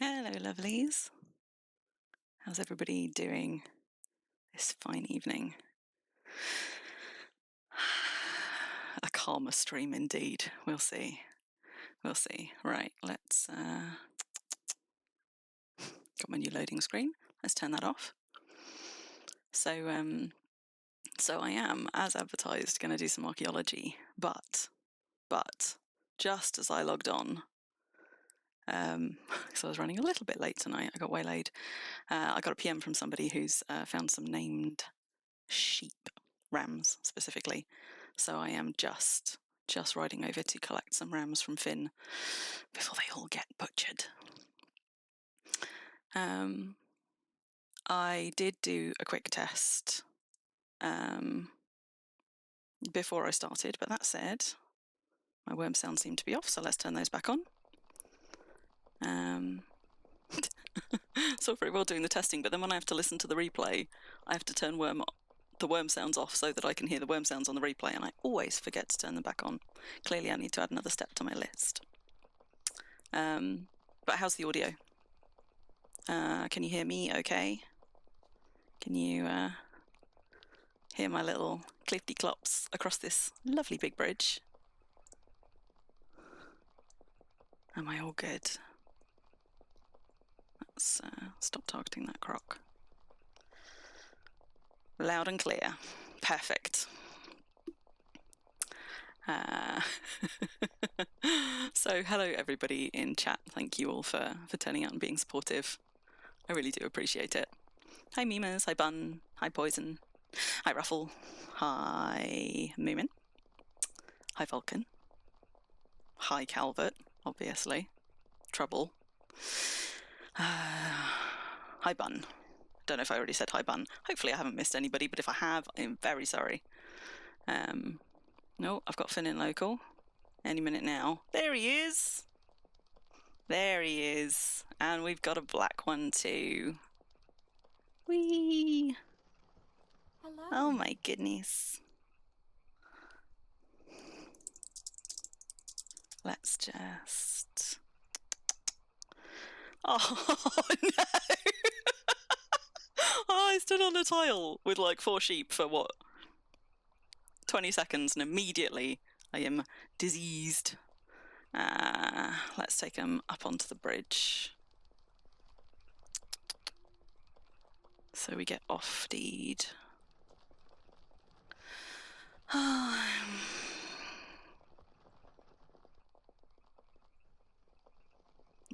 Hello, lovelies. How's everybody doing this fine evening? A calmer stream indeed. We'll see. We'll see. Right, let's got my new loading screen. Let's turn that off. So I am, as advertised, going to do some archaeology, but just as I logged on, because I was running a little bit late tonight, I got waylaid. I got a PM from somebody who's found some named sheep, rams specifically. So I am just riding over to collect some rams from Finn before they all get butchered. I did do a quick test before I started, but that said, my worm sounds seem to be off, so let's turn those back on. It's all very well doing the testing, but then when I have to listen to the replay, I have to turn the worm sounds off so that I can hear the worm sounds on the replay, and I always forget to turn them back on. Clearly I need to add another step to my list. But how's the audio? Can you hear me okay? Can you hear my little cliffy clops across this lovely big bridge? Am I all good? Let's stop targeting that croc. Loud and clear. Perfect. So hello everybody in chat. Thank you all for turning out and being supportive. I really do appreciate it. Hi Mimas, hi Bun, hi Poison, hi Ruffle, hi Moomin, hi Vulcan, hi Calvert, obviously, Trouble, hi Bun. Don't know if I already said hi Bun. Hopefully I haven't missed anybody, but if I have, I'm very sorry. No, I've got Finn in local. Any minute now. There he is! There he is. And we've got a black one too. Whee! Hello. Oh my goodness. Let's just... Oh no! Oh, I stood on a tile with like 4 sheep for what? 20 seconds, and immediately I am diseased. Let's take him up onto the bridge. So we get off-deed.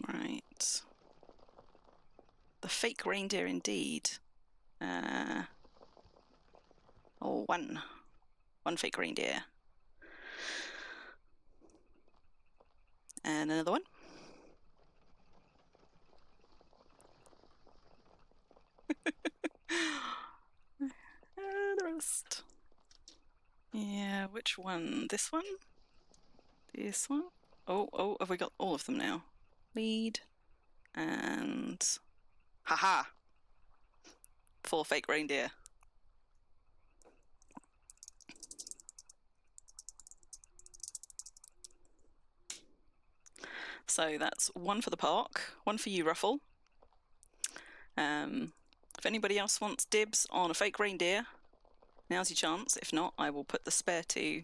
Right. The fake reindeer indeed. One fake reindeer. And another one. The rest. Yeah, which one? This one? This one? Oh, have we got all of them now? Lead. And... Haha! 4 fake reindeer. So that's 1 for the park, 1 for you, Ruffle. If anybody else wants dibs on a fake reindeer, now's your chance. If not, I will put the spare 2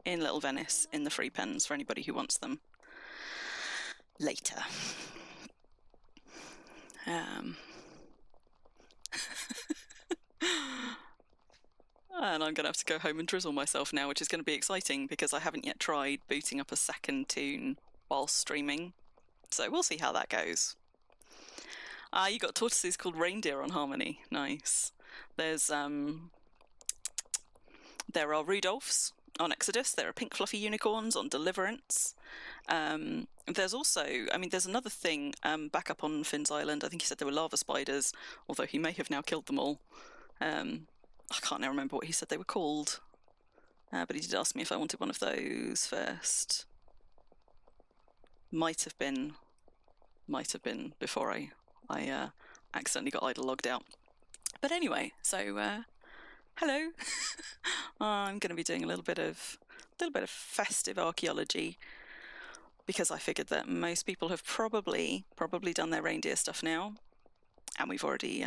in Little Venice in the free pens for anybody who wants them later. And I'm going to have to go home and drizzle myself now, which is going to be exciting because I haven't yet tried booting up a second tune while streaming. So we'll see how that goes. You got tortoises called reindeer on Harmony. Nice. There are Rudolphs on Exodus. There are pink fluffy unicorns on Deliverance. There's also, there's another thing back up on Finn's Island. I think he said there were lava spiders, although he may have now killed them all. I can't now remember what he said they were called, but he did ask me if I wanted one of those first. Might have been before I accidentally got idle logged out. But anyway, so hello. I'm going to be doing a little bit of festive archaeology because I figured that most people have probably done their reindeer stuff now, and we've already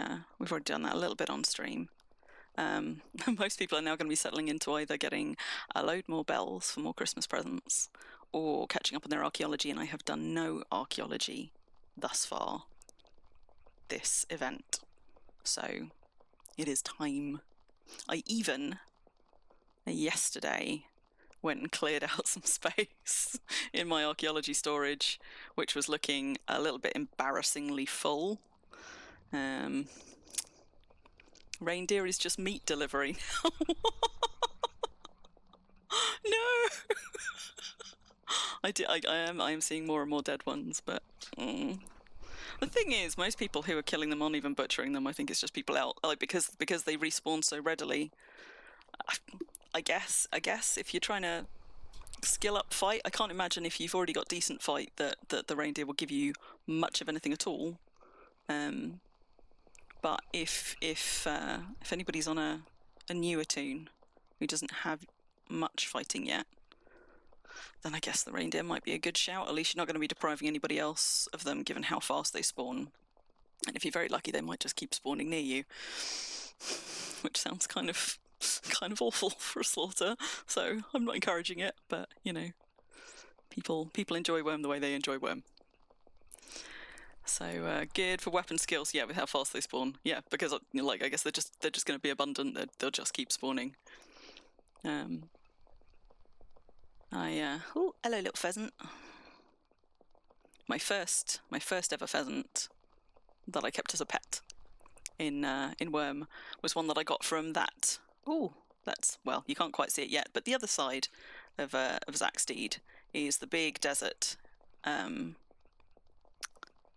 done that a little bit on stream. Most people are now going to be settling into either getting a load more bells for more Christmas presents or catching up on their archaeology, and I have done no archaeology thus far this event. So it is time. I even yesterday went and cleared out some space in my archaeology storage, which was looking a little bit embarrassingly full. Reindeer is just meat delivery now. No. I am seeing more and more dead ones, but the thing is, most people who are killing them aren't even butchering them. I think it's just people out, like, because they respawn so readily. I guess if you're trying to skill up fight, I can't imagine if you've already got decent fight that the reindeer will give you much of anything at all. But if anybody's on a newer toon who doesn't have much fighting yet, then I guess the reindeer might be a good shout. At least you're not going to be depriving anybody else of them, given how fast they spawn. And if you're very lucky, they might just keep spawning near you, which sounds kind of awful for a slaughter. So I'm not encouraging it, but you know, people enjoy Wurm the way they enjoy Wurm. So geared for weapon skills, yeah, with how fast they spawn, yeah, because like I guess they're just going to be abundant. They'll just keep spawning. Oh, hello, little pheasant. My first ever pheasant that I kept as a pet in Wurm was one that I got from that. Oh, that's, well, you can't quite see it yet, but the other side of Zaxteed is the big desert.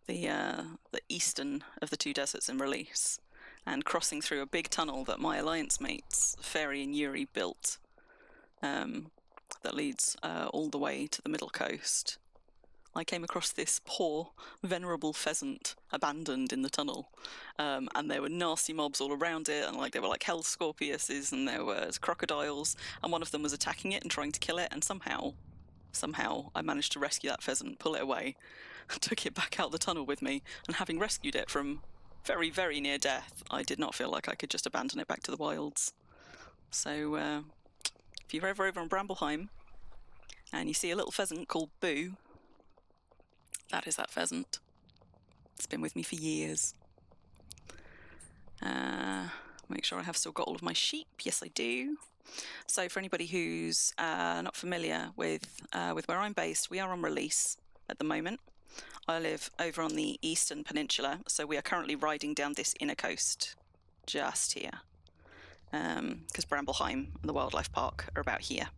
The eastern of the two deserts in Release, and crossing through a big tunnel that my alliance mates Fairy and Yuri built, that leads all the way to the middle coast. I came across this poor, venerable pheasant abandoned in the tunnel, and there were nasty mobs all around it, and there were like hell scorpiuses, and there were crocodiles, and one of them was attacking it and trying to kill it, and somehow I managed to rescue that pheasant, pull it away, took it back out the tunnel with me, and having rescued it from very, very near death, I did not feel like I could just abandon it back to the wilds. So if you're ever over in Brambleheim and you see a little pheasant called Boo, that is that pheasant. It's been with me for years. Make sure I have still got all of my sheep. Yes, I do. So for anybody who's not familiar with where I'm based, we are on Release at the moment. I live over on the eastern peninsula, so we are currently riding down this inner coast just here, because Brambleheim and the Wildlife Park are about here.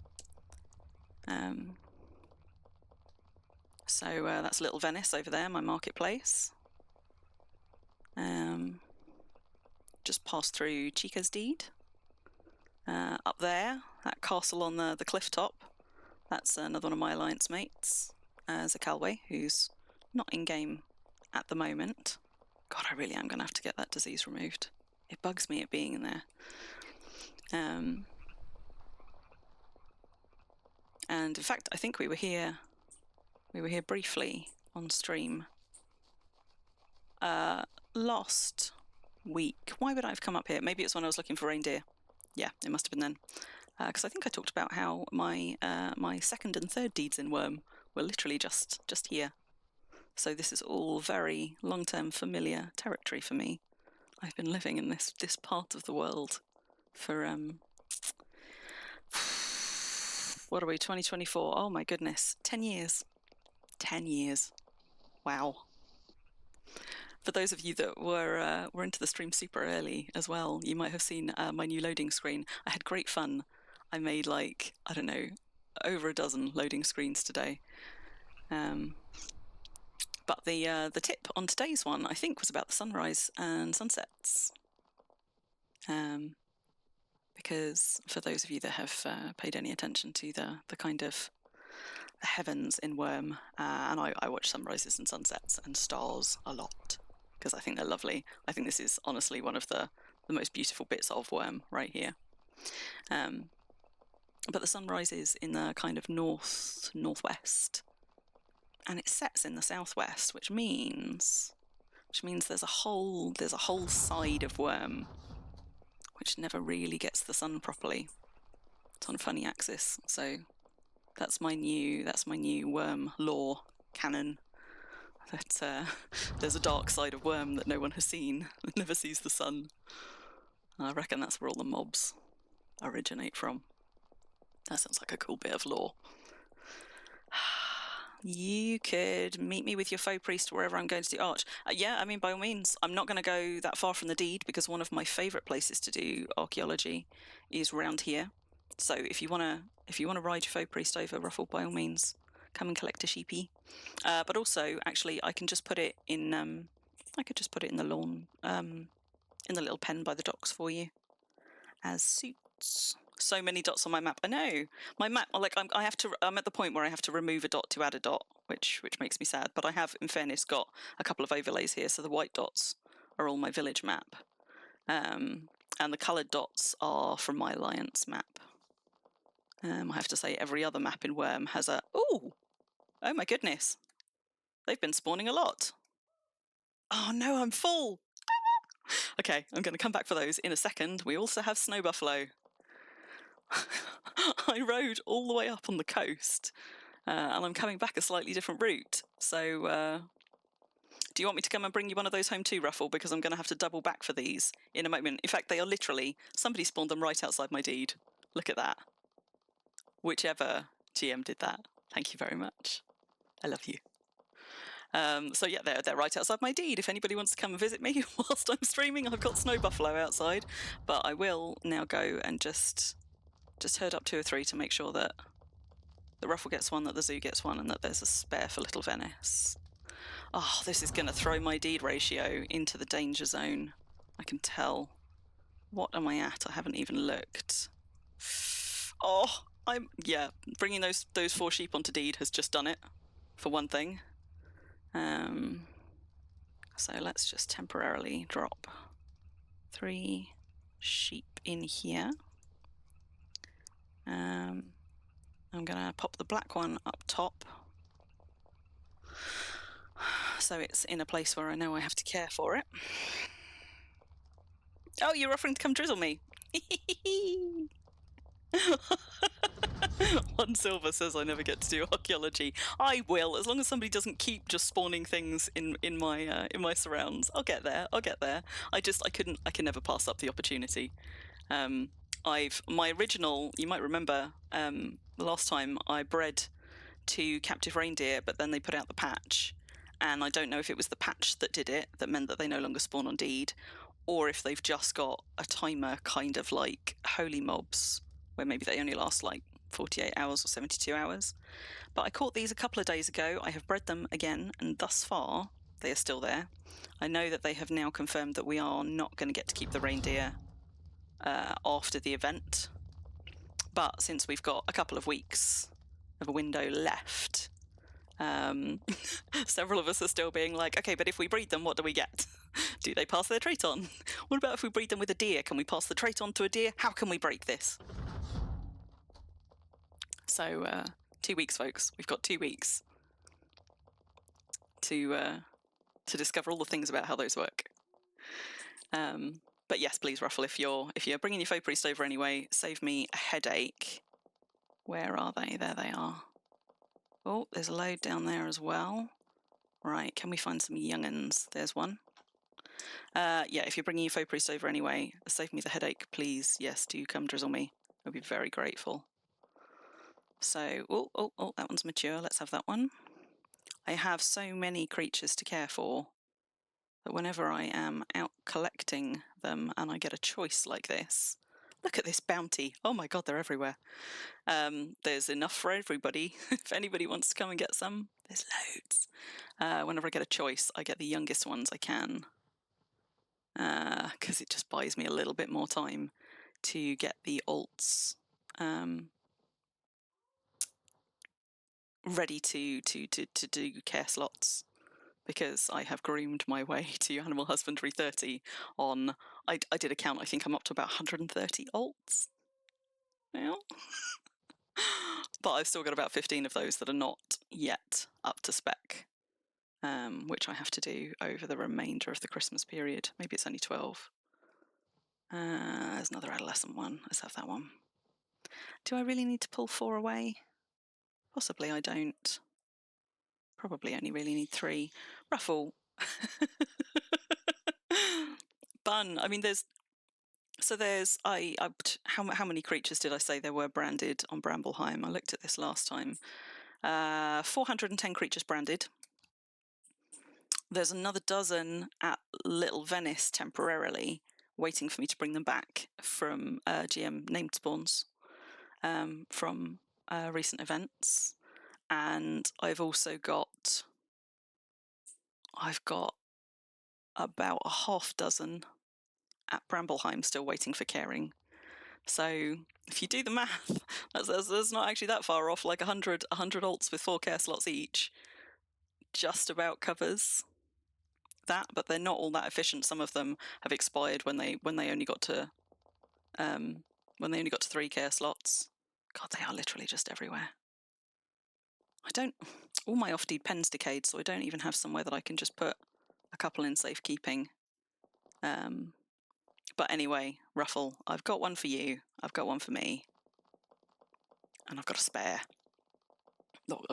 So that's Little Venice over there, my marketplace. Just passed through Chica's Deed. Up there, that castle on the cliff top, that's another one of my alliance mates, Zakalwe, who's not in-game at the moment. God, I really am going to have to get that disease removed. It bugs me it being in there. And in fact, I think we were here briefly on stream last week. Why would I have come up here? Maybe it's when I was looking for reindeer. Yeah, it must have been then. Because I think I talked about how my second and third deeds in Wurm were literally just here. So this is all very long-term familiar territory for me. I've been living in this part of the world for what are we, 2024? Oh my goodness, 10 years. 10 years. Wow. For those of you that were into the stream super early as well, you might have seen my new loading screen. I had great fun. I made I don't know, over a dozen loading screens today. But the tip on today's one, I think, was about the sunrise and sunsets. Because for those of you that have paid any attention to the kind of the heavens in Wurm, and I watch sunrises and sunsets and stars a lot, because I think they're lovely. I think this is honestly one of the most beautiful bits of Wurm right here. But the sunrise is in the kind of northwest, and it sets in the southwest, which means there's a whole side of Wurm which never really gets the sun properly. It's on a funny axis, so that's my new Wurm lore canon. That there's a dark side of Wurm that no one has seen, that never sees the sun. I reckon that's where all the mobs originate from. That sounds like a cool bit of lore. You could meet me with your faux priest wherever I'm going to do arch. Yeah, I mean, by all means. I'm not going to go that far from the deed because one of my favourite places to do archaeology is round here. So if you want to ride your faux priest over, Ruffle, by all means, come and collect a sheepy. But also, actually, I can just put it in. I could just put it in the lawn, in the little pen by the docks for you, as suits. So many dots on my map. I know my map. Like I'm at the point where I have to remove a dot to add a dot, which makes me sad. But I have, in fairness, got a couple of overlays here. So the white dots are all my village map, and the coloured dots are from my alliance map. I have to say, every other map in Wurm has a. Oh my goodness, they've been spawning a lot. Oh no, I'm full. Okay, I'm going to come back for those in a second. We also have snow buffalo. I rode all the way up on the coast, and I'm coming back a slightly different route. So, do you want me to come and bring you one of those home too, Ruffle? Because I'm going to have to double back for these in a moment. In fact, they are literally, somebody spawned them right outside my deed. Look at that. Whichever GM did that. Thank you very much. I love you. So yeah, they're right outside my deed. If anybody wants to come and visit me whilst I'm streaming, I've got snow buffalo outside. But I will now go and just herd up 2 or 3 to make sure that the Ruffle gets one, that the zoo gets one, and that there's a spare for little Venice. Oh, this is going to throw my deed ratio into the danger zone. I can tell. What am I at? I haven't even looked. Oh, bringing those 4 sheep onto deed has just done it, for one thing. So let's just temporarily drop 3 sheep in here. I'm gonna pop the black one up top, so it's in a place where I know I have to care for it. Oh, you're offering to come drizzle me. One Silver says I never get to do archaeology. I will, as long as somebody doesn't keep just spawning things in my surrounds. I'll get there. I can never pass up the opportunity. My original, you might remember, last time I bred 2 captive reindeer, but then they put out the patch, and I don't know if it was the patch that did it, that meant that they no longer spawn on deed, or if they've just got a timer, kind of like holy mobs, where maybe they only last like 48 hours or 72 hours. But I caught these a couple of days ago. I have bred them again, and thus far they are still there. I know that they have now confirmed that we are not going to get to keep the reindeer after the event, but since we've got a couple of weeks of a window left, several of us are still being like, okay, but if we breed them, what do we get? Do they pass their trait on? What about if we breed them with a deer? Can we pass the trait on to a deer? How can we break this? So 2 weeks, folks. We've got 2 weeks to discover all the things about how those work. But yes, please, Ruffle, if you're bringing your faux priest over anyway, save me a headache. Where are they? There they are. Oh, there's a load down there as well. Right, can we find some young'uns? There's one. Yeah, if you're bringing your faux priest over anyway, save me the headache, please. Yes, do come drizzle me. I'll be very grateful. So, oh, that one's mature. Let's have that one. I have so many creatures to care for that whenever I am out collecting them and I get a choice like this, look at this bounty. Oh my god, they're everywhere. There's enough for everybody. If anybody wants to come and get some, there's loads. Whenever I get a choice, I get the youngest ones I can, because it just buys me a little bit more time to get the alts ready to do care slots, because I have groomed my way to Animal Husbandry 30 on, I did a count, I think I'm up to about 130 alts now. But I've still got about 15 of those that are not yet up to spec, which I have to do over the remainder of the Christmas period. Maybe it's only 12. There's another adolescent one. Let's have that one. Do I really need to pull 4 away? Possibly I don't. Probably only really need 3. Ruffle. Bun. I mean, how many creatures did I say there were branded on Brambleheim? I looked at this last time. 410 creatures branded. There's another dozen at Little Venice temporarily, waiting for me to bring them back from GM named spawns from recent events. And I've got about a half dozen at Brambleheim still waiting for caring. So if you do the math, that's not actually that far off. Like 100 alts with 4 care slots each just about covers that, but they're not all that efficient. Some of them have expired when they only got to 3 care slots. God, they are literally just everywhere. All my off-deed pens decayed, so I don't even have somewhere that I can just put a couple in safekeeping. But anyway, Ruffle, I've got one for you, I've got one for me, and I've got a spare.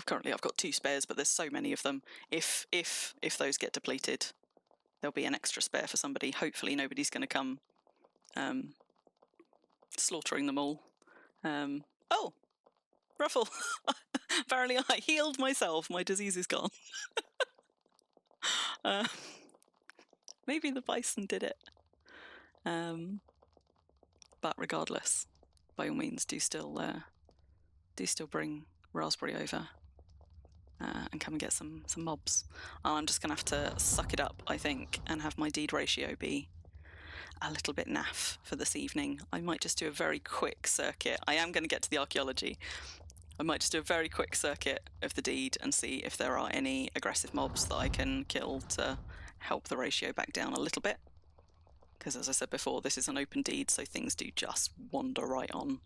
Currently I've got 2 spares, but there's so many of them. If those get depleted, there'll be an extra spare for somebody. Hopefully nobody's going to come slaughtering them all. Oh, Ruffle! Apparently I healed myself. My disease is gone. Maybe the bison did it. But regardless, by all means, do still bring Raspberry over and come and get some mobs. I'm just gonna have to suck it up, I think, and have my deed ratio be a little bit naff for this evening. I might just do a very quick circuit. I am going to get to the archaeology. I might just do a very quick circuit of the deed and see if there are any aggressive mobs that I can kill to help the ratio back down a little bit. Because as I said before, this is an open deed, so things do just wander right on.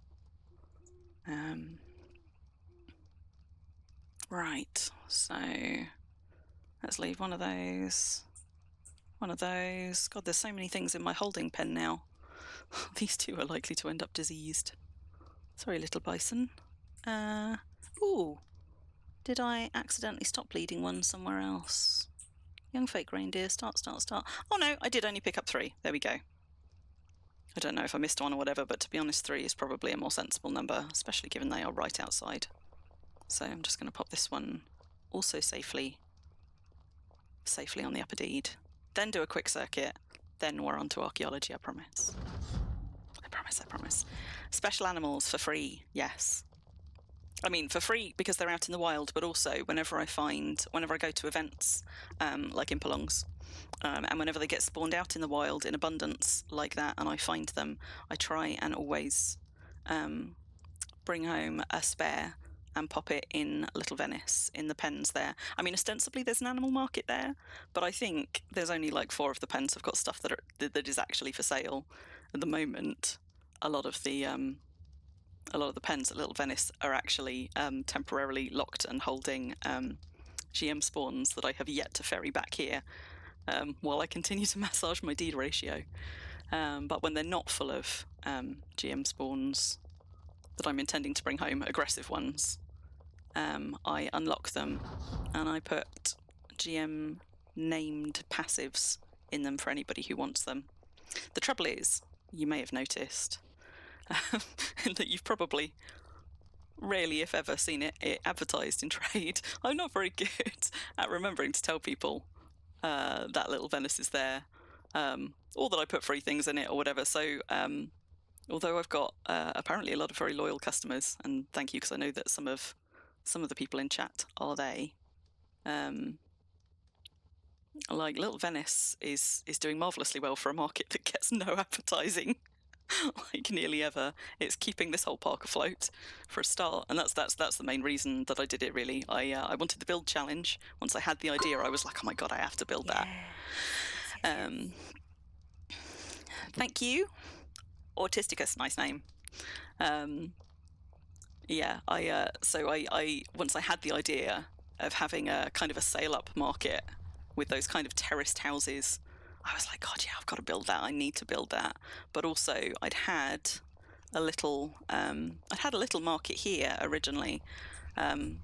Right, so let's leave one of those. One of those. God, there's so many things in my holding pen now. These 2 are likely to end up diseased. Sorry, little bison. Ooh, did I accidentally stop bleeding one somewhere else? Young fake reindeer, start. Oh no, I did only pick up 3. There we go. I don't know if I missed one or whatever, but to be honest, 3 is probably a more sensible number, especially given they are right outside. So I'm just going to pop this one also safely on the upper deed. Then do a quick circuit. Then we're on to archaeology, I promise. I promise. Special animals for free, yes. I mean, for free because they're out in the wild, but also whenever I go to events like Impelongs, and whenever they get spawned out in the wild in abundance like that and I find them, I try and always bring home a spare and pop it in Little Venice in the pens there. I mean, ostensibly there's an animal market there, but I think there's only like 4 of the pens have got stuff that is actually for sale at the moment. A lot of the pens at Little Venice are actually temporarily locked and holding GM spawns that I have yet to ferry back here while I continue to massage my deed ratio. But when they're not full of GM spawns that I'm intending to bring home, aggressive ones, I unlock them and I put GM named passives in them for anybody who wants them. The trouble is, you may have noticed, that you've probably rarely, if ever, seen it advertised in trade. I'm not very good at remembering to tell people that Little Venice is there, or that I put free things in it or whatever. So although I've got apparently a lot of very loyal customers, and thank you, because I know that some of the people in chat are they. Like Little Venice is doing marvelously well for a market that gets no advertising. Like nearly ever. It's keeping this whole park afloat for a start, and that's the main reason that I did it, really. I wanted the build challenge. Once I had the idea, I was like, oh my god, I have to build that. Thank you, Autisticus, nice name. Yeah, I once I had the idea of having a kind of a sail up market with those kind of terraced houses, I was like, God, yeah, I've got to build that. I need to build that. But also, I'd had a little market here originally. Um,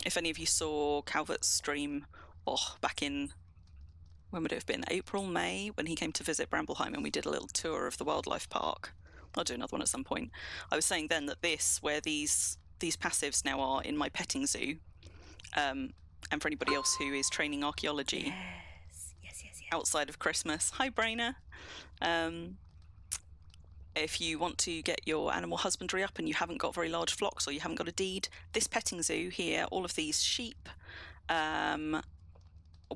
if any of you saw Calvert's stream, back in, when would it have been? April, May, when he came to visit Brambleheim and we did a little tour of the wildlife park. I'll do another one at some point. I was saying then that where these passives now are in my petting zoo, and for anybody else who is training archaeology Yes. outside of Christmas, hi Brainer. Um, if you want to get your animal husbandry up and you haven't got very large flocks or you haven't got a deed, this petting zoo here, all of these sheep,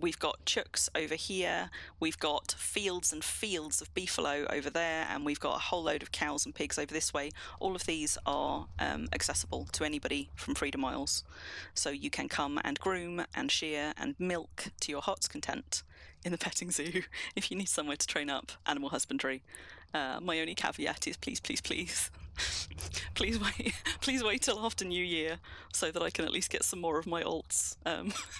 we've got chooks over here, we've got fields and fields of beefalo over there, and we've got a whole load of cows and pigs over this way. All of these are accessible to anybody from Freedom Isles. So you can come and groom and shear and milk to your heart's content in the petting zoo if you need somewhere to train up animal husbandry. My only caveat is please please wait till after New Year so that I can at least get some more of my alts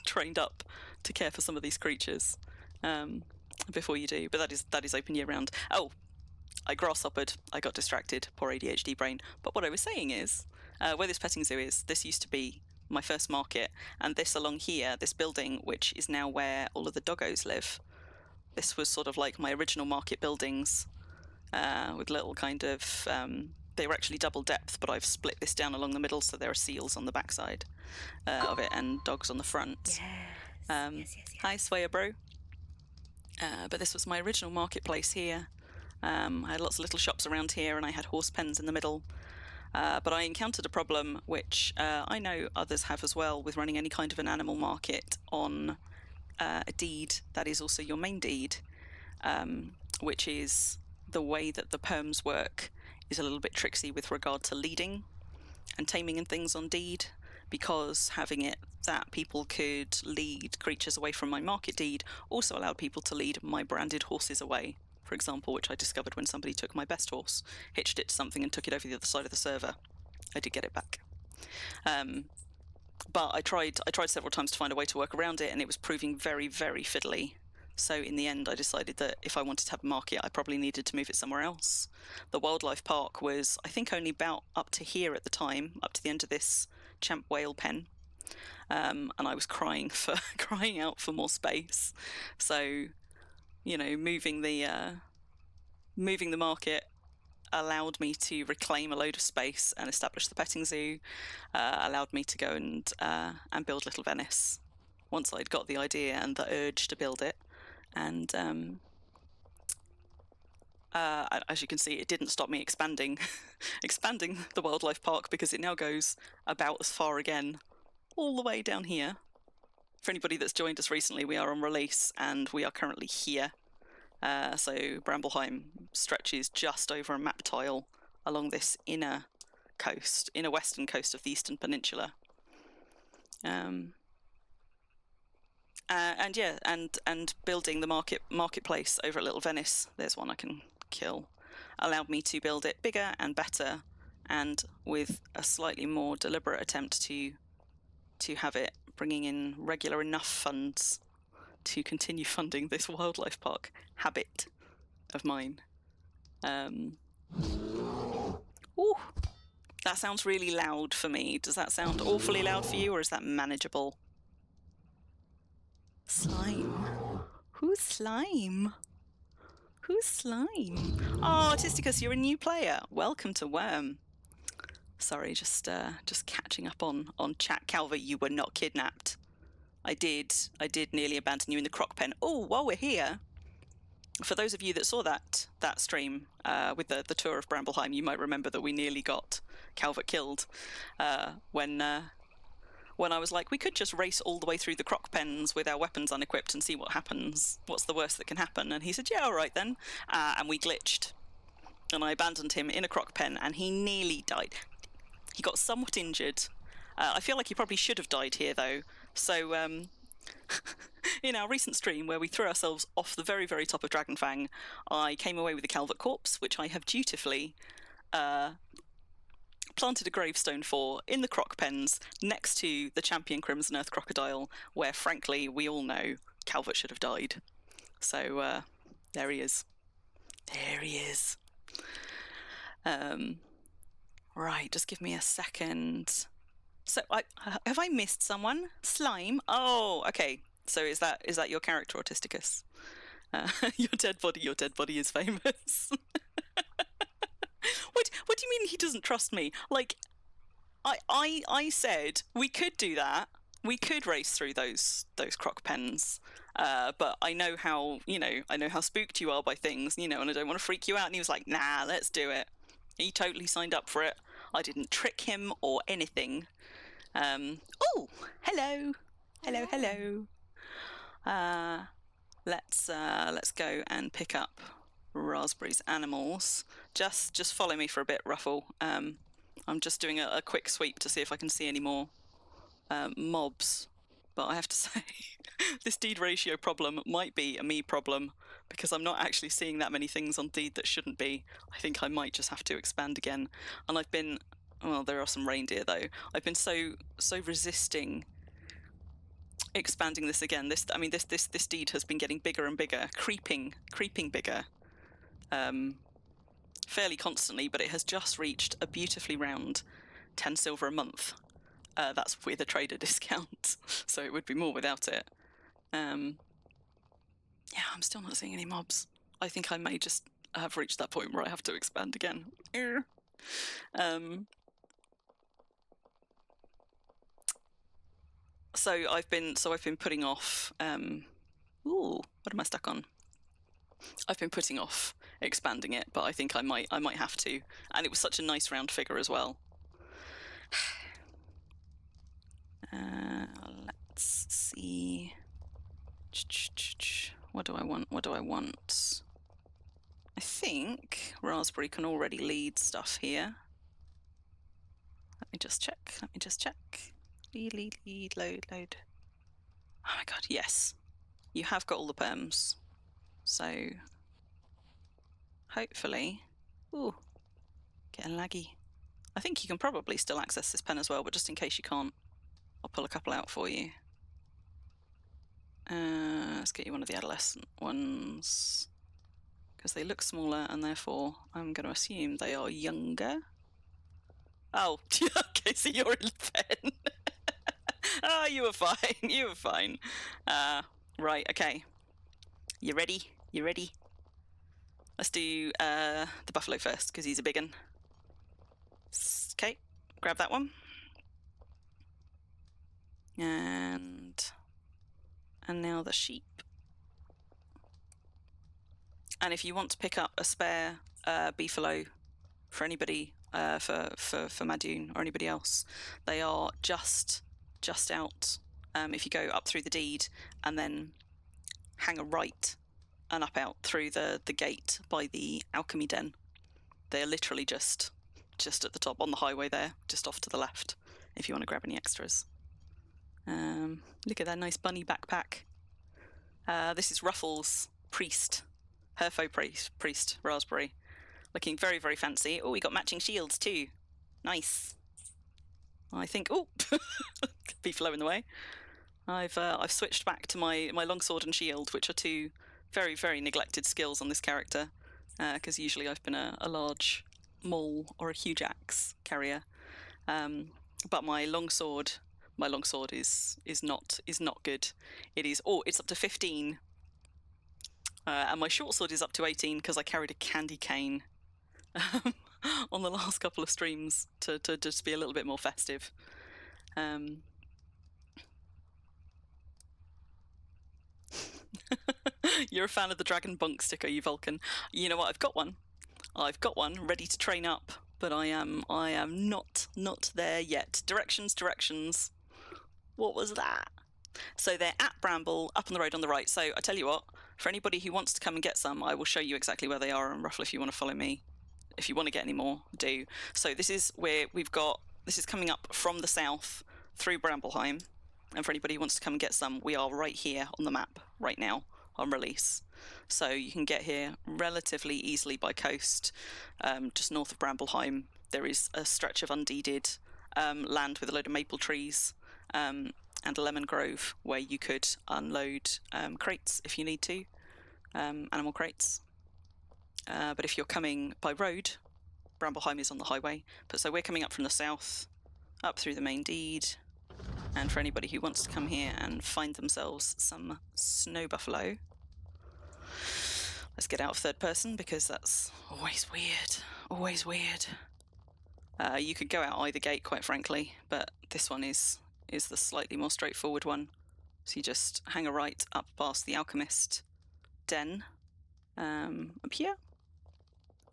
trained up to care for some of these creatures before you do. But that is open year round. Oh, I grasshoppered. I got distracted. Poor ADHD brain. But what I was saying is, where this petting zoo is, this used to be my first market, and this along here, this building, which is now where all of the doggos live. This was sort of like my original market buildings, with little kind of. They were actually double depth, but I've split this down along the middle, so there are seals on the backside of it and dogs on the front. Yes. Hi, Swayer Bro. But this was my original marketplace here. I had lots of little shops around here, and I had horse pens in the middle. But I encountered a problem, which I know others have as well, with running any kind of an animal market on a deed that is also your main deed, which is the way that the perms work is a little bit tricksy with regard to leading and taming and things on deed, because having it that people could lead creatures away from my market deed also allowed people to lead my branded horses away, for example, which I discovered when somebody took my best horse, hitched it to something and took it over the other side of the server. I did get it back. But I tried several times to find a way to work around it, and it was proving very, very fiddly. So in the end, I decided that if I wanted to have a market, I probably needed to move it somewhere else. The wildlife park was, I think, only about up to here at the time, up to the end of this champ whale pen. And I was crying out for more space. So, moving the market allowed me to reclaim a load of space and establish the petting zoo. Allowed me to go and build Little Venice once I'd got the idea and the urge to build it. And as you can see, it didn't stop me expanding the wildlife park, because it now goes about as far again, all the way down here. For anybody that's joined us recently, we are on release and we are currently here. So Brambleheim stretches just over a map tile along this inner western coast of the Eastern Peninsula. And building the marketplace over at Little Venice, there's one I can kill, allowed me to build it bigger and better, and with a slightly more deliberate attempt to have it bringing in regular enough funds to continue funding this wildlife park habit of mine. Ooh, that sounds really loud for me. Does that sound awfully loud for you, or is that manageable? Slime. Who's Slime? Who's Slime? Oh, Artisticus, you're a new player. Welcome to Wurm. Sorry, just catching up on chat. Calvert, you were not kidnapped. I did nearly abandon you in the croc pen. Oh, while we're here, for those of you that saw that stream with the tour of Brambleheim, you might remember that we nearly got Calvert killed when I was like, we could just race all the way through the croc pens with our weapons unequipped and see what happens. What's the worst that can happen? And he said, yeah, all right then. And we glitched. And I abandoned him in a croc pen, and he nearly died. He got somewhat injured. I feel like he probably should have died here, though. So, in our recent stream, where we threw ourselves off the very, very top of Dragonfang, I came away with the Calvert corpse, which I have dutifully planted a gravestone for in the croc pens next to the champion Crimson Earth crocodile, where frankly we all know Calvert should have died. So there he is. There he is. Right, just give me a second. So have I missed someone? Slime? Oh, okay. So is that your character, Autisticus? Your dead body is famous. What do you mean he doesn't trust me? Like, I said we could do that. We could race through those croc pens. But I know how spooked you are by things, and I don't want to freak you out. And he was like, nah, let's do it. He totally signed up for it. I didn't trick him or anything. Oh, hello. Let's go and pick up Raspberry's animals. Just follow me for a bit, Ruffle. I'm just doing a quick sweep to see if I can see any more mobs. But I have to say, this deed ratio problem might be a me problem, because I'm not actually seeing that many things on deed that shouldn't be. I think I might just have to expand again. And I've been, well, there are some reindeer though. I've been so resisting expanding this again. This deed has been getting bigger and bigger, creeping bigger, fairly constantly. But it has just reached a beautifully round 10 silver a month. That's with a trader discount, so it would be more without it. Yeah, I'm still not seeing any mobs. I think I may just have reached that point where I have to expand again. So I've been putting off. Ooh, what am I stuck on? I've been putting off expanding it, but I think I might have to. And it was such a nice round figure as well. Let's see. What do I want? I think Raspberry can already lead stuff here. Let me just check. Lead, load. Oh my god, yes. You have got all the perms. So hopefully. Ooh, getting laggy. I think you can probably still access this pen as well, but just in case you can't, I'll pull a couple out for you. Let's get you one of the adolescent ones, because they look smaller and therefore I'm going to assume they are younger. Oh, okay, so you're in the pen. Oh, you were fine. Right, okay. You ready? Let's do the buffalo first, because he's a big one. Okay, grab that one. And now the sheep. And if you want to pick up a spare beefalo for anybody, for Madoon or anybody else, they are just out. If you go up through the deed and then hang a right and up out through the gate by the alchemy den, they're literally just at the top on the highway there, just off to the left, if you want to grab any extras. Look at that nice bunny backpack. This is Ruffles' priest, Herfo priest Raspberry, looking very, very fancy. Oh, we got matching shields too. Nice. I think. Oh, beefalo in the way. I've switched back to my longsword and shield, which are two very, very neglected skills on this character, because usually I've been a large maul or a huge axe carrier. But my longsword is not good. It's up to 15, and my short sword is up to 18 because I carried a candy cane on the last couple of streams to just be a little bit more festive. You're a fan of the Dragon Bunk sticker, you Vulcan. You know what? I've got one ready to train up, but I am not there yet. Directions. What was that? So they're at Bramble, up on the road on the right. So I tell you what, for anybody who wants to come and get some, I will show you exactly where they are. And Ruffle, if you want to follow me, if you want to get any more, do. So this is where this is coming up from the south through Brambleheim. And for anybody who wants to come and get some, we are right here on the map right now on release. So you can get here relatively easily by coast, just north of Brambleheim. there is a stretch of undeeded land with a load of maple trees and a lemon grove where you could unload crates if you need to, animal crates. But if you're coming by road, Brambleheim is on the highway. But so we're coming up from the south, up through the main deed. And for anybody who wants to come here and find themselves some snow buffalo, let's get out of third person because that's always weird. Always weird. You could go out either gate, quite frankly, but this one is the slightly more straightforward one. So you just hang a right up past the alchemist den, up here,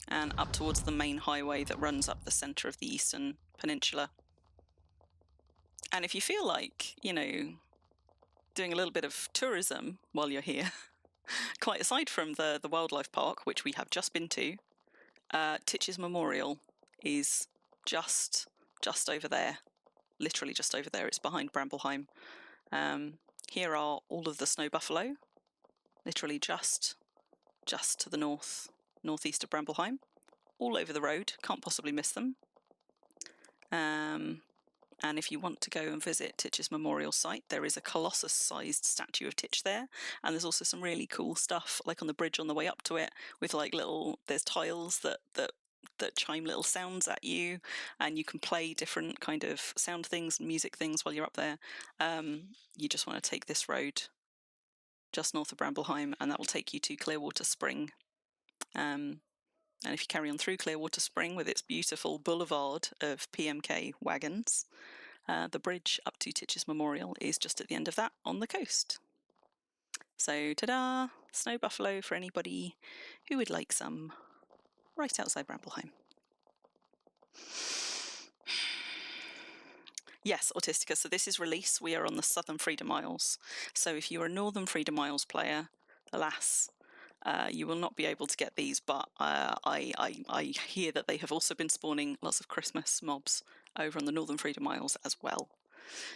and up towards the main highway that runs up the centre of the eastern peninsula. And if you feel like, you know, doing a little bit of tourism while you're here, quite aside from the wildlife park, which we have just been to, Titch's Memorial is just over there, literally just over there. It's behind Brambleheim. Here are all of the snow buffalo, literally just to the northeast of Brambleheim, all over the road. Can't possibly miss them. And if you want to go and visit Titch's Memorial Site, there is a Colossus-sized statue of Titch there, and there's also some really cool stuff, like on the bridge on the way up to it, with like there's tiles that chime little sounds at you, and you can play different kind of sound things and music things while you're up there. You just want to take this road just north of Brambleheim, and that will take you to Clearwater Spring. And if you carry on through Clearwater Spring with its beautiful boulevard of PMK wagons, the bridge up to Titch's Memorial is just at the end of that on the coast. So, ta-da! Snow buffalo for anybody who would like some, right outside Brambleheim. Yes, Autistica, so this is release. We are on the Southern Freedom Isles. So if you're a Northern Freedom Isles player, alas, you will not be able to get these, but I hear that they have also been spawning lots of Christmas mobs over on the Northern Freedom Isles as well.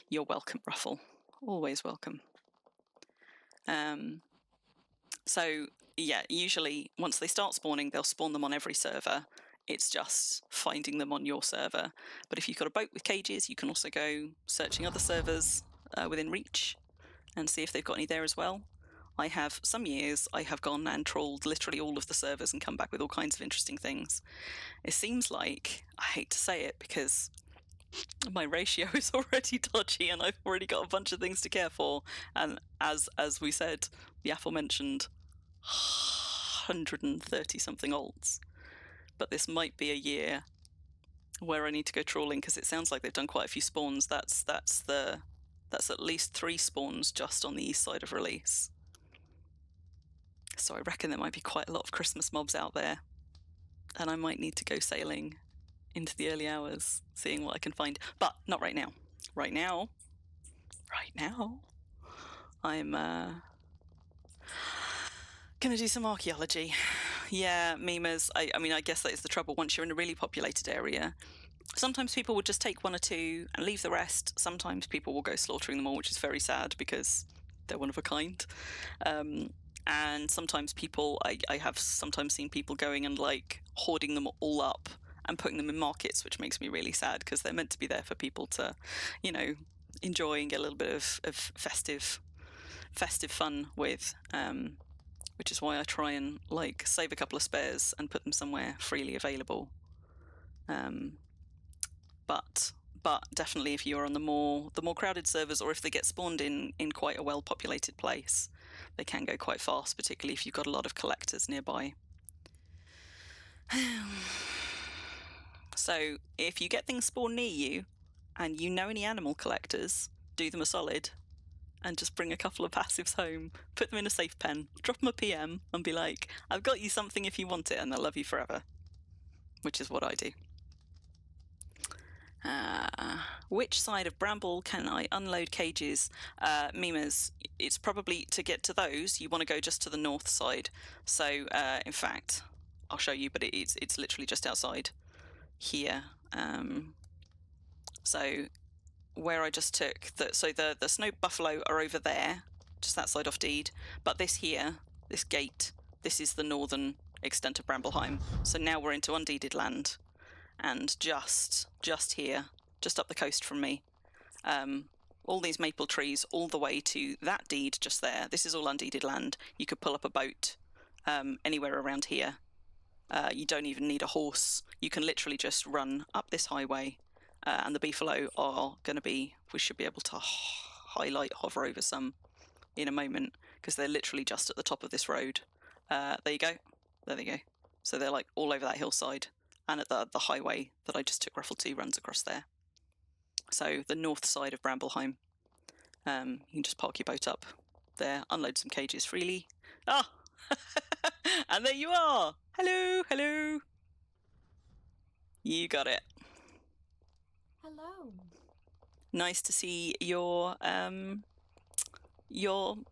You're welcome, Ruffle. Always welcome. So, yeah, usually once they start spawning, they'll spawn them on every server. It's just finding them on your server. But if you've got a boat with cages, you can also go searching other servers within reach and see if they've got any there as well. Some years, I have gone and trawled literally all of the servers and come back with all kinds of interesting things. It seems like, I hate to say it because my ratio is already dodgy and I've already got a bunch of things to care for. And as we said, the aforementioned 130 something alts. But this might be a year where I need to go trawling because it sounds like they've done quite a few spawns. That's at least 3 spawns just on the east side of release. So I reckon there might be quite a lot of Christmas mobs out there, and I might need to go sailing into the early hours, seeing what I can find. But not right now. Right now, I'm gonna do some archaeology. Yeah, memers. I mean, I guess that is the trouble. Once you're in a really populated area, sometimes people will just take 1 or 2 and leave the rest. Sometimes people will go slaughtering them all, which is very sad because they're one of a kind. And sometimes I have sometimes seen people going and like hoarding them all up and putting them in markets, which makes me really sad because they're meant to be there for people to, you know, enjoy and get a little bit of festive fun with. Which is why I try and like save a couple of spares and put them somewhere freely available. But definitely if you're on the more crowded servers, or if they get spawned in quite a well-populated place, they can go quite fast, particularly if you've got a lot of collectors nearby. So if you get things spawned near you and you know any animal collectors, do them a solid and just bring a couple of passives home, put them in a safe pen, drop them a PM and be like, I've got you something if you want it, and they'll love you forever, which is what I do. Which side of Bramble can I unload cages? Memers, it's probably, to get to those, you want to go just to the north side. So, in fact, I'll show you, but it's literally just outside here. So, where I just took, the snow buffalo are over there, just that side off Deed. But this here, this gate, this is the northern extent of Brambleheim. So now we're into undeeded land. and just here, just up the coast from me, all these maple trees all the way to that deed just there. This is all undeeded land. You could pull up a boat anywhere around here. You don't even need a horse. You can literally just run up this highway, and the beefalo are going to be, we should be able to hover over some in a moment, because they're literally just at the top of this road. There you go. There they go. So they're like all over that hillside, and at the highway that I just took Ruffle to runs across there. So the north side of Brambleheim. You can just park your boat up there, unload some cages freely. Ah! And there you are! Hello, hello! You got it. Hello. Nice to see your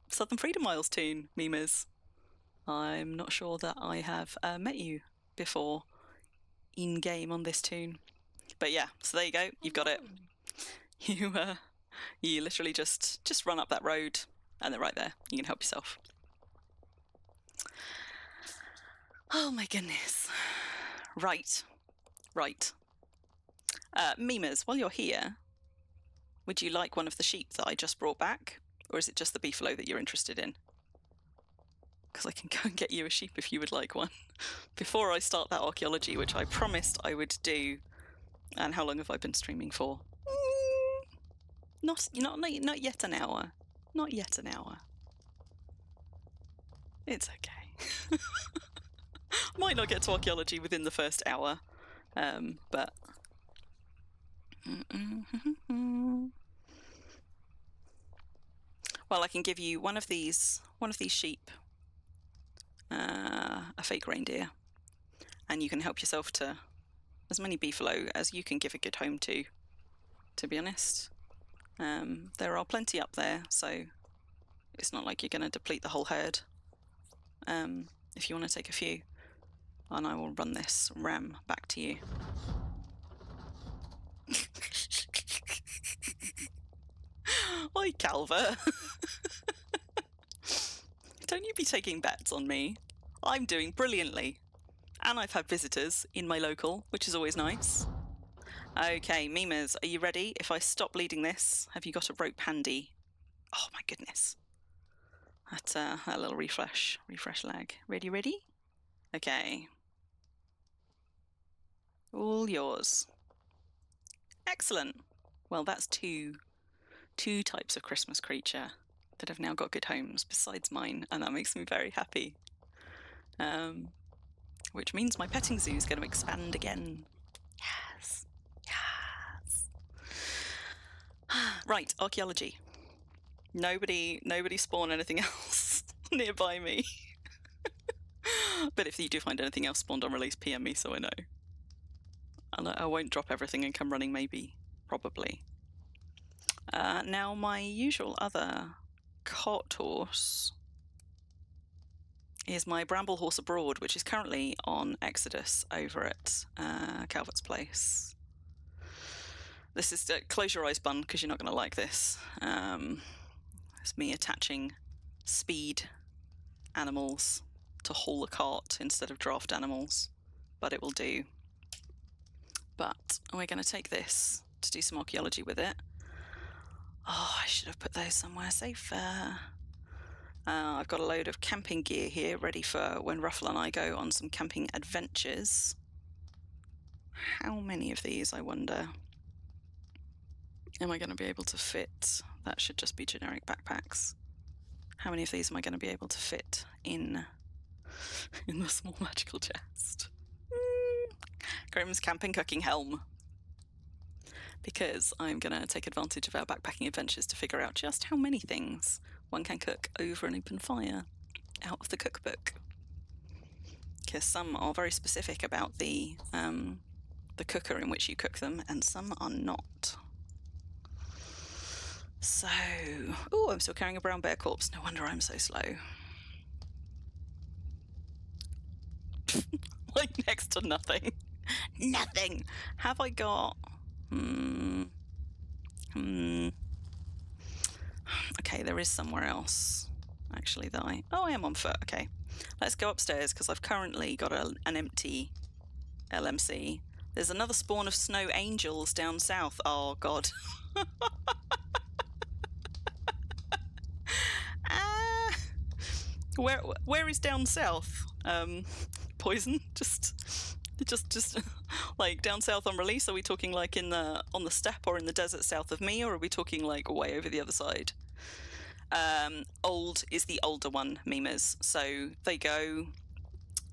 Southern Freedom Miles tune, Mimas. I'm not sure that I have met you before in-game on this tune. But yeah, so there you go, you've got it. You literally just run up that road, and they're right there. You can help yourself. Oh my goodness. Right. Mimas, while you're here, would you like one of the sheep that I just brought back? Or is it just the beefalo that you're interested in? Because I can go and get you a sheep if you would like one. Before I start that archaeology, which I promised I would do. And how long have I been streaming for? Not yet an hour. Not yet an hour. It's okay. Might not get to archaeology within the first hour, but... Well, I can give you one of these sheep, a fake reindeer, and you can help yourself to as many beefalo as you can give a good home to be honest. There are plenty up there, so it's not like you're going to deplete the whole herd. If you want to take a few, and I will run this ram back to you. Oi, Calver. Don't you be taking bets on me. I'm doing brilliantly. And I've had visitors in my local, which is always nice. Okay, Mimas, are you ready? If I stop leading this, have you got a rope handy? Oh my goodness. That's a little refresh lag. Ready? Okay. All yours. Excellent. Well, that's two types of Christmas creature that have now got good homes besides mine, and that makes me very happy. Which means my petting zoo is going to expand again. Yes. Right, archaeology. Nobody spawn anything else nearby me. But if you do find anything else spawned on release, PM me so I know. And I won't drop everything and come running, maybe. Probably. Now, my usual other cart horse is my Bramble Horse Abroad, which is currently on Exodus over at Calvert's Place. This is close your eyes, Bun, because you're not going to like this. It's me attaching speed animals to haul a cart instead of draft animals, but it will do. But we're going to take this to do some archaeology with it. Oh, I should have put those somewhere safer. I've got a load of camping gear here ready for when Ruffle and I go on some camping adventures. How many of these, I wonder? Am I going to be able to fit? That should just be generic backpacks. How many of these am I going to be able to fit in the small magical chest? Crim's camping cooking helm. Because I'm going to take advantage of our backpacking adventures to figure out just how many things one can cook over an open fire out of the cookbook. Because some are very specific about the cooker in which you cook them, and some are not. So, oh, I'm still carrying a brown bear corpse. No wonder I'm so slow. Like next to nothing. Nothing. Have I got? Okay, there is somewhere else actually that I am on foot. Okay, let's go upstairs because I've currently got an empty LMC. There's another spawn of snow angels down south. Oh, God. Ah, where is down south? Poison? Just like down south on release? Are we talking like on the steppe or in the desert south of me, or are we talking like way over the other side? Old is the older one, memers. So they go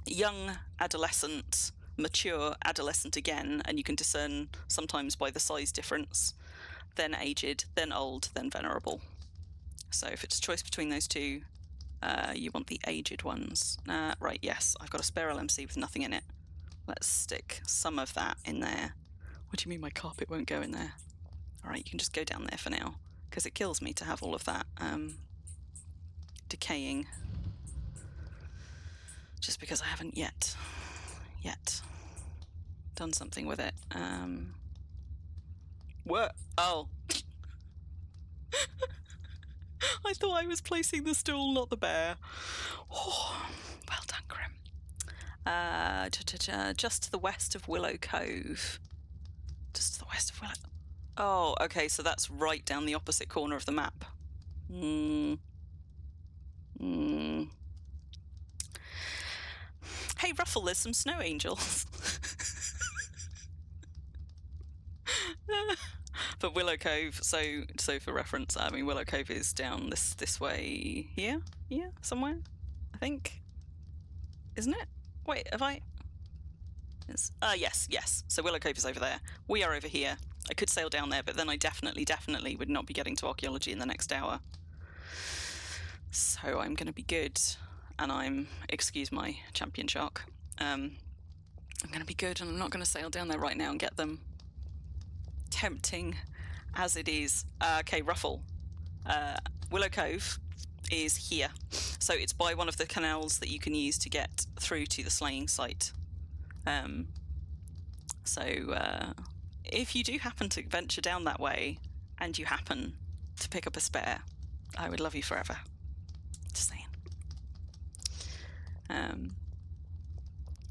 young, adolescent, mature, adolescent again, and you can discern sometimes by the size difference, then aged, then old, then venerable. So if it's a choice between those two, you want the aged ones. Right, yes, I've got a spare LMC with nothing in it. Let's stick some of that in there. What do you mean my carpet won't go in there? All right, you can just go down there for now, because it kills me to have all of that decaying, just because I haven't yet done something with it. What? Oh. I thought I was placing the stool, not the bear. Oh, well done, Crim. Just to the west of Willow Cove. Just to the west of Willow. Oh, okay, so that's right down the opposite corner of the map. Hey, Ruffle, there's some snow angels. But Willow Cove, so for reference, I mean, Willow Cove is down this way here, somewhere, I think. Isn't it? Wait, have I? Yes. So Willow Cove is over there. We are over here. I could sail down there, but then I definitely would not be getting to archaeology in the next hour. So I'm going to be good, and excuse my champion shark, I'm going to be good, and I'm not going to sail down there right now and get them. Tempting as it is. Okay, Ruffle. Willow Cove is here. So it's by one of the canals that you can use to get through to the slaying site. If you do happen to venture down that way and you happen to pick up a spare, I would love you forever. Just saying.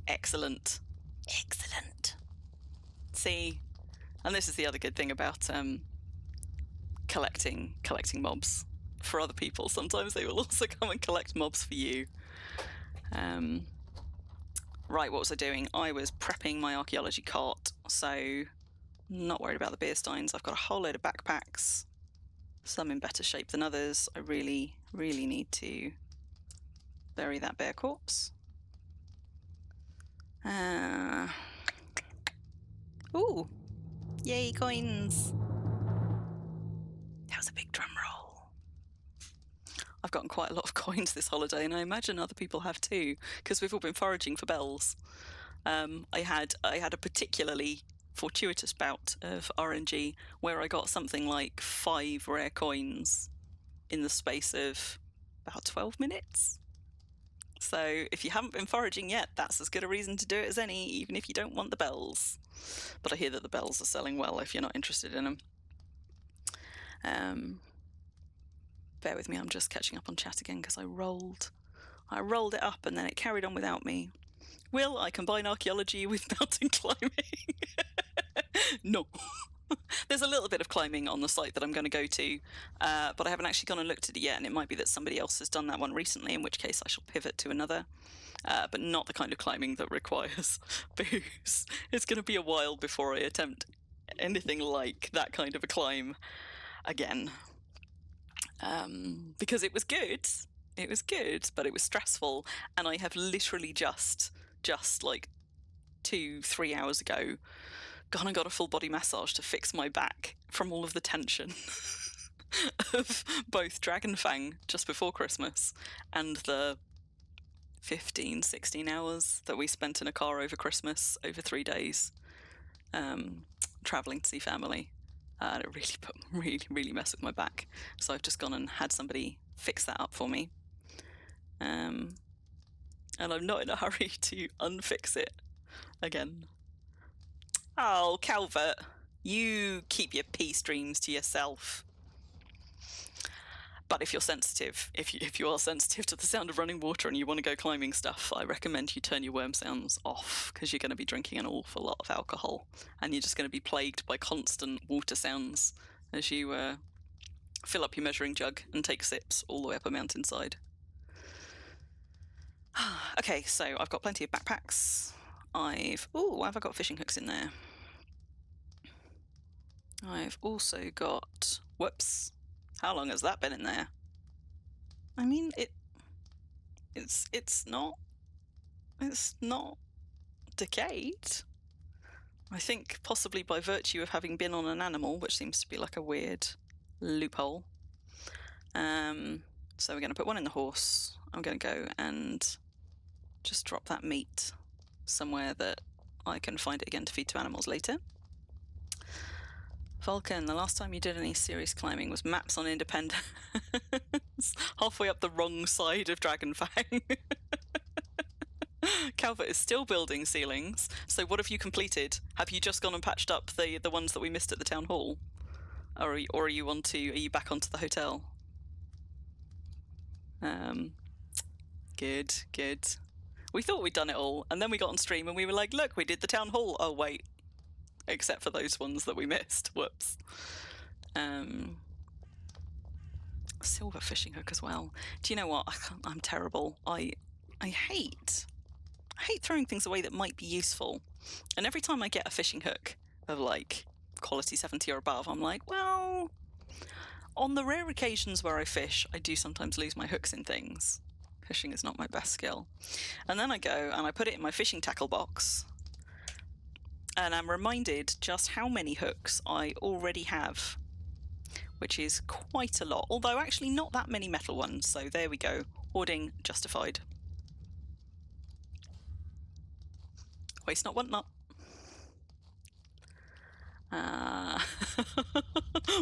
Excellent. See, and this is the other good thing about collecting mobs for other people. Sometimes they will also come and collect mobs for you. Right, what was I doing? I was prepping my archaeology cart, so not worried about the beer steins. I've got a whole load of backpacks, some in better shape than others. I really need to bury that bear corpse. Ooh, yay, coins. That was a big drum roll. I've gotten quite a lot of coins this holiday, and I imagine other people have too, because we've all been foraging for bells. I had a particularly fortuitous bout of RNG where I got something like 5 rare coins in the space of about 12 minutes. So if you haven't been foraging yet, that's as good a reason to do it as any, even if you don't want the bells. But I hear that the bells are selling well if you're not interested in them. Bear with me, I'm just catching up on chat again because I rolled it up and then it carried on without me. Will I combine archaeology with mountain climbing? No. There's a little bit of climbing on the site that I'm going to go to, but I haven't actually gone and looked at it yet, and it might be that somebody else has done that one recently, in which case I shall pivot to another, but not the kind of climbing that requires booze. It's going to be a while before I attempt anything like that kind of a climb again. Because it was good, but it was stressful, and I have literally just like 2-3 hours ago gone and got a full body massage to fix my back from all of the tension of both Dragonfang just before Christmas and the 15-16 hours that we spent in a car over Christmas over 3 days, traveling to see family. And it really messed with my back. So I've just gone and had somebody fix that up for me. And I'm not in a hurry to unfix it again. Oh, Calvert, you keep your peace dreams to yourself. But if you're sensitive, if you are sensitive to the sound of running water and you want to go climbing stuff, I recommend you turn your worm sounds off, because you're going to be drinking an awful lot of alcohol, and you're just going to be plagued by constant water sounds as you fill up your measuring jug and take sips all the way up a mountainside. Okay, so I've got plenty of backpacks. Why have I got fishing hooks in there? I've also got, whoops, how long has that been in there? I mean, it's not decayed. I think possibly by virtue of having been on an animal, which seems to be like a weird loophole. So we're going to put one in the horse. I'm going to go and just drop that meat somewhere that I can find it again to feed to animals later. Vulcan, the last time you did any serious climbing was maps on Independence. Halfway up the wrong side of Dragonfang. Calvert is still building ceilings. So what have you completed? Have you just gone and patched up the ones that we missed at the town hall? Or are you back onto the hotel? Good. We thought we'd done it all, and then we got on stream and we were like, look, we did the town hall. Oh, wait. Except for those ones that we missed. Whoops. Silver fishing hook as well. Do you know what? I'm terrible. I hate throwing things away that might be useful. And every time I get a fishing hook of like quality 70 or above, I'm like, well, on the rare occasions where I fish, I do sometimes lose my hooks in things. Fishing is not my best skill. And then I go and I put it in my fishing tackle box, and I'm reminded just how many hooks I already have, which is quite a lot, although actually not that many metal ones. So there we go, hoarding justified. Waste not, want not.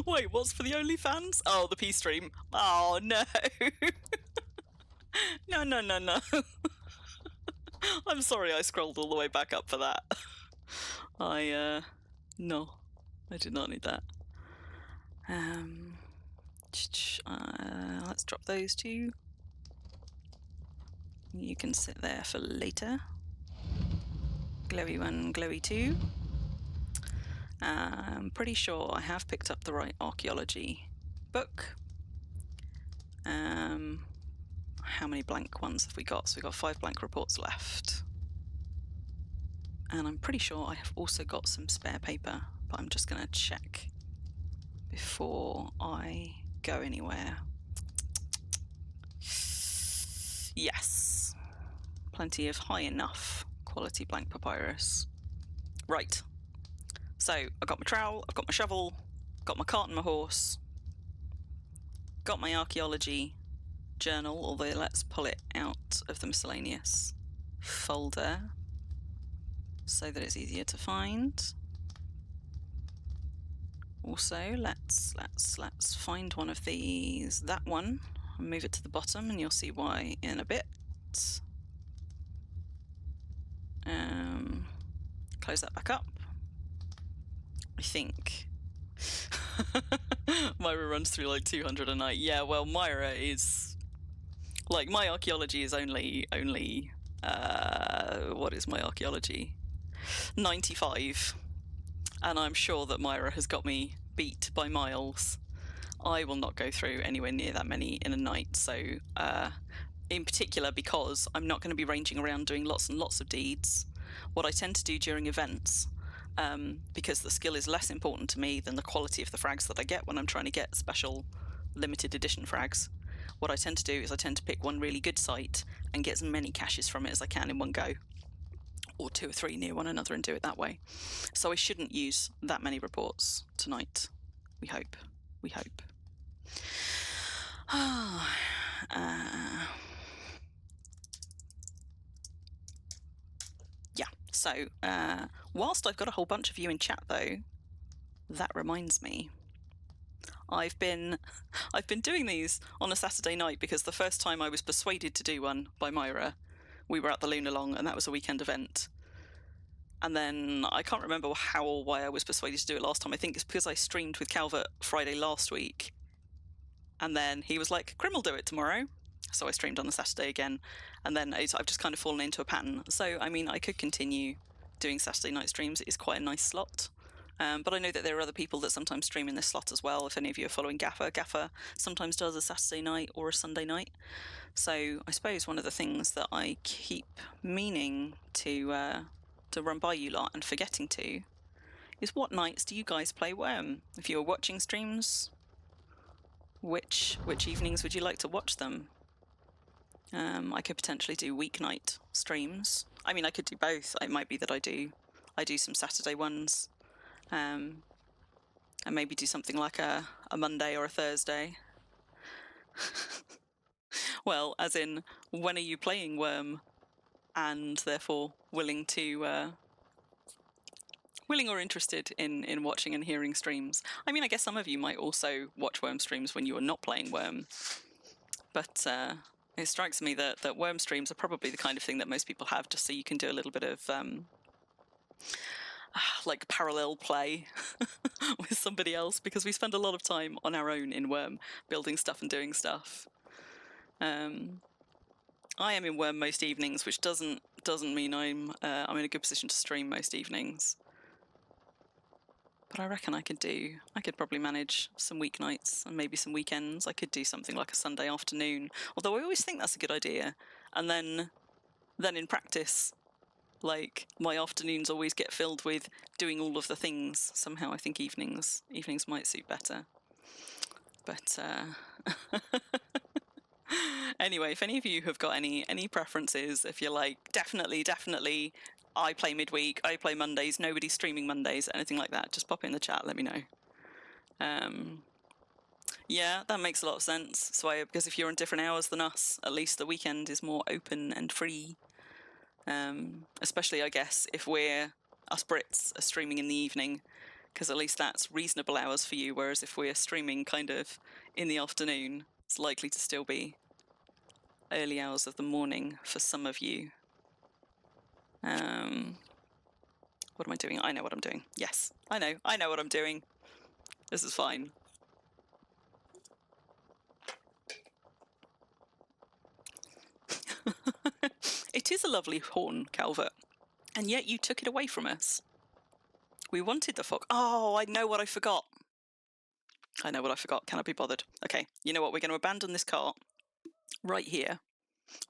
Wait, what's for the OnlyFans? Oh, the P stream. Oh no. No. I'm sorry I scrolled all the way back up for that. No, I did not need that. Let's drop those two. You can sit there for later. Glowy 1, glowy 2. I'm pretty sure I have picked up the right archaeology book. How many blank ones have we got? So we've got 5 blank reports left. And I'm pretty sure I have also got some spare paper, but I'm just going to check before I go anywhere. Yes. Plenty of high enough quality blank papyrus. Right. So I've got my trowel, I've got my shovel, got my cart and my horse, got my archaeology journal, although let's pull it out of the miscellaneous folder so that it's easier to find. Also, let's find one of these, that one, and move it to the bottom, and you'll see why in a bit. Close that back up. I think Myra runs through like 200 a night. Yeah, well, Myra is like, my archaeology is only what is my archaeology? 95. And I'm sure that Myra has got me beat by miles. I will not go through anywhere near that many in a night. So in particular, because I'm not going to be ranging around doing lots and lots of deeds, what I tend to do during events, because the skill is less important to me than the quality of the frags that I get when I'm trying to get special limited edition frags, what I tend to do is I tend to pick one really good site and get as many caches from it as I can in one go, or 2 or 3 near one another, and do it that way. So I shouldn't use that many reports tonight. We hope. Yeah, so whilst I've got a whole bunch of you in chat though, that reminds me, I've been doing these on a Saturday night because the first time I was persuaded to do one by Myra, we were at the Lunalong, and that was a weekend event. And then I can't remember how or why I was persuaded to do it last time. I think it's because I streamed with Calvert Friday last week. And then he was like, Crim will do it tomorrow. So I streamed on the Saturday again. And then I've just kind of fallen into a pattern. So, I mean, I could continue doing Saturday night streams. It is quite a nice slot. But I know that there are other people that sometimes stream in this slot as well. If any of you are following Gaffer sometimes does a Saturday night or a Sunday night. So I suppose one of the things that I keep meaning to run by you lot and forgetting to is, what nights do you guys play Wurm? If you are watching streams, which evenings would you like to watch them? I could potentially do weeknight streams. I mean, I could do both. It might be that I do some Saturday ones, and maybe do something like a Monday or a Thursday. Well, as in, when are you playing Wurm, and therefore willing or interested in watching and hearing streams? I mean, I guess some of you might also watch Wurm streams when you are not playing Wurm, but it strikes me that Wurm streams are probably the kind of thing that most people have just so you can do a little bit of like parallel play with somebody else, because we spend a lot of time on our own in Wurm building stuff and doing stuff. I am in Wurm most evenings, which doesn't mean I'm in a good position to stream most evenings. But I reckon I could probably manage some weeknights and maybe some weekends. I could do something like a Sunday afternoon, although I always think that's a good idea. And then in practice, like, my afternoons always get filled with doing all of the things. Somehow I think evenings might suit better. But anyway, if any of you have got any preferences, if you're like, definitely, I play midweek, I play Mondays, nobody's streaming Mondays, anything like that, just pop it in the chat, let me know. Yeah, that makes a lot of sense. So because if you're on different hours than us, at least the weekend is more open and free. Especially, I guess, if us Brits are streaming in the evening, because at least that's reasonable hours for you, whereas if we're streaming kind of in the afternoon, it's likely to still be early hours of the morning for some of you. What am I doing? I know what I'm doing. Yes, I know what I'm doing. This is fine. It is a lovely horn, Calvert, and yet you took it away from us. We wanted the fox. Oh, I know what I forgot. Can I be bothered? Okay, you know what? We're going to abandon this cart right here.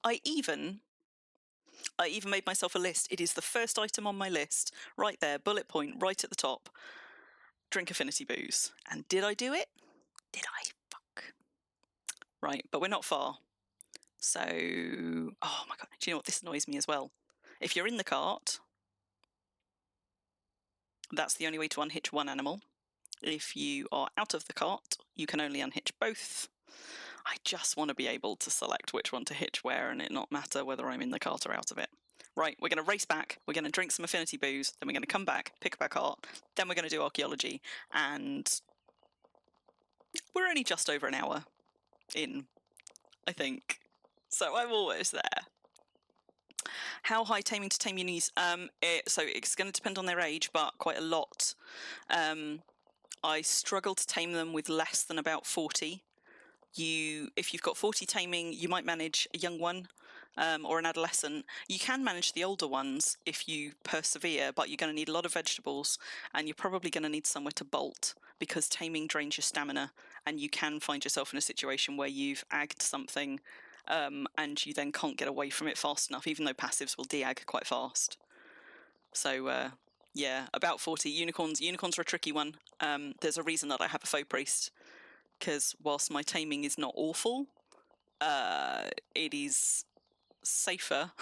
I even made myself a list. It is the first item on my list, right there, bullet point, right at the top. Drink affinity booze. And did I do it? Did I? Fuck. Right, but we're not far. So, oh my god, do you know what? This annoys me as well. If you're in the cart, that's the only way to unhitch one animal. If you are out of the cart, you can only unhitch both. I just want to be able to select which one to hitch where and it not matter whether I'm in the cart or out of it. Right, we're going to race back, we're going to drink some affinity booze, then we're going to come back, pick up our cart, then we're going to do archaeology, and we're only just over an hour in, I think. So I'm almost there. How high taming to tame unis? So it's going to depend on their age, but quite a lot. I struggle to tame them with less than about 40. If you've got 40 taming, you might manage a young one or an adolescent. You can manage the older ones if you persevere, but you're going to need a lot of vegetables, and you're probably going to need somewhere to bolt, because taming drains your stamina, and you can find yourself in a situation where you've agged something and you then can't get away from it fast enough, even though passives will de-ag quite fast. So yeah, about 40. Unicorns are a tricky one. There's a reason that I have a faux priest, because whilst my taming is not awful, it is safer,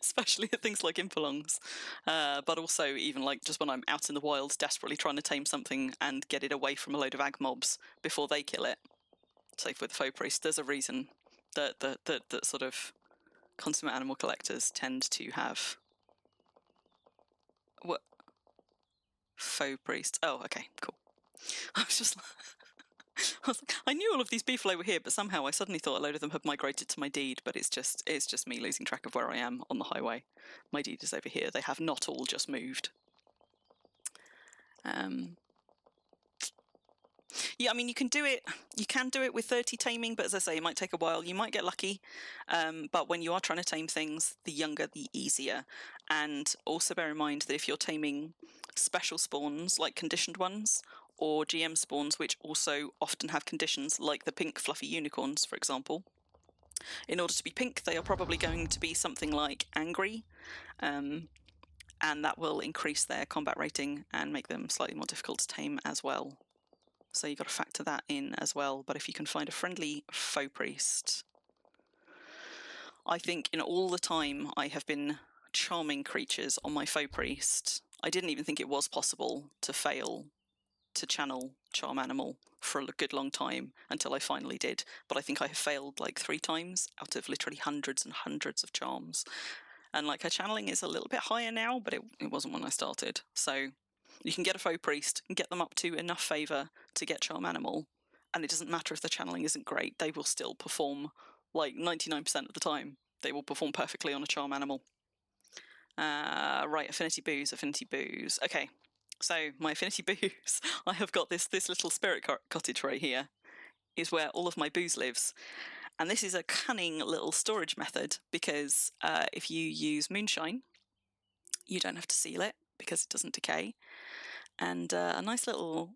especially at things like impalongs, but also even like just when I'm out in the wild desperately trying to tame something and get it away from a load of ag mobs before they kill it. Safe with faux priest. There's a reason that sort of consummate animal collectors tend to have what faux priest. Oh, okay, cool. I was just I knew all of these people over here, but somehow I suddenly thought a load of them had migrated to my deed, but it's just me losing track of where I am on the highway. My deed is over here. They have not all just moved. Yeah, I mean, you can do it with 30 taming, but as I say, it might take a while. You might get lucky. But when you are trying to tame things, the younger, the easier. And also bear in mind that if you're taming special spawns, like conditioned ones, or GM spawns, which also often have conditions, like the pink fluffy unicorns, for example, in order to be pink, they are probably going to be something like angry. And that will increase their combat rating and make them slightly more difficult to tame as well. So you've got to factor that in as well. But if you can find a friendly faux priest, I think in all the time I have been charming creatures on my faux priest, I didn't even think it was possible to fail to channel charm animal for a good long time until I finally did. But I think I have failed like 3 times out of literally hundreds and hundreds of charms. And like her channeling is a little bit higher now, but it wasn't when I started. So you can get a faux priest and get them up to enough favour to get charm animal, and it doesn't matter if the channeling isn't great, they will still perform like 99% of the time. They will perform perfectly on a charm animal. Right, affinity booze. Okay, so my affinity booze, I have got this little spirit cottage right here, is where all of my booze lives. And this is a cunning little storage method because if you use moonshine, you don't have to seal it because it doesn't decay. And a nice little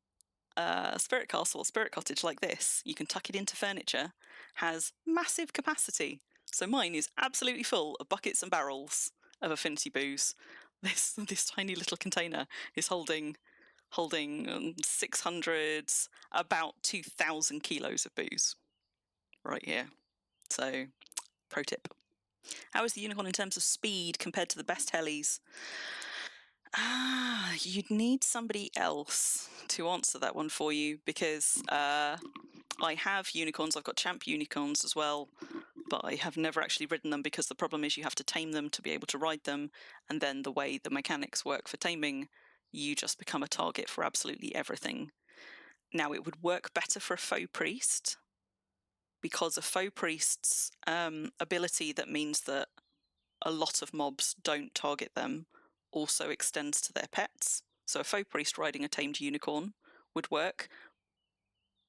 spirit castle or spirit cottage like this, you can tuck it into furniture, has massive capacity. So mine is absolutely full of buckets and barrels of affinity booze. This tiny little container is holding 600, about 2,000 kilos of booze right here. So, pro tip. How is the unicorn in terms of speed compared to the best helis? You'd need somebody else to answer that one for you because I have unicorns. I've got champ unicorns as well, but I have never actually ridden them because the problem is you have to tame them to be able to ride them, and then the way the mechanics work for taming, you just become a target for absolutely everything. Now, it would work better for a faux priest because a faux priest's ability that means that a lot of mobs don't target them also extends to their pets. So a faux priest riding a tamed unicorn would work,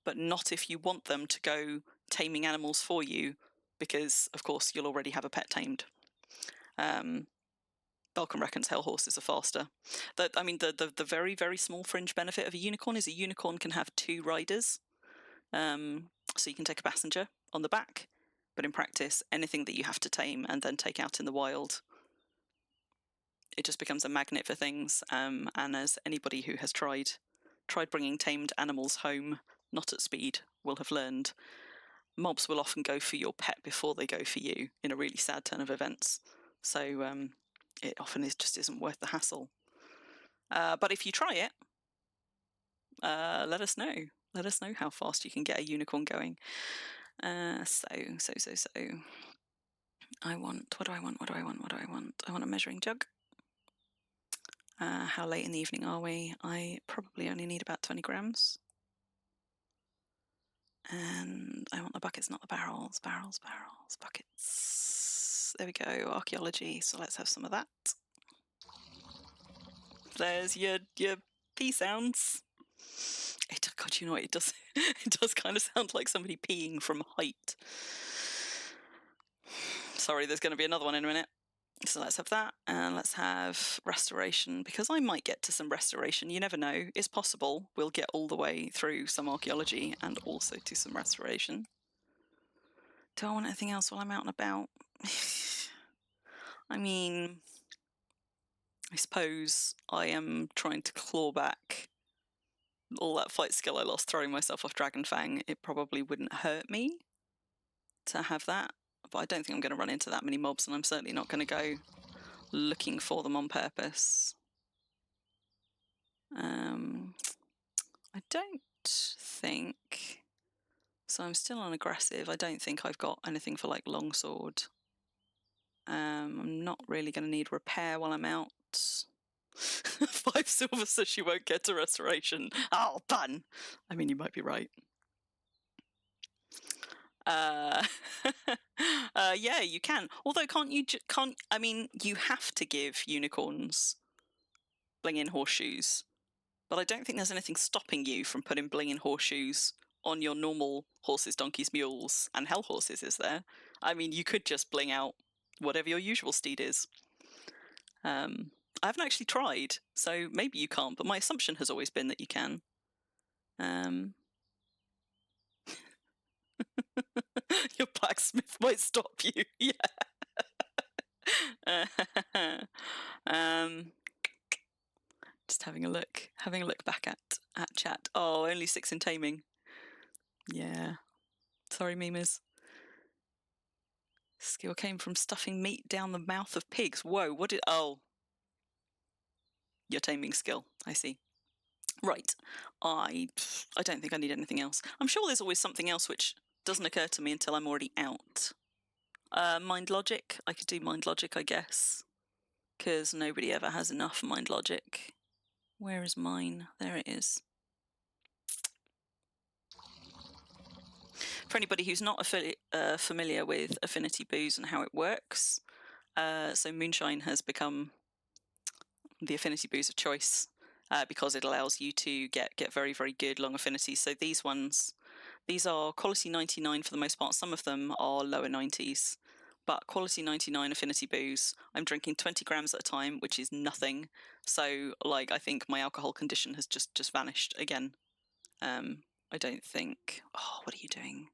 but not if you want them to go taming animals for you, because of course you'll already have a pet tamed. Balkan reckons hell horses are faster. The very, very small fringe benefit of a unicorn is a unicorn can have 2 riders. So you can take a passenger on the back, but in practice, anything that you have to tame and then take out in the wild, it just becomes a magnet for things. And as anybody who has tried bringing tamed animals home, not at speed, will have learned, mobs will often go for your pet before they go for you in a really sad turn of events. So it often just isn't worth the hassle. But if you try it, let us know. Let us know how fast you can get a unicorn going. So. I want. What do I want? I want a measuring jug. How late in the evening are we? I probably only need about 20 grams. And I want the buckets, not the barrels. Buckets. There we go. Archaeology. So let's have some of that. There's your pee sounds. God, you know what it does? It does kind of sound like somebody peeing from height. Sorry, there's going to be another one in a minute. So let's have that, and let's have restoration, because I might get to some restoration. You never know. It's possible we'll get all the way through some archaeology and also to some restoration. Do I want anything else while I'm out and about? I mean, I suppose I am trying to claw back all that fight skill I lost throwing myself off Dragonfang. It probably wouldn't hurt me to have that, but I don't think I'm going to run into that many mobs, and I'm certainly not going to go looking for them on purpose. I don't think so. I'm still on aggressive. I don't think I've got anything for like longsword. I'm not really going to need repair while I'm out. 5 silver so she won't get to restoration. Oh, bun. I mean, you might be right. Yeah, you can. Although, you have to give unicorns bling in horseshoes, but I don't think there's anything stopping you from putting blinging horseshoes on your normal horses, donkeys, mules, and hell horses, is there? I mean, you could just bling out whatever your usual steed is. I haven't actually tried, so maybe you can't, but my assumption has always been that you can. Your blacksmith might stop you, yeah. Just having a look back at chat. Oh, only 6 in taming. Yeah. Sorry, memers. Skill came from stuffing meat down the mouth of pigs. Whoa, what did... Oh. Your taming skill, I see. Right. I don't think I need anything else. I'm sure there's always something else which doesn't occur to me until I'm already out. Mind logic. I could do mind logic, I guess. Because nobody ever has enough mind logic. Where is mine? There it is. For anybody who's not familiar with affinity booze and how it works, so moonshine has become the affinity booze of choice because it allows you to get very, very good long affinities. So these are quality 99 for the most part. Some of them are lower 90s, but quality 99 affinity booze, I'm drinking 20 grams at a time, which is nothing. So, like, I think my alcohol condition has just vanished again. I don't think... Oh, what are you doing?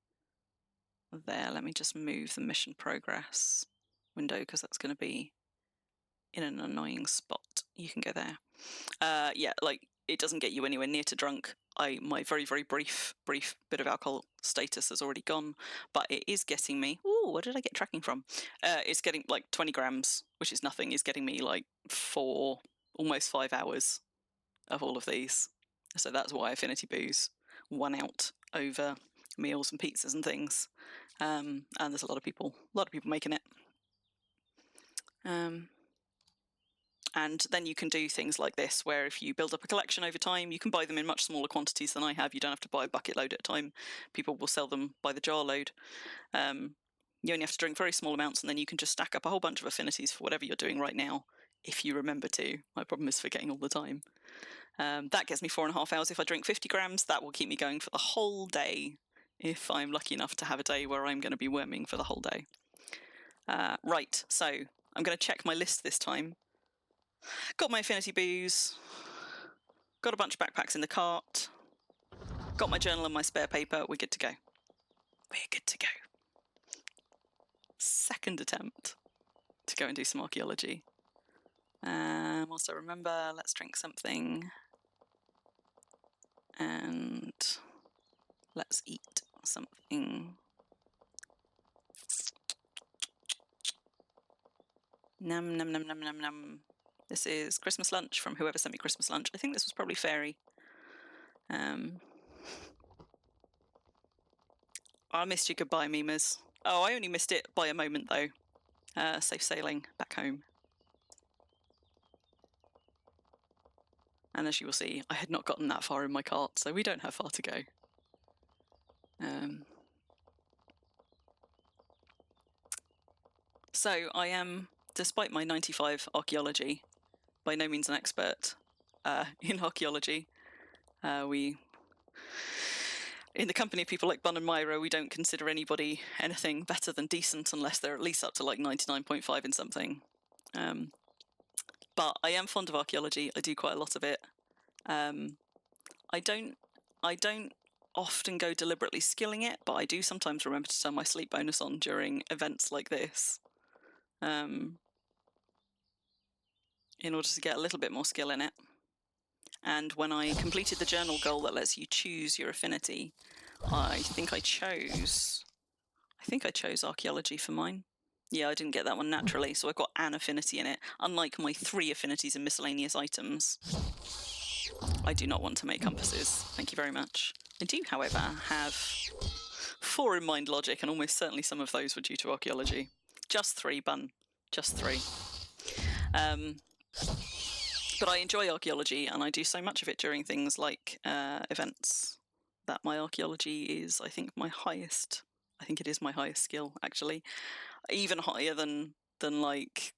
There, let me just move the mission progress window because that's going to be in an annoying spot. You can go there. Yeah, like, it doesn't get you anywhere near to drunk. My very, very brief bit of alcohol status has already gone, but it is getting me... Ooh, where did I get tracking from? It's getting, like, 20 grams, which is nothing, is getting me, like, almost 5 hours of all of these. So that's why affinity booze won out over meals and pizzas and things. And there's a lot of people making it. And then you can do things like this, where if you build up a collection over time, you can buy them in much smaller quantities than I have. You don't have to buy a bucket load at a time. People will sell them by the jar load. You only have to drink very small amounts, and then you can just stack up a whole bunch of affinities for whatever you're doing right now, if you remember to. My problem is forgetting all the time. That gets me 4.5 hours. If I drink 50 grams, that will keep me going for the whole day, if I'm lucky enough to have a day where I'm going to be worming for the whole day. Right, so I'm going to check my list this time. Got my affinity booze, got a bunch of backpacks in the cart, got my journal and my spare paper. We're good to go. We're good to go. Second attempt to go and do some archaeology. Also remember, let's drink something. And let's eat something. Num num num num num num. This is Christmas lunch from whoever sent me Christmas lunch. I think this was probably Fairy. I missed you goodbye, memers. Oh, I only missed it by a moment though. Safe sailing back home. And as you will see, I had not gotten that far in my cart, so we don't have far to go. So I am, despite my 95 archaeology, by no means an expert in archaeology. In the company of people like Bun and Myra, we don't consider anybody anything better than decent unless they're at least up to like 99.5 in something. But I am fond of archaeology. I do quite a lot of it. I don't often go deliberately skilling it, but I do sometimes remember to turn my sleep bonus on during events like this, in order to get a little bit more skill in it. And when I completed the journal goal that lets you choose your affinity, I think I chose archaeology for mine. Yeah, I didn't get that one naturally, so I've got an affinity in it. Unlike my 3 affinities in miscellaneous items, I do not want to make compasses. Thank you very much. I do, however, have 4 in mind logic, and almost certainly some of those were due to archaeology. Just 3, Bun. Just 3. But I enjoy archaeology, and I do so much of it during things like events that my archaeology is, I think, my highest. I think it is my highest skill, actually. Even higher than than like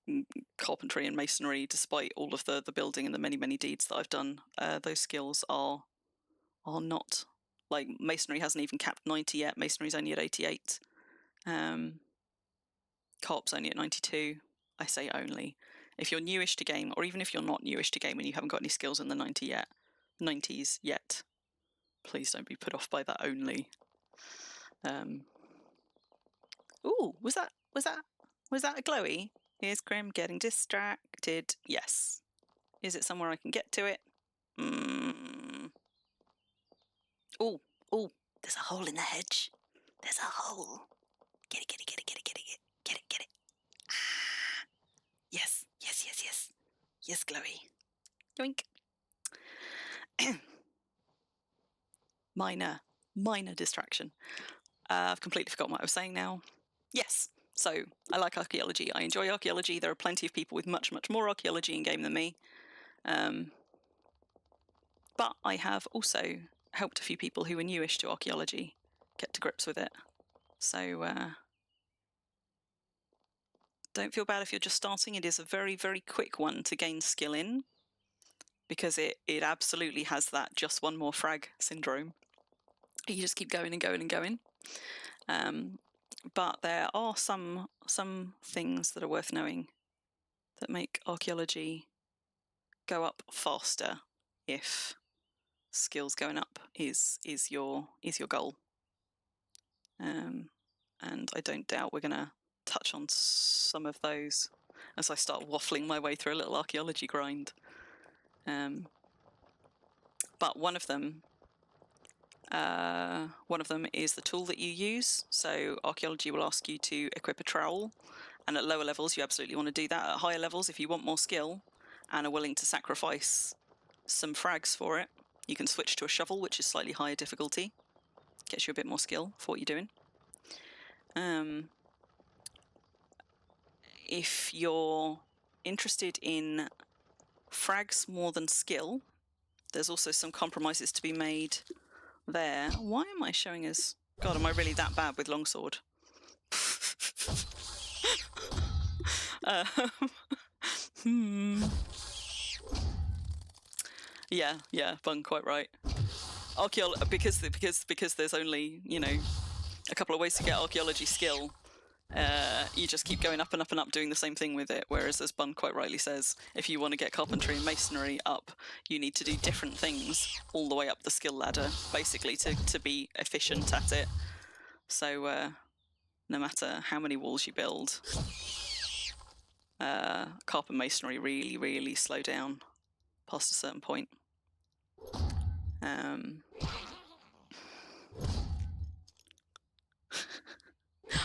carpentry and masonry, despite all of the building and the many deeds that I've done. Those skills are not, like, masonry hasn't even capped 90 yet. Masonry's only at 88. Carp's only at 92. I say only. If you're newish to game, or even if you're not newish to game and you haven't got any skills in the 90s yet, please don't be put off by that only. Ooh, was that a glowy? Here's Crim getting distracted. Yes. Is it somewhere I can get to it? Oh, there's a hole in the hedge. There's a hole. Get it. Ah. Yes. Yes, glowy. Yoink. Minor distraction. I've completely forgotten what I was saying now. Yes. So I like archaeology. I enjoy archaeology. There are plenty of people with much more archaeology in game than me. But I have also helped a few people who are newish to archaeology get to grips with it. So don't feel bad if you're just starting. It is a very very quick one to gain skill in, because it absolutely has that just one more frag syndrome. You just keep going and going. But there are some things that are worth knowing that make archaeology go up faster if skills going up is your goal. And I don't doubt we're going to touch on some of those as I start waffling my way through a little archaeology grind. But one of them is the tool that you use. So archaeology will ask you to equip a trowel, and at lower levels you absolutely want to do that. At higher levels, if you want more skill and are willing to sacrifice some frags for it, you can switch to a shovel, which is slightly higher difficulty. Gets you a bit more skill for what you're doing. If you're interested in frags more than skill, there's also some compromises to be made there. Why am I showing as... God, am I really that bad with longsword? Yeah, Bung, quite right. Because there's only, a couple of ways to get archaeology skill. You just keep going up and up and up doing the same thing with it, whereas, as Bun quite rightly says, if you want to get carpentry and masonry up, you need to do different things all the way up the skill ladder, basically, to be efficient at it. So no matter how many walls you build, carp and masonry really slow down past a certain point.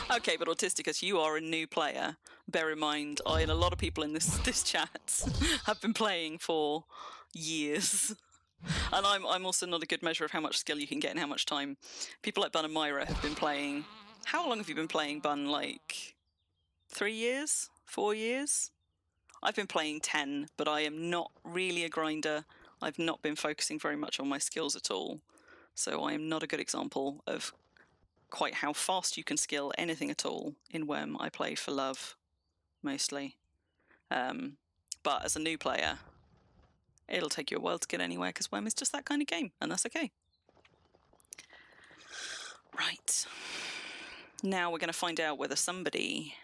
Okay, but Autisticus, you are a new player. Bear in mind, I and a lot of people in this chat have been playing for years. And I'm also not a good measure of how much skill you can get in how much time. People like Bun and Myra have been playing... How long have you been playing, Bun? Like 3 years? 4 years? I've been playing 10, but I am not really a grinder. I've not been focusing very much on my skills at all. So I am not a good example of quite how fast you can skill anything at all in Wurm. I play for love, mostly. But as a new player, it'll take you a while to get anywhere, because Wurm is just that kind of game, and that's okay. Right. Now we're going to find out whether somebody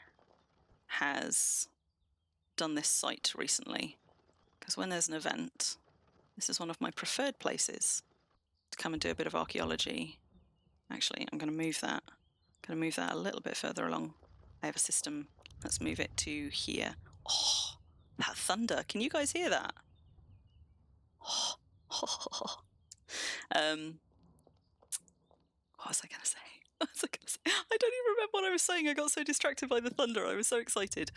has done this site recently, because when there's an event, this is one of my preferred places to come and do a bit of archaeology. Actually, I'm going to move that. I'm going to move that a little bit further along. I have a system. Let's move it to here. Oh, that thunder. Can you guys hear that? Oh. What was I going to say? I don't even remember what I was saying. I got so distracted by the thunder. I was so excited.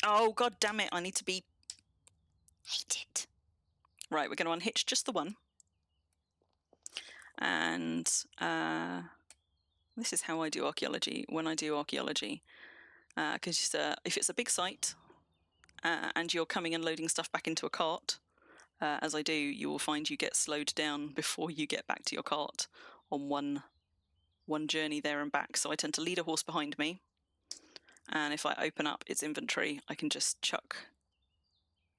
Oh, god damn it. I need to be... Hate it. Right, we're going to unhitch just the one. And this is how I do archaeology when I do archaeology. Because if it's a big site and you're coming and loading stuff back into a cart, as I do, you will find you get slowed down before you get back to your cart on one one journey there and back. So I tend to lead a horse behind me. And if I open up its inventory, I can just chuck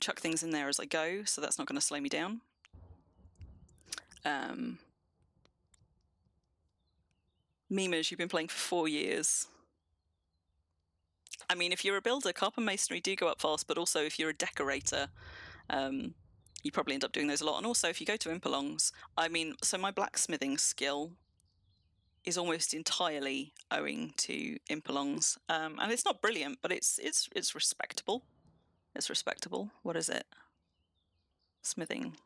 things in there as I go, so that's not going to slow me down. Mimas, you've been playing for 4 years. I mean, if you're a builder, carpet masonry do go up fast, but also if you're a decorator, you probably end up doing those a lot. And also if you go to Impelongs, I mean, so my blacksmithing skill is almost entirely owing to Impelongs. And it's not brilliant, but it's respectable. It's respectable. What is it? Smithing.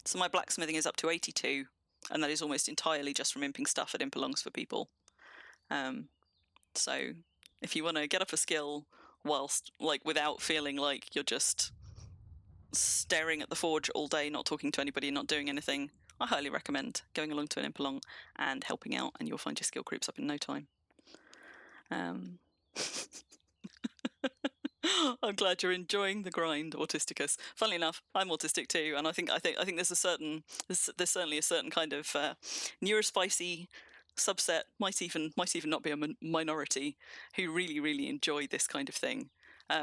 So my blacksmithing is up to 82, and that is almost entirely just from imping stuff at Impelongs for people. So if you want to get up a skill whilst, like, without feeling like you're just staring at the forge all day, not talking to anybody, not doing anything, I highly recommend going along to an Impelong and helping out, and you'll find your skill creeps up in no time. I'm glad you're enjoying the grind, Autisticus. Funnily enough, I'm autistic too, and I think there's certainly a certain kind of neurospicy subset, might even not be a minority, who really enjoy this kind of thing.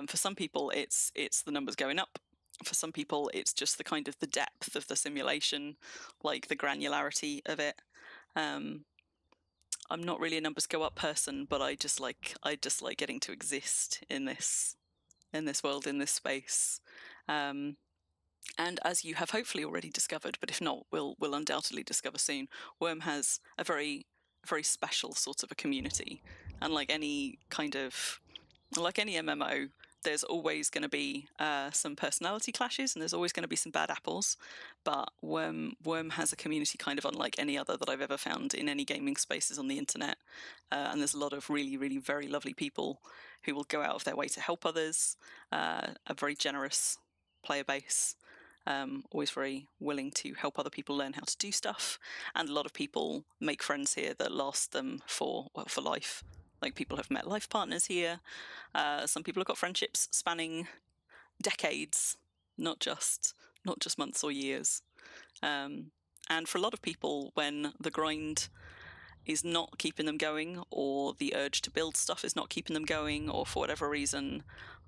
For some people, it's the numbers going up. For some people, it's just the kind of the depth of the simulation, like the granularity of it. I'm not really a numbers go up person, but I just like getting to exist in this world, in this space. And as you have hopefully already discovered, but if not, we'll undoubtedly discover soon, Wurm has a very special sort of a community. And like any MMO, there's always going to be some personality clashes, and there's always going to be some bad apples. But Wurm has a community kind of unlike any other that I've ever found in any gaming spaces on the internet. And there's a lot of really very lovely people who will go out of their way to help others. A very generous player base. Always very willing to help other people learn how to do stuff, and a lot of people make friends here that last them for life. Like, people have met life partners here. Some people have got friendships spanning decades, not just months or years. And for a lot of people, when the grind is not keeping them going, or the urge to build stuff is not keeping them going, or for whatever reason,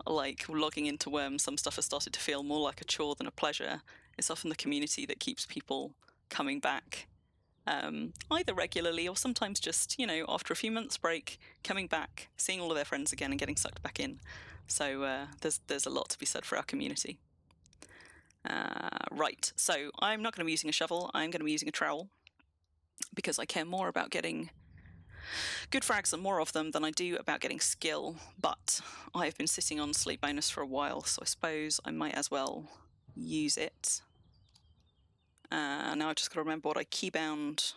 like logging into Wurm, some stuff has started to feel more like a chore than a pleasure. It's often the community that keeps people coming back, either regularly or sometimes just, after a few months break, coming back, seeing all of their friends again and getting sucked back in. So there's a lot to be said for our community. Right, so I'm not going to be using a shovel, I'm going to be using a trowel, because I care more about getting good frags and more of them than I do about getting skill. But I've been sitting on sleep bonus for a while, so I suppose I might as well use it. Now I've just got to remember what I keybound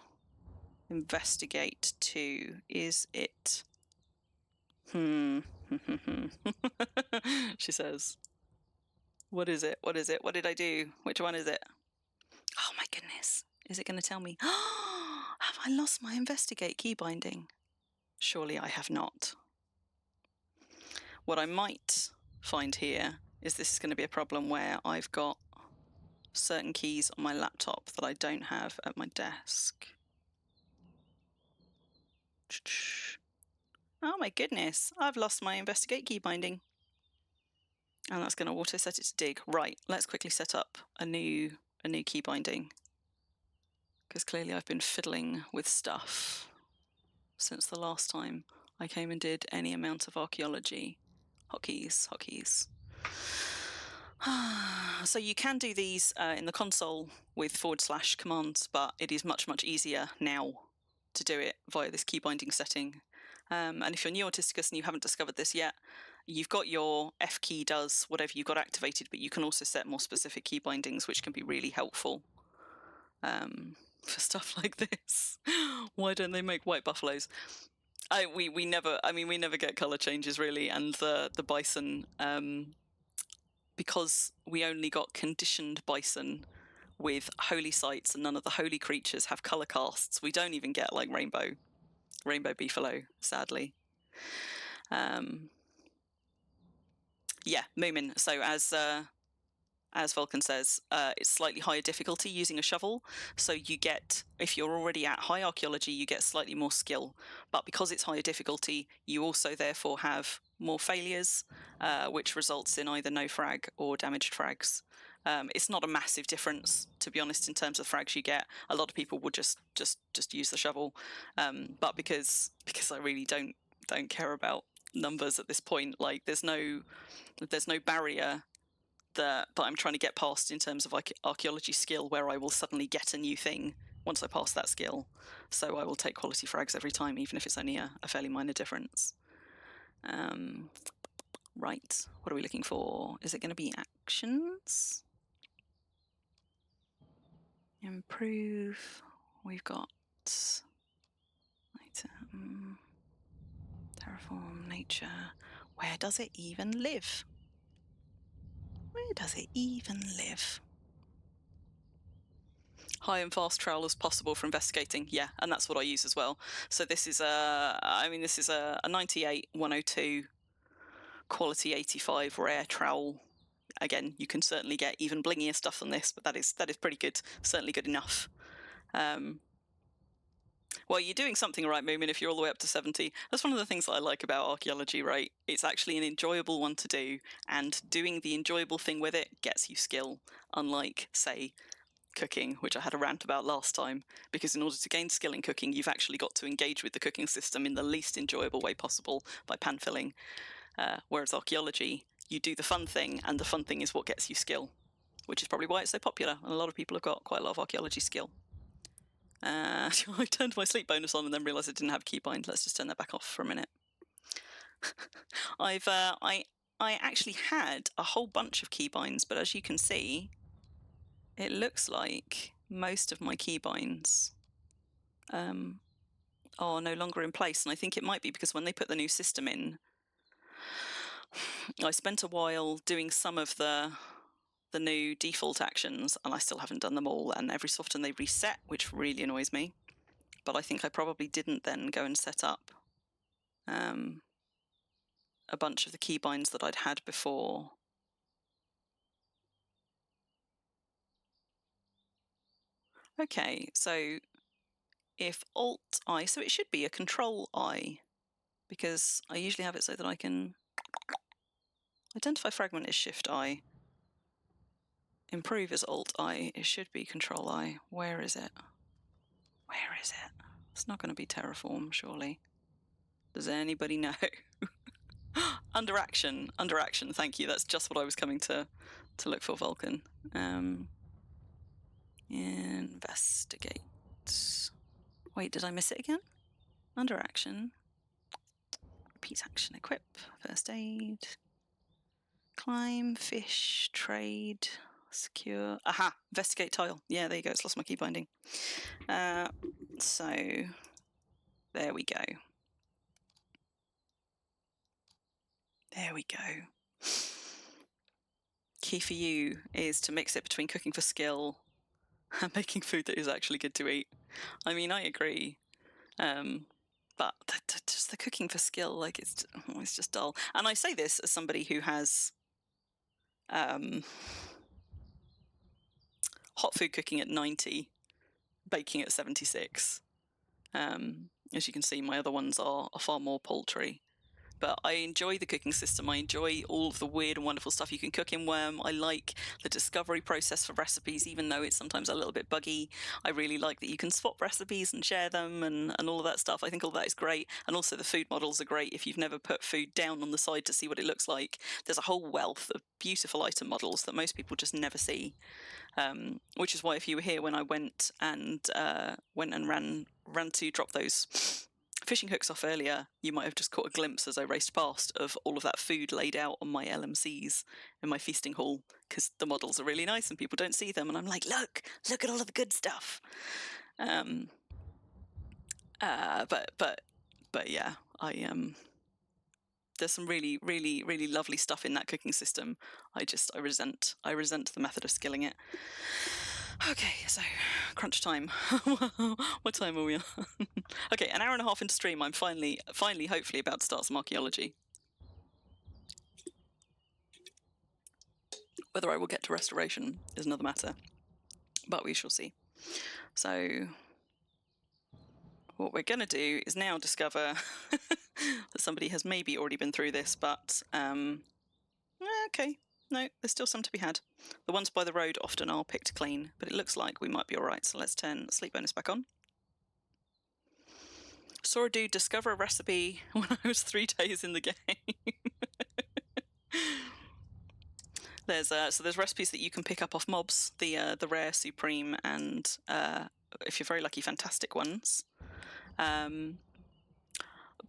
investigate to. Is it... She says. What is it? What is it? What did I do? Which one is it? Oh my goodness. Is it going to tell me? Have I lost my investigate key binding? Surely I have not. What I might find here is this is going to be a problem where I've got certain keys on my laptop that I don't have at my desk. Oh my goodness, I've lost my investigate key binding. And that's going to auto set it to dig. Right, let's quickly set up a new key binding, because clearly I've been fiddling with stuff since the last time I came and did any amount of archaeology. Hotkeys. So you can do these in the console with / commands, but it is much easier now to do it via this key binding setting. And if you're new Autisticus and you haven't discovered this yet, you've got your F key does whatever you've got activated, but you can also set more specific key bindings, which can be really helpful for stuff like this. Why don't they make white buffaloes? We never get color changes really, and the bison, because we only got conditioned bison with holy sites and none of the holy creatures have color casts, we don't even get like rainbow beefalo, sadly. Yeah, Moomin. So as Vulcan says, it's slightly higher difficulty using a shovel. So you get, if you're already at high archaeology, you get slightly more skill. But because it's higher difficulty, you also therefore have more failures, which results in either no frag or damaged frags. It's not a massive difference, to be honest, in terms of frags you get. A lot of people would just use the shovel, but because I really don't care about numbers at this point. Like there's no barrier that I'm trying to get past in terms of like archaeology skill, where I will suddenly get a new thing once I pass that skill. So I will take quality frags every time, even if it's only a fairly minor difference. Right, what are we looking for? Is it going to be actions? Improve. We've got item, terraform, nature. Where does it even live? Where does it even live? High and fast trowel as possible for investigating. Yeah, and that's what I use as well. So this is a 98 102 quality 85 rare trowel. Again, you can certainly get even blingier stuff than this, but that is pretty good. Certainly good enough. Well, you're doing something right, Moomin, if you're all the way up to 70. That's one of the things that I like about archaeology, right? It's actually an enjoyable one to do, and doing the enjoyable thing with it gets you skill, unlike, say, cooking, which I had a rant about last time, because in order to gain skill in cooking, you've actually got to engage with the cooking system in the least enjoyable way possible by pan filling. Whereas archaeology, you do the fun thing, and the fun thing is what gets you skill, which is probably why it's so popular, and a lot of people have got quite a lot of archaeology skill. I turned my sleep bonus on and then realised I didn't have a keybind. Let's just turn that back off for a minute. I actually had a whole bunch of keybinds, but as you can see, it looks like most of my keybinds are no longer in place, and I think it might be because when they put the new system in, I spent a while doing some of the new default actions, and I still haven't done them all, and every so often they reset, which really annoys me. But I think I probably didn't then go and set up a bunch of the keybinds that I'd had before. Okay, so if Alt-I, so it should be a Control-I, because I usually have it so that I can identify fragment is Shift-I. Improve is Alt-I, it should be Control-I. Where is it? Where is it? It's not going to be Terraform, surely. Does anybody know? Under action, thank you. That's just what I was coming to look for, Vulcan. Investigate. Wait, did I miss it again? Under action. Repeat action, equip, first aid. Climb, fish, trade, secure. Aha, investigate tile. Yeah, there you go. It's lost my key binding. So there we go. There we go. Key for you is to mix it between cooking for skill and making food that is actually good to eat. I mean, I agree. But just the cooking for skill, like it's just dull. And I say this as somebody who has hot food cooking at 90, baking at 76. As you can see, my other ones are far more paltry. But I enjoy the cooking system. I enjoy all of the weird and wonderful stuff you can cook in Wurm. I like the discovery process for recipes, even though it's sometimes a little bit buggy. I really like that you can swap recipes and share them and all of that stuff. I think all that is great. And also the food models are great. If you've never put food down on the side to see what it looks like, there's a whole wealth of beautiful item models that most people just never see. Which is why if you were here when I went and ran to drop those fishing hooks off earlier, you might have just caught a glimpse as I raced past of all of that food laid out on my LMCs in my feasting hall, because the models are really nice and people don't see them, and I'm like, look at all of the good stuff. But yeah, there's some really, really, really lovely stuff in that cooking system. I resent the method of skilling it. Okay, so crunch time. What time are we on? Okay, an hour and a half into stream, I'm finally, hopefully about to start some archaeology. Whether I will get to restoration is another matter, but we shall see. So what we're going to do is now discover that somebody has maybe already been through this, but okay, no, there's still some to be had. The ones by the road often are picked clean, but it looks like we might be all right. So let's turn sleep bonus back on. Saw a dude discover a recipe when I was 3 days in the game. There's recipes that you can pick up off mobs, the rare, supreme, and if you're very lucky, fantastic ones. By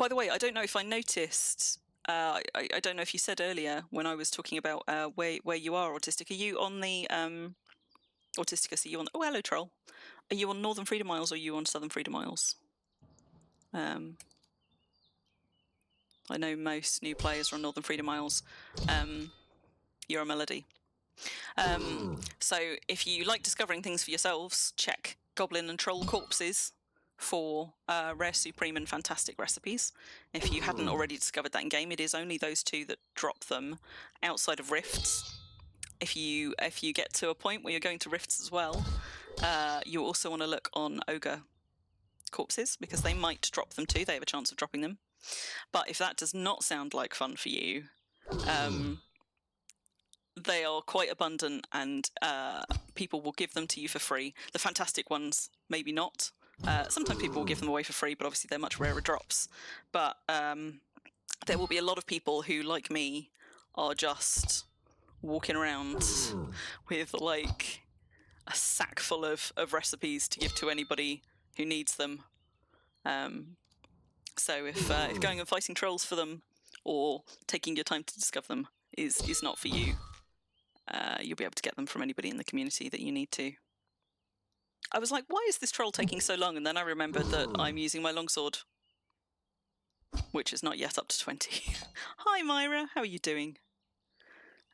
the way, I don't know if I noticed. I don't know if you said earlier when I was talking about where you are, Autistic. Are you on the Autisticus? Are you on? Oh, hello, troll. Are you on Northern Freedom Isles or are you on Southern Freedom Isles? I know most new players are on Northern Freedom Isles. You're a melody. So if you like discovering things for yourselves, check Goblin and Troll corpses for rare, supreme, and fantastic recipes. If you hadn't already discovered that in game, it is only those 2 that drop them outside of rifts. If you get to a point where you're going to rifts as well, you also want to look on ogre corpses because they might drop them too. They have a chance of dropping them. But if that does not sound like fun for you, they are quite abundant and people will give them to you for free. The fantastic ones, maybe not. Sometimes people will give them away for free, but obviously they're much rarer drops. But there will be a lot of people who, like me, are just walking around with like a sack full of recipes to give to anybody who needs them. So if going and fighting trolls for them or taking your time to discover them is not for you, you'll be able to get them from anybody in the community that you need to. I was like, why is this troll taking so long? And then I remembered that I'm using my longsword, which is not yet up to 20. Hi, Myra. How are you doing?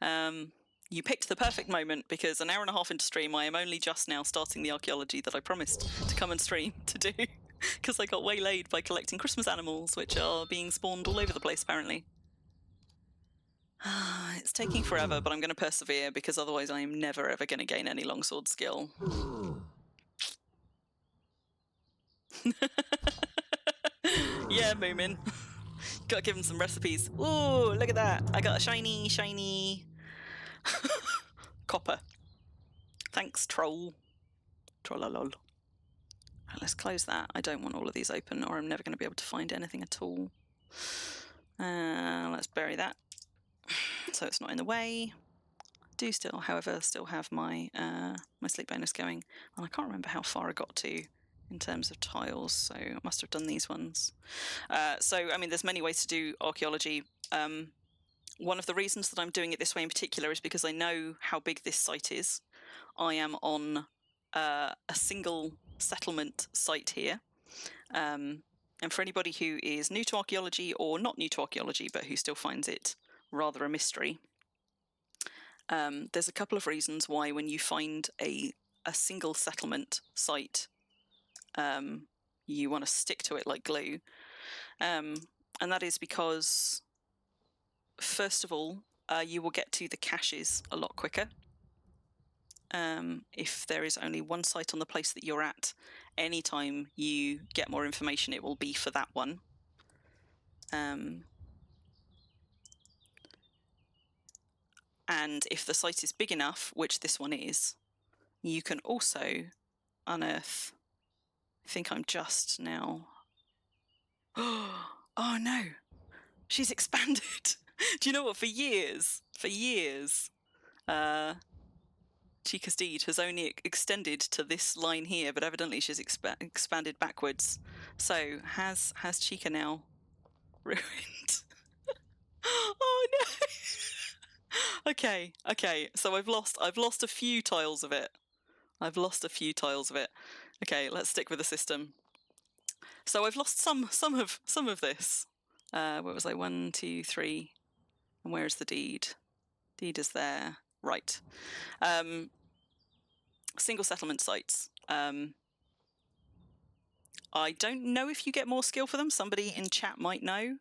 You picked the perfect moment because an hour and a half into stream, I am only just now starting the archaeology that I promised to come and stream to do because I got waylaid by collecting Christmas animals, which are being spawned all over the place, apparently. It's taking forever, but I'm going to persevere because otherwise I am never, ever going to gain any longsword skill. Yeah, Moomin. Gotta give him some recipes. Ooh, look at that. I got a shiny copper. Thanks, troll. Trollolol. Let's close that. I don't want all of these open or I'm never going to be able to find anything at all. Let's bury that so it's not in the way. Do still, however, have my my sleep bonus going. And I can't remember how far I got to in terms of tiles, so I must have done these ones. So, I mean, there's many ways to do archaeology. One of the reasons that I'm doing it this way in particular is because I know how big this site is. I am on a single settlement site here. And for anybody who is new to archaeology or not new to archaeology, but who still finds it rather a mystery, there's a couple of reasons why when you find a single settlement site, you want to stick to it like glue. And that is because, first of all, you will get to the caches a lot quicker. If there is only one site on the place that you're at, anytime you get more information, it will be for that one. And if the site is big enough, which this one is, you can also unearth. I think I'm just now. Oh no, she's expanded. Do you know what? For years, Chica's deed has only extended to this line here, but evidently she's expanded backwards. So has Chica now ruined? Oh no. Okay. So I've lost a few tiles of it. Okay, let's stick with the system. So I've lost some of this. Where was I? 1, 2, 3. And where is the deed? Deed is there. Right. Single settlement sites. I don't know if you get more skill for them. Somebody in chat might know.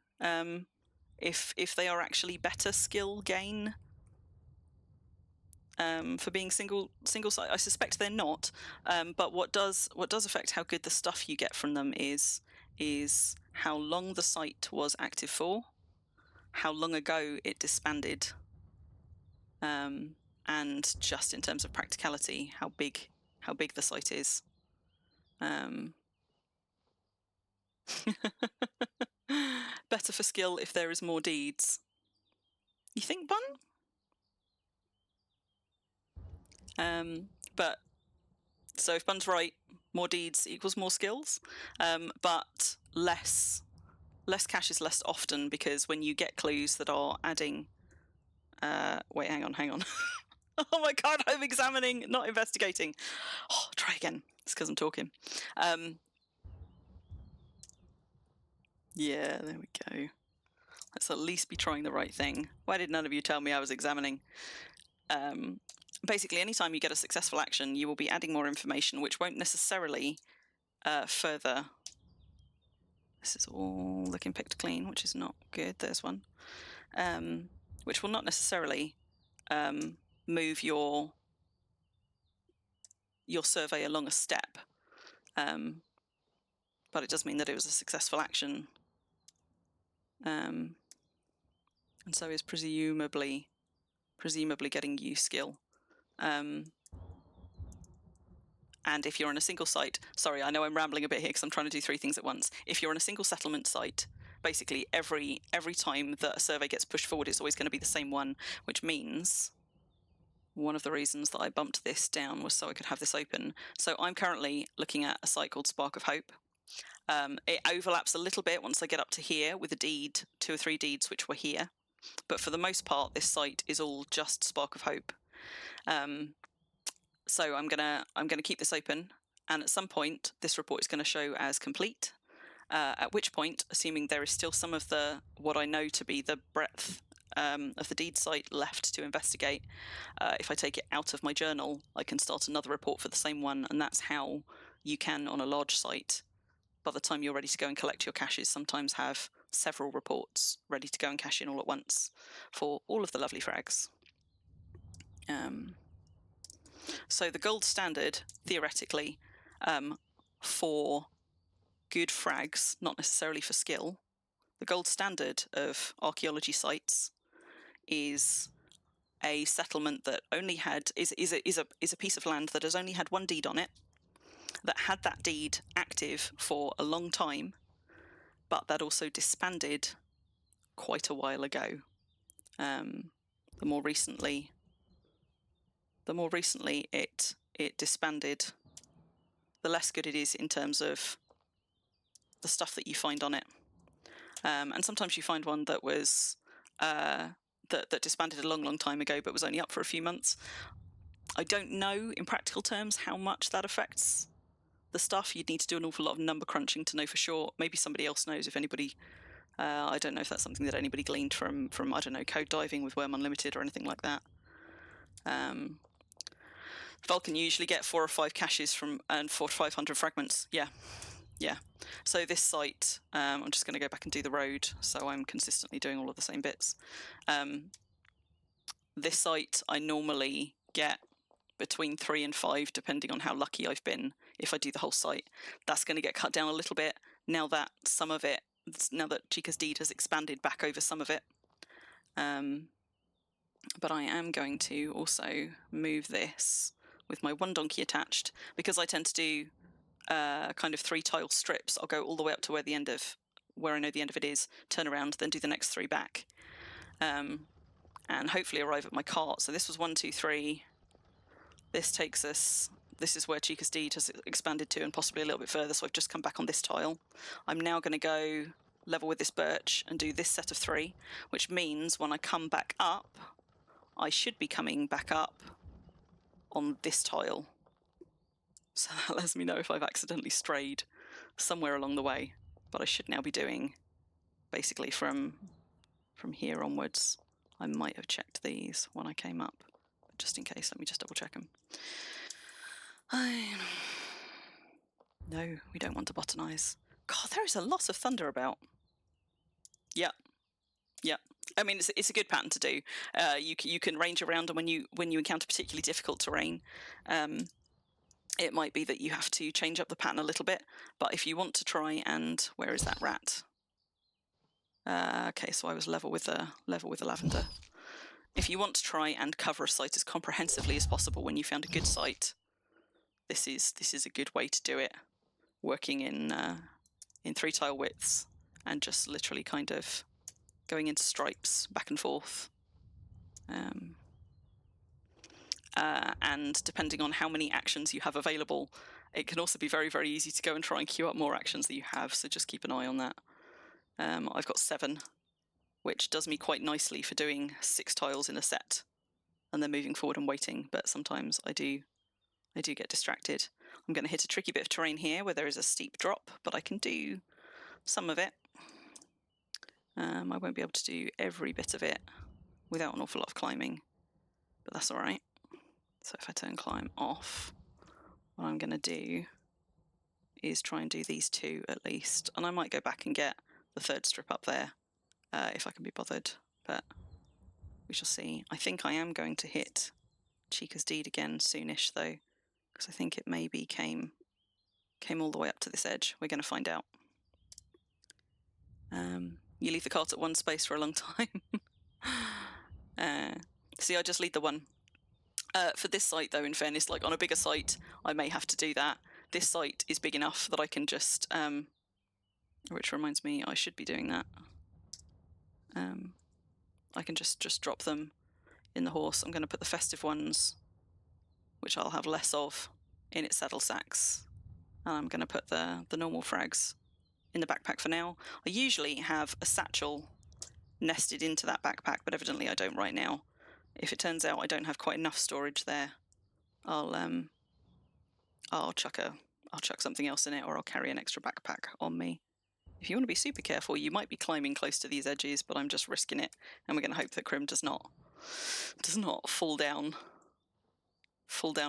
If they are actually better skill gain for being single site. I suspect they're not, but what does affect how good the stuff you get from them is how long the site was active for, how long ago it disbanded, and just in terms of practicality, how big the site is. Better for skill if there is more deeds. You think, Bun? But so if Bun's right, more deeds equals more skills, but less caches less often, because when you get clues that are adding... wait, hang on. Oh my god, I'm examining, not investigating. Oh, try again. It's because I'm talking. Yeah, there we go. Let's at least be trying the right thing. Why did none of you tell me I was examining? Basically, anytime you get a successful action, you will be adding more information, which won't necessarily further... This is all looking picked clean, which is not good. There's one. Which will not necessarily move your survey along a step. But it does mean that it was a successful action. And so is presumably getting you skill. And if you're on a single site, sorry, I know I'm rambling a bit here because I'm trying to do 3 things at once. If you're on a single settlement site, basically every time that a survey gets pushed forward, it's always going to be the same one, which means one of the reasons that I bumped this down was so I could have this open. So I'm currently looking at a site called Spark of Hope. It overlaps a little bit once I get up to here with a deed, 2 or 3 deeds which were here. But for the most part, this site is all just Spark of Hope. So I'm gonna keep this open, and at some point this report is going to show as complete. At which point, assuming there is still some of the what I know to be the breadth of the deed site left to investigate, if I take it out of my journal, I can start another report for the same one, and that's how you can, on a large site, by the time you're ready to go and collect your caches, sometimes have several reports ready to go and cache in all at once for all of the lovely frags. So the gold standard, theoretically, for good frags, not necessarily for skill, the gold standard of archaeology sites is a settlement that only had is a piece of land that has only had 1 deed on it, that had that deed active for a long time, but that also disbanded quite a while ago. The more recently it disbanded, the less good it is in terms of the stuff that you find on it. And sometimes you find one that was that disbanded a long time ago, but was only up for a few months. I don't know in practical terms how much that affects the stuff. You'd need to do an awful lot of number crunching to know for sure. Maybe somebody else knows. If anybody, I don't know if that's something that anybody gleaned from I don't know, code diving with Wurm Unlimited or anything like that. Vulcan usually get 4 or 5 caches from and 400 to 500 fragments. Yeah. So this site, I'm just going to go back and do the road, so I'm consistently doing all of the same bits. This site, I normally get between 3 and 5, depending on how lucky I've been. If I do the whole site, that's going to get cut down a little bit now that Chica's deed has expanded back over some of it. But I am going to also move this with my 1 donkey attached, because I tend to do kind of 3 tile strips. I'll go all the way up to where I know the end of it is, turn around, then do the next 3 back, and hopefully arrive at my cart. So this was 1, 2, 3. This takes us. This is where Chica's deed has expanded to, and possibly a little bit further. So I've just come back on this tile. I'm now going to go level with this birch and do this set of 3, which means when I come back up, I should be coming back up on this tile. So that lets me know if I've accidentally strayed somewhere along the way. But I should now be doing basically from here onwards. I might have checked these when I came up, but just in case, let me just double check them. No, we don't want to botanize. God, there is a lot of thunder about. Yep. I mean, it's a good pattern to do. You can range around, and when you encounter particularly difficult terrain, it might be that you have to change up the pattern a little bit. But if you want to try and where is that rat? Okay, so I was level with the lavender. If you want to try and cover a site as comprehensively as possible when you found a good site, this is a good way to do it. Working in 3-tile widths and just literally kind of going into stripes back and forth. And depending on how many actions you have available, it can also be very, very easy to go and try and queue up more actions that you have, so just keep an eye on that. I've got 7, which does me quite nicely for doing 6 tiles in a set and then moving forward and waiting, but sometimes I do get distracted. I'm going to hit a tricky bit of terrain here where there is a steep drop, but I can do some of it. I won't be able to do every bit of it without an awful lot of climbing, but that's all right. So if I turn climb off, what I'm going to do is try and do these 2 at least, and I might go back and get the 3rd strip up there if I can be bothered, but we shall see. I think I am going to hit Chica's Deed again soonish though, because I think it maybe came all the way up to this edge. We're going to find out. You leave the cart at one space for a long time. See, I just lead the 1. For this site though, in fairness, like on a bigger site, I may have to do that. This site is big enough that I can just, which reminds me, I should be doing that. I can just drop them in the horse. I'm going to put the festive ones, which I'll have less of, in its saddle sacks. And I'm going to put the normal frags in the backpack for now. I usually have a satchel nested into that backpack, but evidently I don't right now. If it turns out I don't have quite enough storage there, I'll chuck something else in it, or I'll carry an extra backpack on me. If you want to be super careful, you might be climbing close to these edges, but I'm just risking it, and we're going to hope that Crim does not fall down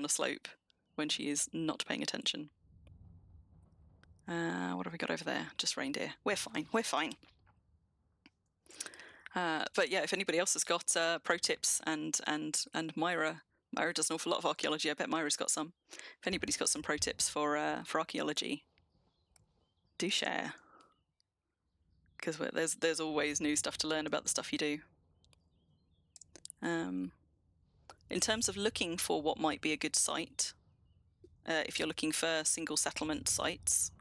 a slope when she is not paying attention. What have we got over there? Just reindeer. We're fine. But yeah, if anybody else has got pro tips, and Myra does an awful lot of archaeology. I bet Myra's got some. If anybody's got some pro tips for archaeology, do share, because there's always new stuff to learn about the stuff you do. In terms of looking for what might be a good site, if you're looking for single settlement sites,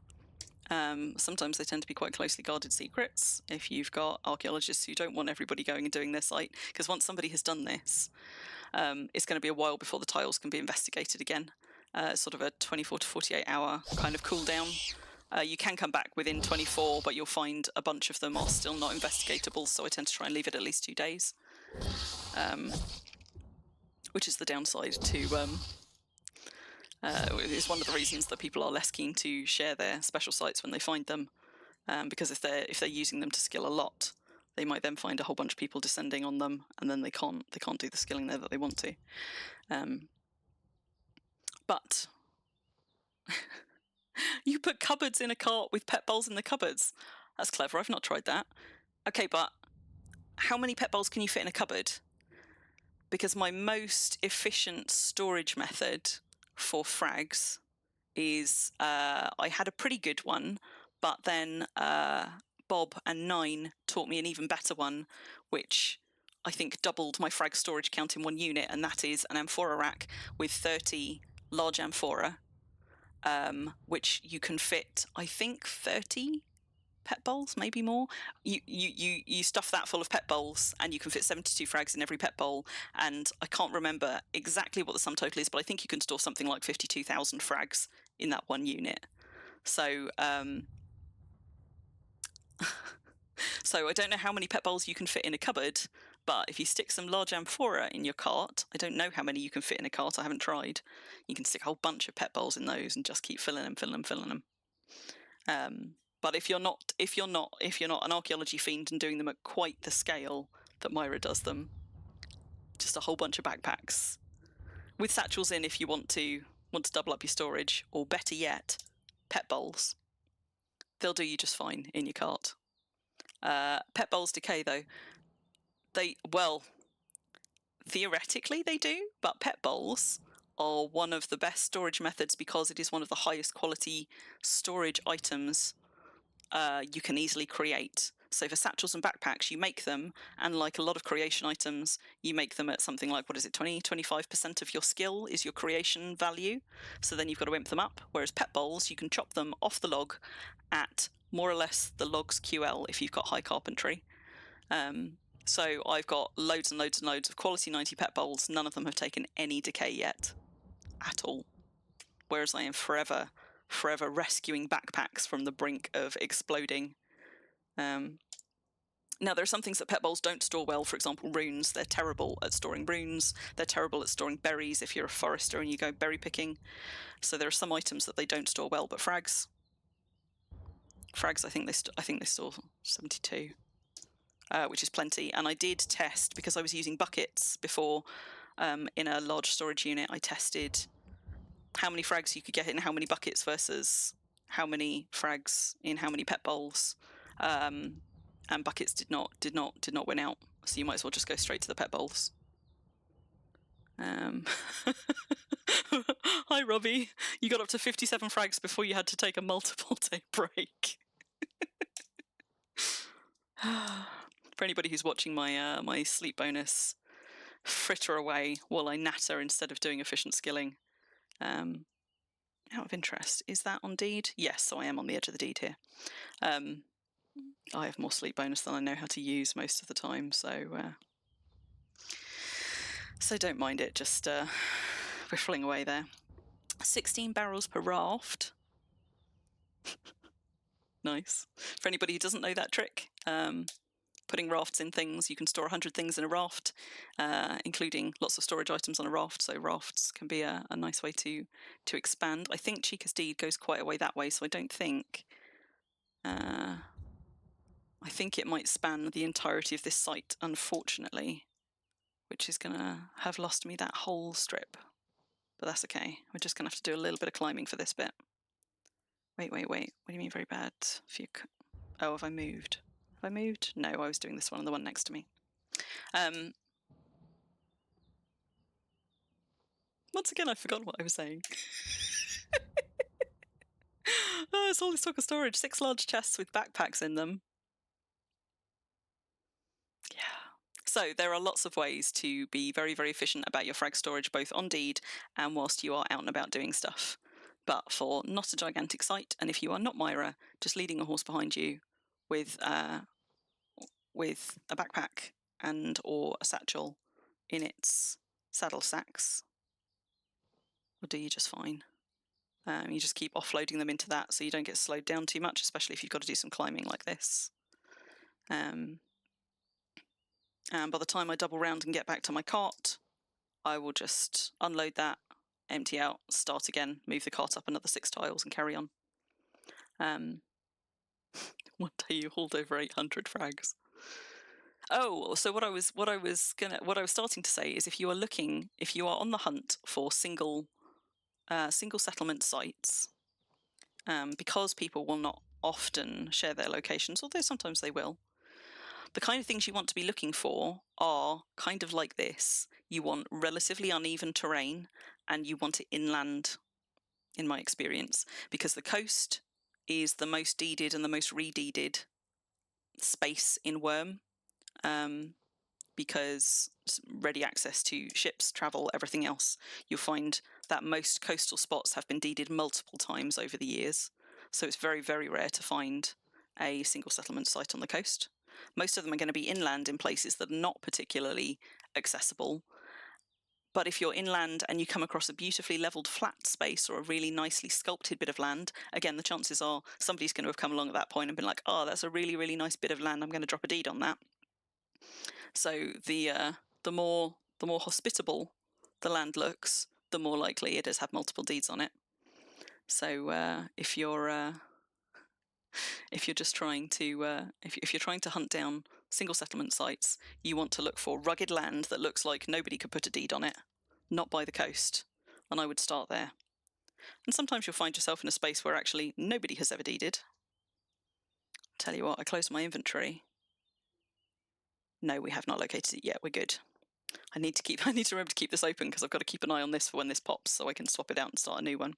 sometimes they tend to be quite closely guarded secrets. If you've got archaeologists who don't want everybody going and doing their site, because once somebody has done this, it's going to be a while before the tiles can be investigated again. Sort of a 24 to 48 hour kind of cooldown. You can come back within 24, but you'll find a bunch of them are still not investigatable, so I tend to try and leave it at least 2 days. Which is the downside to... it's one of the reasons that people are less keen to share their special sites when they find them, because if they're using them to skill a lot, they might then find a whole bunch of people descending on them, and then they can't do the skilling there that they want to. But you put cupboards in a cart with pet bowls in the cupboards. That's clever. I've not tried that. Okay, but how many pet bowls can you fit in a cupboard? Because my most efficient storage method for frags is I had a pretty good one, but then Bob and 9 taught me an even better one, which I think doubled my frag storage count in 1 unit, and that is an amphora rack with 30 large amphora, which you can fit, I think, 30 pet bowls, maybe more. You stuff that full of pet bowls, and you can fit 72 frags in every pet bowl. And I can't remember exactly what the sum total is, but I think you can store something like 52,000 frags in that 1 unit. So, so I don't know how many pet bowls you can fit in a cupboard, but if you stick some large amphora in your cart, I don't know how many you can fit in a cart. I haven't tried. You can stick a whole bunch of pet bowls in those and just keep filling them. But if you're not an archaeology fiend and doing them at quite the scale that Myra does them, just a whole bunch of backpacks with satchels in if you want to double up your storage, or better yet, pet bowls. They'll do you just fine in your cart. Pet bowls decay though. Well, theoretically they do, but pet bowls are one of the best storage methods because it is one of the highest quality storage items you can easily create. So for satchels and backpacks, you make them, and like a lot of creation items, you make them at something like, 25% of your skill is your creation value. So then you've got to imp them up. Whereas pet bowls, you can chop them off the log at more or less the log's QL if you've got high carpentry. So I've got loads and loads and loads of quality 90 pet bowls. None of them have taken any decay yet, at all. Whereas I am forever rescuing backpacks from the brink of exploding. Now, there are some things that pet bowls don't store well. For example, runes. They're terrible at storing runes. They're terrible at storing berries if you're a forester and you go berry picking. So there are some items that they don't store well. But frags, I think they store 72, which is plenty. And I did test, because I was using buckets before in a large storage unit. I tested how many frags you could get in how many buckets versus how many frags in how many pet bowls. And buckets did not win out, so you might as well just go straight to the pet bowls. Hi Robbie, you got up to 57 frags before you had to take a multiple day break. For anybody who's watching my my sleep bonus fritter away while I natter instead of doing efficient skilling, out of interest, is that on deed? Yes, so I am on the edge of the deed here. I have more sleep bonus than I know how to use most of the time, so don't mind it, just riffling away there. 16 barrels per raft. Nice. For anybody who doesn't know that trick, putting rafts in things, you can store 100 things in a raft, including lots of storage items on a raft, so rafts can be a nice way to expand. I think Chica's Deed goes quite a way that way, so I don't think... I think it might span the entirety of this site, unfortunately, which is going to have lost me that whole strip. But that's okay. We're just going to have to do a little bit of climbing for this bit. Wait. What do you mean very bad? Oh, have I moved? Have I moved? No, I was doing this one and the one next to me. Once again, I've forgotten what I was saying. Oh, it's all this talk of storage. 6 large chests with backpacks in them. Yeah. So there are lots of ways to be very, very efficient about your frag storage, both on deed and whilst you are out and about doing stuff. But for not a gigantic site, and if you are not Myra, just leading a horse behind you with a backpack and or a satchel in its saddle sacks will do you just fine. You just keep offloading them into that so you don't get slowed down too much, especially if you've got to do some climbing like this. And by the time I double round and get back to my cart, I will just unload that, empty out, start again, move the cart up another 6 tiles and carry on. One day you hauled over 800 frags. Oh, so what I was starting to say is if you are on the hunt for single settlement sites, because people will not often share their locations, although sometimes they will, the kind of things you want to be looking for are kind of like this. You want relatively uneven terrain, and you want it inland, in my experience, because the coast is the most deeded and the most redeeded space in Wurm, because ready access to ships, travel, everything else. You'll find that most coastal spots have been deeded multiple times over the years, so it's very, very rare to find a single settlement site on the coast. Most of them are going to be inland in places that are not particularly accessible. But if you're inland and you come across a beautifully levelled flat space or a really nicely sculpted bit of land, again, the chances are somebody's going to have come along at that point and been like, oh, that's a really, really nice bit of land, I'm going to drop a deed on that. So the more hospitable the land looks, the more likely it has had multiple deeds on it. So if you're just trying to if you're trying to hunt down single settlement sites, you want to look for rugged land that looks like nobody could put a deed on it, not by the coast, and I would start there. And sometimes you'll find yourself in a space where actually nobody has ever deeded. Tell you what, I closed my inventory. No, we have not located it yet. We're good. I need to remember to keep this open because I've got to keep an eye on this for when this pops, so I can swap it out and start a new one.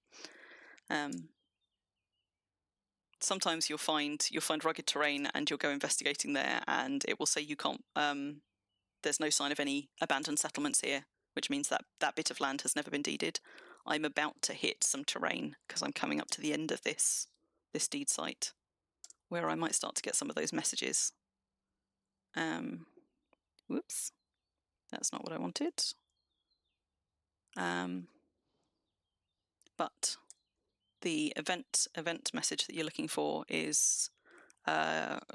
Sometimes you'll find rugged terrain and you'll go investigating there, and it will say you can't. There's no sign of any abandoned settlements here, which means that that bit of land has never been deeded. I'm about to hit some terrain because I'm coming up to the end of this deed site, where I might start to get some of those messages. Whoops, that's not what I wanted. But the event message that you're looking for is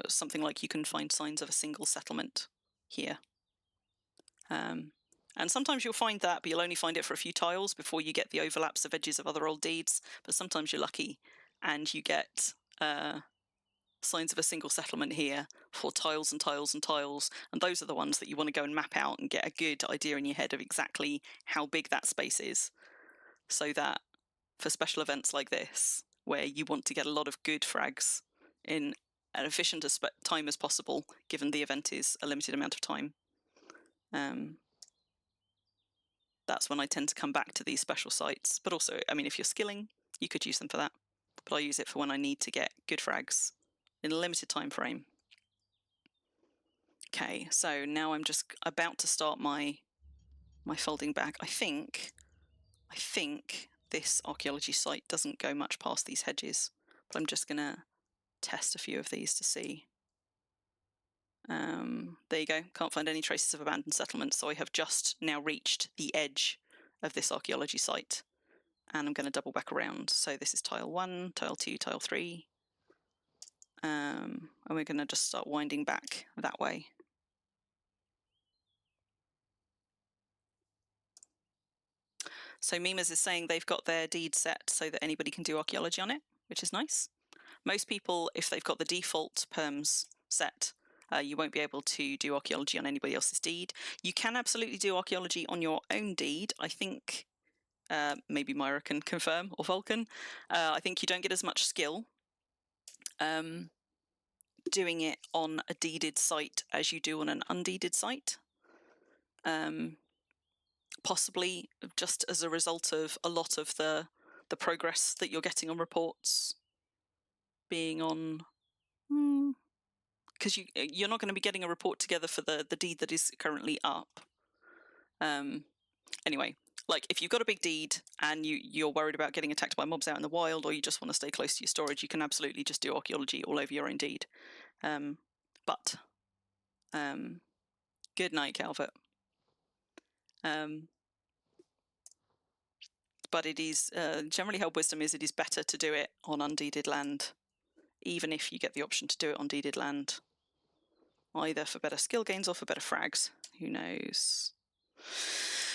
something like you can find signs of a single settlement here. And sometimes you'll find that, but you'll only find it for a few tiles before you get the overlaps of edges of other old deeds. But sometimes you're lucky and you get signs of a single settlement here for tiles and tiles and tiles. And those are the ones that you want to go and map out and get a good idea in your head of exactly how big that space is. So that for special events like this, where you want to get a lot of good frags in an efficient time as possible, given the event is a limited amount of time. That's when I tend to come back to these special sites. But also, I mean, if you're skilling, you could use them for that. But I use it for when I need to get good frags in a limited time frame. Okay, so now I'm just about to start my folding back. I think this archaeology site doesn't go much past these hedges, but I'm just gonna test a few of these to see. There you go. Can't find any traces of abandoned settlements, so I have just now reached the edge of this archaeology site, and I'm going to double back around. So this is tile 1, tile 2, tile 3, and we're going to just start winding back that way. So Mimas is saying they've got their deed set so that anybody can do archaeology on it, which is nice. Most people, if they've got the default perms set, you won't be able to do archaeology on anybody else's deed. You can absolutely do archaeology on your own deed. I think maybe Myra can confirm, or Vulcan. I think you don't get as much skill doing it on a deeded site as you do on an undeeded site. Possibly just as a result of a lot of the progress that you're getting on reports being on... because you're not going to be getting a report together for the deed that is currently up. Anyway, like if you've got a big deed and you're worried about getting attacked by mobs out in the wild, or you just want to stay close to your storage, you can absolutely just do archaeology all over your own deed. But good night, Calvert. But it is generally held wisdom is it is better to do it on undeeded land, even if you get the option to do it on deeded land. Either for better skill gains or for better frags. Who knows?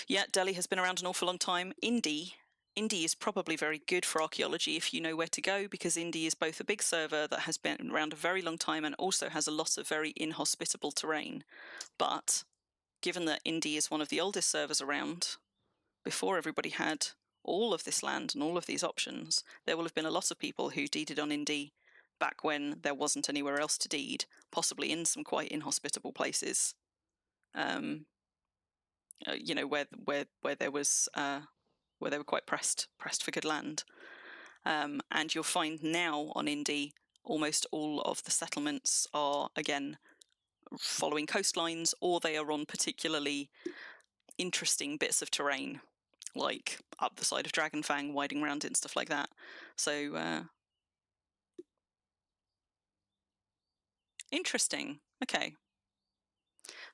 Yeah, Delhi has been around an awful long time. Indie is probably very good for archaeology if you know where to go, because Indie is both a big server that has been around a very long time and also has a lot of very inhospitable terrain. But given that Indie is one of the oldest servers around, before everybody had all of this land and all of these options, there will have been a lot of people who deeded on Indie back when there wasn't anywhere else to deed, possibly in some quite inhospitable places. You know, where there was where they were quite pressed for good land. And you'll find now on Indie, almost all of the settlements are again following coastlines, or they are on particularly interesting bits of terrain, like up the side of Dragonfang, winding round it and stuff like that. So interesting. Okay.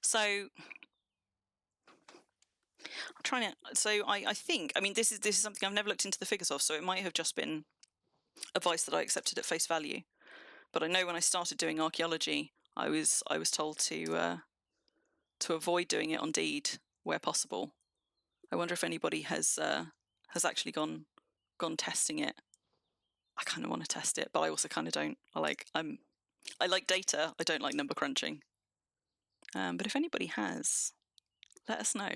So I'm trying to. So I think. I mean, this is something I've never looked into the figures of. So it might have just been advice that I accepted at face value. But I know when I started doing archaeology, I was told to avoid doing it on deed where possible. I wonder if anybody has actually gone testing it. I kind of want to test it, but I also kind of don't. I like data. I don't like number crunching. But if anybody has, let us know.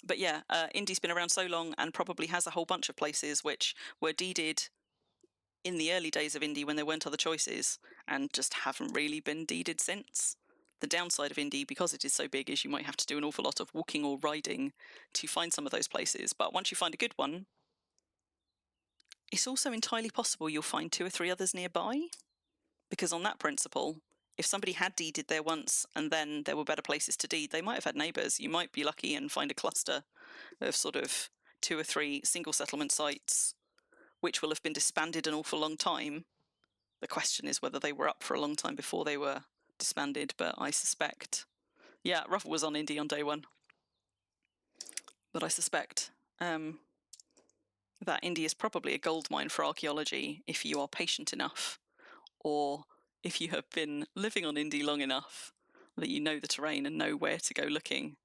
But yeah, Indie's been around so long and probably has a whole bunch of places which were deeded in the early days of indie when there weren't other choices, and just haven't really been deeded since. The downside of indie, because it is so big, is you might have to do an awful lot of walking or riding to find some of those places. But once you find a good one, it's also entirely possible you'll find 2 or 3 others nearby. Because on that principle, if somebody had deeded there once and then there were better places to deed, they might have had neighbours. You might be lucky and find a cluster of sort of 2 or 3 single settlement sites, which will have been disbanded an awful long time. The question is whether they were up for a long time before they were disbanded, but I suspect... Yeah, Ruffle was on indie on day 1. But I suspect that indie is probably a goldmine for archaeology if you are patient enough, or if you have been living on indie long enough that you know the terrain and know where to go looking,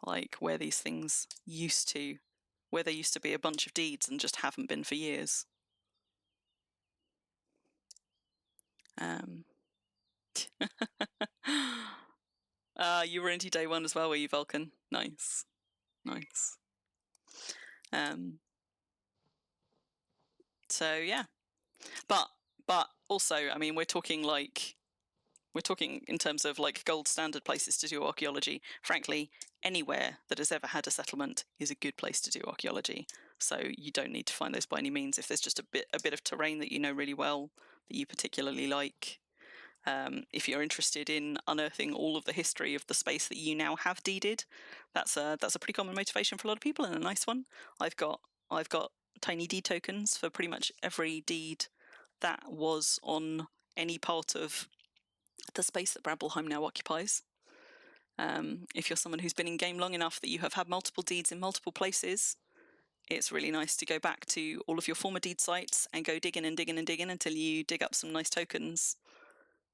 like where these things where there used to be a bunch of deeds and just haven't been for years. You were into day 1 as well, were you, Vulcan? Nice. So yeah, but also, I mean, we're talking in terms of like gold standard places to do archaeology. Frankly, anywhere that has ever had a settlement is a good place to do archaeology. So you don't need to find those by any means. If there's just a bit of terrain that you know really well, that you particularly like, if you're interested in unearthing all of the history of the space that you now have deeded, that's a pretty common motivation for a lot of people, and a nice one. I've got tiny deed tokens for pretty much every deed that was on any part of the space that Brambleheim now occupies. If you're someone who's been in game long enough that you have had multiple deeds in multiple places, it's really nice to go back to all of your former deed sites and go digging and digging and digging until you dig up some nice tokens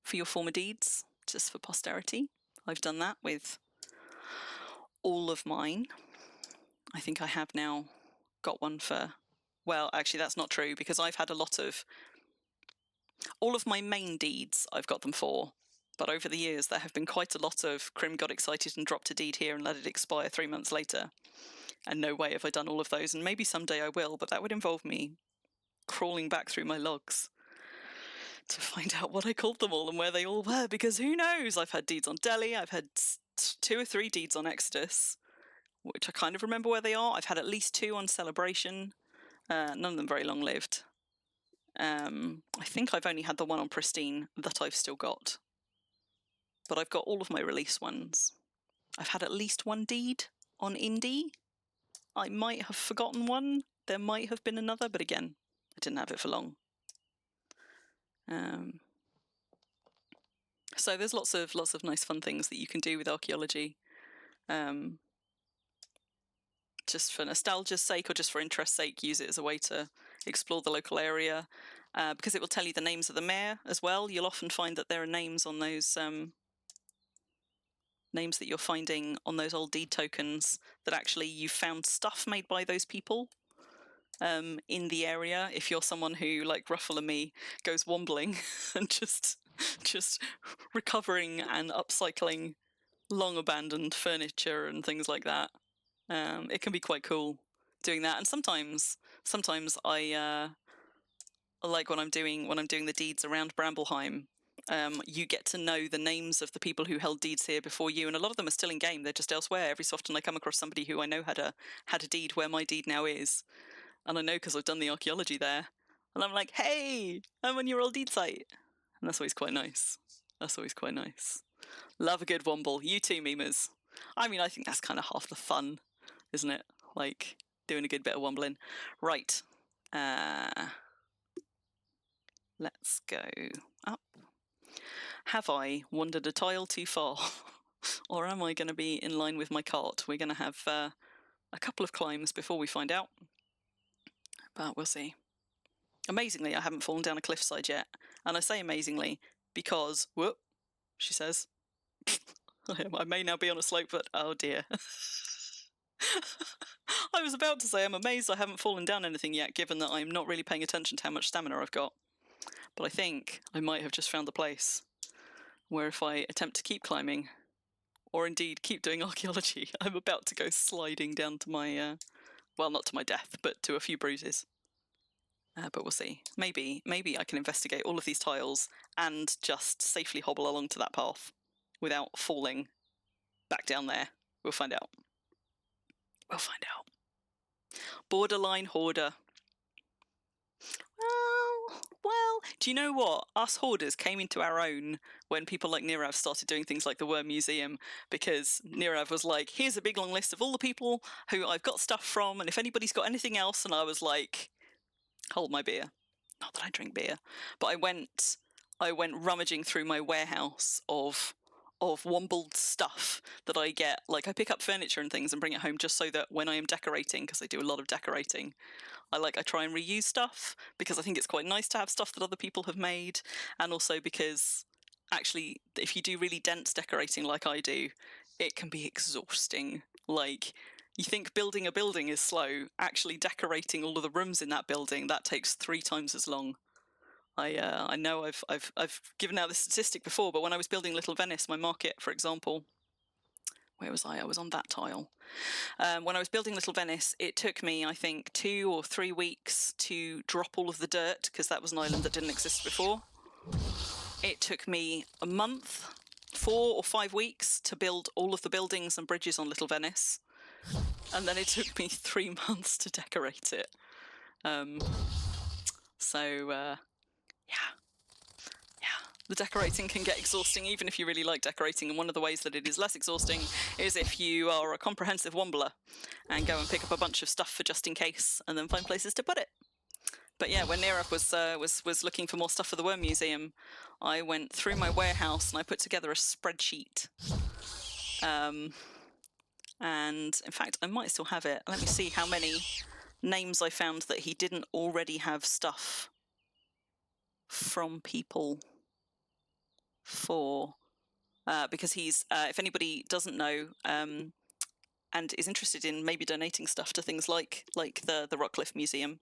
for your former deeds, just for posterity. I've done that with all of mine. I think I have now got one for... Well, actually, that's not true, because I've had a lot of... All of my main deeds, I've got them for. But over the years, there have been quite a lot of Crim got excited and dropped a deed here and let it expire 3 months later. And no way have I done all of those. And maybe someday I will, but that would involve me crawling back through my logs to find out what I called them all and where they all were, because who knows? I've had deeds on Delhi, I've had 2 or 3 deeds on Exodus, which I kind of remember where they are. I've had at least 2 on Celebration, none of them very long-lived. I think I've only had the one on Pristine that I've still got. But I've got all of my release ones. I've had at least 1 deed on Indie. I might have forgotten one. There might have been another, but again, I didn't have it for long. So there's lots of nice fun things that you can do with archaeology, just for nostalgia's sake or just for interest's sake. Use it as a way to explore the local area, because it will tell you the names of the mayor as well. You'll often find that there are names on those names that you're finding on those old deed tokens that actually you found stuff made by those people in the area. If you're someone who, like Ruffle and me, goes wombling and just recovering and upcycling long abandoned furniture and things like that, it can be quite cool doing that. And sometimes I like when I'm doing the deeds around Brambleheim, you get to know the names of the people who held deeds here before you, and a lot of them are still in game. They're just elsewhere. Every so often I come across somebody who I know had a deed where my deed now is, and I know because I've done the archaeology there, and I'm like, hey, I'm on your old deed site. And that's always quite nice. Love a good womble. You too, memers. I mean, I think that's kind of half the fun, isn't it? Like, doing a good bit of wombling. Right. Let's go up. Have I wandered a tile too far? Or am I going to be in line with my cart? We're going to have a couple of climbs before we find out. But we'll see. Amazingly, I haven't fallen down a cliffside yet. And I say amazingly because, whoop, she says. I may now be on a slope, but oh dear. I was about to say I'm amazed I haven't fallen down anything yet, given that I'm not really paying attention to how much stamina I've got. But I think I might have just found the place where if I attempt to keep climbing, or indeed keep doing archaeology, I'm about to go sliding down to my, well, not to my death, but to a few bruises. But we'll see. Maybe I can investigate all of these tiles and just safely hobble along to that path without falling back down there. We'll find out. We'll find out. Borderline hoarder. Well, do you know what? Us hoarders came into our own when people like Nirav started doing things like the Wurm Museum, because Nirav was like, here's a big long list of all the people who I've got stuff from, and if anybody's got anything else, and I was like, hold my beer. Not that I drink beer, but I went rummaging through my warehouse of Wombled stuff that I get. Like, I pick up furniture and things and bring it home just so that when I am decorating, because I do a lot of decorating, I try and reuse stuff, because I think it's quite nice to have stuff that other people have made, and also because actually if you do really dense decorating like I do, it can be exhausting. Like, you think building a building is slow, actually decorating all of the rooms in that building, that takes 3 times as long. I know I've given out this statistic before, but when I was building Little Venice, my market, for example, where was I? I was on that tile. When I was building Little Venice, it took me, I think, 2 or 3 weeks to drop all of the dirt, because that was an island that didn't exist before. It took me a month, 4 or 5 weeks to build all of the buildings and bridges on Little Venice. And then it took me 3 months to decorate it. Yeah. The decorating can get exhausting even if you really like decorating, and one of the ways that it is less exhausting is if you are a comprehensive wombler and go and pick up a bunch of stuff for just in case and then find places to put it. But yeah, when Nirav was looking for more stuff for the Wurm Museum, I went through my warehouse and I put together a spreadsheet. And in fact, I might still have it. Let me see how many names I found that he didn't already have stuff from people for, because he's, if anybody doesn't know, and is interested in maybe donating stuff to things like the Rockcliffe Museum,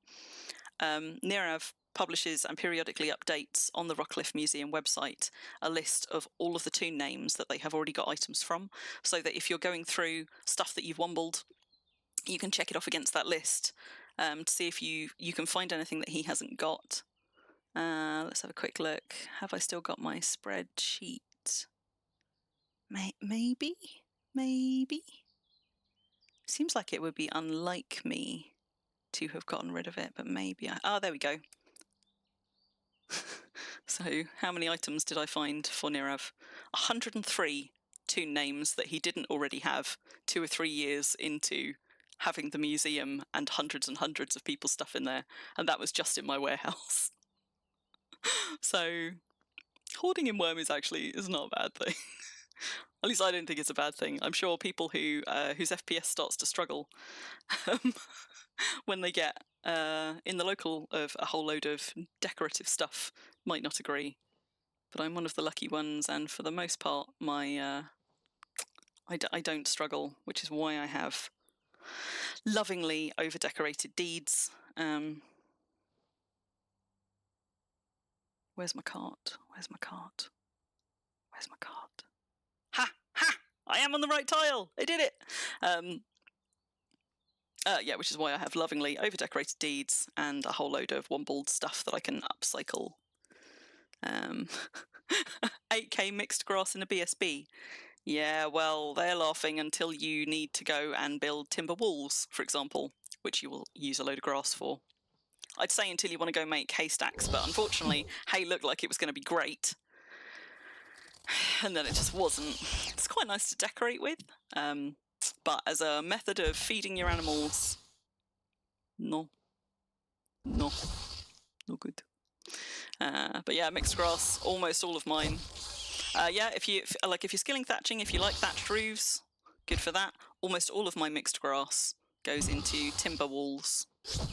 Nirav publishes and periodically updates on the Rockcliffe Museum website a list of all of the toon names that they have already got items from, so that if you're going through stuff that you've wombled, you can check it off against that list to see if you can find anything that he hasn't got. Let's have a quick look. Have I still got my spreadsheet? Maybe? Seems like it would be unlike me to have gotten rid of it, but maybe there we go. So, how many items did I find for Nirav? 103 toon names that he didn't already have 2 or 3 years into having the museum and hundreds of people's stuff in there, and that was just in my warehouse. So, hoarding in Wurm is not a bad thing. At least I don't think it's a bad thing. I'm sure people whose FPS starts to struggle when they get in the local of a whole load of decorative stuff might not agree. But I'm one of the lucky ones, and for the most part, I don't struggle, which is why I have lovingly over-decorated deeds. Where's my cart? Ha! I am on the right tile! I did it! Yeah, which is why I have lovingly over-decorated deeds and a whole load of wombled stuff that I can upcycle. 8k mixed grass in a BSB. Yeah, well, they're laughing until you need to go and build timber walls, for example, which you will use a load of grass for. I'd say until you want to go make haystacks, but unfortunately, hay looked like it was going to be great. And then it just wasn't. It's quite nice to decorate with, but as a method of feeding your animals, no good. But yeah, mixed grass, almost all of mine. Yeah, if you're skilling thatching, if you like thatched roofs, good for that. Almost all of my mixed grass goes into timber walls,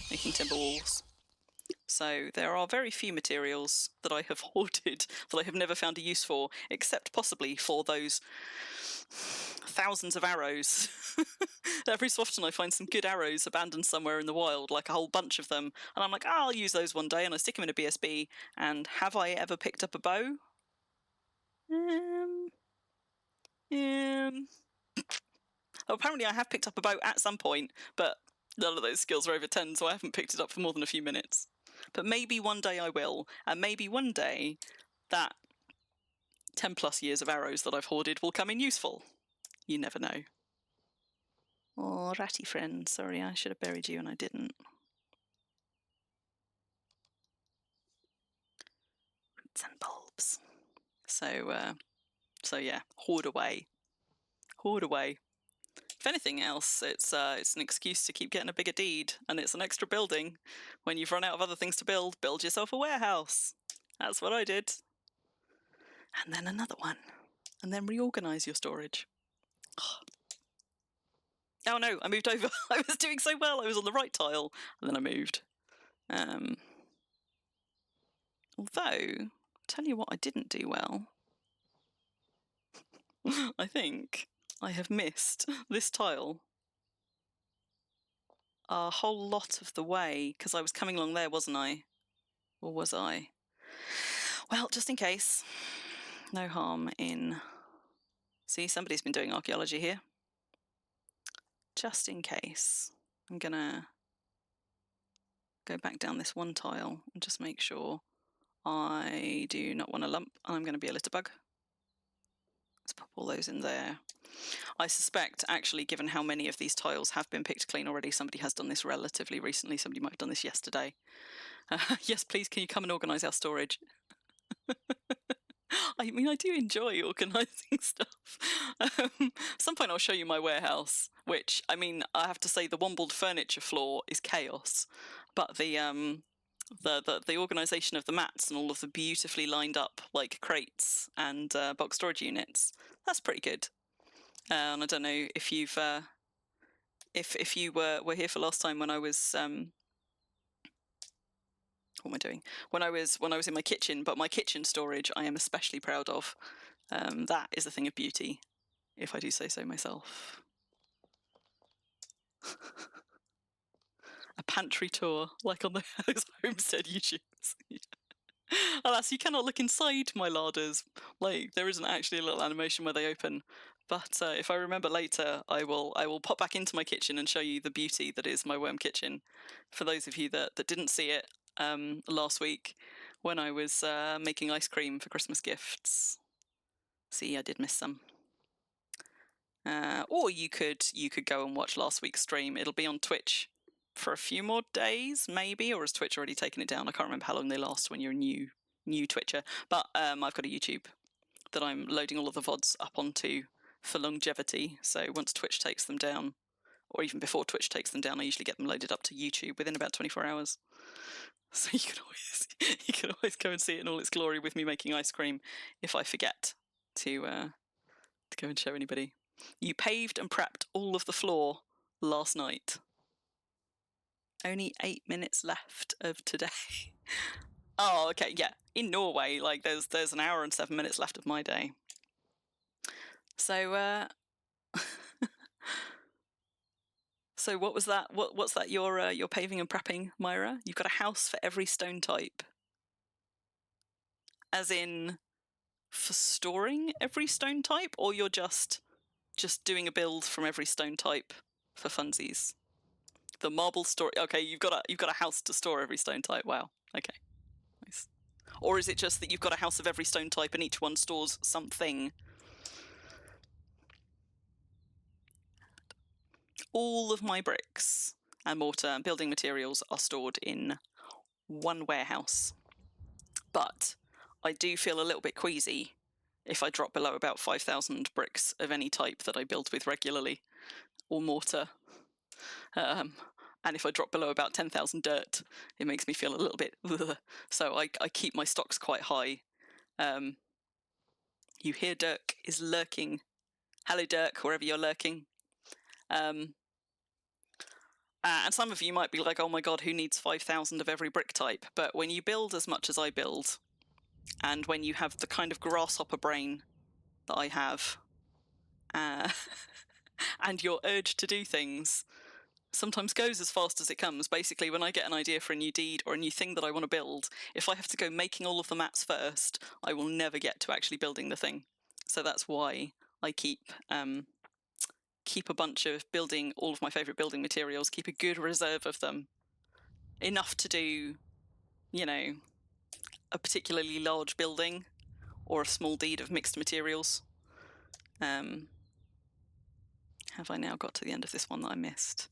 making timber walls. So there are very few materials that I have hoarded that I have never found a use for, except possibly for those thousands of arrows. Every so often I find some good arrows abandoned somewhere in the wild, like a whole bunch of them, and I'm like, I'll use those one day, and I stick them in a BSB, and have I ever picked up a bow? Apparently I have picked up a bow at some point, but none of those skills are over 10, so I haven't picked it up for more than a few minutes. But maybe one day I will, and maybe one day that 10 plus years of arrows that I've hoarded will come in useful. You never know. Oh, ratty friend, sorry, I should have buried you and I didn't. Roots and bulbs. So yeah, hoard away. Hoard away. If anything else, it's an excuse to keep getting a bigger deed, and it's an extra building. When you've run out of other things to build yourself a warehouse. That's what I did. And then another one. And then reorganise your storage. Oh no, I moved over. I was doing so well. I was on the right tile, and then I moved. Although, tell you what I didn't do well. I think I have missed this tile a whole lot of the way, because I was coming along there, wasn't I? Or was I? Well, just in case. No harm in... See, somebody's been doing archaeology here. Just in case. I'm gonna go back down this one tile and just make sure I do not want a lump, and I'm going to be a litter bug. Let's pop all those in there. I suspect, actually, given how many of these tiles have been picked clean already, somebody has done this relatively recently. Somebody might have done this yesterday. Yes, please, can you come and organise our storage? I mean, I do enjoy organising stuff. Some point I'll show you my warehouse, which, I mean, I have to say the wombled furniture floor is chaos, but the organisation of the mats and all of the beautifully lined up like crates and box storage units, that's pretty good. And I don't know if you've if you were here for last time when I was what am I doing? When I was in my kitchen, but my kitchen storage I am especially proud of. That is a thing of beauty, if I do say so myself. A pantry tour, like on those homestead YouTubes. Alas, you cannot look inside my larders. Like, there isn't actually a little animation where they open. But if I remember later, I will pop back into my kitchen and show you the beauty that is my worm kitchen. For those of you that didn't see it last week, when I was making ice cream for Christmas gifts. See, I did miss some. Or you could go and watch last week's stream. It'll be on Twitch for a few more days, maybe, or has Twitch already taken it down? I can't remember how long they last when you're a new Twitcher. But I've got a YouTube that I'm loading all of the VODs up onto for longevity. So once Twitch takes them down, or even before Twitch takes them down, I usually get them loaded up to YouTube within about 24 hours. So you can always go and see it in all its glory with me making ice cream if I forget to go and show anybody. You paved and prepped all of the floor last night. Only 8 minutes left of today. Oh, okay, yeah. In Norway, like there's an hour and 7 minutes left of my day. So so what was that? What's that? You're paving and prepping, Myra? You've got a house for every stone type. As in, for storing every stone type, or you're just doing a build from every stone type for funsies? The marble store. Okay, you've got a house to store every stone type. Wow. Okay. Nice. Or is it just that you've got a house of every stone type and each one stores something? All of my bricks and mortar and building materials are stored in one warehouse. But I do feel a little bit queasy if I drop below about 5,000 bricks of any type that I build with regularly, or mortar. And if I drop below about 10,000 dirt, it makes me feel a little bit ugh. So I keep my stocks quite high. You hear Dirk is lurking. Hello, Dirk, wherever you're lurking. And some of you might be like, oh my god, who needs 5,000 of every brick type? But when you build as much as I build, and when you have the kind of grasshopper brain that I have, and your urge to do things sometimes goes as fast as it comes. Basically, when I get an idea for a new deed or a new thing that I want to build, if I have to go making all of the mats first, I will never get to actually building the thing. So that's why I keep a bunch of building, all of my favourite building materials, keep a good reserve of them. Enough to do you know, a particularly large building or a small deed of mixed materials. Have I now got to the end of this one that I missed?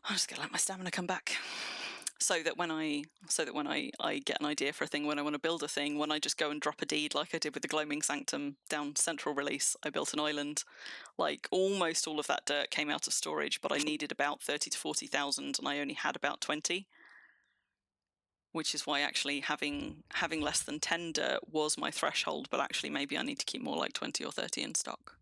I'm just gonna let my stamina come back. So that when I get an idea for a thing, when I want to build a thing, when I just go and drop a deed like I did with the Gloaming Sanctum down Central Release, I built an island. Like almost all of that dirt came out of storage, but I needed about 30 to 40,000 and I only had about 20. Which is why actually having less than 10 dirt was my threshold, but actually maybe I need to keep more like 20 or 30 in stock.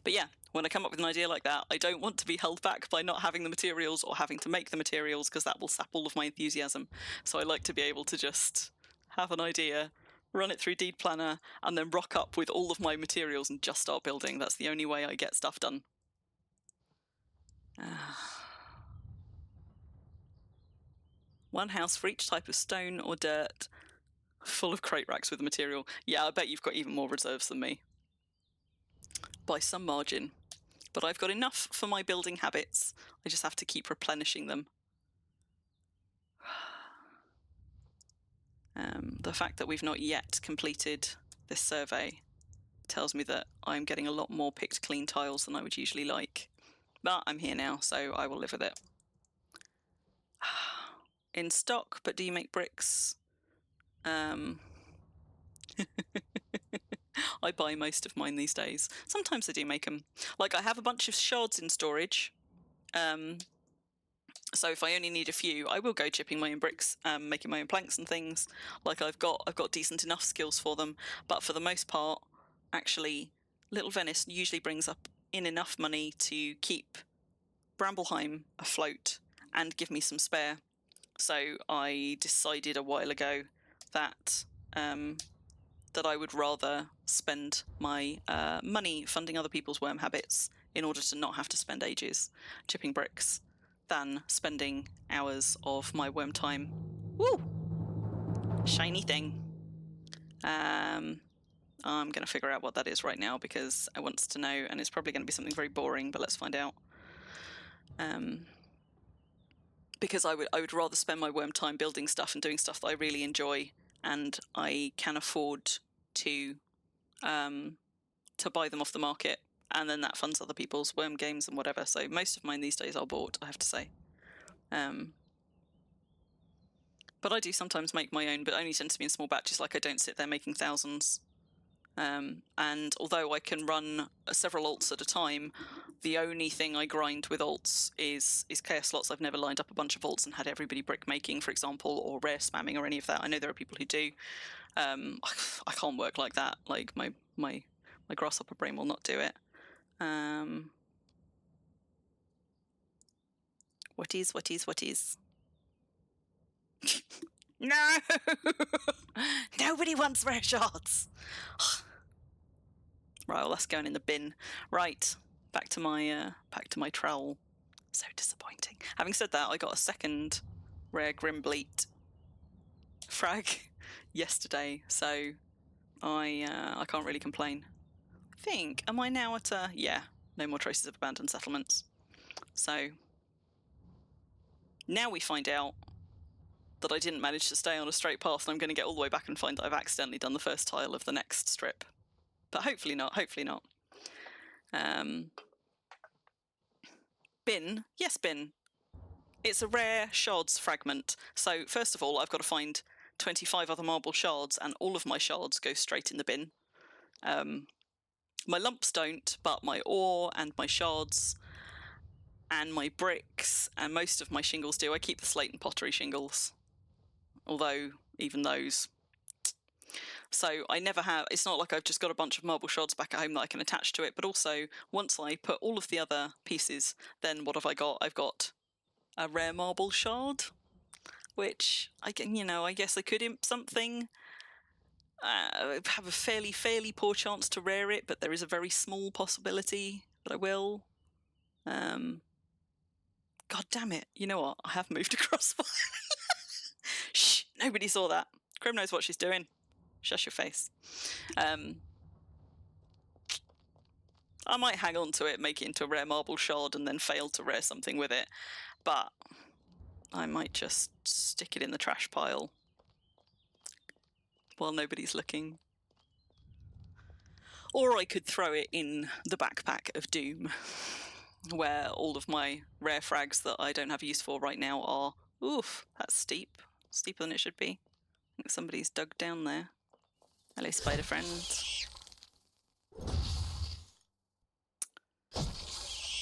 But yeah, when I come up with an idea like that, I don't want to be held back by not having the materials or having to make the materials, because that will sap all of my enthusiasm. So I like to be able to just have an idea, run it through Deed Planner, and then rock up with all of my materials and just start building. That's the only way I get stuff done. One house for each type of stone or dirt, full of crate racks with the material. Yeah, I bet you've got even more reserves than me. By some margin. But I've got enough for my building habits. I just have to keep replenishing them. The fact that we've not yet completed this survey tells me that I'm getting a lot more picked clean tiles than I would usually like. But I'm here now, so I will live with it. In stock, but do you make bricks? I buy most of mine these days. Sometimes I do make them. Like I have a bunch of shards in storage. So if I only need a few, I will go chipping my own bricks, making my own planks and things. Like I've got decent enough skills for them. But for the most part, actually, Little Venice usually brings up in enough money to keep Brambleheim afloat and give me some spare. So I decided a while ago that that I would rather spend my money funding other people's worm habits in order to not have to spend ages chipping bricks than spending hours of my worm time. Woo! Shiny thing. I'm going to figure out what that is right now because I want to know, and it's probably going to be something very boring, but let's find out. Because I would rather spend my worm time building stuff and doing stuff that I really enjoy, and I can afford to buy them off the market, and then that funds other people's worm games and whatever. So most of mine these days are bought, I have to say. But I do sometimes make my own, but only tends to be in small batches. Like I don't sit there making thousands. And although I can run several alts at a time, the only thing I grind with alts is chaos slots. I've never lined up a bunch of alts and had everybody brick making, for example, or rare spamming or any of that. I know there are people who do. I can't work like that. Like my grasshopper brain will not do it. What is? No! Nobody wants rare shards! Right, well, that's going in the bin. Right, back to my trowel. So disappointing. Having said that, I got a second rare Grimbleet frag yesterday, so I can't really complain. I think, am I now at a... Yeah, no more traces of abandoned settlements. So now we find out that I didn't manage to stay on a straight path, and I'm going to get all the way back and find that I've accidentally done the first tile of the next strip. But hopefully not, hopefully not. Bin. Yes, bin. It's a rare shards fragment. So first of all, I've got to find 25 other marble shards, and all of my shards go straight in the bin. My lumps don't, but my ore and my shards and my bricks and most of my shingles do. I keep the slate and pottery shingles, although even those... So I never have... It's not like I've just got a bunch of marble shards back at home that I can attach to it, but also once I put all of the other pieces, then what have I got? I've got a rare marble shard, which I can, I guess I could imp something. Have a fairly poor chance to rare it, but there is a very small possibility that I will. God damn it! You know what? I have moved across. Shh! Nobody saw that. Crim knows what she's doing. Shush your face. I might hang on to it, make it into a rare marble shard, and then fail to rare something with it. But I might just stick it in the trash pile while nobody's looking. Or I could throw it in the backpack of doom, where all of my rare frags that I don't have use for right now are. Oof, that's steep. Steeper than it should be. I think somebody's dug down there. Hello, spider friend.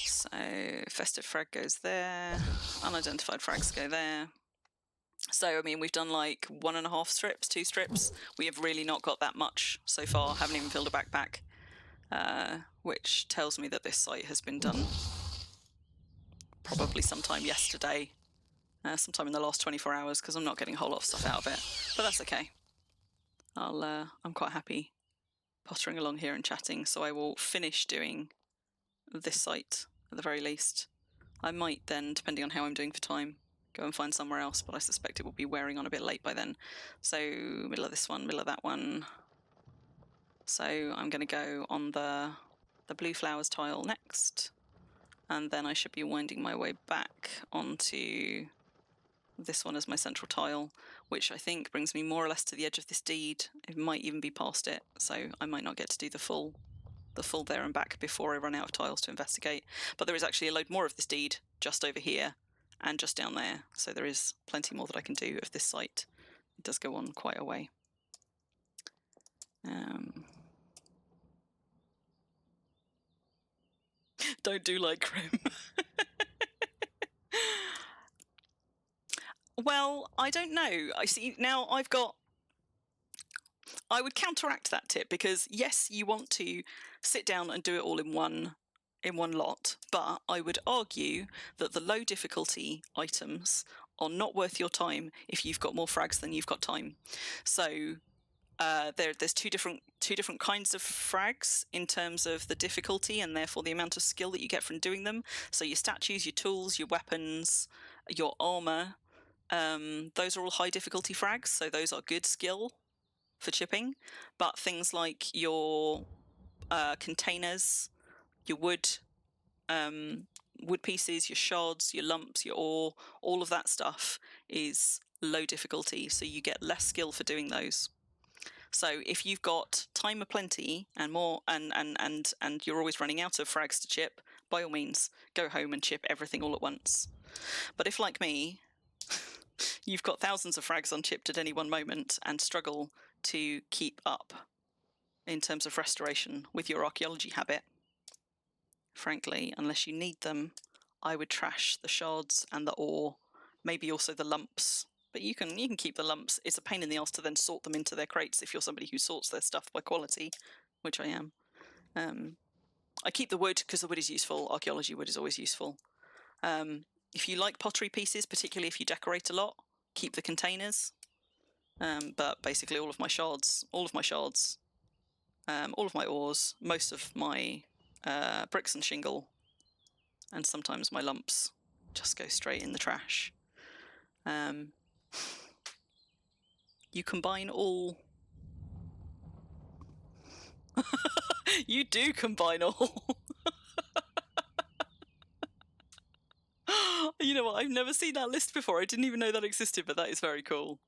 So, festive frag goes there. Unidentified frags go there. So, I mean, we've done like 1.5 strips, 2 strips. We have really not got that much so far. Haven't even filled a backpack, which tells me that this site has been done probably sometime yesterday, sometime in the last 24 hours, because I'm not getting a whole lot of stuff out of it. But that's okay. I'm quite happy pottering along here and chatting, so I will finish doing this site at the very least. I might then, depending on how I'm doing for time, go and find somewhere else, but I suspect it will be wearing on a bit late by then. So middle of this one, middle of that one. So I'm going to go on the blue flowers tile next, and then I should be winding my way back onto this one as my central tile, which I think brings me more or less to the edge of this deed. It might even be past it, so I might not get to do the full there and back before I run out of tiles to investigate. But there is actually a load more of this deed just over here and just down there, so there is plenty more that I can do of this site. It does go on quite a way. Don't do like Crim. Well, I don't know. I see now I would counteract that tip, because yes, you want to sit down and do it all in one lot, but I would argue that the low difficulty items are not worth your time if you've got more frags than you've got time. So there's two different kinds of frags in terms of the difficulty and therefore the amount of skill that you get from doing them. So your statues, your tools, your weapons, your armor, those are all high difficulty frags, so those are good skill for chipping. But things like your containers, your wood pieces, your shards, your lumps, your ore, all of that stuff is low difficulty, so you get less skill for doing those. So if you've got time aplenty and more, and you're always running out of frags to chip, by all means, go home and chip everything all at once. But if, like me, you've got thousands of frags unchipped at any one moment and struggle to keep up in terms of restoration with your archaeology habit, frankly, unless you need them, I would trash the shards and the ore, maybe also the lumps. But you can keep the lumps. It's a pain in the arse to then sort them into their crates if you're somebody who sorts their stuff by quality, which I am. I keep the wood because the wood is useful. Archaeology wood is always useful. If you like pottery pieces, particularly if you decorate a lot, keep the containers. But basically all of my shards, all of my ores, most of my bricks and shingle, and sometimes my lumps just go straight in the trash. You combine all. You do combine all. You know what? I've never seen that list before. I didn't even know that existed, but that is very cool.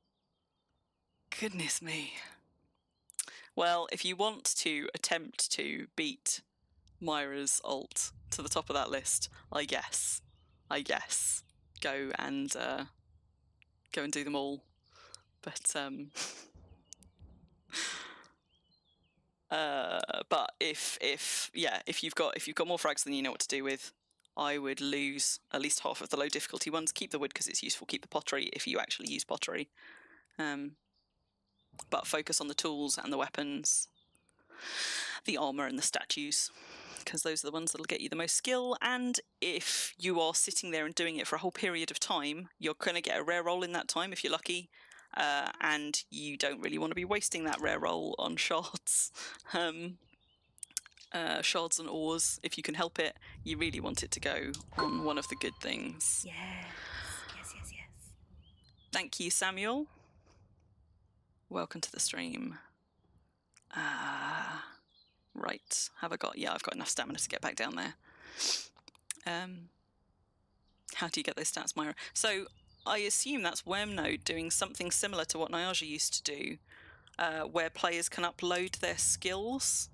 Goodness me. Well, if you want to attempt to beat Myra's ult to the top of that list, I guess, go and do them all. But if you've got more frags than you know what to do with, I would lose at least half of the low difficulty ones. Keep the wood because it's useful. Keep the pottery if you actually use pottery. But focus on the tools and the weapons, the armor and the statues, because those are the ones that'll get you the most skill. And if you are sitting there and doing it for a whole period of time, you're going to get a rare roll in that time if you're lucky. And you don't really want to be wasting that rare roll on shards. Shards and ores, if you can help it. You really want it to go on one of the good things. Yes. Thank you, Samuel. Welcome to the stream. Right, have I got... Yeah, I've got enough stamina to get back down there. How do you get those stats, Myra? So I assume that's Wormnode doing something similar to what Nyasha used to do, where players can upload their skills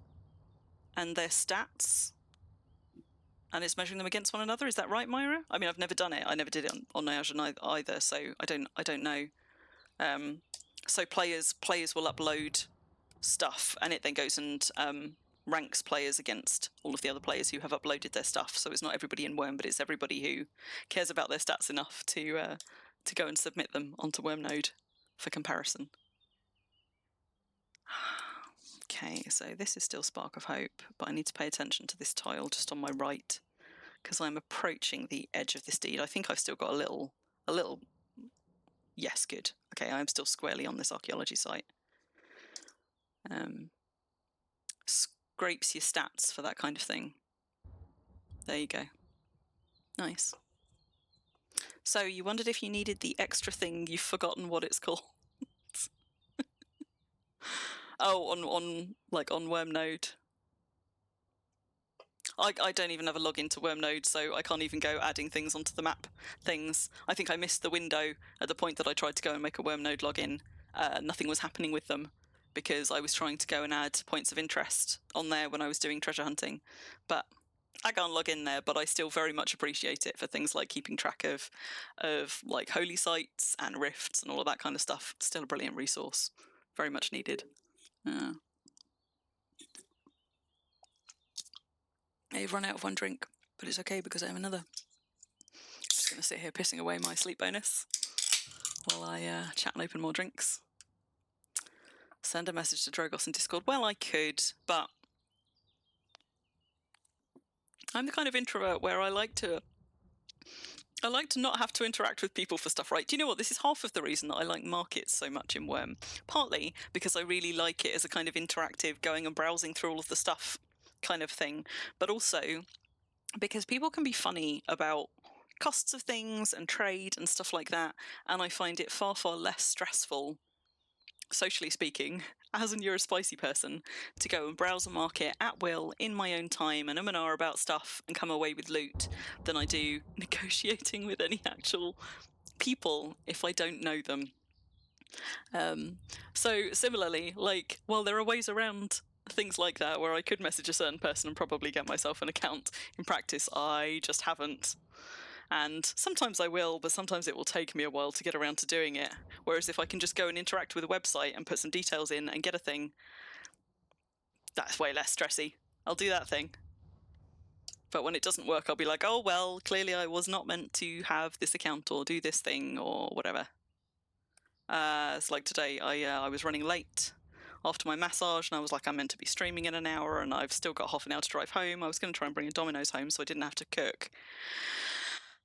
and their stats, and it's measuring them against one another. Is that right, Myra? I mean, I've never done it. I never did it on Nyasha either, so I don't know. So players will upload stuff, and it then goes and ranks players against all of the other players who have uploaded their stuff. So it's not everybody in Wurm, but it's everybody who cares about their stats enough to go and submit them onto Wormnode for comparison. Okay, so this is still Spark of Hope, but I need to pay attention to this tile just on my right, because I'm approaching the edge of this deed. I think I've still got a little. Yes, good. Okay, I'm still squarely on this archaeology site. Scrapes your stats for that kind of thing. There you go. Nice. So you wondered if you needed the extra thing, you've forgotten what it's called. Oh, on Wormnode. I don't even have a login to Wormnode, so I can't even go adding things onto the map things. I think I missed the window at the point that I tried to go and make a Wormnode login. Nothing was happening with them because I was trying to go and add points of interest on there when I was doing treasure hunting. But I can't log in there, but I still very much appreciate it for things like keeping track of like holy sites and rifts and all of that kind of stuff. It's still a brilliant resource. Very much needed. I've run out of one drink, but it's okay because I have another. Just going to sit here pissing away my sleep bonus while I chat and open more drinks. Send a message to Drogos in Discord. Well, I could, but I'm the kind of introvert where I like to not have to interact with people for stuff, right? Do you know what? This is half of the reason that I like markets so much in Wurm. Partly because I really like it as a kind of interactive going and browsing through all of the stuff kind of thing, but also because people can be funny about costs of things and trade and stuff like that, and I find it far, far less stressful, socially speaking, as a neurospicy person, to go and browse a market at will in my own time and umar about stuff and come away with loot than I do negotiating with any actual people if I don't know them. So similarly, like, well, there are ways around things like that where I could message a certain person and probably get myself an account. In practice, I just haven't. And sometimes I will, but sometimes it will take me a while to get around to doing it. Whereas if I can just go and interact with a website and put some details in and get a thing, that's way less stressy. I'll do that thing. But when it doesn't work, I'll be like, oh, well, clearly I was not meant to have this account or do this thing or whatever. It's like today, I was running late after my massage, and I was like, I'm meant to be streaming in an hour, and I've still got half an hour to drive home. I was going to try and bring a Domino's home so I didn't have to cook.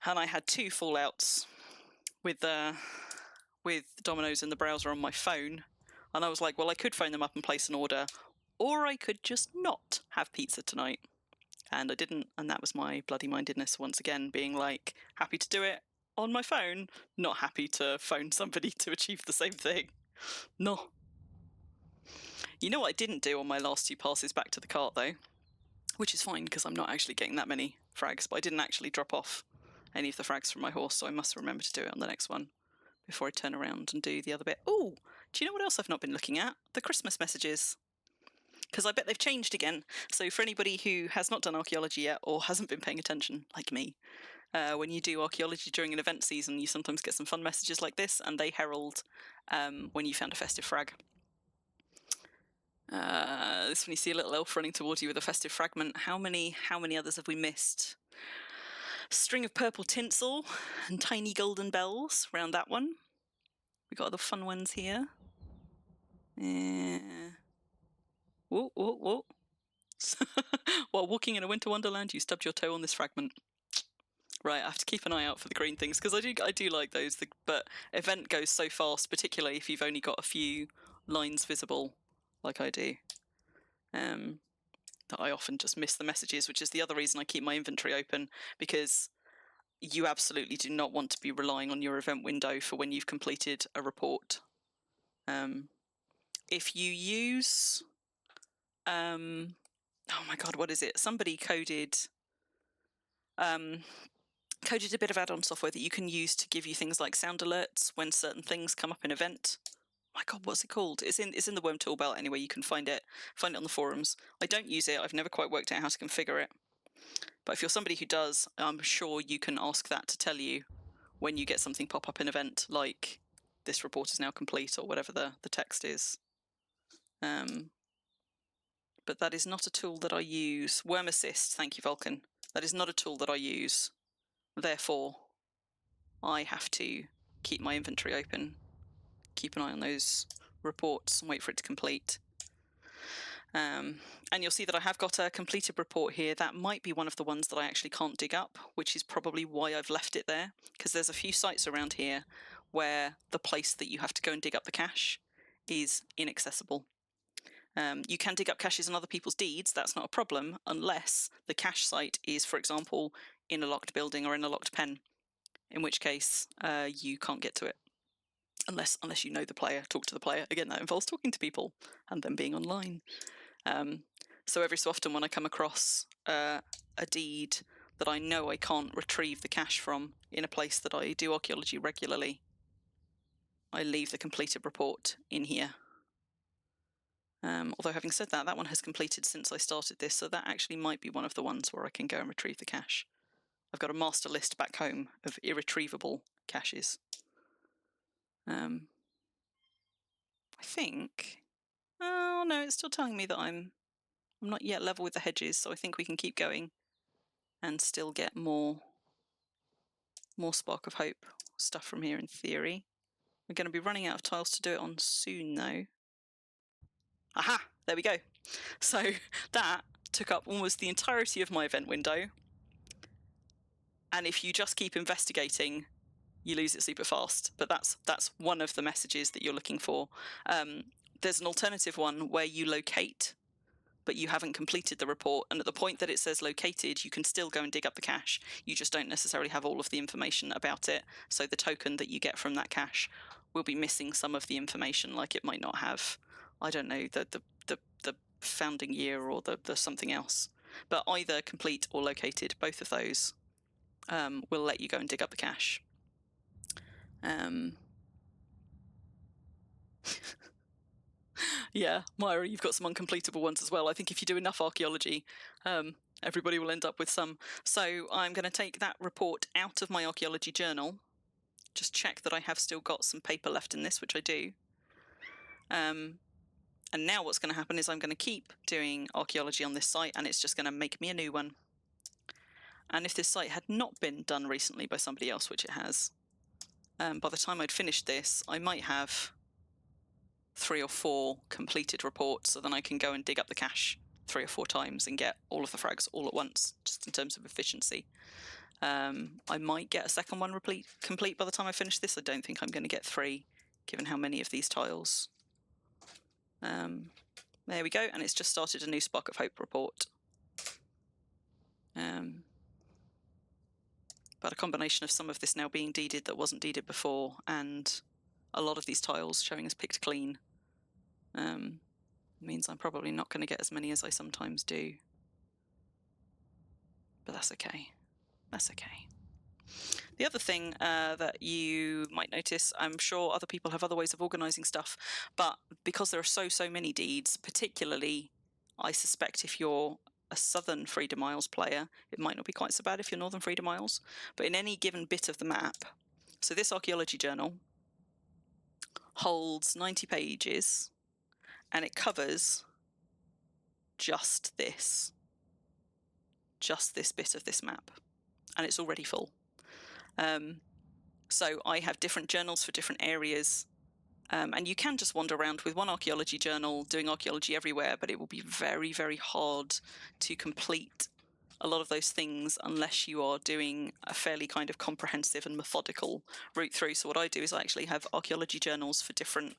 And I had 2 fallouts with Domino's in the browser on my phone. And I was like, well, I could phone them up and place an order, or I could just not have pizza tonight. And I didn't, and that was my bloody mindedness once again, being like, happy to do it on my phone, not happy to phone somebody to achieve the same thing. No. You know what I didn't do on my last 2 passes back to the cart, though? Which is fine, because I'm not actually getting that many frags, but I didn't actually drop off any of the frags from my horse, so I must remember to do it on the next one before I turn around and do the other bit. Oh, do you know what else I've not been looking at? The Christmas messages. Because I bet they've changed again. So for anybody who has not done archaeology yet or hasn't been paying attention, like me, when you do archaeology during an event season, you sometimes get some fun messages like this, and they herald when you found a festive frag. This when you see a little elf running towards you with a festive fragment. How many others have we missed? String of purple tinsel and tiny golden bells around that one. We got other fun ones here. Whoa, whoa, whoa. While walking in a winter wonderland, you stubbed your toe on this fragment. Right, I have to keep an eye out for the green things, because I do like those, but event goes so fast, particularly if you've only got a few lines visible, like I do, that I often just miss the messages, which is the other reason I keep my inventory open, because you absolutely do not want to be relying on your event window for when you've completed a report. If you use... oh my god, what is it? Somebody coded coded a bit of add-on software that you can use to give you things like sound alerts when certain things come up in event. My God, what's it called? It's in the Wurm tool belt anyway. You can find it on the forums. I don't use it. I've never quite worked out how to configure it. But if you're somebody who does, I'm sure you can ask that to tell you when you get something pop up in event, like this report is now complete or whatever the text is. But that is not a tool that I use. Worm Assist, thank you, Vulcan. That is not a tool that I use. Therefore, I have to keep my inventory open, keep an eye on those reports and wait for it to complete. And you'll see that I have got a completed report here. That might be one of the ones that I actually can't dig up, which is probably why I've left it there, because there's a few sites around here where the place that you have to go and dig up the cache is inaccessible. You can dig up caches on other people's deeds, that's not a problem, unless the cache site is, for example, in a locked building or in a locked pen, in which case you can't get to it. Unless you know the player, talk to the player. Again, that involves talking to people and them being online. So every so often when I come across a deed that I know I can't retrieve the cache from in a place that I do archaeology regularly, I leave the completed report in here. Although having said that, that one has completed since I started this, so that actually might be one of the ones where I can go and retrieve the cache. I've got a master list back home of irretrievable caches. I think... Oh no, it's still telling me that I'm not yet level with the hedges, so I think we can keep going and still get more Spark of Hope stuff from here in theory. We're going to be running out of tiles to do it on soon though. Aha! There we go. So that took up almost the entirety of my event window. And if you just keep investigating, you lose it super fast. But that's one of the messages that you're looking for. There's an alternative one where you locate, but you haven't completed the report. And at the point that it says located, you can still go and dig up the cache. You just don't necessarily have all of the information about it. So the token that you get from that cache will be missing some of the information, like it might not have, I don't know, the founding year or the something else. But either complete or located, both of those will let you go and dig up the cache. Yeah, Myra, you've got some uncompletable ones as well. I think if you do enough archaeology, everybody will end up with some. So I'm going to take that report out of my archaeology journal. Just check that I have still got some paper left in this, which I do. And now what's going to happen is I'm going to keep doing archaeology on this site, and it's just going to make me a new one. And if this site had not been done recently by somebody else, which it has, by the time I'd finished this, I might have 3 or 4 completed reports, so then I can go and dig up the cache 3 or 4 times and get all of the frags all at once, just in terms of efficiency. I might get a second one complete by the time I finish this. I don't think I'm going to get 3, given how many of these tiles. There we go, and it's just started a new Spark of Hope report. But a combination of some of this now being deeded that wasn't deeded before, and a lot of these tiles showing as picked clean, means I'm probably not going to get as many as I sometimes do. But that's okay. That's okay. The other thing that you might notice, I'm sure other people have other ways of organising stuff, but because there are so many deeds, particularly I suspect if you're a Southern Freedom Isles player, it might not be quite so bad if you're Northern Freedom Isles, but in any given bit of the map, so this archaeology journal holds 90 pages and it covers just this bit of this map, and it's already full. So I have different journals for different areas, and you can just wander around with one archaeology journal doing archaeology everywhere, but it will be very hard to complete a lot of those things unless you are doing a fairly kind of comprehensive and methodical route through. So what I do is I actually have archaeology journals for different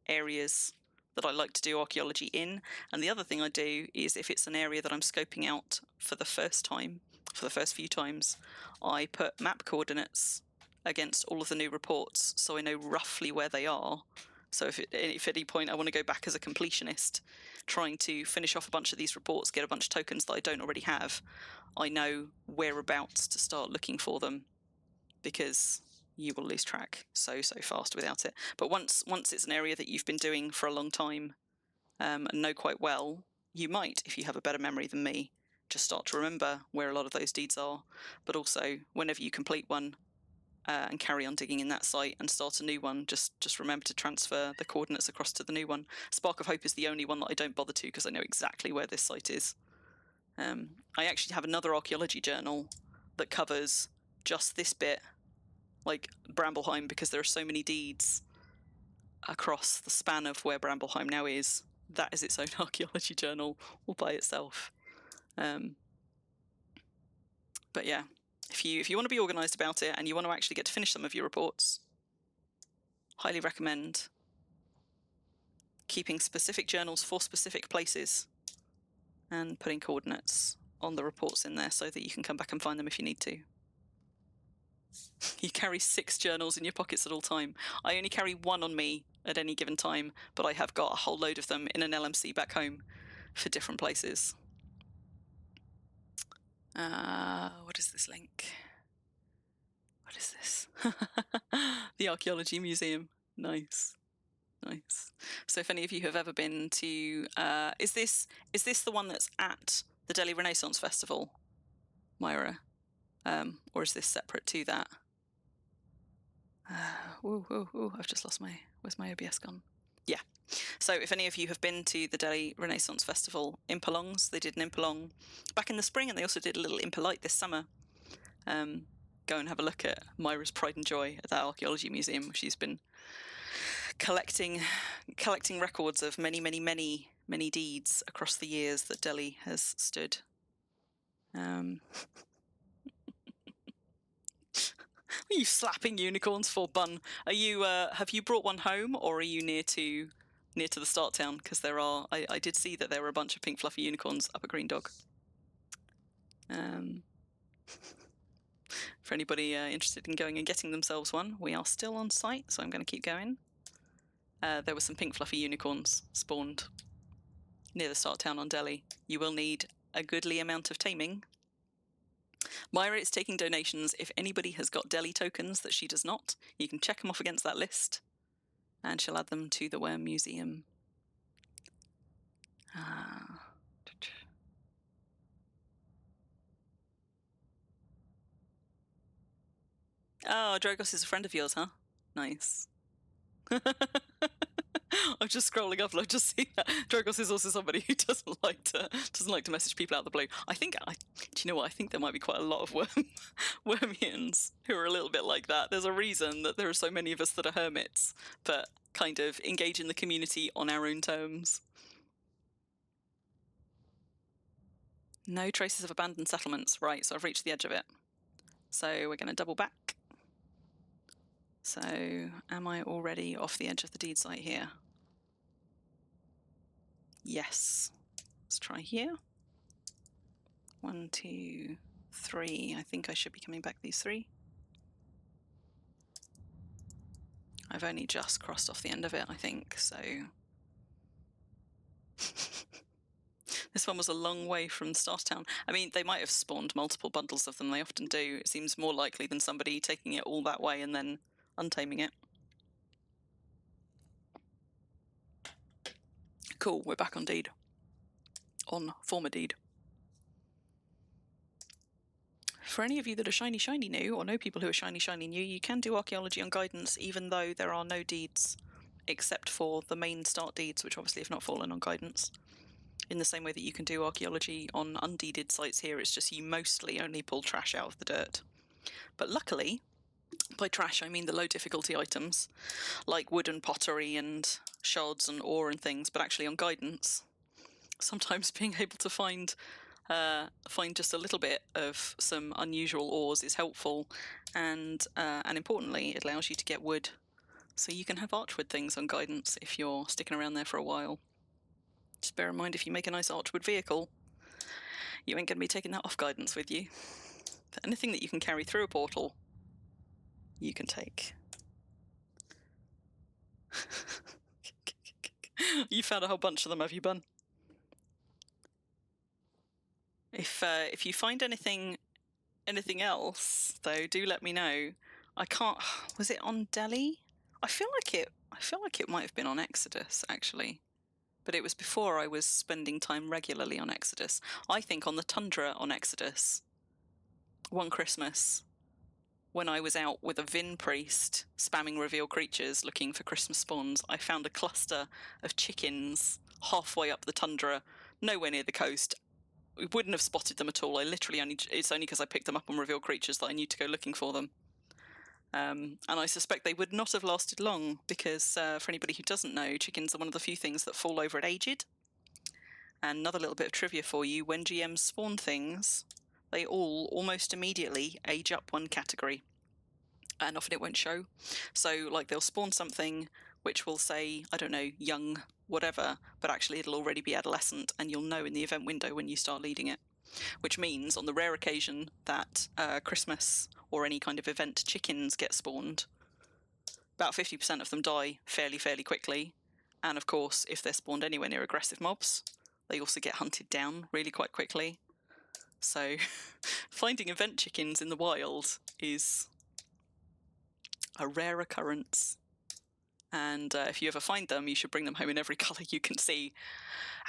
areas that I like to do archaeology in, and the other thing I do is if it's an area that I'm scoping out for the first time, for the first few times, I put map coordinates against all of the new reports so I know roughly where they are. So if at any point I want to go back as a completionist, trying to finish off a bunch of these reports, get a bunch of tokens that I don't already have, I know whereabouts to start looking for them because you will lose track so fast without it. But once it's an area that you've been doing for a long time and know quite well, you might, if you have a better memory than me, just start to remember where a lot of those deeds are. But also, whenever you complete one and carry on digging in that site and start a new one, just remember to transfer the coordinates across to the new one. Spark of Hope is the only one that I don't bother to because I know exactly where this site is. I actually have another archaeology journal that covers just this bit, like Brambleheim, because there are so many deeds across the span of where Brambleheim now is. That is its own archaeology journal all by itself. But yeah, if you want to be organised about it and you want to actually get to finish some of your reports, highly recommend keeping specific journals for specific places and putting coordinates on the reports in there so that you can come back and find them if you need to. You carry 6 journals in your pockets at all time. I only carry 1 on me at any given time, but I have got a whole load of them in an LMC back home for different places. What is this link? What is this? The Archaeology Museum. Nice. So if any of you have ever been to, is this the one that's at the Delhi Renaissance Festival, Myra? Or is this separate to that? I've just lost where's my OBS gone? Yeah. So if any of you have been to the Delhi Renaissance Festival, Impalongs, they did an Impalong back in the spring, and they also did a little Impalite this summer. Go and have a look at Myra's pride and joy at that archaeology museum. She's been collecting records of many deeds across the years that Delhi has stood. Are you slapping unicorns for bun? Are you? Have you brought one home, or are you near to the start town? Because there are. I did see that there were a bunch of pink fluffy unicorns up at Green Dog. For anybody interested in going and getting themselves one, we are still on site, so I'm going to keep going. There were some pink fluffy unicorns spawned near the start town on Delhi. You will need a goodly amount of taming. Myra is taking donations. If anybody has got Delhi tokens that she does not, you can check them off against that list, and she'll add them to the Wurm Museum. Oh, Dragos is a friend of yours, huh? Nice. I'm just scrolling up and I've just seen that Dragos is also somebody who doesn't like to message people out of the blue. Do you know what? I think there might be quite a lot of Wormians who are a little bit like that. There's a reason that there are so many of us that are hermits, but kind of engage in the community on our own terms. No traces of abandoned settlements. Right, so I've reached the edge of it. So we're going to double back. So am I already off the edge of the deed site here? Yes. Let's try here. 1, 2, 3. I think I should be coming back these 3. I've only just crossed off the end of it, I think, so... This one was a long way from Startown. I mean, they might have spawned multiple bundles of them. They often do. It seems more likely than somebody taking it all that way and then untaming it. Cool, we're back on deed. On former deed. For any of you that are shiny new, or know people who are shiny new, you can do archaeology on guidance even though there are no deeds, except for the main start deeds, which obviously have not fallen on guidance. In the same way that you can do archaeology on undeeded sites here, it's just you mostly only pull trash out of the dirt. But luckily, by trash I mean the low difficulty items, like wood and pottery and shards and ore and things, but actually on guidance, sometimes being able to find just a little bit of some unusual ores is helpful, and importantly, it allows you to get wood, so you can have archwood things on guidance if you're sticking around there for a while. Just bear in mind, if you make a nice archwood vehicle, you ain't going to be taking that off guidance with you. But anything that you can carry through a portal, you can take. You found a whole bunch of them, have you, Bun? If you find anything else, though, do let me know. I can't. Was it on Delhi? I feel like it might have been on Exodus actually, but it was before I was spending time regularly on Exodus. I think on the tundra on Exodus, one Christmas, when I was out with a Vin priest spamming reveal creatures looking for Christmas spawns, I found a cluster of chickens halfway up the tundra, nowhere near the coast. We wouldn't have spotted them at all. It's only because I picked them up on reveal creatures that I knew to go looking for them. And I suspect they would not have lasted long because, for anybody who doesn't know, chickens are one of the few things that fall over at aged. And another little bit of trivia for you, when GMs spawn things, they all almost immediately age up one category. And often it won't show. So, like, they'll spawn something which will say, I don't know, young, whatever, but actually it'll already be adolescent, and you'll know in the event window when you start leading it. Which means, on the rare occasion that Christmas or any kind of event chickens get spawned, about 50% of them die fairly quickly. And of course, if they're spawned anywhere near aggressive mobs, they also get hunted down really quite quickly. So finding event chickens in the wild is a rare occurrence. And if you ever find them, you should bring them home in every colour you can see,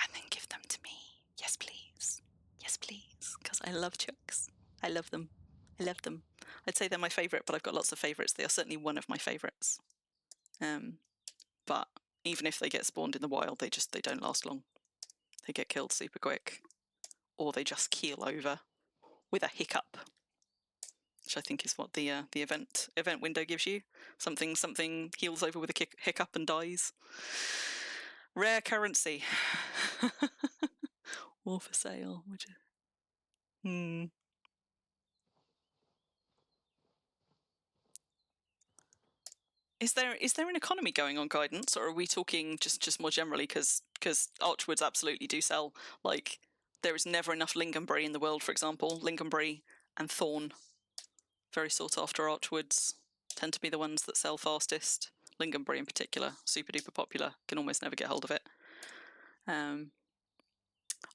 and then give them to me. Yes, please. Yes, please. Because I love chooks. I love them. I love them. I'd say they're my favourite, but I've got lots of favourites. They are certainly one of my favourites. But even if they get spawned in the wild, they don't last long. They get killed super quick, or they just keel over with a hiccup, which I think is what the event window gives you. Something heals over with a hiccup and dies. Rare currency. All for sale. Is there an economy going on guidance, or are we talking just more generally? Because archwoods absolutely do sell. Like, there is never enough lingonberry in the world, for example. Lingonberry and thorn, very sought after archwoods, tend to be the ones that sell fastest. Lingonberry in particular, super duper popular. Can almost never get hold of it.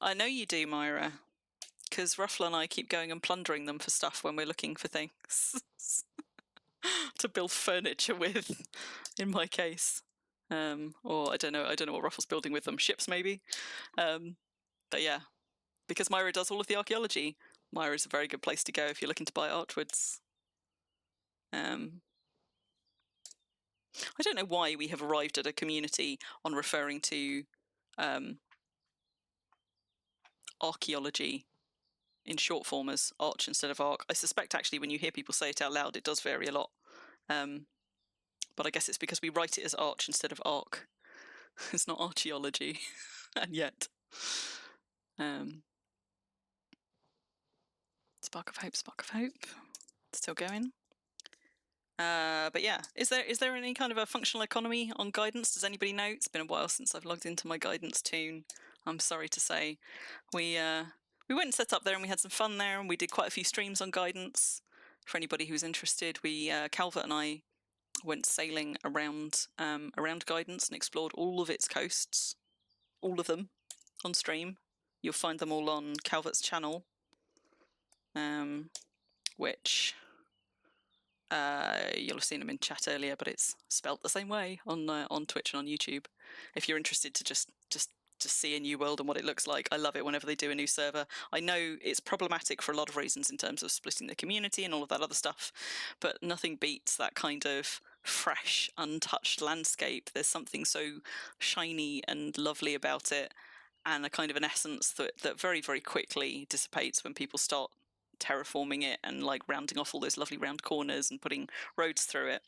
I know you do, Myra, because Ruffle and I keep going and plundering them for stuff when we're looking for things to build furniture with. In my case, or I don't know what Ruffle's building with them. Ships maybe. But yeah, because Myra does all of the archaeology, Myra is a very good place to go if you're looking to buy archwoods. I don't know why we have arrived at a community on referring to archaeology in short form as arch instead of arc. I suspect actually when you hear people say it out loud, it does vary a lot. But I guess it's because we write it as arch instead of arc. It's not archaeology, and yet. Spark of hope. Still going. But yeah, is there any kind of a functional economy on guidance? Does anybody know? It's been a while since I've logged into my guidance toon. I'm sorry to say. We went and set up there and we had some fun there, and we did quite a few streams on guidance. For anybody who's interested, Calvert and I went sailing around guidance and explored all of its coasts, all of them, on stream. You'll find them all on Calvert's channel, which you'll have seen them in chat earlier, but it's spelt the same way on Twitch and on YouTube. If you're interested to just see a new world and what it looks like, I love it whenever they do a new server. I know it's problematic for a lot of reasons in terms of splitting the community and all of that other stuff, but nothing beats that kind of fresh, untouched landscape. There's something so shiny and lovely about it, and a kind of an essence that very, very quickly dissipates when people start terraforming it and like rounding off all those lovely round corners and putting roads through it.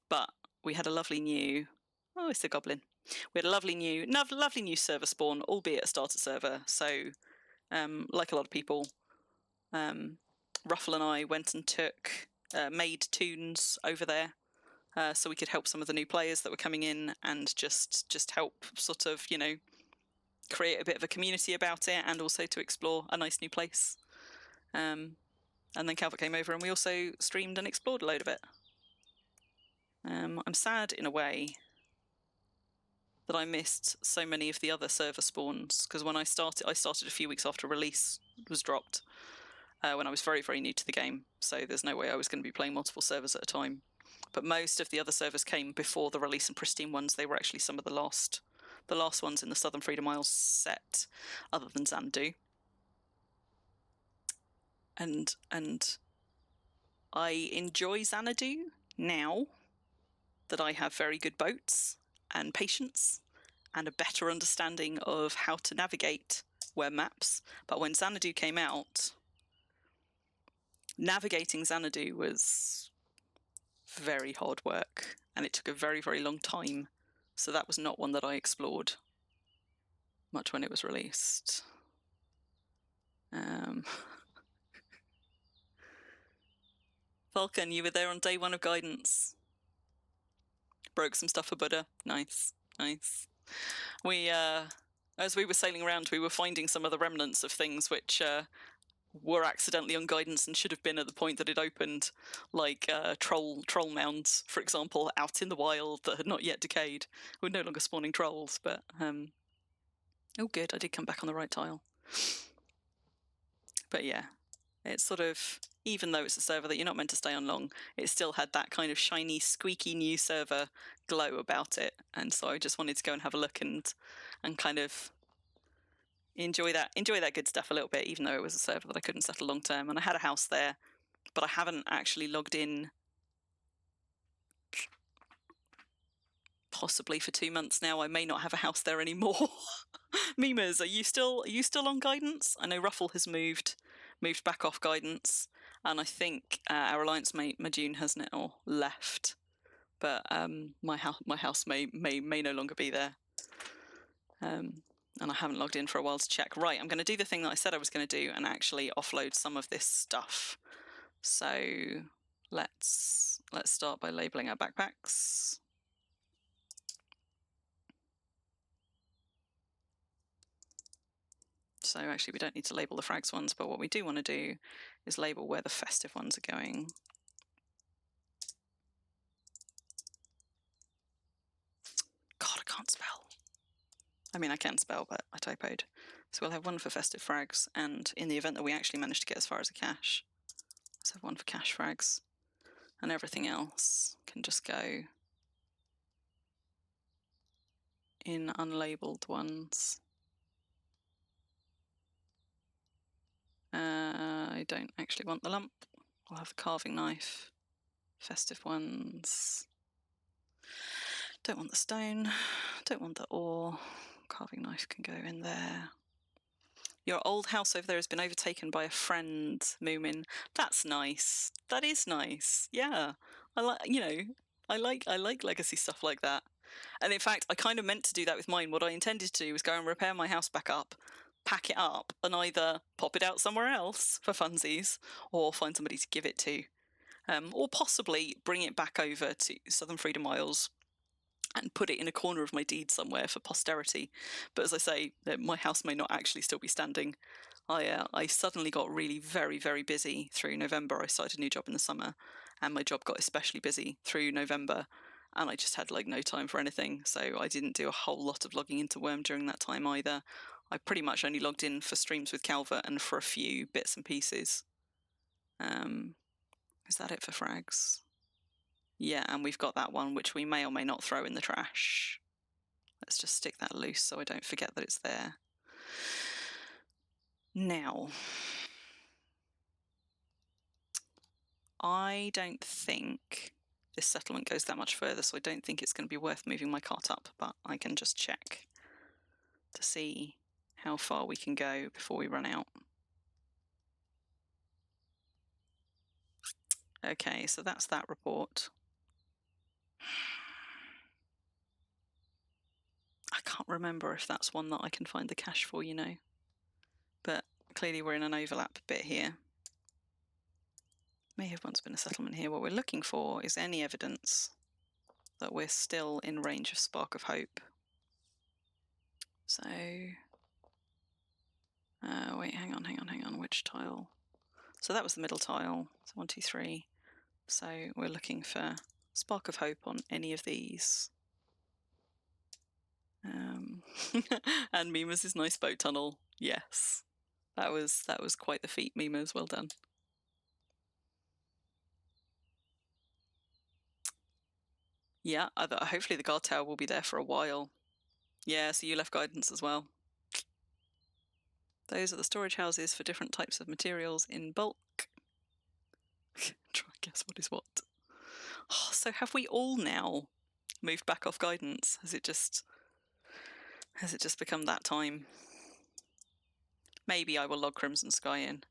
But we had a lovely new... Oh, it's a goblin. We had a lovely new server spawn, albeit a starter server. So, like a lot of people, Ruffle and I went and made toons over there, so we could help some of the new players that were coming in and just help sort of, create a bit of a community about it, and also to explore a nice new place. And then Calvert came over and we also streamed and explored a load of it. I'm sad in a way that I missed so many of the other server spawns, because when I started a few weeks after release was dropped. when I was very, very new to the game. So there's no way I was going to be playing multiple servers at a time. But most of the other servers came before the release and pristine ones. They were actually some of the last ones in the Southern Freedom Isles set, other than Xanadu. And I enjoy Xanadu now that I have very good boats and patience and a better understanding of how to navigate Wurm maps. But when Xanadu came out, navigating Xanadu was very hard work, and it took a very, very long time. So that was not one that I explored much when it was released. Vulcan, you were there on day 1 of guidance. Broke some stuff for Buddha. Nice, nice. We, as we were sailing around, we were finding some of the remnants of things which were accidentally on guidance and should have been at the point that it opened, like troll mounds, for example, out in the wild that had not yet decayed. We're no longer spawning trolls, but oh good, I did come back on the right tile. But yeah, it's sort of, even though it's a server that you're not meant to stay on long, it still had that kind of shiny, squeaky new server glow about it, and so I just wanted to go and have a look and kind of enjoy that good stuff a little bit, even though it was a server that I couldn't settle long term. And I had a house there, but I haven't actually logged in possibly for 2 months now. I may not have a house there anymore. Memes, are you still on guidance? I know Ruffle has moved back off guidance, and I think our alliance mate Majune has now left, but my house may no longer be there. And I haven't logged in for a while to check. Right, I'm going to do the thing that I said I was going to do and actually offload some of this stuff. So let's start by labeling our backpacks. So actually we don't need to label the frags ones, but what we do want to do is label where the festive ones are going. God, I can't spell. I mean, I can spell, but I typoed. So we'll have one for festive frags, and in the event that we actually manage to get as far as a cache, let's have one for cache frags, and everything else can just go in unlabeled ones. I don't actually want the lump. I'll have the carving knife. Festive ones. Don't want the stone. Don't want the ore. Carving knife can go in there. Your old house over there has been overtaken by a friend, Moomin. That's nice. That is nice. Yeah. I like legacy stuff like that. And in fact, I kind of meant to do that with mine. What I intended to do was go and repair my house back up, pack it up, and either pop it out somewhere else for funsies, or find somebody to give it to. Or possibly bring it back over to Southern Freedom Isles and put it in a corner of my deed somewhere for posterity. But as I say, my house may not actually still be standing. I suddenly got really very, very busy through November. I started a new job in the summer, and my job got especially busy through November, and I just had like no time for anything. So I didn't do a whole lot of logging into Wurm during that time either. I pretty much only logged in for streams with Calvert and for a few bits and pieces. Is that it for frags? Yeah, and we've got that one, which we may or may not throw in the trash. Let's just stick that loose so I don't forget that it's there. Now, I don't think this settlement goes that much further, so I don't think it's going to be worth moving my cart up, but I can just check to see how far we can go before we run out. Okay, so that's that report. I can't remember if that's one that I can find the cache for, you know. But clearly we're in an overlap bit here. May have once been a settlement here. What we're looking for is any evidence that we're still in range of Spark of Hope. So, wait, hang on, which tile? So that was the middle tile, so 1, 2, 3. So we're looking for Spark of Hope on any of these. And Mima's nice boat tunnel, yes. That was quite the feat, Mimas. Well done. Yeah, hopefully the guard tower will be there for a while. Yeah, so you left guidance as well. Those are the storage houses for different types of materials in bulk. Try and guess what is what. Oh, so have we all now moved back off guidance? Has it just become that time? Maybe I will log Crimson Sky in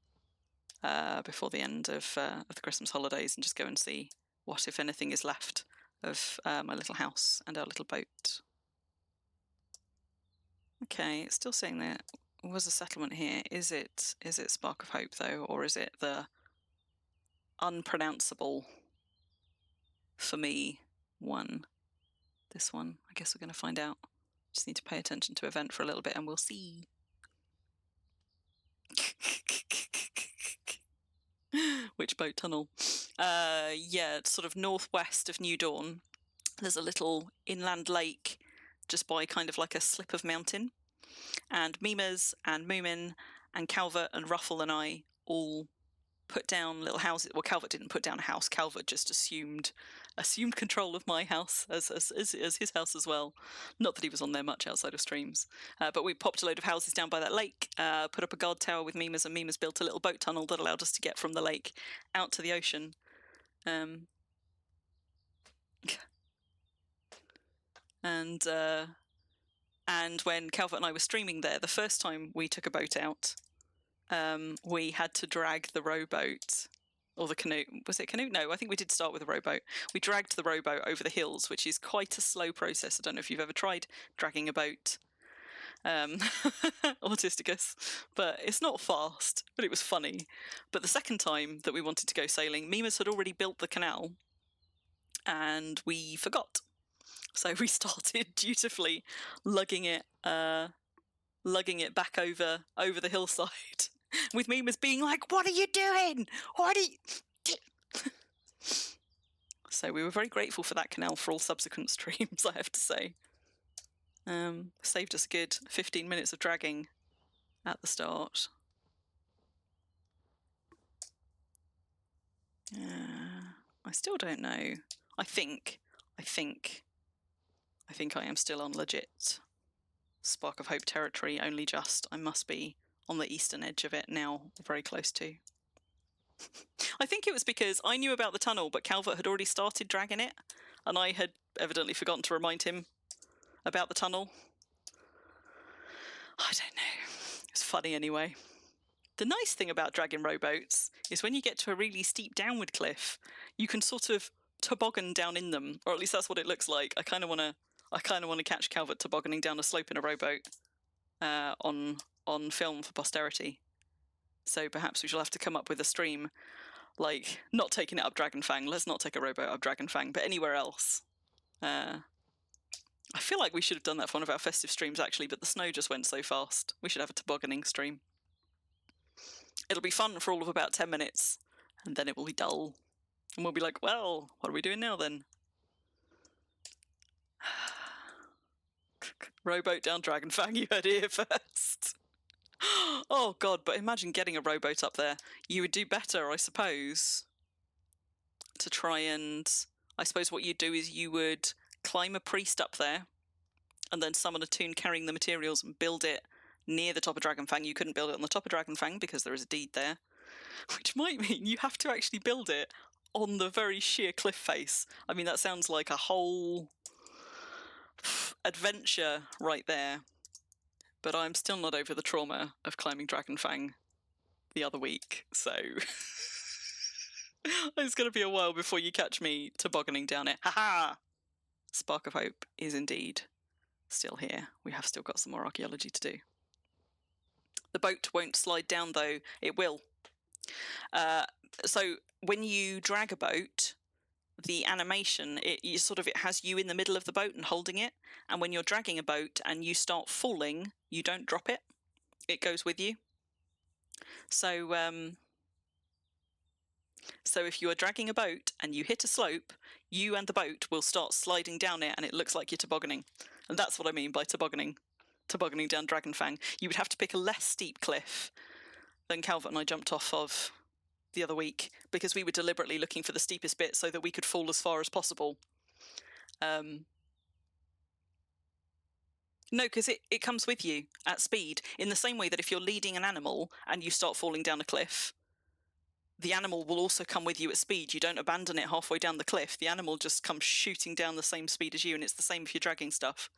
before the end of the Christmas holidays and just go and see what, if anything, is left of my little house and our little boat. Okay, it's still saying there was a settlement here. Is it Spark of Hope though, or is it the unpronounceable for me one? This one. I guess we're going to find out. Just need to pay attention to event for a little bit and we'll see. Which boat tunnel? Yeah, it's sort of northwest of New Dawn. There's a little inland lake just by kind of like a slip of mountain. And Mimas and Moomin and Calvert and Ruffle and I all put down little houses. Well, Calvert didn't put down a house. Calvert just assumed control of my house as his house as well. Not that he was on there much outside of streams. But we popped a load of houses down by that lake, put up a guard tower with Mimas, and Mimas built a little boat tunnel that allowed us to get from the lake out to the ocean. And when Calvert and I were streaming there, the first time we took a boat out, we had to drag the rowboat, or the canoe. Was it canoe? No, I think we did start with a rowboat. We dragged the rowboat over the hills, which is quite a slow process. I don't know if you've ever tried dragging a boat, Autisticus, but it's not fast, but it was funny. But the second time that we wanted to go sailing, Mimas had already built the canal, and we forgot. So we started dutifully lugging it back over the hillside, with Mimas being like, "What are you doing? What are you?" So we were very grateful for that canal for all subsequent streams, I have to say. Saved us a good 15 minutes of dragging at the start. I still don't know. I think I am still on legit Spark of Hope territory, only just. I must be on the eastern edge of it now, very close to. I think it was because I knew about the tunnel, but Calvert had already started dragging it, and I had evidently forgotten to remind him about the tunnel. I don't know. It's funny anyway. The nice thing about dragging rowboats is when you get to a really steep downward cliff, you can sort of toboggan down in them, or at least that's what it looks like. I kind of want to catch Calvert tobogganing down a slope in a rowboat on film for posterity. So perhaps we shall have to come up with a stream, like not taking it up Dragonfang. Let's not take a rowboat up Dragonfang, but anywhere else. I feel like we should have done that for one of our festive streams actually, but the snow just went so fast. We should have a tobogganing stream. It'll be fun for all of about 10 minutes, and then it will be dull. And we'll be like, well, what are we doing now then? Rowboat down Dragonfang, you heard it here first. Oh god, but imagine getting a rowboat up there. You would do better, I suppose, to try and... I suppose what you'd do is you would climb a priest up there, and then summon a toon carrying the materials and build it near the top of Dragonfang. You couldn't build it on the top of Dragonfang because there is a deed there, which might mean you have to actually build it on the very sheer cliff face. I mean, that sounds like a whole adventure right there. But I'm still not over the trauma of climbing Dragonfang the other week, so it's going to be a while before you catch me tobogganing down it. Ha-ha! Spark of Hope is indeed still here. We have still got some more archaeology to do. The boat won't slide down, though. It will. So when you drag a boat, the animation, it has you in the middle of the boat and holding it. And when you're dragging a boat and you start falling, you don't drop it. It goes with you. So if you are dragging a boat and you hit a slope, you and the boat will start sliding down it, and it looks like you're tobogganing. And that's what I mean by tobogganing down Dragonfang. You would have to pick a less steep cliff than Calvert and I jumped off of the other week, because we were deliberately looking for the steepest bit so that we could fall as far as possible. No, because it comes with you at speed, in the same way that if you're leading an animal and you start falling down a cliff, the animal will also come with you at speed. You don't abandon it halfway down the cliff. The animal just comes shooting down the same speed as you, and it's the same if you're dragging stuff.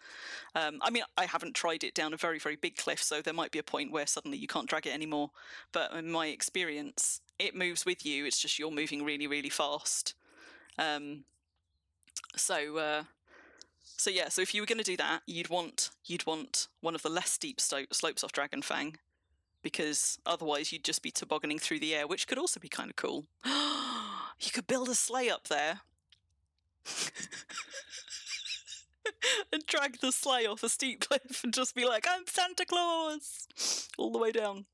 I mean, I haven't tried it down a very, very big cliff, so there might be a point where suddenly you can't drag it anymore. But in my experience, it moves with you. It's just you're moving really, really fast. So yeah, so if you were going to do that, you'd want one of the less steep slopes off Dragonfang, because otherwise you'd just be tobogganing through the air, which could also be kind of cool. You could build a sleigh up there and drag the sleigh off a steep cliff and just be like, I'm Santa Claus, all the way down.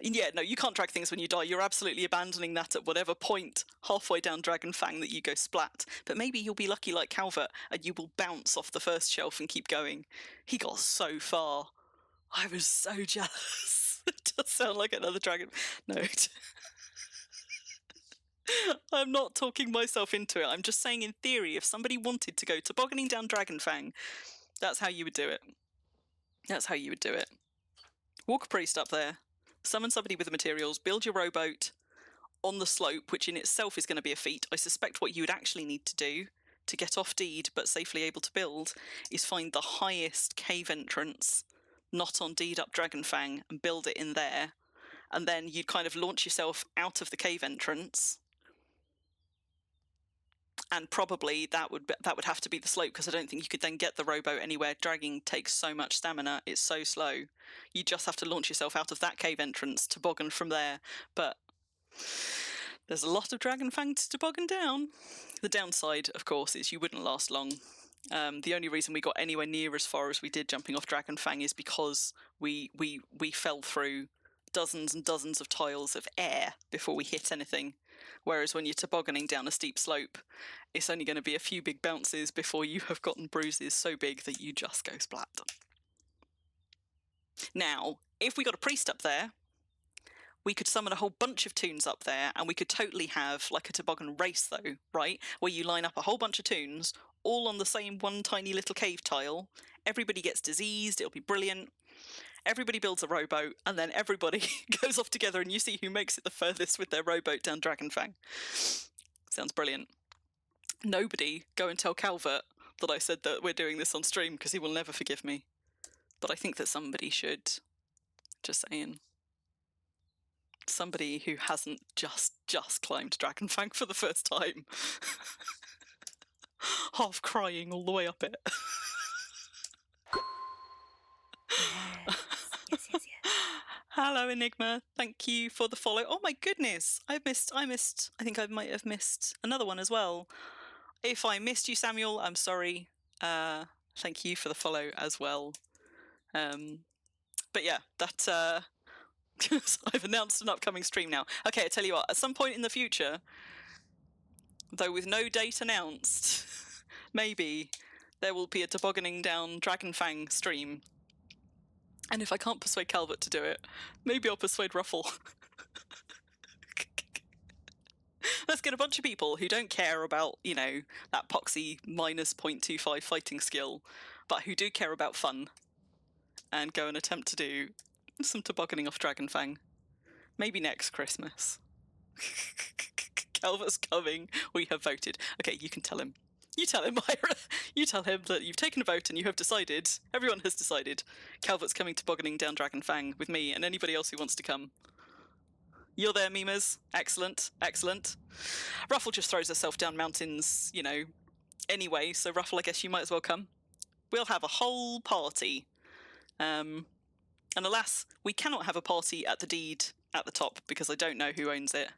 And yeah, no, you can't drag things when you die. You're absolutely abandoning that at whatever point halfway down Dragonfang that you go splat. But maybe you'll be lucky like Calvert and you will bounce off the first shelf and keep going. He got so far. I was so jealous. It does sound like another dragon. No. I'm not talking myself into it. I'm just saying, in theory, if somebody wanted to go tobogganing down Dragonfang, that's how you would do it. That's how you would do it. Walk a priest up there, summon somebody with the materials, build your rowboat on the slope, which in itself is going to be a feat. I suspect what you would actually need to do to get off Deed but safely able to build is find the highest cave entrance not on Deed up Dragonfang and build it in there. And then you'd kind of launch yourself out of the cave entrance. And probably that would have to be the slope, because I don't think you could then get the rowboat anywhere. Dragging takes so much stamina, it's so slow. You just have to launch yourself out of that cave entrance, toboggan from there. But there's a lot of Dragonfang to toboggan down. The downside, of course, is you wouldn't last long. The only reason we got anywhere near as far as we did jumping off Dragonfang is because we fell through dozens and dozens of tiles of air before we hit anything. Whereas when you're tobogganing down a steep slope, it's only going to be a few big bounces before you have gotten bruises so big that you just go splat. Now, if we got a priest up there, we could summon a whole bunch of toons up there, and we could totally have like a toboggan race, though, right? Where you line up a whole bunch of toons, all on the same one tiny little cave tile. Everybody gets diseased, it'll be brilliant. Everybody builds a rowboat, and then everybody goes off together, and you see who makes it the furthest with their rowboat down Dragonfang. Sounds brilliant. Nobody go and tell Calvert that I said that we're doing this on stream, because he will never forgive me. But I think that somebody should. Just saying. Somebody who hasn't just climbed Dragonfang for the first time. Half crying all the way up it. Yes. Hello, Enigma. Thank you for the follow. Oh my goodness. I think I might have missed another one as well. If I missed you, Samuel, I'm sorry. Thank you for the follow as well. But yeah, that I've announced an upcoming stream now. Okay, I tell you what, at some point in the future, though with no date announced, maybe there will be a tobogganing down Dragonfang stream. And if I can't persuade Calvert to do it, maybe I'll persuade Ruffle. Let's get a bunch of people who don't care about, that poxy minus 0.25 fighting skill, but who do care about fun, and go and attempt to do some tobogganing off Dragonfang. Maybe next Christmas. Calvert's coming. We have voted. Okay, you can tell him. You tell him, Myra. You tell him that you've taken a vote and you have decided, everyone has decided, Calvert's coming tobogganing down Dragonfang with me and anybody else who wants to come. You're there, Memas. Excellent. Ruffle just throws herself down mountains, anyway, so Ruffle, I guess you might as well come. We'll have a whole party. And alas, we cannot have a party at the Deed at the top because I don't know who owns it.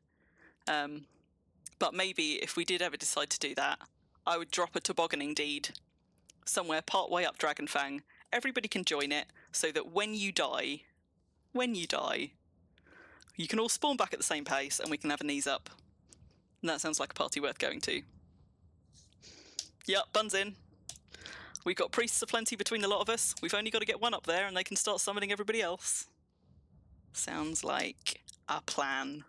But maybe if we did ever decide to do that, I would drop a tobogganing Deed somewhere part way up Dragonfang. Everybody can join it so that when you die, you can all spawn back at the same pace and we can have a knees up. And that sounds like a party worth going to. Yep, buns in. We've got priests aplenty between the lot of us. We've only got to get one up there and they can start summoning everybody else. Sounds like a plan.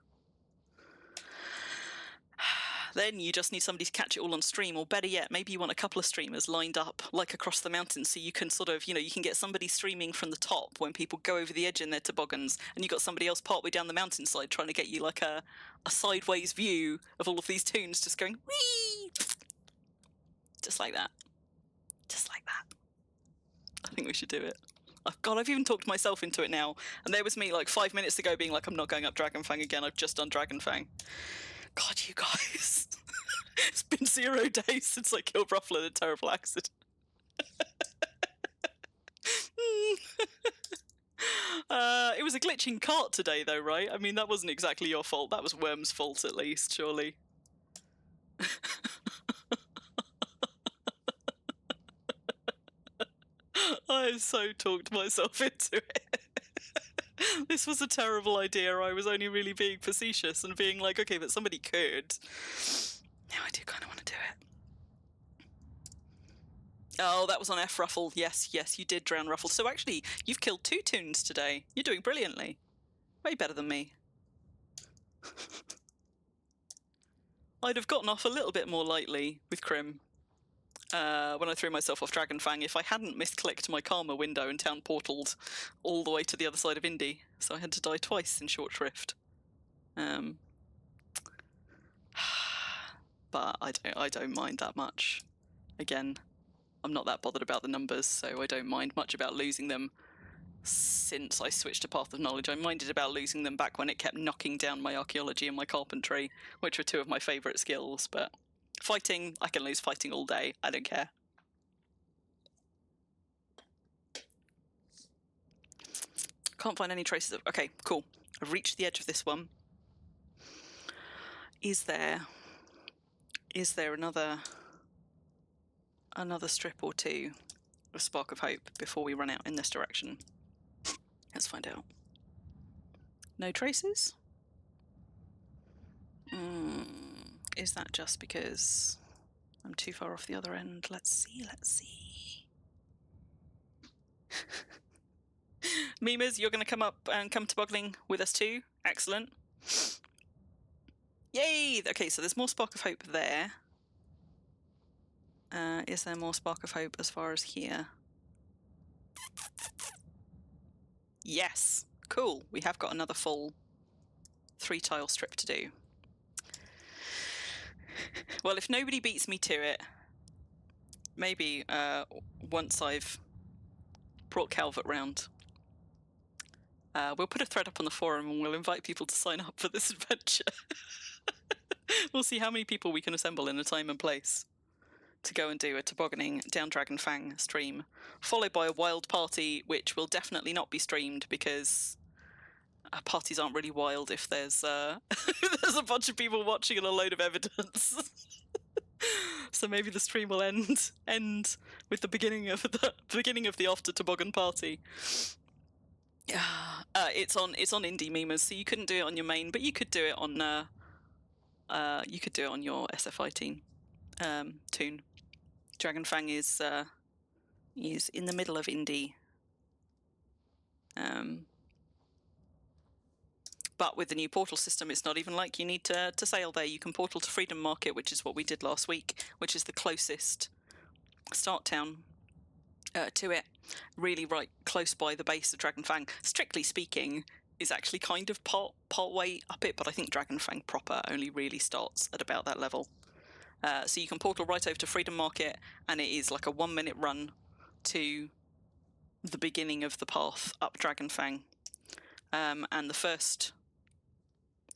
Then you just need somebody to catch it all on stream, or better yet, maybe you want a couple of streamers lined up like across the mountains, so you can sort of, you can get somebody streaming from the top when people go over the edge in their toboggans, and you got somebody else partway down the mountainside trying to get you like a sideways view of all of these toons just going whee, just like that, just like that. I think we should do it. Oh, God, I've even talked myself into it now, and there was me like 5 minutes ago being like, I'm not going up Dragonfang again, I've just done Dragonfang. God, you guys. It's been 0 days since I killed Ruffle in a terrible accident. It was a glitching cart today, though, right? I mean, that wasn't exactly your fault. That was Wurm's fault, at least, surely. I so talked myself into it. This was a terrible idea. I was only really being facetious and being like, okay, but somebody could. Now I do kind of want to do it. Oh, that was on F Ruffle. Yes, you did drown Ruffle. So actually, you've killed 2 toons today. You're doing brilliantly. Way better than me. I'd have gotten off a little bit more lightly with Crim when I threw myself off Dragonfang if I hadn't misclicked my Karma window and town portaled all the way to the other side of Indy. So I had to die twice in short shrift. But I don't mind that much. Again, I'm not that bothered about the numbers, so I don't mind much about losing them since I switched to Path of Knowledge. I minded about losing them back when it kept knocking down my archaeology and my carpentry, which were 2 of my favourite skills, but fighting, I can lose fighting all day. I don't care. Can't find any traces of... Okay, cool. I've reached the edge of this one. Is there another strip or 2 of Spark of Hope before we run out in this direction? Let's find out. No traces? Is that just because I'm too far off the other end? Let's see. Memes, you're going to come up and come to Boggling with us too. Excellent. Yay! Okay, so there's more Spark of Hope there. Is there more Spark of Hope as far as here? Yes! Cool. We have got another full 3-tile strip to do. Well, if nobody beats me to it, maybe once I've brought Calvert round, we'll put a thread up on the forum and we'll invite people to sign up for this adventure. We'll see how many people we can assemble in a time and place to go and do a tobogganing down Dragonfang stream, followed by a wild party, which will definitely not be streamed because parties aren't really wild if there's there's a bunch of people watching and a load of evidence. So maybe the stream will end with the beginning of the after toboggan party. It's on indie memers, so you couldn't do it on your main, but you could do it on your SFI toon. Dragonfang is in the middle of indie. But with the new portal system, it's not even like you need to sail there. You can portal to Freedom Market, which is what we did last week, which is the closest start town to it. Really right close by the base of Dragonfang. Strictly speaking, is actually kind of part way up it, but I think Dragonfang proper only really starts at about that level. So you can portal right over to Freedom Market, and it is like a 1-minute run to the beginning of the path up Dragonfang. And the first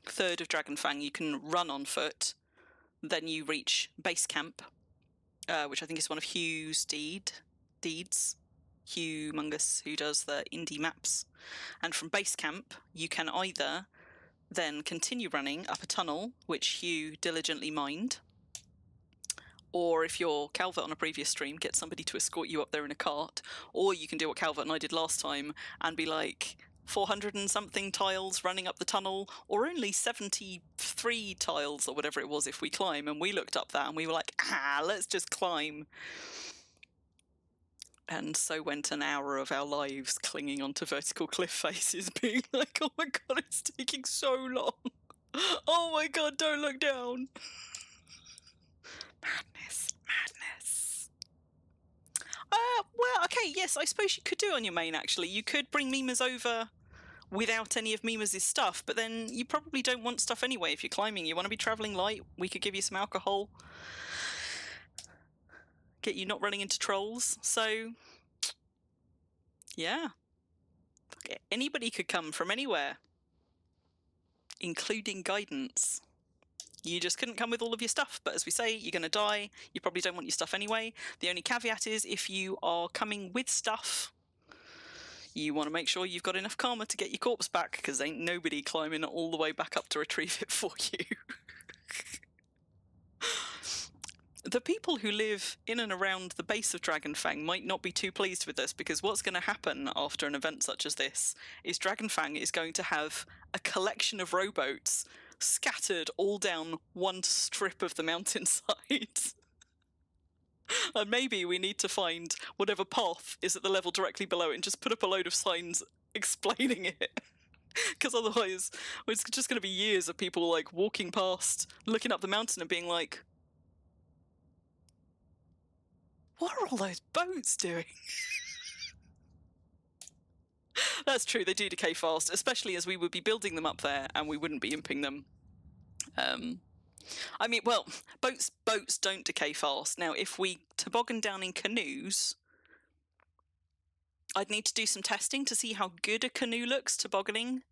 third of Dragonfang you can run on foot, then you reach base camp, which I think is one of Hugh's deeds. Hugh Mungus, who does the indie maps. And from base camp, you can either then continue running up a tunnel, which Hugh diligently mined, or if you're Calvert on a previous stream, get somebody to escort you up there in a cart, or you can do what Calvert and I did last time and be like 400 and something tiles running up the tunnel, or only 73 tiles or whatever it was if we climb. And we looked up that and we were like, let's just climb. And so went an hour of our lives clinging onto vertical cliff faces, being like, oh my god, it's taking so long. Oh my god, don't look down. Madness. Well, okay, yes, I suppose you could do it on your main, actually. You could bring Mimas over without any of Mimas' stuff, but then you probably don't want stuff anyway. If you're climbing, you want to be traveling light. We could give you some alcohol. Get you not running into trolls. So, yeah. Anybody could come from anywhere, including guidance. You just couldn't come with all of your stuff, but as we say, you're going to die. You probably don't want your stuff anyway. The only caveat is if you are coming with stuff, you want to make sure you've got enough karma to get your corpse back, because ain't nobody climbing all the way back up to retrieve it for you. The people who live in and around the base of Dragonfang might not be too pleased with this, because what's going to happen after an event such as this is Dragonfang is going to have a collection of rowboats scattered all down one strip of the mountainside. And maybe we need to find whatever path is at the level directly below it and just put up a load of signs explaining it. Because otherwise, it's just going to be years of people like walking past, looking up the mountain and being like, what are all those boats doing? That's true, they do decay fast, especially as we would be building them up there and we wouldn't be imping them. I mean, well, boats don't decay fast. Now, if we toboggan down in canoes, I'd need to do some testing to see how good a canoe looks tobogganing,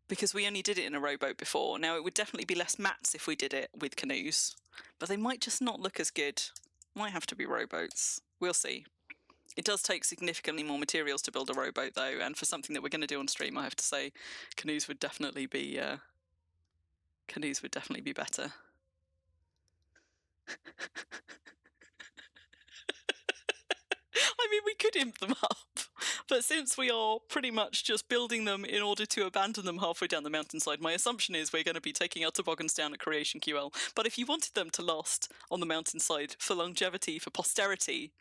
because we only did it in a rowboat before. Now, it would definitely be less mats if we did it with canoes, but they might just not look as good. Might have to be rowboats. We'll see. It does take significantly more materials to build a rowboat, though, and for something that we're going to do on stream, I have to say, canoes would definitely be better. I mean, we could imp them up, but since we are pretty much just building them in order to abandon them halfway down the mountainside, my assumption is we're going to be taking our toboggans down at Creation QL. But if you wanted them to last on the mountainside for longevity, for posterity,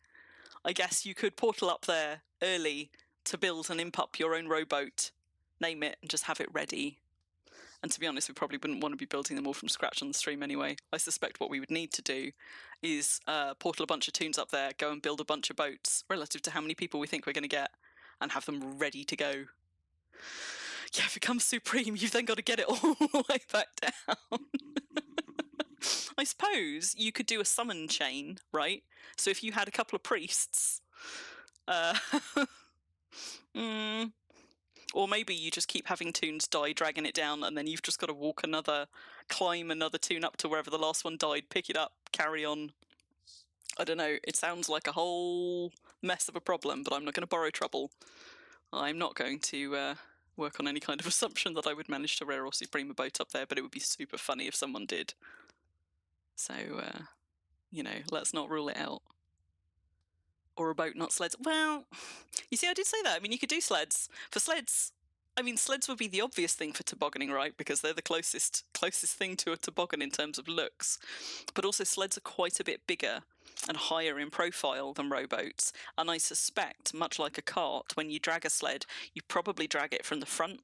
I guess you could portal up there early to build and imp up your own rowboat, name it, and just have it ready. And to be honest, we probably wouldn't want to be building them all from scratch on the stream anyway. I suspect what we would need to do is portal a bunch of toons up there, go and build a bunch of boats relative to how many people we think we're going to get, and have them ready to go. Yeah, if it comes supreme, you've then got to get it all the way back down. I suppose you could do a summon chain, right? So if you had a couple of priests, or maybe you just keep having toons die, dragging it down, and then you've just got to climb another toon up to wherever the last one died, pick it up, carry on. I don't know, it sounds like a whole mess of a problem, but I'm not going to borrow trouble. I'm not going to work on any kind of assumption that I would manage to rare or supreme a boat up there, but it would be super funny if someone did. So, let's not rule it out. Or a boat, not sleds. Well, you see, I did say that. I mean, you could do sleds. For sleds, I mean, sleds would be the obvious thing for tobogganing, right? Because they're the closest thing to a toboggan in terms of looks. But also, sleds are quite a bit bigger and higher in profile than rowboats. And I suspect, much like a cart, when you drag a sled, you probably drag it from the front,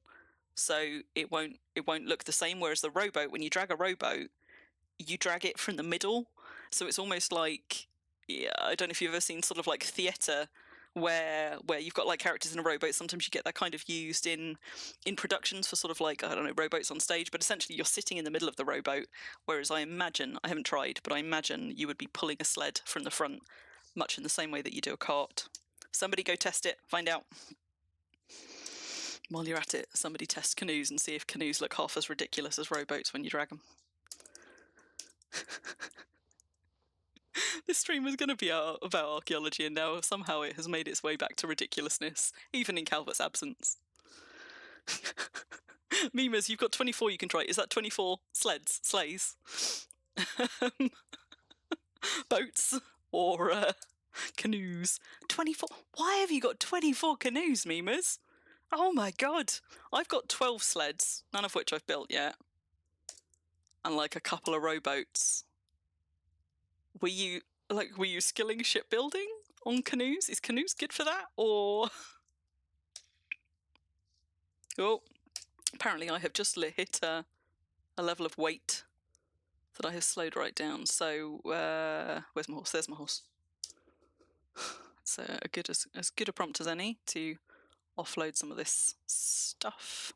so it won't look the same. Whereas the rowboat, when you drag a rowboat, you drag it from the middle, so it's almost like, yeah, I don't know if you've ever seen sort of like theatre where you've got like characters in a rowboat. Sometimes you get that kind of used in productions for sort of like, I don't know, rowboats on stage, but essentially you're sitting in the middle of the rowboat, whereas I imagine, I haven't tried, but I imagine you would be pulling a sled from the front, much in the same way that you do a cart. Somebody go test it, find out. While you're at it, somebody test canoes and see if canoes look half as ridiculous as rowboats when you drag them. This stream was going to be about archaeology, and now somehow it has made its way back to ridiculousness, even in Calvert's absence. Mimas, you've got 24 you can try. Is that 24 sleighs? Boats? Or canoes? 24? Why have you got 24 canoes, Mimas? Oh my god. I've got 12 sleds, none of which I've built yet. And like a couple of rowboats. Were you skilling shipbuilding? on canoes? Is canoes good for that, or... Oh, apparently I have just hit a level of weight that I have slowed right down. So, where's my horse? There's my horse. It's as good a prompt as any to offload some of this stuff.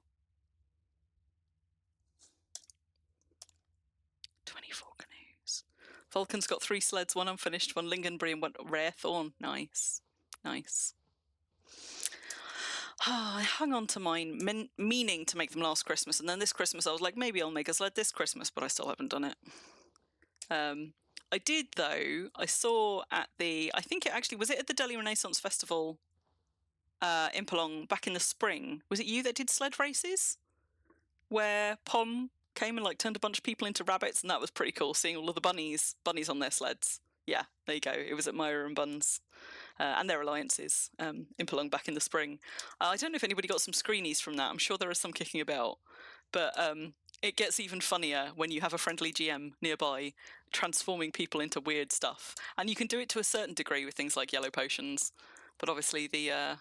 24 canoes. Vulcan's got 3 sleds, 1 unfinished, 1 lingonberry and 1 rare thorn. Nice. Nice. I hung on to mine, meaning to make them last Christmas, and then this Christmas I was like, maybe I'll make a sled this Christmas, but I still haven't done it. I did, though. I saw at I think it actually, was it at the Delhi Renaissance Festival in Palong back in the spring? Was it you that did sled races? Where Pom came and like turned a bunch of people into rabbits, and that was pretty cool, seeing all of the bunnies on their sleds. Yeah, there you go. It was at Myra and Buns. And their alliances in Palong back in the spring. I don't know if anybody got some screenies from that. I'm sure there are some kicking about. But it gets even funnier when you have a friendly GM nearby transforming people into weird stuff. And you can do it to a certain degree with things like yellow potions. But obviously the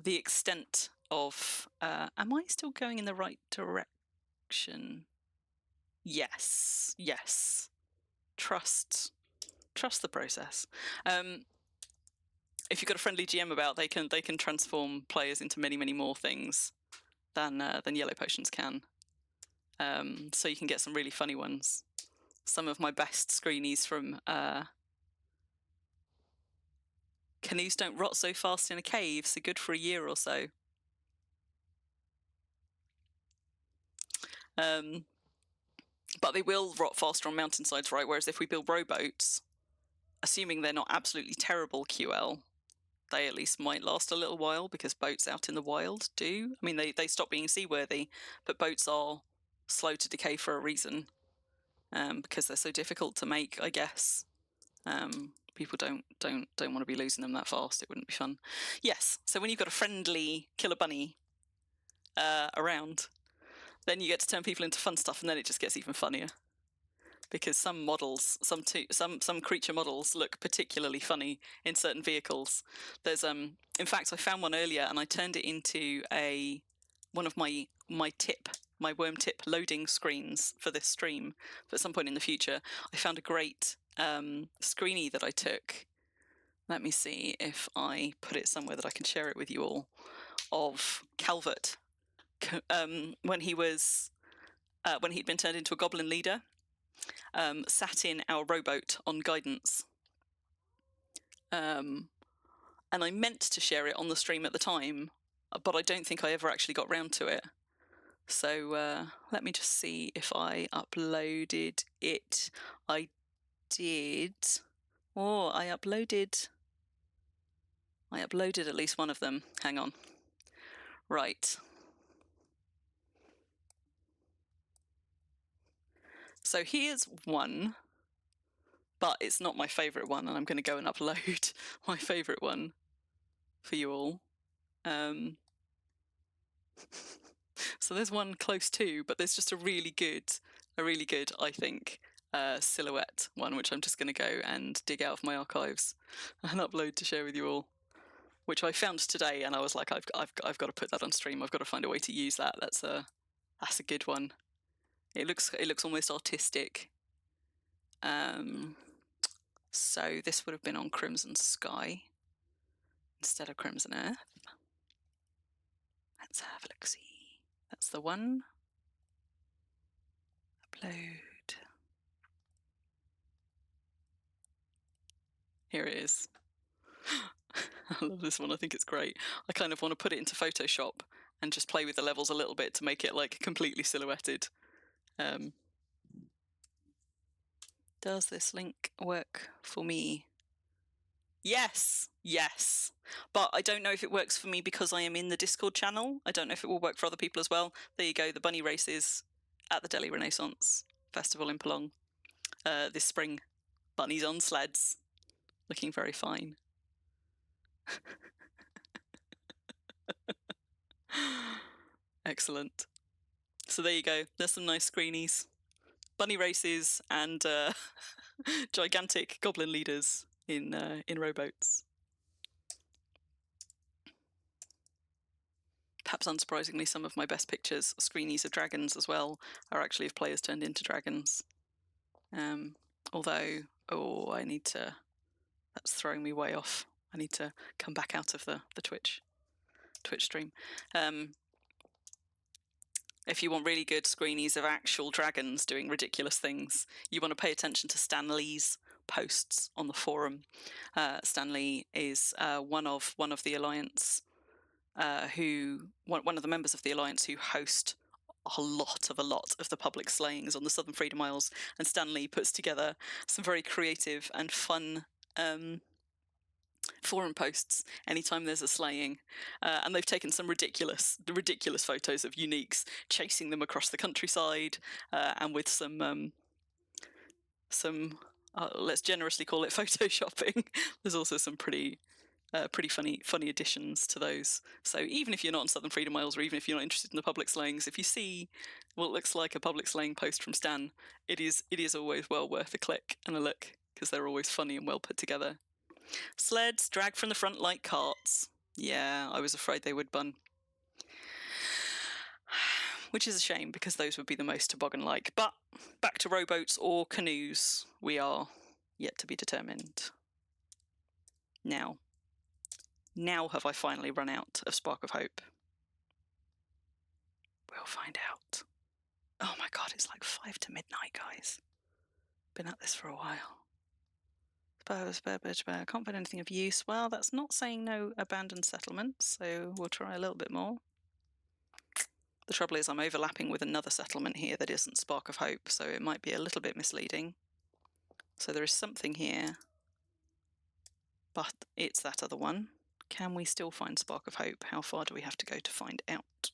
extent of... am I still going in the right direction? Yes. Yes. Trust the process. If you've got a friendly GM about, they can transform players into many more things than yellow potions can. So you can get some really funny ones. Some of my best screenies from canoes don't rot so fast in a cave, so good for a year or so. But they will rot faster on mountainsides, right? Whereas if we build rowboats, assuming they're not absolutely terrible QL, they at least might last a little while, because boats out in the wild do. I mean, they stop being seaworthy, but boats are slow to decay for a reason, because they're so difficult to make, I guess. People don't want to be losing them that fast. It wouldn't be fun. Yes, so when you've got a friendly killer bunny around, then you get to turn people into fun stuff, and then it just gets even funnier. Because some models, some creature models look particularly funny in certain vehicles. There's in fact, I found one earlier and I turned it into one of my worm tip loading screens for this stream. But at some point in the future, I found a great screenie that I took. Let me see if I put it somewhere that I can share it with you all. Of Calvert when he'd been turned into a goblin leader. Sat in our rowboat on guidance. And I meant to share it on the stream at the time, but I don't think I ever actually got round to it. So let me just see if I uploaded it. I did. Oh, I uploaded at least one of them. Hang on. Right. So here's one, but it's not my favourite one, and I'm going to go and upload my favourite one for you all. So there's one close to, but there's just a really good, I think, silhouette one, which I'm just going to go and dig out of my archives and upload to share with you all, which I found today, and I was like, I've got to put that on stream. I've got to find a way to use that. That's a good one. It looks almost artistic. So this would have been on Crimson Sky instead of Crimson Earth. Let's have a look-see. That's the one. Upload. Here it is. I love this one. I think it's great. I kind of want to put it into Photoshop and just play with the levels a little bit to make it like completely silhouetted. Does this link work for me? Yes, yes. But I don't know if it works for me because I am in the Discord channel. I don't know if it will work for other people as well. There you go, the bunny races at the Delhi Renaissance Festival in Palong this spring. Bunnies on sleds, looking very fine. Excellent. So there you go. There's some nice screenies. Bunny races and gigantic goblin leaders in rowboats. Perhaps unsurprisingly, some of my best pictures, screenies of dragons as well, are actually of players turned into dragons. Although, I need to... That's throwing me way off. I need to come back out of the Twitch stream. If you want really good screenies of actual dragons doing ridiculous things, you want to pay attention to Stan Lee's posts on the forum. Stan Lee is one of the Alliance, one of the members of the Alliance who host a lot of the public slayings on the Southern Freedom Isles, and Stan Lee puts together some very creative and fun forum posts anytime there's a slaying, and they've taken some ridiculous photos of uniques chasing them across the countryside, and with some let's generously call it photoshopping. There's also some pretty funny additions to those. So even if you're not on Southern Freedom Isles, or even if you're not interested in the public slayings, if you see what looks like a public slaying post from Stan, it is always well worth a click and a look, because they're always funny and well put together. Sleds dragged from the front like carts. Yeah, I was afraid they would, Bun. Which is a shame, because those would be the most toboggan-like. But back to rowboats or canoes, we are yet to be determined. Now have I finally run out of Spark of Hope? We'll find out. Oh my god, it's like 5 to midnight, guys. Been at this for a while. I can't find anything of use. Well, that's not saying no abandoned settlements, so we'll try a little bit more. The trouble is I'm overlapping with another settlement here that isn't Spark of Hope, so it might be a little bit misleading. So there is something here, but it's that other one. Can we still find Spark of Hope? How far do we have to go to find out?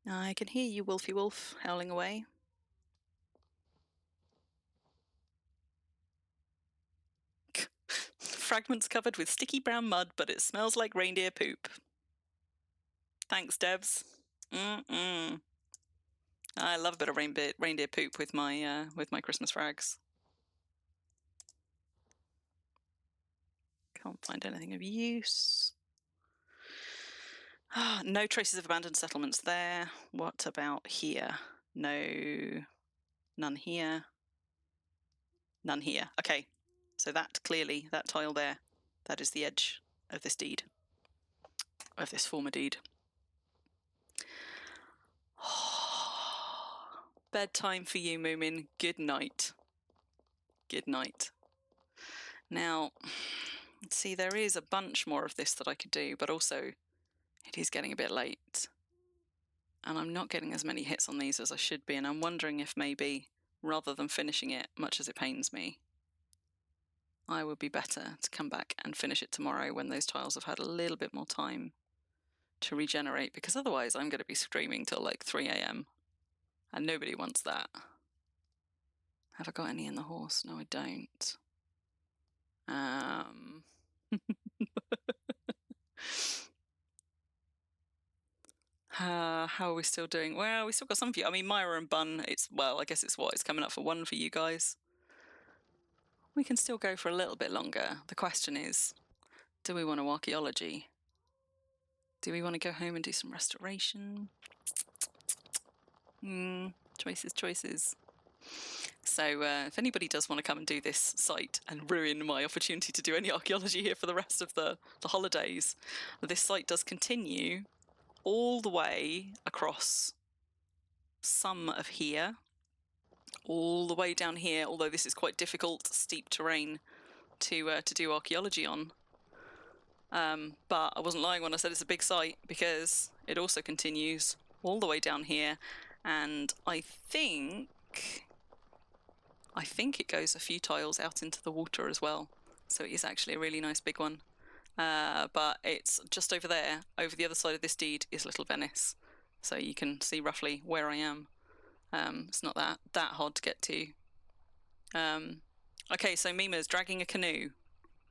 I can hear you, Wolfie Wolf, howling away. Fragments covered with sticky brown mud, but it smells like reindeer poop. Thanks, Debs. I love a bit of reindeer poop with my Christmas frags. Can't find anything of use. No traces of abandoned settlements there. What about here? No, none here. None here. Okay, so that clearly, that tile there, that is the edge of this deed, of this former deed. Bedtime for you, Moomin. Good night. Good night. Now, let's see, there is a bunch more of this that I could do, but also it is getting a bit late. And I'm not getting as many hits on these as I should be, and I'm wondering if maybe, rather than finishing it, much as it pains me, I would be better to come back and finish it tomorrow when those tiles have had a little bit more time to regenerate, because otherwise I'm going to be streaming till like 3 AM, and nobody wants that. Have I got any in the horse? No, I don't. How are we still doing? Well, we still got some for you. I mean, Myra and Bun, I guess it's coming up for 1 for you guys. We can still go for a little bit longer. The question is, do we want to archaeology? Do we want to go home and do some restoration? Choices. So if anybody does want to come and do this site and ruin my opportunity to do any archaeology here for the rest of the holidays, this site does continue all the way across some of here, all the way down here, although this is quite difficult, steep terrain to do archaeology on. But I wasn't lying when I said it's a big site, because it also continues all the way down here, and I think it goes a few tiles out into the water as well. So it is actually a really nice big one. But it's just over there, over the other side of this deed, is Little Venice. So you can see roughly where I am. It's not that hard to get to. Okay, so Mima's dragging a canoe.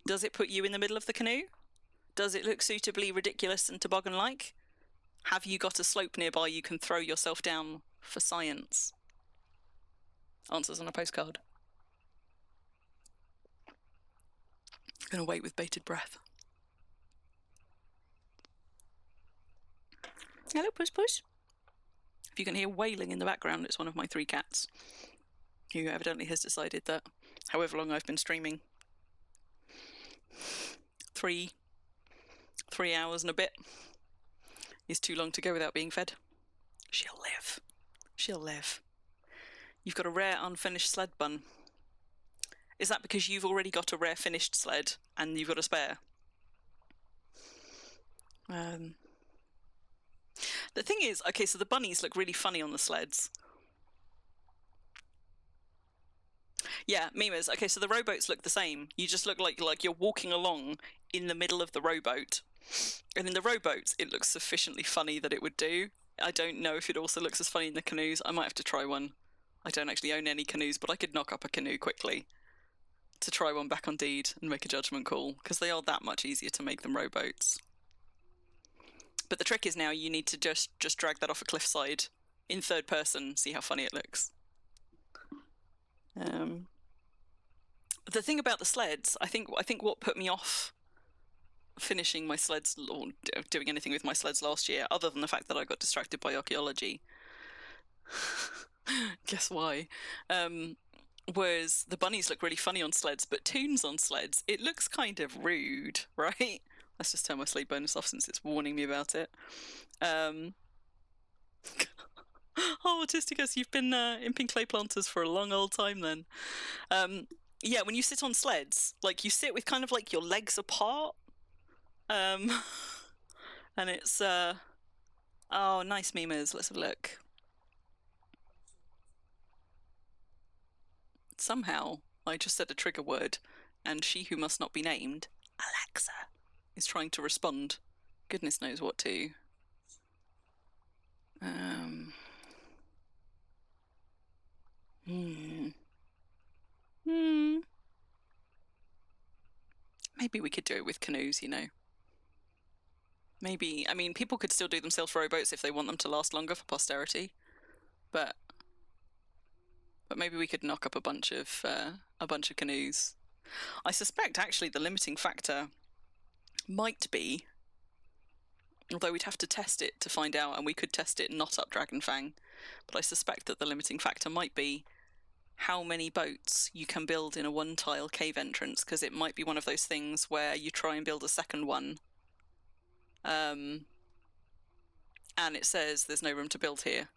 Does it put you in the middle of the canoe? Does it look suitably ridiculous and toboggan-like? Have you got a slope nearby you can throw yourself down for science? Answers on a postcard. Gonna wait with bated breath. Hello, Puss Puss. If you can hear wailing in the background, it's one of my 3 cats, who evidently has decided that however long I've been streaming, 3 hours and a bit, is too long to go without being fed. She'll live. She'll live. You've got a rare unfinished sled bun. Is that because you've already got a rare finished sled and you've got a spare? The thing is, okay, so the bunnies look really funny on the sleds. Yeah, Mimas. Okay, so the rowboats look the same. You just look like you're walking along in the middle of the rowboat. And in the rowboats, it looks sufficiently funny that it would do. I don't know if it also looks as funny in the canoes. I might have to try one. I don't actually own any canoes, but I could knock up a canoe quickly to try one back on deed and make a judgment call, because they are that much easier to make than rowboats. But the trick is now you need to just drag that off a cliffside in third person, see how funny it looks. The thing about the sleds, I think what put me off finishing my sleds or doing anything with my sleds last year, other than the fact that I got distracted by archaeology, guess why, was the bunnies look really funny on sleds, but Toons on sleds, it looks kind of rude, right? Let's just turn my sleep bonus off since it's warning me about it. Oh, Autisticus, you've been imping clay planters for a long old time then. Yeah, when you sit on sleds, like you sit with kind of like your legs apart. And it's oh, nice memes. Let's have a look. Somehow I just said a trigger word, and she who must not be named, Alexa, is trying to respond. Goodness knows what to. Maybe we could do it with canoes, you know. Maybe, I mean, people could still do themselves rowboats if they want them to last longer for posterity, but maybe we could knock up a bunch of canoes. I suspect actually the limiting factor might be, although we'd have to test it to find out, and we could test it not up Dragonfang, but I suspect that the limiting factor might be how many boats you can build in a 1-tile cave entrance, because it might be one of those things where you try and build a second one, and it says there's no room to build here.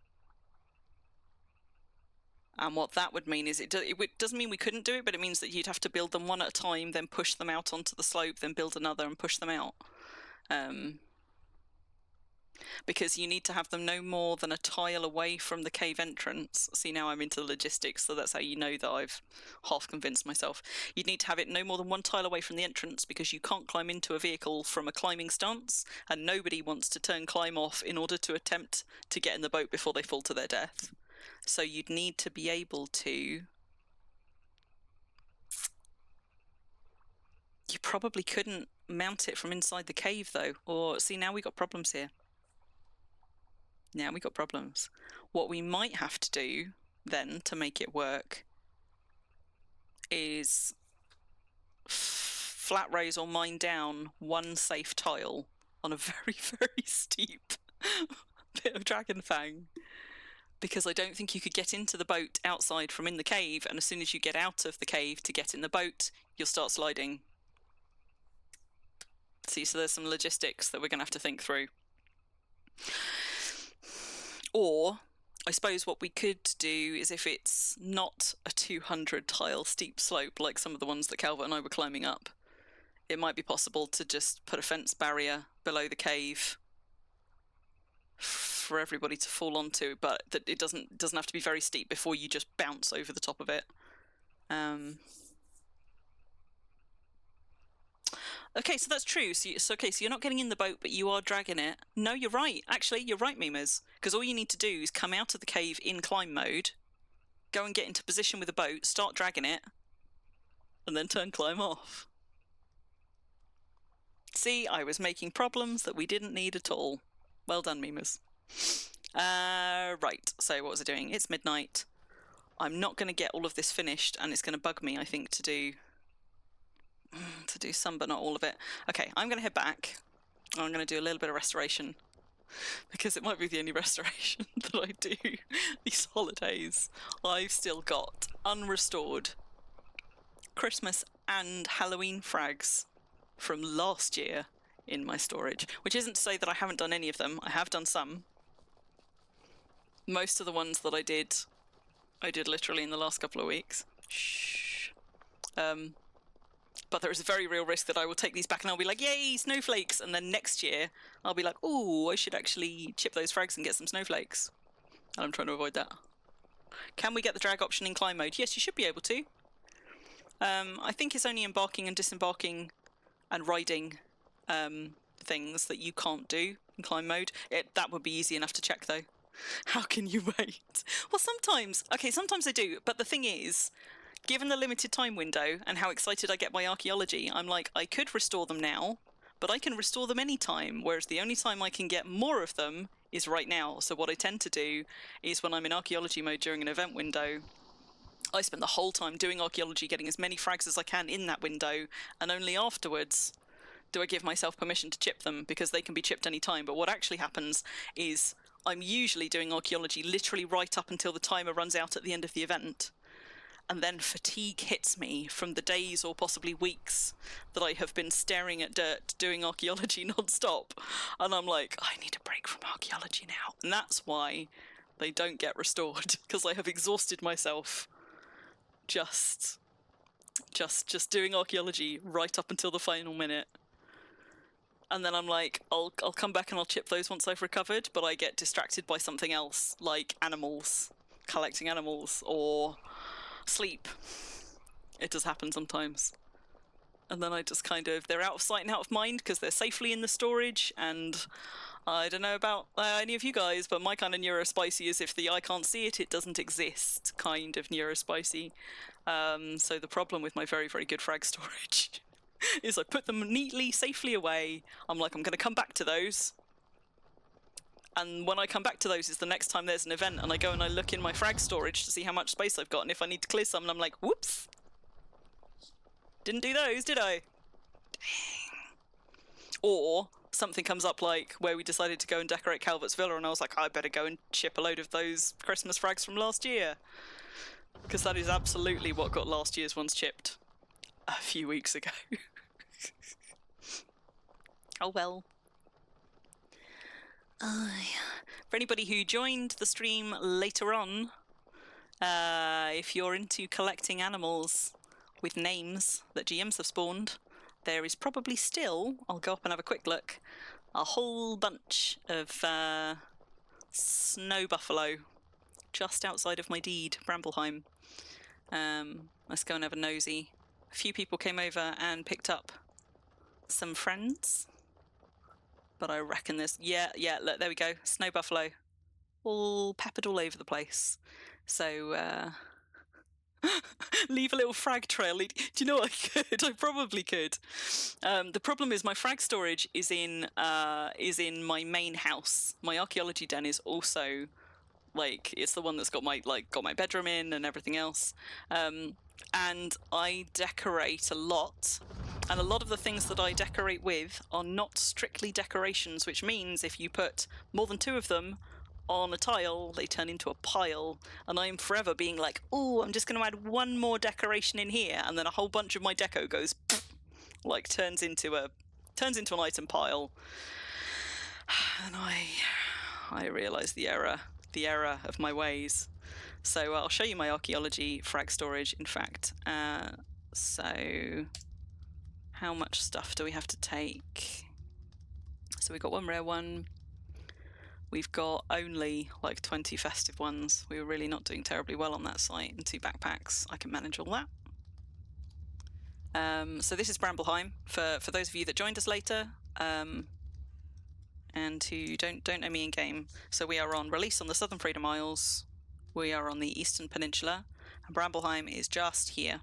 And what that would mean is it doesn't mean we couldn't do it, but it means that you'd have to build them one at a time, then push them out onto the slope, then build another and push them out. Because you need to have them no more than a tile away from the cave entrance. See, now I'm into the logistics, so that's how you know that I've half convinced myself. You'd need to have it no more than 1 tile away from the entrance, because you can't climb into a vehicle from a climbing stance, and nobody wants to turn climb off in order to attempt to get in the boat before they fall to their death. So you'd need to be able to... You probably couldn't mount it from inside the cave, though. Or, see, now we got problems here. Now we got problems. What we might have to do, then, to make it work, is flat raise or mine down 1 safe tile on a very, very steep bit of Dragonfang. Because I don't think you could get into the boat outside from in the cave, and as soon as you get out of the cave to get in the boat, you'll start sliding. See, so there's some logistics that we're going to have to think through. Or, I suppose what we could do is, if it's not a 200-tile steep slope like some of the ones that Calvert and I were climbing up, it might be possible to just put a fence barrier below the cave for everybody to fall onto, but that it doesn't have to be very steep before you just bounce over the top of it. Okay, so that's true. So you're not getting in the boat, but you are dragging it. No, you're right. Actually, you're right, Mimas. Because all you need to do is come out of the cave in climb mode, go and get into position with the boat, start dragging it, and then turn climb off. See, I was making problems that we didn't need at all. Well done, Mimas. Right, so what was I doing? It's midnight. I'm not going to get all of this finished, and it's going to bug me, I think, to do to do some, but not all of it. Okay, I'm going to head back. I'm going to do a little bit of restoration, because it might be the only restoration that I do these holidays. I've still got unrestored Christmas and Halloween frags from last year in my storage, which isn't to say that I haven't done any of them. I have done some. Most of the ones that I did literally in the last couple of weeks. Shh. But there is a very real risk that I will take these back and I'll be like, yay, snowflakes! And then next year, I'll be like, oh, I should actually chip those frags and get some snowflakes. And I'm trying to avoid that. Can we get the drag option in climb mode? Yes, you should be able to. I think it's only embarking and disembarking and riding things that you can't do in climb mode. That would be easy enough to check, though. How can you wait? Well, sometimes I do. But the thing is, given the limited time window and how excited I get by archaeology, I'm like, I could restore them now, but I can restore them anytime, whereas the only time I can get more of them is right now. So what I tend to do is when I'm in archaeology mode during an event window, I spend the whole time doing archaeology, getting as many frags as I can in that window, and only afterwards do I give myself permission to chip them, because they can be chipped any time. But what actually happens is I'm usually doing archaeology literally right up until the timer runs out at the end of the event. And then fatigue hits me from the days or possibly weeks that I have been staring at dirt doing archaeology non-stop. And I'm like, I need a break from archaeology now. And that's why they don't get restored, because I have exhausted myself just doing archaeology right up until the final minute. And then I'm like, I'll come back and I'll chip those once I've recovered, but I get distracted by something else, like animals, collecting animals, or sleep. It does happen sometimes. And then I just they're out of sight and out of mind because they're safely in the storage, and I don't know about any of you guys, but my kind of neurospicy is if the I can't see it, it doesn't exist kind of neurospicy. So the problem with my very, very good frag storage is I put them neatly, safely away. I'm like, I'm going to come back to those. And when I come back to those is the next time there's an event, and I go and I look in my frag storage to see how much space I've got, and if I need to clear some, and I'm like, whoops. Didn't do those, did I? Dang. Or something comes up like where we decided to go and decorate Calvert's Villa, and I was like, I better go and chip a load of those Christmas frags from last year. Because that is absolutely what got last year's ones chipped a few weeks ago. Oh well. For anybody who joined the stream later on, if you're into collecting animals with names that GMs have spawned, there is probably still, I'll go up and have a quick look, a whole bunch of snow buffalo just outside of my deed, Bramblheim. Let's go and have a nosy. A few people came over and picked up some friends. But I reckon there's, yeah, look, there we go, snow buffalo, all peppered all over the place. So, leave a little frag trail. Do you know what I could? I probably could. The problem is my frag storage is in my main house. My archaeology den is also, like, it's the one that's got my bedroom in and everything else. And I decorate a lot. And a lot of the things that I decorate with are not strictly decorations, which means if you put more than 2 of them on a tile, they turn into a pile. And I'm forever being like, oh, I'm just going to add 1 more decoration in here. And then a whole bunch of my deco goes, like, turns into an item pile. And I realise the error of my ways. So I'll show you my archaeology frag storage, in fact. So how much stuff do we have to take? So we've got 1 rare one. We've got only like 20 festive ones. We were really not doing terribly well on that site. And 2 backpacks. I can manage all that. So this is Bramblheim for those of you that joined us later. And who don't know me in game. So we are on release on the Southern Freedom Isles. We are on the Eastern Peninsula, and Bramblheim is just here.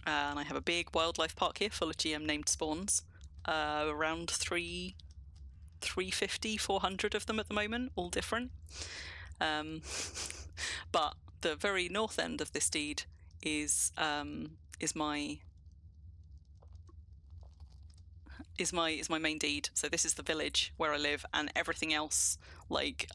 And I have a big wildlife park here full of GM named spawns. Around 350, 400 of them at the moment, all different. But the very north end of this deed is my is my main deed. So this is the village where I live, and everything else, like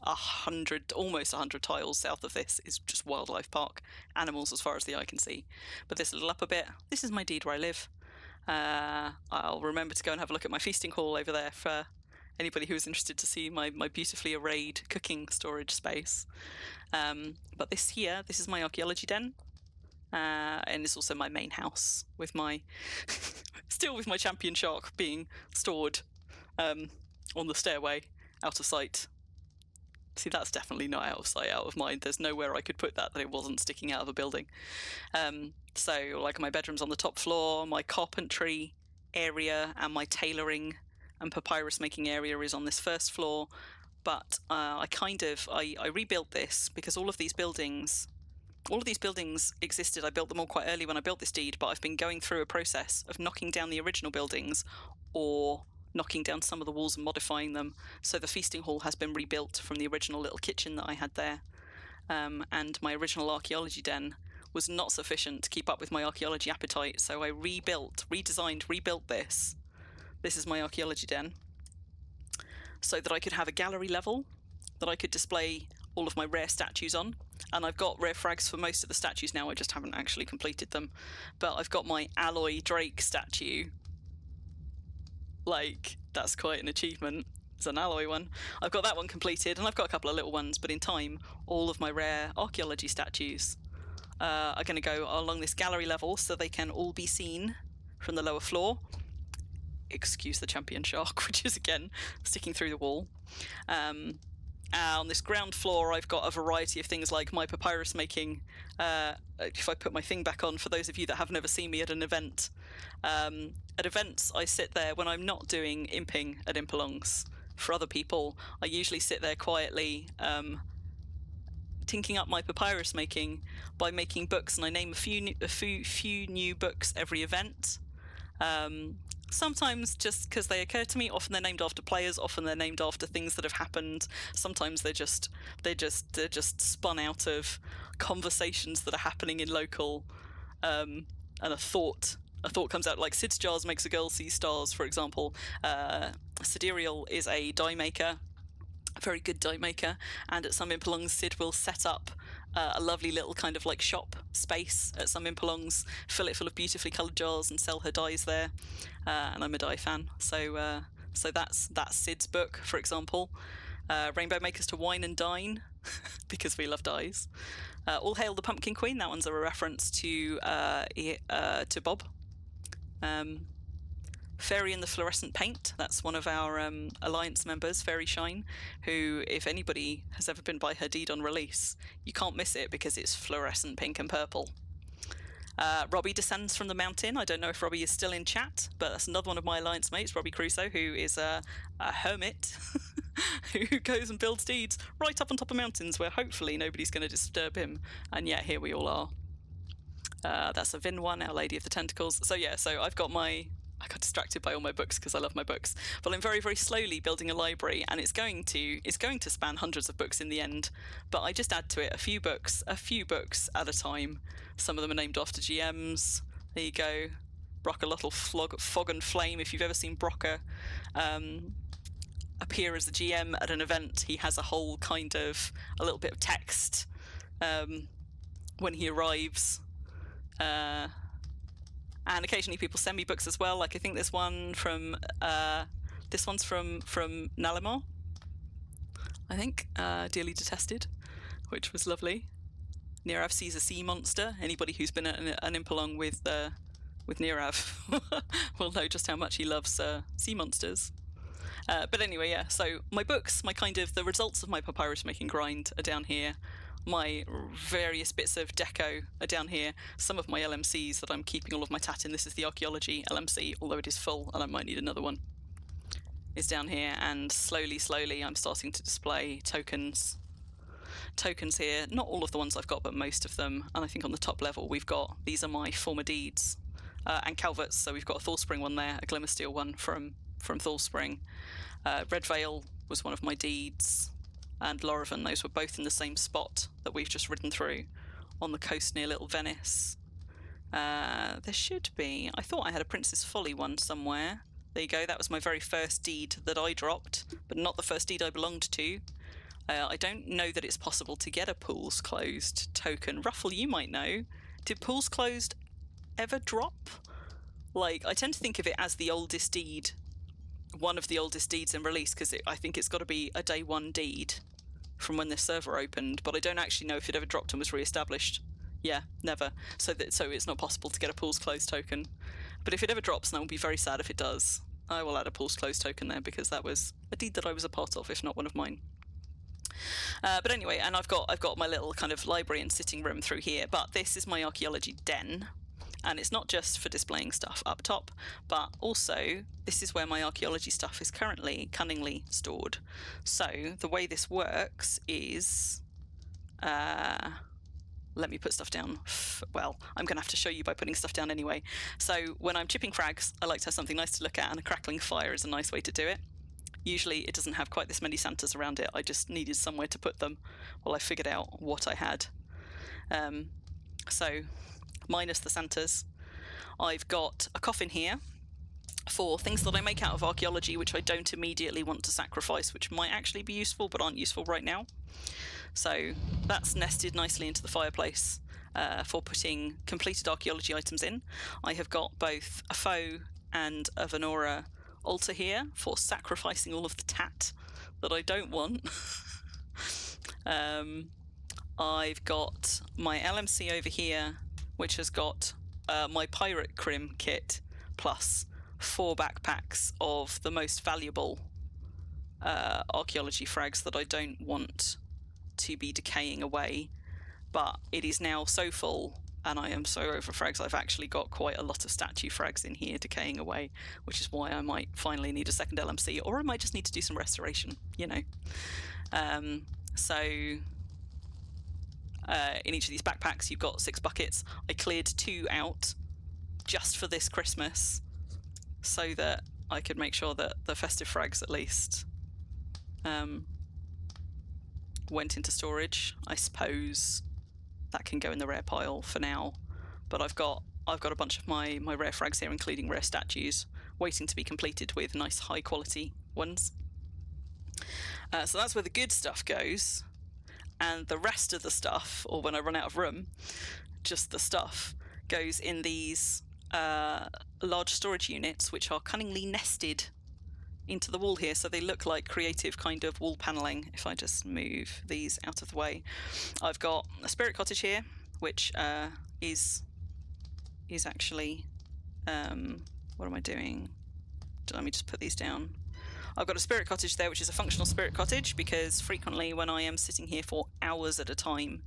almost 100 tiles south of this, is just wildlife park, animals as far as the eye can see. But this little upper bit, this is my deed where I live. I'll remember to go and have a look at my feasting hall over there for anybody who is interested to see my beautifully arrayed cooking storage space. But this is my archaeology den. And it's also my main house with my still with my champion shark being stored on the stairway out of sight. See, that's definitely not out of sight, out of mind. There's nowhere I could put that it wasn't sticking out of a building. So like my bedroom's on the top floor, my carpentry area and my tailoring and papyrus making area is on this first floor. But I rebuilt this because all of these buildings existed. I built them all quite early when I built this deed, but I've been going through a process of knocking down the original buildings or knocking down some of the walls and modifying them. So the feasting hall has been rebuilt from the original little kitchen that I had there. And my original archaeology den was not sufficient to keep up with my archaeology appetite, so I rebuilt this. This is my archaeology den, so that I could have a gallery level that I could display all of my rare statues on. And I've got rare frags for most of the statues now, I just haven't actually completed them. But I've got my alloy drake statue. Like, that's quite an achievement. It's an alloy one. I've got that one completed, and I've got a couple of little ones, but in time, all of my rare archaeology statues are going to go along this gallery level so they can all be seen from the lower floor. Excuse the champion shark, which is again sticking through the wall. On this ground floor, I've got a variety of things like my papyrus making. If I put my thing back on, for those of you that have never seen me at an event, at events I sit there when I'm not doing imping at Impalongs. For other people, I usually sit there quietly, tinking up my papyrus making by making books, and I name a few new books every event. Sometimes just because they occur to me. Often they're named after players. Often they're named after things that have happened. Sometimes they're just spun out of conversations that are happening in local. And a thought comes out, like Sid's Jars makes a girl see stars, for example. Sidereal is a die maker, a very good die maker, and at some Impalongs, Sid will set up a lovely little kind of like shop space at some Impalongs, fill it full of beautifully coloured jars and sell her dies there. And I'm a die fan, so that's Sid's book, for example. Rainbow Makers to Wine and Dine, because we love dies. All Hail the Pumpkin Queen, that one's a reference to Bob. Fairy in the Fluorescent Paint, that's one of our Alliance members, Fairy Shine, who, if anybody has ever been by her deed on release, you can't miss it because it's fluorescent pink and purple. Robbie Descends from the Mountain. I don't know if Robbie is still in chat, but that's another one of my Alliance mates, Robbie Crusoe, who is a hermit who goes and builds deeds right up on top of mountains where hopefully nobody's going to disturb him, and yet here we all are. That's a Vin one, Our Lady of the Tentacles. So yeah, so I got distracted by all my books because I love my books, but I'm very, very slowly building a library, and it's going to span hundreds of books in the end, but I just add to it a few books at a time. Some of them are named after GMs. There you go. Broccolotl Fog and Flame. If you've ever seen Brocker appear as a GM at an event, he has a whole kind of a little bit of text when he arrives. And occasionally people send me books as well. Like I think this one's from Nalimar, I think, Dearly Detested, which was lovely. Nirav sees a sea monster. Anybody who's been at an Impalong with Nirav will know just how much he loves sea monsters. But anyway, yeah, so my books, the results of my papyrus making grind are down here. My various bits of deco are down here. Some of my LMCs that I'm keeping all of my tat in. This is the archaeology LMC, although it is full and I might need another one, is down here. And slowly I'm starting to display tokens here. Not all of the ones I've got, but most of them. And I think on the top level we've got, these are my former deeds and Calverts. So we've got a Thorspring one there, a Glimmersteel one from Thorspring. Red Veil was one of my deeds, and Lorovan, those were both in the same spot that we've just ridden through on the coast near Little Venice. There should be, I thought I had a Princess Folly one somewhere. There you go. That was my very first deed that I dropped, but not the first deed I belonged to. I don't know that it's possible to get a pools closed token. Ruffle, you might know. Did pools closed ever drop? Like, I tend to think of it as the oldest deed, one of the oldest deeds in release, because I think it's got to be a day one deed from when this server opened, but I don't actually know if it ever dropped and was re-established. Yeah, never. So it's not possible to get a pools closed token. But if it ever drops, and I will be very sad if it does, I will add a pools closed token there, because that was a deed that I was a part of, if not one of mine. But anyway, and I've got my little kind of library and sitting room through here, but this is my archaeology den. And it's not just for displaying stuff up top, but also this is where my archaeology stuff is currently cunningly stored. So the way this works is, let me put stuff down. Well, I'm going to have to show you by putting stuff down anyway. So when I'm chipping frags, I like to have something nice to look at, and a crackling fire is a nice way to do it. Usually it doesn't have quite this many Santas around it. I just needed somewhere to put them while I figured out what I had. So minus the Santas, I've got a coffin here for things that I make out of archaeology which I don't immediately want to sacrifice, which might actually be useful but aren't useful right now. So that's nested nicely into the fireplace for putting completed archaeology items in. I have got both a foe and a Venora altar here for sacrificing all of the tat that I don't want. I've got my LMC over here, which has got my pirate Crim kit plus 4 backpacks of the most valuable archaeology frags that I don't want to be decaying away, but it is now so full and I am so over frags, I've actually got quite a lot of statue frags in here decaying away, which is why I might finally need a second LMC, or I might just need to do some restoration, you know. So in each of these backpacks you've got 6 buckets. I cleared 2 out just for this Christmas so that I could make sure that the festive frags at least went into storage. I suppose that can go in the rare pile for now, but I've got a bunch of my rare frags here, including rare statues, waiting to be completed with nice high quality ones. So that's where the good stuff goes, and the rest of the stuff, or when I run out of room, just the stuff goes in these large storage units, which are cunningly nested into the wall here, so they look like creative kind of wall paneling. If I just move these out of the way, I've got a spirit cottage here, which is actually what am I doing? Let me just put these down. I've got a spirit cottage there, which is a functional spirit cottage, because frequently when I am sitting here for hours at a time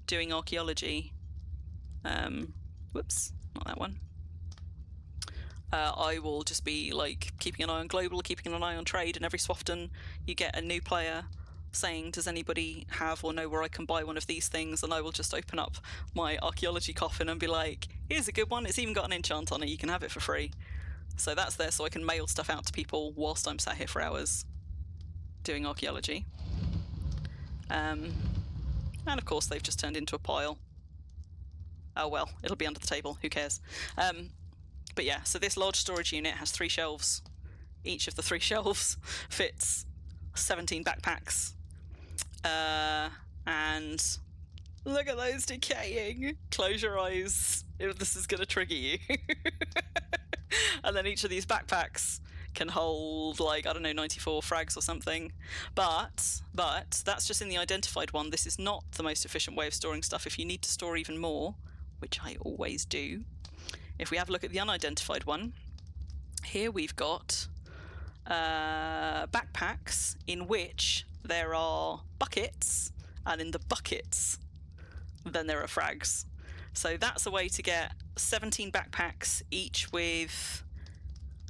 doing archaeology, whoops, not that one, I will just be like keeping an eye on global, keeping an eye on trade, and every so often you get a new player saying, does anybody have or know where I can buy one of these things? And I will just open up my archaeology coffin and be like, here's a good one, it's even got an enchant on it, you can have it for free. So that's there so I can mail stuff out to people whilst I'm sat here for hours doing archaeology. And of course they've just turned into a pile. Oh well, it'll be under the table, who cares? But yeah, so this large storage unit has 3 shelves. Each of the 3 shelves fits 17 backpacks. And look at those decaying. Close your eyes if this is going to trigger you. And then each of these backpacks can hold, like, I don't know, 94 frags or something. But that's just in the identified one. This is not the most efficient way of storing stuff. If you need to store even more, which I always do, if we have a look at the unidentified one, here we've got backpacks in which there are buckets, and in the buckets then there are frags. So that's a way to get 17 backpacks, each with,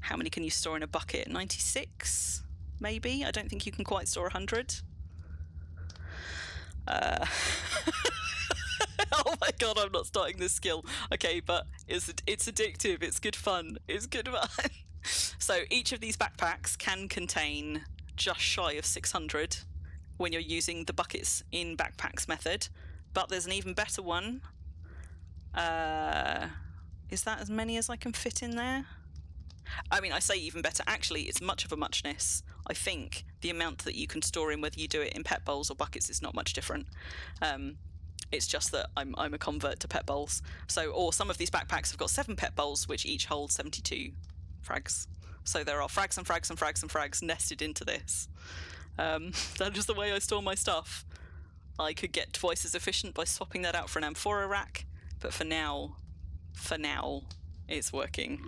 how many can you store in a bucket? 96 maybe? I don't think you can quite store 100. Oh my god, I'm not starting this skill. Okay, but it's addictive, it's good fun, it's good fun. So each of these backpacks can contain just shy of 600 when you're using the buckets in backpacks method, but there's an even better one. Is that as many as I can fit in there? I mean, I say even better. Actually, it's much of a muchness. I think the amount that you can store in, whether you do it in pet bowls or buckets, is not much different. It's just that I'm a convert to pet bowls. So, or some of these backpacks have got 7 pet bowls, which each hold 72 frags. So there are frags and frags and frags and frags nested into this. That is the way I store my stuff. I could get twice as efficient by swapping that out for an amphora rack, but for now, it's working.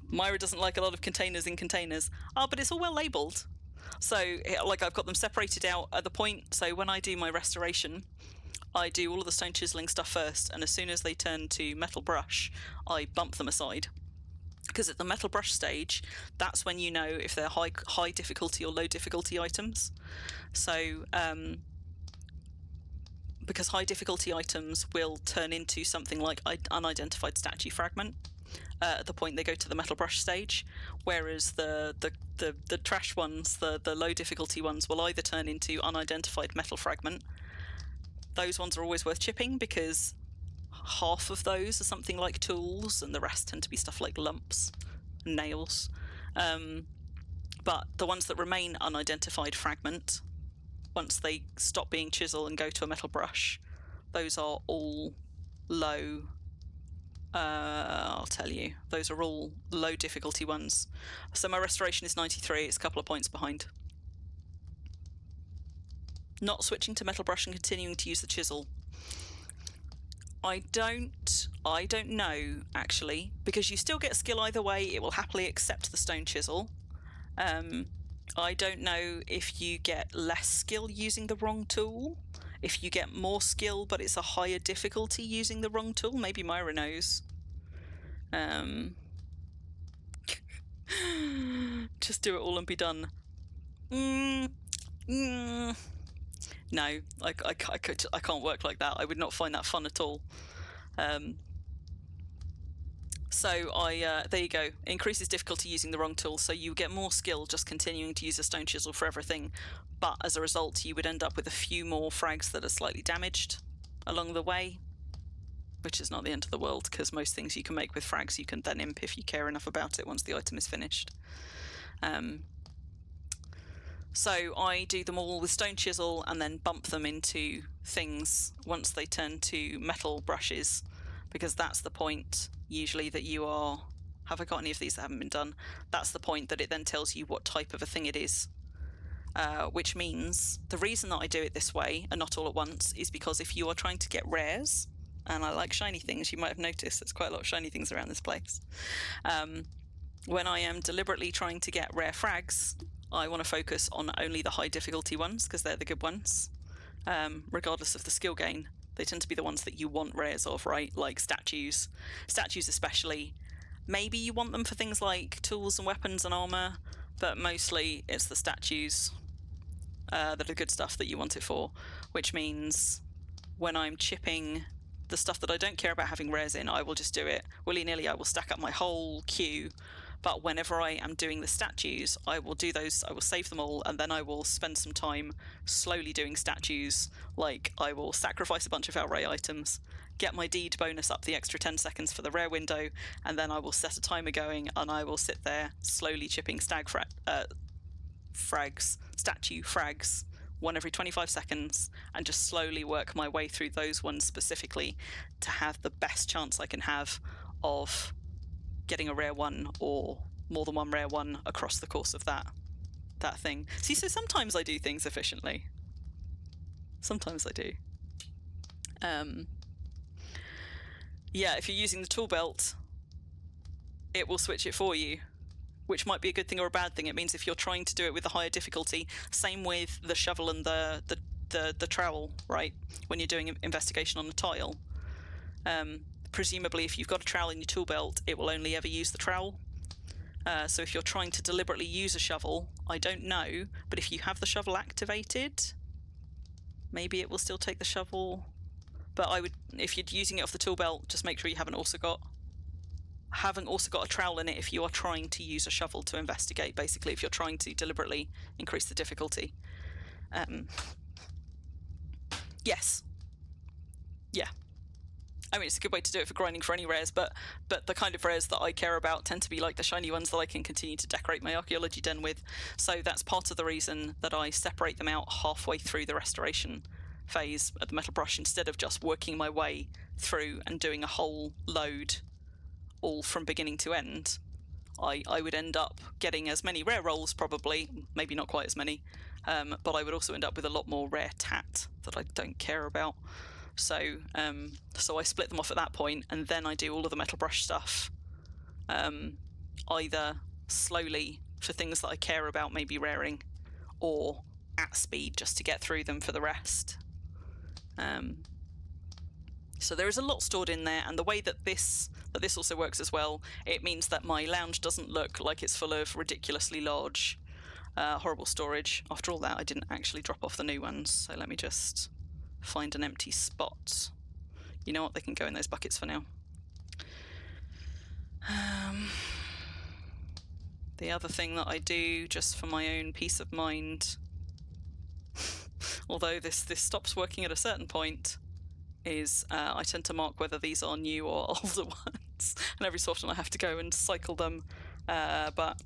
Myra doesn't like a lot of containers in containers. But it's all well labelled. So, like, I've got them separated out at the point, so when I do my restoration, I do all of the stone chiseling stuff first, and as soon as they turn to metal brush, I bump them aside. Because at the metal brush stage, that's when you know if they're high difficulty or low difficulty items. So, because high difficulty items will turn into something like unidentified statue fragment at the point they go to the metal brush stage, whereas the trash ones, the low difficulty ones, will either turn into unidentified metal fragment. Those ones are always worth chipping because half of those are something like tools and the rest tend to be stuff like lumps and nails. But the ones that remain unidentified fragment, once they stop being chisel and go to a metal brush, those are all low. I'll tell you, those are all low difficulty ones. So my restoration is 93, it's a couple of points behind. Not switching to metal brush and continuing to use the chisel. I don't know, actually, because you still get skill either way. It will happily accept the stone chisel. I don't know if you get less skill using the wrong tool, if you get more skill but it's a higher difficulty using the wrong tool. Maybe Myra knows. Just do it all and be done. No, I can't work like that. I would not find that fun at all. So there you go. Increases difficulty using the wrong tool, so you get more skill just continuing to use a stone chisel for everything, but as a result you would end up with a few more frags that are slightly damaged along the way, which is not the end of the world, because most things you can make with frags you can then imp if you care enough about it once the item is finished. So I do them all with stone chisel and then bump them into things once they turn to metal brushes, because that's the point usually that you are... Have I got any of these that haven't been done? That's the point that it then tells you what type of a thing it is. Which means the reason that I do it this way and not all at once is because if you are trying to get rares, and I like shiny things, you might have noticed there's quite a lot of shiny things around this place. When I am deliberately trying to get rare frags, I want to focus on only the high difficulty ones because they're the good ones, regardless of the skill gain. They tend to be the ones that you want rares of, right? Like statues especially. Maybe you want them for things like tools and weapons and armor, but mostly it's the statues that are good stuff that you want it for, which means when I'm chipping the stuff that I don't care about having rares in, I will just do it willy-nilly. I will stack up my whole queue, but whenever I am doing the statues, I will do those, I will save them all, and then I will spend some time slowly doing statues. Like, I will sacrifice a bunch of outright items, get my deed bonus up the extra 10 seconds for the rare window, and then I will set a timer going, and I will sit there slowly chipping statue frags, one every 25 seconds, and just slowly work my way through those ones specifically to have the best chance I can have of getting a rare one or more than one rare one across the course of that thing. See, so sometimes I do things efficiently. Sometimes I do. Yeah, if you're using the tool belt, it will switch it for you, which might be a good thing or a bad thing. It means if you're trying to do it with a higher difficulty, same with the shovel and the trowel, right? When you're doing investigation on a tile, presumably if you've got a trowel in your tool belt, it will only ever use the trowel. So if you're trying to deliberately use a shovel, I don't know, but if you have the shovel activated, maybe it will still take the shovel. But I would, if you're using it off the tool belt, just make sure you haven't also got a trowel in it if you are trying to use a shovel to investigate, basically, if you're trying to deliberately increase the difficulty. Yes. Yeah. I mean, it's a good way to do it for grinding for any rares, but the kind of rares that I care about tend to be like the shiny ones that I can continue to decorate my archaeology den with. So that's part of the reason that I separate them out halfway through the restoration phase at the metal brush, instead of just working my way through and doing a whole load all from beginning to end. I would end up getting as many rare rolls, probably, maybe not quite as many, but I would also end up with a lot more rare tat that I don't care about. So I split them off at that point, and then I do all of the metal brush stuff, either slowly for things that I care about maybe raring, or at speed just to get through them for the rest. So there is a lot stored in there, and the way that this also works as well, it means that my lounge doesn't look like it's full of ridiculously large, horrible storage. After all that, I didn't actually drop off the new ones, so let me just find an empty spot. You know what, they can go in those buckets for now. The other thing that I do, just for my own peace of mind, although this stops working at a certain point, is I tend to mark whether these are new or older ones, and every so often I have to go and cycle them, but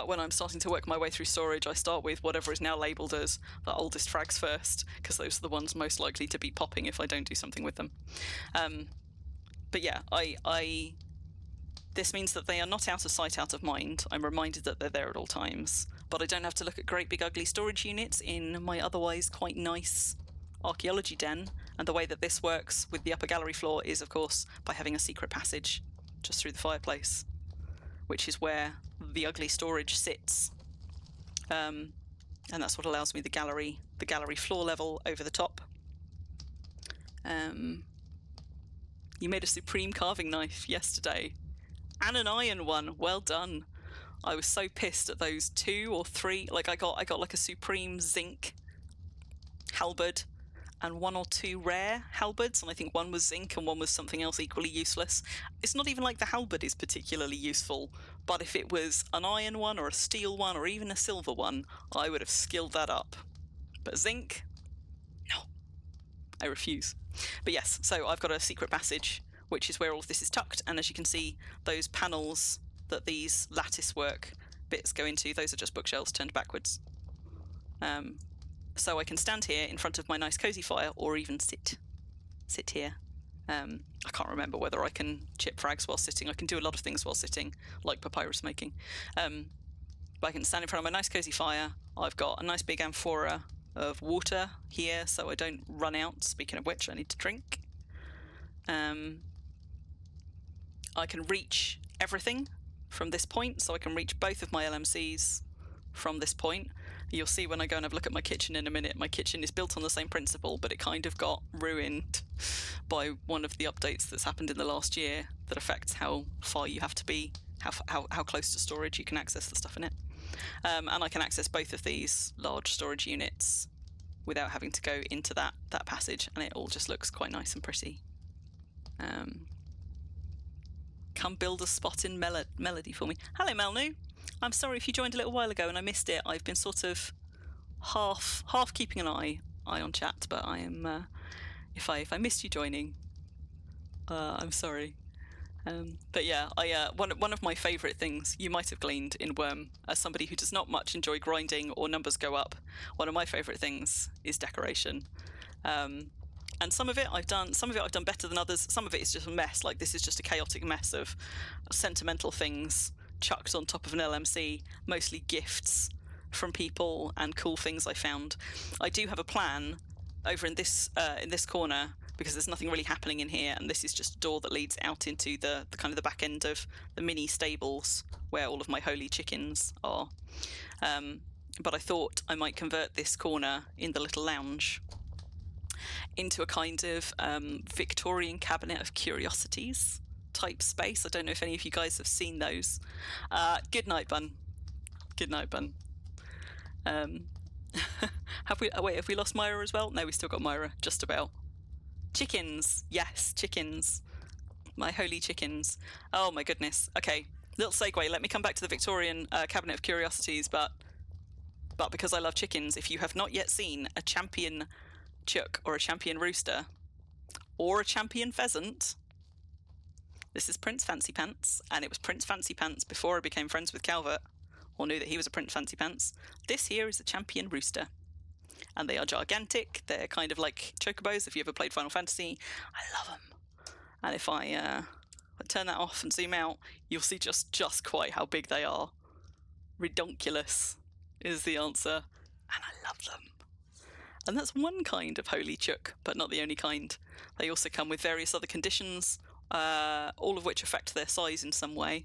when I'm starting to work my way through storage, I start with whatever is now labelled as the oldest frags first, because those are the ones most likely to be popping if I don't do something with them. But yeah, this means that they are not out of sight, out of mind. I'm reminded that they're there at all times, but I don't have to look at great big ugly storage units in my otherwise quite nice archaeology den. And the way that this works with the upper gallery floor is, of course, by having a secret passage just through the fireplace, which is where the ugly storage sits. And that's what allows me the gallery floor level over the top. You made a supreme carving knife yesterday. And an iron one. Well done. I was so pissed at those 2 or 3. Like I got like a supreme zinc halberd and 1 or 2 rare halberds, and I think 1 was zinc and 1 was something else equally useless. It's not even like the halberd is particularly useful, but if it was an iron one or a steel one or even a silver one, I would have skilled that up. But zinc? No. I refuse. But yes, so I've got a secret passage, which is where all of this is tucked, and as you can see, those panels that these lattice work bits go into, those are just bookshelves turned backwards. So I can stand here in front of my nice cozy fire, or even sit here. I can't remember whether I can chip frags while sitting. I can do a lot of things while sitting, like papyrus making. But I can stand in front of my nice cozy fire. I've got a nice big amphora of water here, so I don't run out. Speaking of which, I need to drink. I can reach everything from this point, so I can reach both of my LMCs from this point. You'll see when I go and have a look at my kitchen in a minute, my kitchen is built on the same principle, but it kind of got ruined by one of the updates that's happened in the last year that affects how far you have to be, how close to storage you can access the stuff in it. And I can access both of these large storage units without having to go into that passage, and it all just looks quite nice and pretty. Come build a spot in Melody for me. Hello, Melnu. I'm sorry if you joined a little while ago and I missed it. I've been sort of half keeping an eye on chat, but I am. If I missed you joining, I'm sorry. But yeah, one of my favourite things you might have gleaned in Wurm, as somebody who does not much enjoy grinding or numbers go up, one of my favourite things is decoration. And some of it I've done better than others. Some of it is just a mess. Like this is just a chaotic mess of sentimental things chucked on top of an LMC, mostly gifts from people and cool things I found. I do have a plan over in this corner, because there's nothing really happening in here, and this is just a door that leads out into the kind of the back end of the mini stables where all of my holy chickens are. But I thought I might convert this corner in the little lounge into a kind of Victorian cabinet of curiosities type space. I don't know if any of you guys have seen those. Good night, Bun. Good night, Bun. Have we lost Myra as well? No, we still got Myra, just about. Chickens, yes, chickens. My holy chickens. Oh my goodness. Okay, little segue. Let me come back to the Victorian cabinet of curiosities, but because I love chickens, if you have not yet seen a champion chook or a champion rooster or a champion pheasant. This is Prince Fancy Pants, and it was Prince Fancy Pants before I became friends with Calvert, or knew that he was a Prince Fancy Pants. This here is a champion rooster, and they are gigantic. They're kind of like chocobos. If you ever played Final Fantasy, I love them. And if I turn that off and zoom out, you'll see just quite how big they are. Redonkulous is the answer, and I love them. And that's one kind of holy chook, but not the only kind. They also come with various other conditions, all of which affect their size in some way.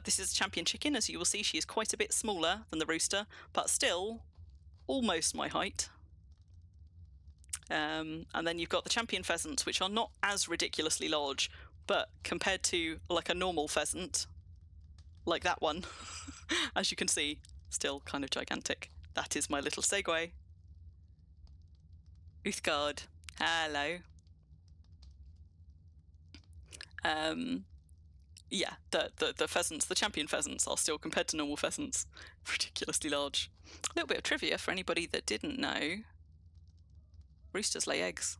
This is a champion chicken. As you will see, she is quite a bit smaller than the rooster, but still almost my height. And then you've got the champion pheasants, which are not as ridiculously large, but compared to like a normal pheasant, like that one, as you can see, still kind of gigantic. That is my little segue. Uthgard, hello. Yeah, the pheasants, the champion pheasants, are still, compared to normal pheasants, ridiculously large. A little bit of trivia for anybody that didn't know. Roosters lay eggs.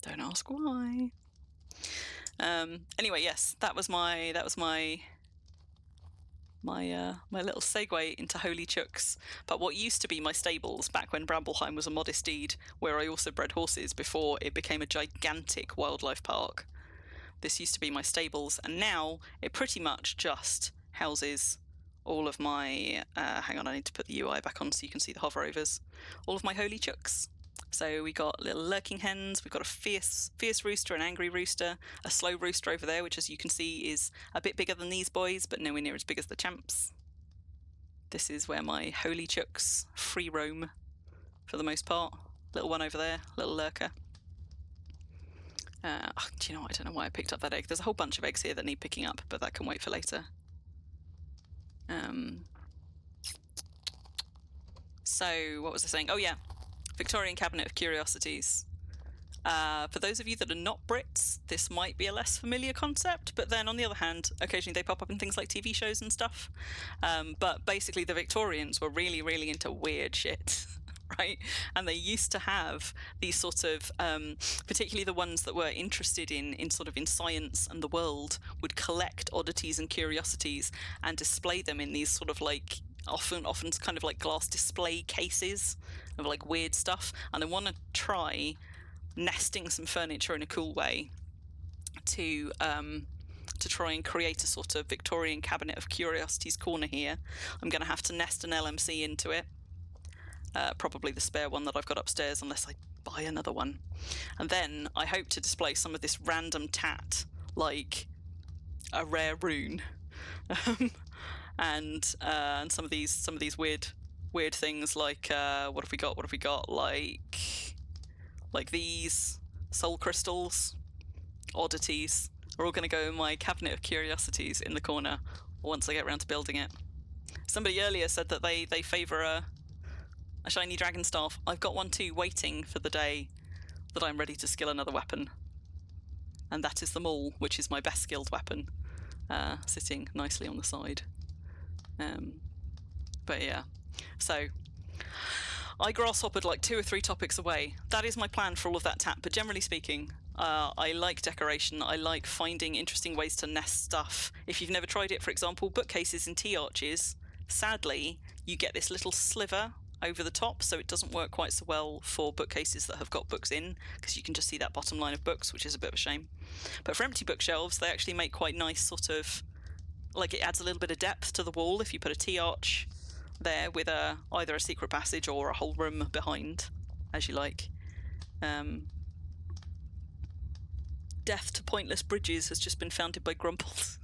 Don't ask why. Anyway, yes, that was my little segue into holy chooks. But what used to be my stables back when Brambleheim was a modest deed, where I also bred horses before it became a gigantic wildlife park. This used to be my stables, and now it pretty much just houses all of my, hang on, I need to put the UI back on so you can see the hoverovers, all of my holy chooks. So we got little lurking hens, we've got a fierce rooster, an angry rooster, a slow rooster over there, which as you can see is a bit bigger than these boys, but nowhere near as big as the champs. This is where my holy chooks free roam for the most part. Little one over there, little lurker. Do you know what? I don't know why I picked up that egg. There's a whole bunch of eggs here that need picking up, but that can wait for later. So what was I saying? Oh yeah, Victorian Cabinet of Curiosities. For those of you that are not Brits, this might be a less familiar concept, but then on the other hand, occasionally they pop up in things like TV shows and stuff. But basically the Victorians were really, really into weird shit. Right? And they used to have these sort of, particularly the ones that were interested in sort of in science and the world, would collect oddities and curiosities and display them in these sort of like, often kind of like glass display cases of like weird stuff. And they want to try nesting some furniture in a cool way to try and create a sort of Victorian Cabinet of Curiosities corner here. I'm going to have to nest an LMC into it. Probably the spare one that I've got upstairs, unless I buy another one. And then I hope to display some of this random tat, like a rare rune, and some of these weird things, like what have we got? Like these soul crystals, oddities, are all going to go in my cabinet of curiosities in the corner once I get around to building it. Somebody earlier said that they favour a shiny dragon staff. I've got one too, waiting for the day that I'm ready to skill another weapon. And that is the maul, which is my best skilled weapon, sitting nicely on the side. But yeah, so I grasshoppered like 2 or 3 topics away. That is my plan for all of that tat, but generally speaking, I like decoration. I like finding interesting ways to nest stuff. If you've never tried it, for example, bookcases in T-arches, sadly, you get this little sliver over the top, so it doesn't work quite so well for bookcases that have got books in, because you can just see that bottom line of books, which is a bit of a shame. But for empty bookshelves, they actually make quite nice sort of, like, it adds a little bit of depth to the wall if you put a T-arch there with either a secret passage or a whole room behind, as you like. Death to pointless bridges has just been founded by Grumples.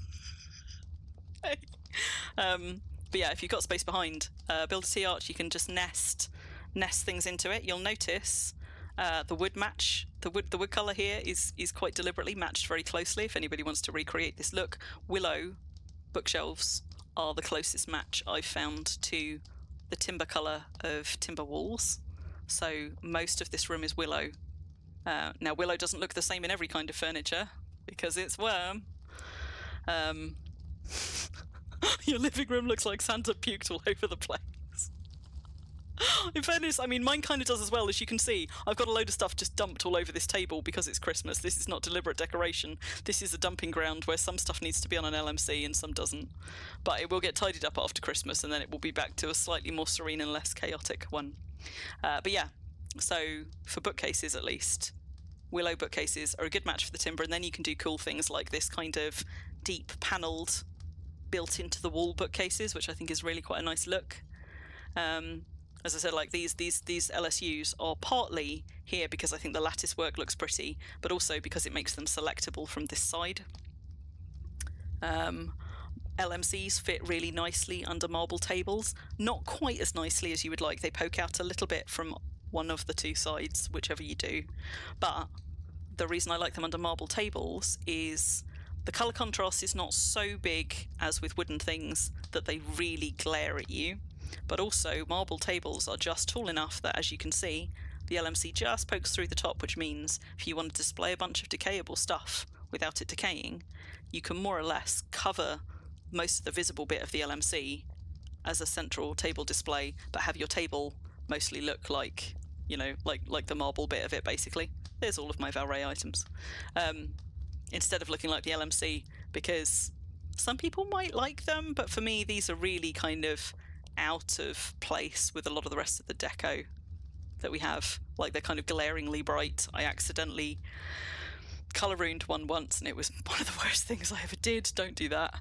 But yeah, if you've got space behind, build a T-arch. You can just nest things into it. You'll notice the wood match. The wood colour here is quite deliberately matched very closely. If anybody wants to recreate this look, willow bookshelves are the closest match I've found to the timber colour of timber walls. So most of this room is willow. Now, willow doesn't look the same in every kind of furniture because it's Wurm. Your living room looks like Santa puked all over the place. In fairness, I mean, mine kind of does as well. As you can see, I've got a load of stuff just dumped all over this table because it's Christmas. This is not deliberate decoration. This is a dumping ground where some stuff needs to be on an LMC and some doesn't. But it will get tidied up after Christmas, and then it will be back to a slightly more serene and less chaotic one. But yeah, so for bookcases at least, willow bookcases are a good match for the timber, and then you can do cool things like this kind of deep panelled, built into the wall bookcases, which I think is really quite a nice look. As I said, like these LSUs are partly here because I think the lattice work looks pretty, but also because it makes them selectable from this side. LMCs fit really nicely under marble tables, not quite as nicely as you would like. They poke out a little bit from one of the two sides, whichever you do. But the reason I like them under marble tables is the colour contrast is not so big as with wooden things that they really glare at you. But also, marble tables are just tall enough that, as you can see, the LMC just pokes through the top, which means if you want to display a bunch of decayable stuff without it decaying, you can more or less cover most of the visible bit of the LMC as a central table display, but have your table mostly look like, you know, like the marble bit of it, basically. There's all of my Valray items. Instead of looking like the LMC, because some people might like them, but for me, these are really kind of out of place with a lot of the rest of the deco that we have. Like, they're kind of glaringly bright. I accidentally colour ruined one once, and it was one of the worst things I ever did. Don't do that.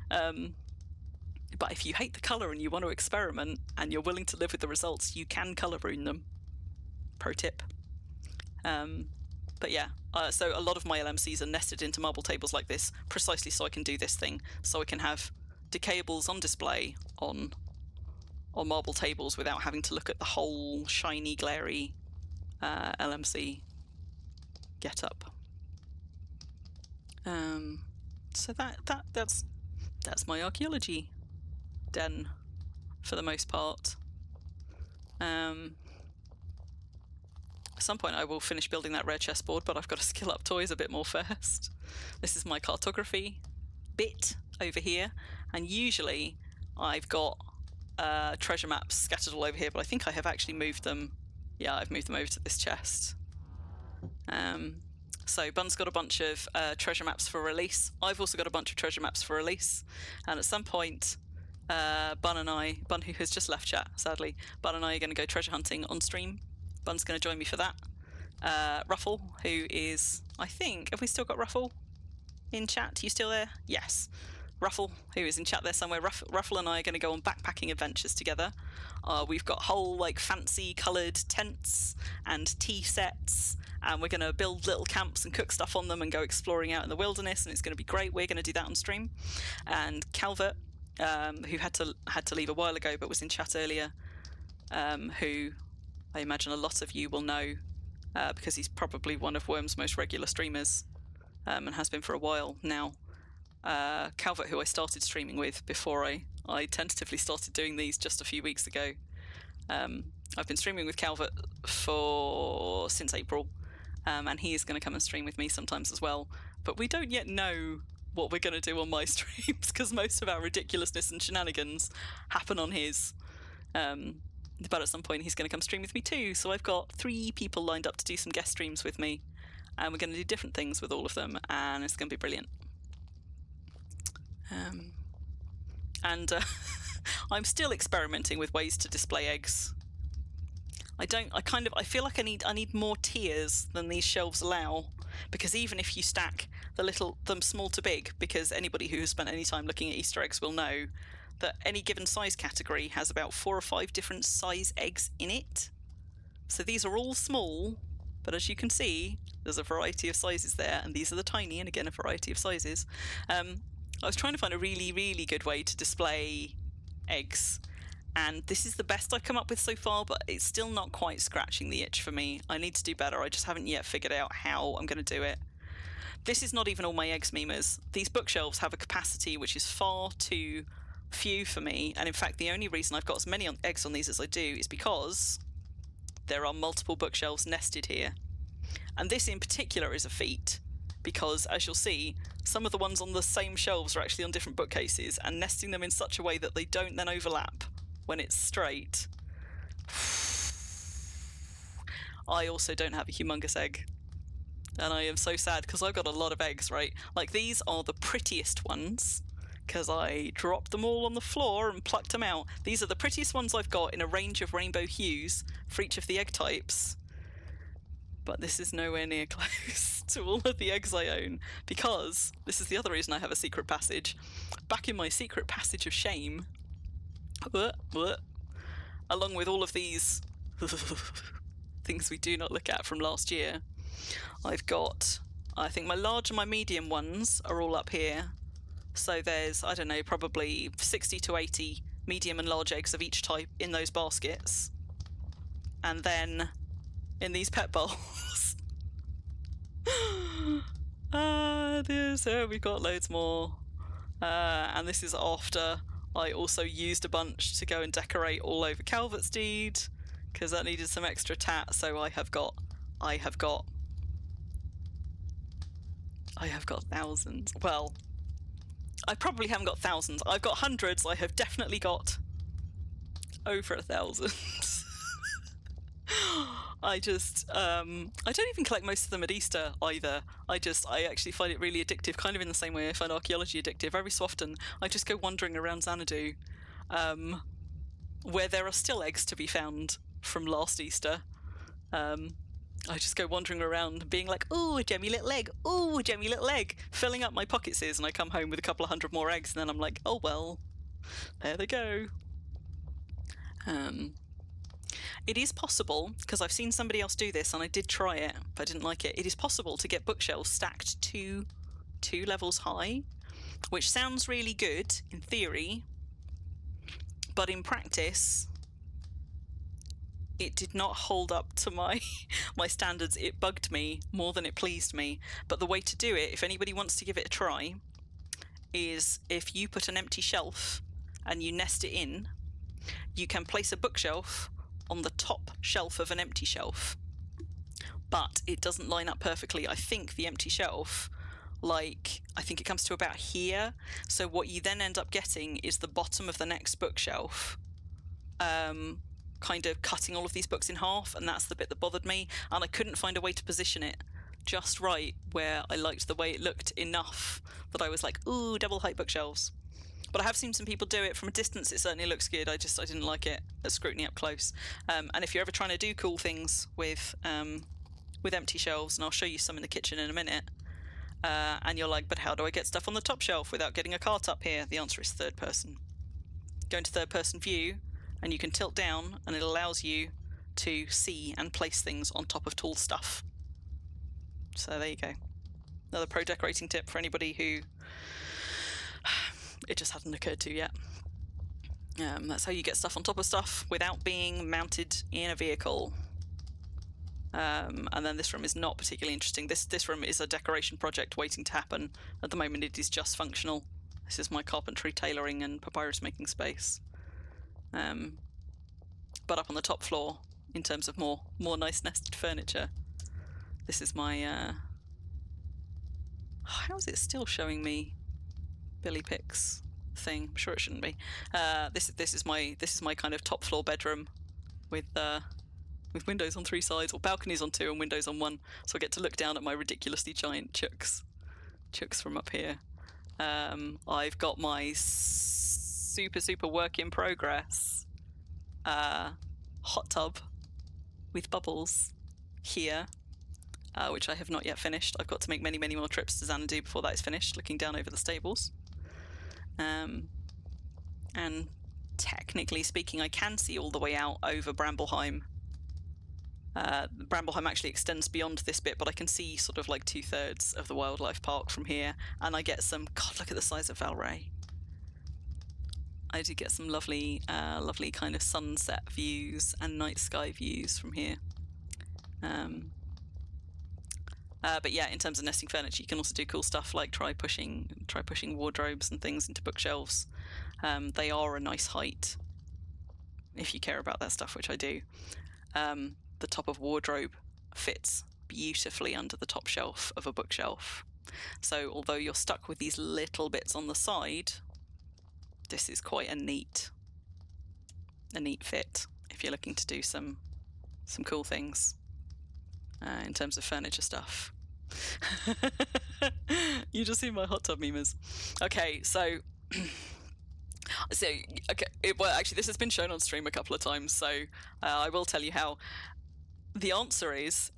But if you hate the colour and you want to experiment and you're willing to live with the results, you can colour ruin them. Pro tip. But yeah, so a lot of my LMCs are nested into marble tables like this, precisely so I can do this thing. So I can have decayables on display on marble tables without having to look at the whole shiny, glary LMC get-up. So that's my archaeology den for the most part. At some point I will finish building that rare chessboard, but I've got to skill up toys a bit more first. This is my cartography bit over here, and usually I've got treasure maps scattered all over here, but I think I have actually moved them. Yeah, I've moved them over to this chest. So Bun's got a bunch of treasure maps for release. I've also got a bunch of treasure maps for release, and at some point Bun, who has just left chat sadly, Bun and I are going to go treasure hunting on stream. Bun's going to join me for that. Ruffle, who is, I think, have we still got Ruffle in chat? You still there? Yes. Ruffle, who is in chat there somewhere. Ruffle and I are going to go on backpacking adventures together. We've got whole like fancy coloured tents and tea sets, and we're going to build little camps and cook stuff on them and go exploring out in the wilderness, and it's going to be great. We're going to do that on stream. And Calvert, who had to leave a while ago but was in chat earlier, who I imagine a lot of you will know because he's probably one of Wurm's most regular streamers, and has been for a while now. Calvert, who I started streaming with before I tentatively started doing these just a few weeks ago. I've been streaming with Calvert since April, and he is going to come and stream with me sometimes as well. But we don't yet know what we're going to do on my streams because most of our ridiculousness and shenanigans happen on his. But at some point he's going to come stream with me too. So I've got 3 people lined up to do some guest streams with me, and we're going to do different things with all of them, and it's going to be brilliant. I'm still experimenting with ways to display eggs. I feel like I need more tiers than these shelves allow, because even if you stack them small to big, because anybody who has spent any time looking at Easter eggs will know that any given size category has about 4 or 5 different size eggs in it. So these are all small, but as you can see, there's a variety of sizes there, and these are the tiny, and again, a variety of sizes. I was trying to find a really, really good way to display eggs, and this is the best I've come up with so far, but it's still not quite scratching the itch for me. I need to do better. I just haven't yet figured out how I'm going to do it. This is not even all my eggs, memers. These bookshelves have a capacity which is far too few for me, and in fact the only reason I've got as many eggs on these as I do is because there are multiple bookshelves nested here. And this in particular is a feat, because as you'll see, some of the ones on the same shelves are actually on different bookcases, and nesting them in such a way that they don't then overlap when it's straight I also don't have a humongous egg. And I am so sad because I've got a lot of eggs, right? Like, these are the prettiest ones because I dropped them all on the floor and plucked them out. These are the prettiest ones I've got in a range of rainbow hues for each of the egg types. But this is nowhere near close to all of the eggs I own, because this is the other reason I have a secret passage. Back in my secret passage of shame, along with all of these things we do not look at from last year, I've got, I think my large and my medium ones are all up here. So there's, I don't know, probably 60 to 80 medium and large eggs of each type in those baskets. And then in these pet bowls, we've got loads more. And this is after I also used a bunch to go and decorate all over Calvertsteed, because that needed some extra tat. So I have got thousands. Well, I probably haven't got thousands. I've got hundreds. I have definitely got over 1,000. I don't even collect most of them at Easter either. I actually find it really addictive, kind of in the same way I find archaeology addictive. Every so often, I just go wandering around Xanadu, where there are still eggs to be found from last Easter. I just go wandering around being like, ooh, a gemmy little egg, ooh, a gemmy little egg, filling up my pockets, and I come home with a couple of hundred more eggs, and then I'm like, oh well, there they go. It is possible, because I've seen somebody else do this and I did try it, but I didn't like it. It is possible to get bookshelves stacked two levels high, which sounds really good in theory, but in practice, it did not hold up to my standards. It bugged me more than it pleased me. But the way to do it, if anybody wants to give it a try, is if you put an empty shelf and you nest it in, you can place a bookshelf on the top shelf of an empty shelf, but it doesn't line up perfectly. I think the empty shelf, I think it comes to about here. So what you then end up getting is the bottom of the next bookshelf, kind of cutting all of these books in half, and that's the bit that bothered me. And I couldn't find a way to position it just right where I liked the way it looked enough that I was like, ooh, double height bookshelves. But I have seen some people do it from a distance. It certainly looks good. I didn't like it at scrutiny up close. And if you're ever trying to do cool things with empty shelves, and I'll show you some in the kitchen in a minute, and you're like, but how do I get stuff on the top shelf without getting a cart up here? The answer is third person. Go into third person view, and you can tilt down, and it allows you to see and place things on top of tall stuff. So there you go. Another pro decorating tip for anybody who it just hadn't occurred to yet. That's how you get stuff on top of stuff without being mounted in a vehicle. And then this room is not particularly interesting. This room is a decoration project waiting to happen. At the moment it is just functional. This is my carpentry, tailoring and papyrus making space. But up on the top floor, in terms of more nice nested furniture, this is my how is it still showing me Billy Pick's thing? I'm sure it shouldn't be. This is my kind of top floor bedroom with windows on 3 sides, or balconies on 2 and windows on 1. So I get to look down at my ridiculously giant chooks from up here. I've got my super work in progress hot tub with bubbles here, which I have not yet finished. I've got to make many more trips to Xanadu before that is finished, looking down over the stables. And technically speaking, I can see all the way out over Brambleheim. Brambleheim actually extends beyond this bit, but I can see sort of like 2/3 of the wildlife park from here, and I get some, God, look at the size of Valray. I do get some lovely kind of sunset views and night sky views from here. But yeah, in terms of nesting furniture, you can also do cool stuff like try pushing wardrobes and things into bookshelves. They are a nice height if you care about that stuff, which I do. The top of wardrobe fits beautifully under the top shelf of a bookshelf. So although you're stuck with these little bits on the side, this is quite a neat fit. if you're looking to do some cool things in terms of furniture stuff. You just see my hot tub memers. Okay, so well, actually, this has been shown on stream a couple of times, so I will tell you how. The answer is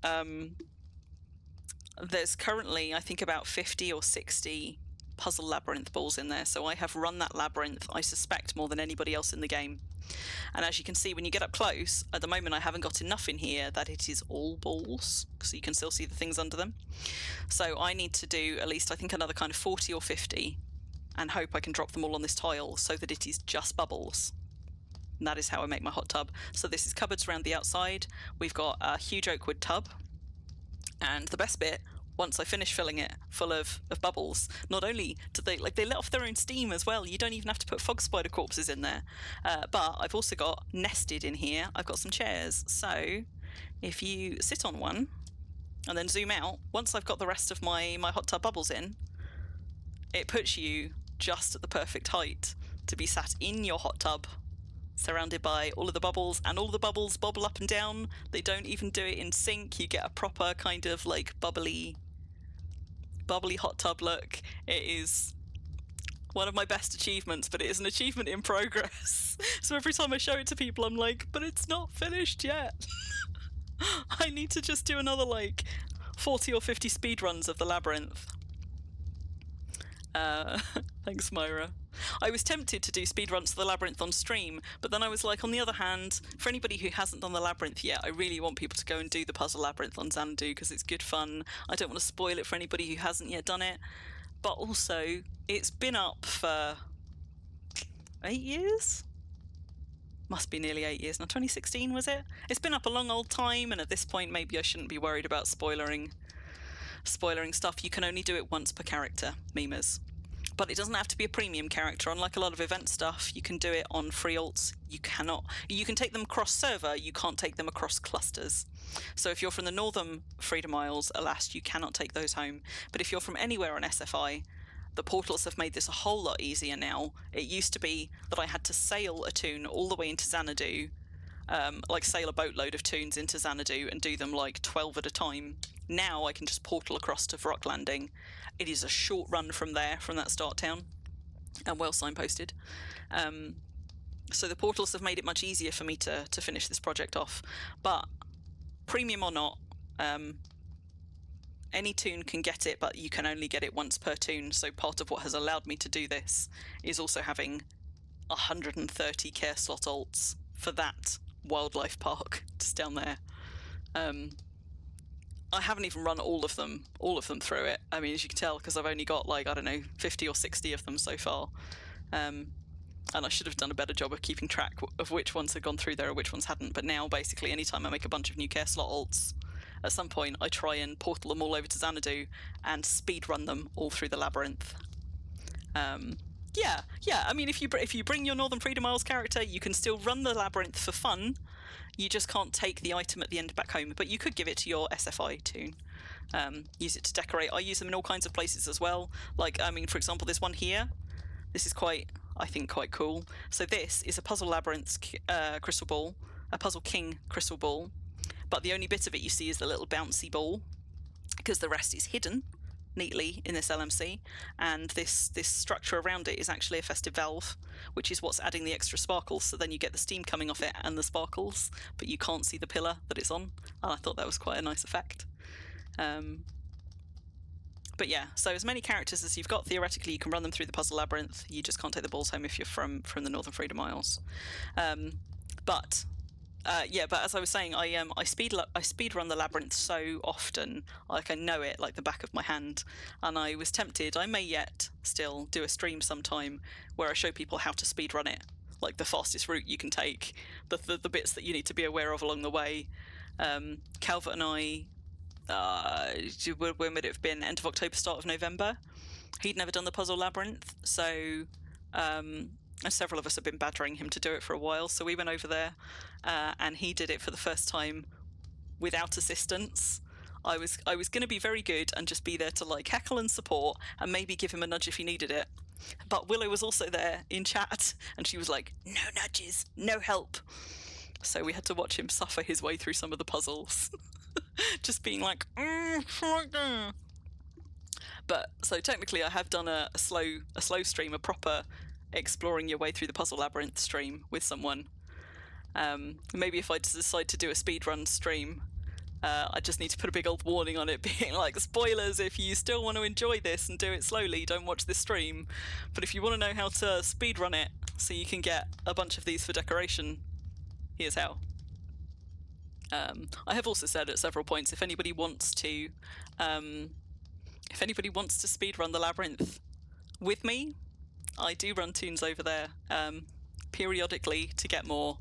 there's currently, I think, about 50 or 60 puzzle labyrinth balls in there, so I have run that labyrinth, I suspect, more than anybody else in the game. And as you can see, when you get up close, at the moment I haven't got enough in here that it is all balls, so you can still see the things under them. So I need to do at least, I think, another kind of 40 or 50, and hope I can drop them all on this tile so that it is just bubbles. And that is how I make my hot tub. So this is cupboards around the outside. We've got a huge oak wood tub, and the best bit, once I finish filling it full of bubbles, not only do they let off their own steam as well. You don't even have to put fog spider corpses in there. But I've also got nested in here, I've got some chairs. So if you sit on one and then zoom out, once I've got the rest of my hot tub bubbles in, it puts you just at the perfect height to be sat in your hot tub, surrounded by all of the bubbles, and all the bubbles bobble up and down. They don't even do it in sync. You get a proper kind of like bubbly hot tub look. It is one of my best achievements, but it is an achievement in progress. So every time I show it to people, I'm like, but it's not finished yet. I need to just do another like 40 or 50 speed runs of the labyrinth. Thanks, Myra. I was tempted to do speedruns of the labyrinth on stream, but then I was like, on the other hand, for anybody who hasn't done the labyrinth yet, I really want people to go and do the puzzle labyrinth on Xanadu because it's good fun. I don't want to spoil it for anybody who hasn't yet done it, but also it's been up for 8 years? Must be nearly 8 years now. 2016, was it? It's been up a long old time, and at this point maybe I shouldn't be worried about spoiling stuff. You can only do it once per character, memers. But it doesn't have to be a premium character. Unlike a lot of event stuff, you can do it on free alts. You can take them cross server, you can't take them across clusters. So if you're from the Northern Freedom Isles, alas, you cannot take those home. But if you're from anywhere on SFI, the portals have made this a whole lot easier now. It used to be that I had to sail a toon all the way into Xanadu, like sail a boatload of toons into Xanadu and do them like 12 at a time. Now I can just portal across to Vrock Landing. It is a short run from there, from that start town, and well signposted. So the portals have made it much easier for me to finish this project off. But premium or not, any toon can get it, but you can only get it once per toon. So part of what has allowed me to do this is also having 130 care slot alts for that wildlife park just down there. I haven't even run all of them through it. I mean, as you can tell, because I've only got like, I don't know, 50 or 60 of them so far. And I should have done a better job of keeping track of which ones had gone through there or which ones hadn't. But now, basically, anytime I make a bunch of new care slot alts, at some point I try and portal them all over to Xanadu and speed run them all through the labyrinth. Yeah. I mean, if you bring your Northern Freedom Isles character, you can still run the labyrinth for fun. You just can't take the item at the end back home, but you could give it to your SFI toon. Use it to decorate. I use them in all kinds of places as well. Like, I mean, for example, this one here. This is I think quite cool. So this is a Puzzle Labyrinth crystal ball, a Puzzle King crystal ball, but the only bit of it you see is the little bouncy ball, because the rest is hidden neatly in this LMC, and this structure around it is actually a festive valve, which is what's adding the extra sparkles. So then you get the steam coming off it and the sparkles, but you can't see the pillar that it's on, and I thought that was quite a nice effect. But yeah, so as many characters as you've got, theoretically you can run them through the puzzle labyrinth. You just can't take the balls home if you're from the Northern Freedom Isles. But as I was saying, I speed run the labyrinth so often, like I know it like the back of my hand, and I was tempted. I may yet still do a stream sometime where I show people how to speed run it, like the fastest route you can take, the bits that you need to be aware of along the way. Calvert and I, when would it have been? End of October, start of November. He'd never done the puzzle labyrinth, so several of us have been badgering him to do it for a while, so we went over there, and he did it for the first time without assistance. I was going to be very good and just be there to like heckle and support and maybe give him a nudge if he needed it. But Willow was also there in chat, and she was like, no nudges, no help. So we had to watch him suffer his way through some of the puzzles. Just being like, but so technically I have done a slow stream, a proper exploring your way through the puzzle labyrinth stream with someone. Maybe if I decide to do a speedrun stream, I just need to put a big old warning on it being like, spoilers, if you still want to enjoy this and do it slowly, don't watch this stream. But if you want to know how to speedrun it so you can get a bunch of these for decoration, here's how. I have also said at several points, if anybody wants to speedrun the labyrinth with me, I do run tunes over there periodically to get more.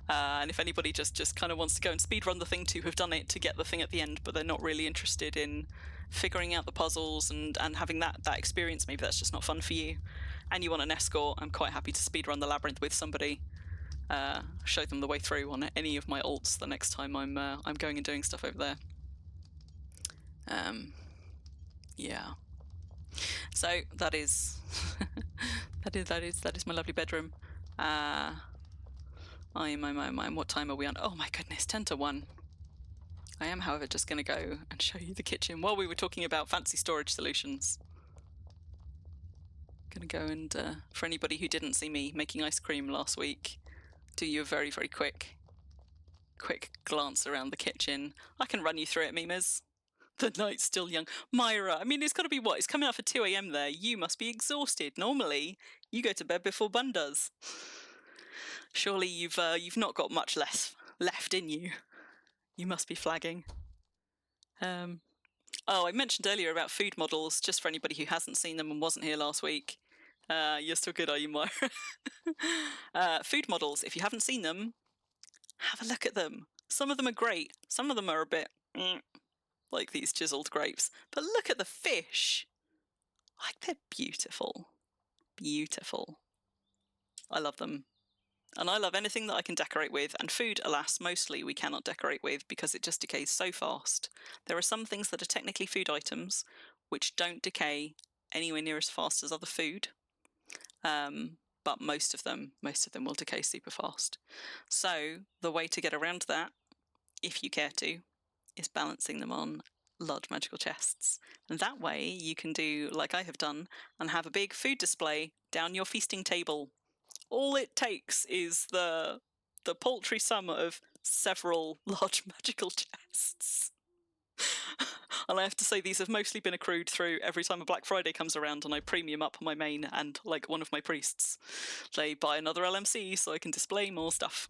And if anybody just kind of wants to go and speedrun the thing to have done it to get the thing at the end, but they're not really interested in figuring out the puzzles and having that experience, maybe that's just not fun for you, and you want an escort, I'm quite happy to speedrun the labyrinth with somebody, show them the way through on any of my alts the next time I'm going and doing stuff over there. Yeah. So that is that is my lovely bedroom. What time are we on? Oh my goodness, 10 to 1. I am, however, just going to go and show you the kitchen while we were talking about fancy storage solutions. Going to go and, for anybody who didn't see me making ice cream last week, do you a very, very quick glance around the kitchen. I can run you through it, Mimas. The night's still young. Myra, I mean, it's got to be what? It's coming up for 2 a.m. there. You must be exhausted. Normally, you go to bed before Bun does. Surely you've not got much left in you. You must be flagging. Oh, I mentioned earlier about food models, just for anybody who hasn't seen them and wasn't here last week. You're still good, are you, Myra? Food models, if you haven't seen them, have a look at them. Some of them are great. Some of them are a bit like these chiseled grapes. But look at the fish. Like, they're beautiful. Beautiful. I love them. And I love anything that I can decorate with, and food, alas, mostly we cannot decorate with because it just decays so fast. There are some things that are technically food items which don't decay anywhere near as fast as other food, but most of them will decay super fast. So the way to get around that, if you care to, is balancing them on large magical chests. And that way you can do like I have done and have a big food display down your feasting table. All it takes is the paltry sum of several large magical chests. And I have to say, these have mostly been accrued through every time a Black Friday comes around and I premium up my main and, like, one of my priests. They buy another LMC so I can display more stuff.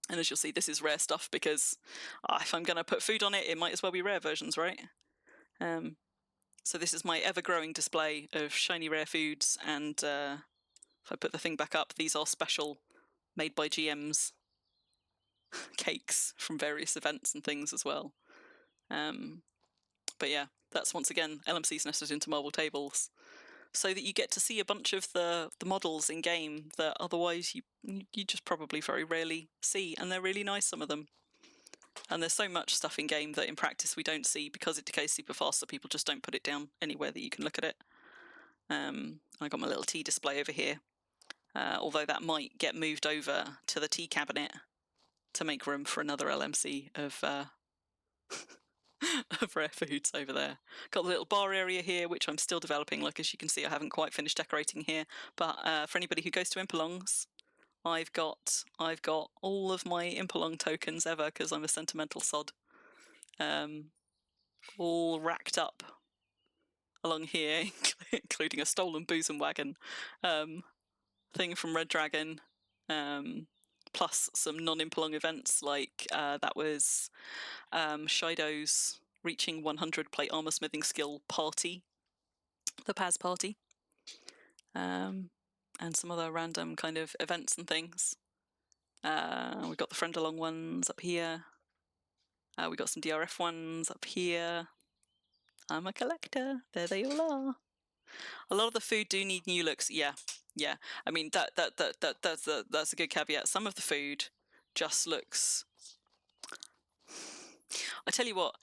And as you'll see, this is rare stuff because if I'm going to put food on it, it might as well be rare versions, right? So this is my ever-growing display of shiny rare foods, and if I put the thing back up, these are special, made by GMs, cakes from various events and things as well. But yeah, that's once again LMCs nested into marble tables, so that you get to see a bunch of the models in game that otherwise you just probably very rarely see, and they're really nice, some of them. And there's so much stuff in game that in practice we don't see because it decays super fast, so people just don't put it down anywhere that you can look at it. I got my little tea display over here, although that might get moved over to the tea cabinet to make room for another LMC of of rare foods over there. Got the little bar area here, which I'm still developing. Like, as you can see, I haven't quite finished decorating here. But for anybody who goes to Impelongs, I've got all of my Impelong tokens ever, because I'm a sentimental sod, all racked up along here, including a stolen boozum wagon thing from Red Dragon, plus some non-Impelong events, like that was Shido's reaching 100 plate armor smithing skill party, the Paz party, and some other random kind of events and things. We've got the friend along ones up here. We got some DRF ones up here. I'm a collector. There they all are. A lot of the food do need new looks. Yeah. I mean, that's a good caveat. Some of the food just looks. I tell you what,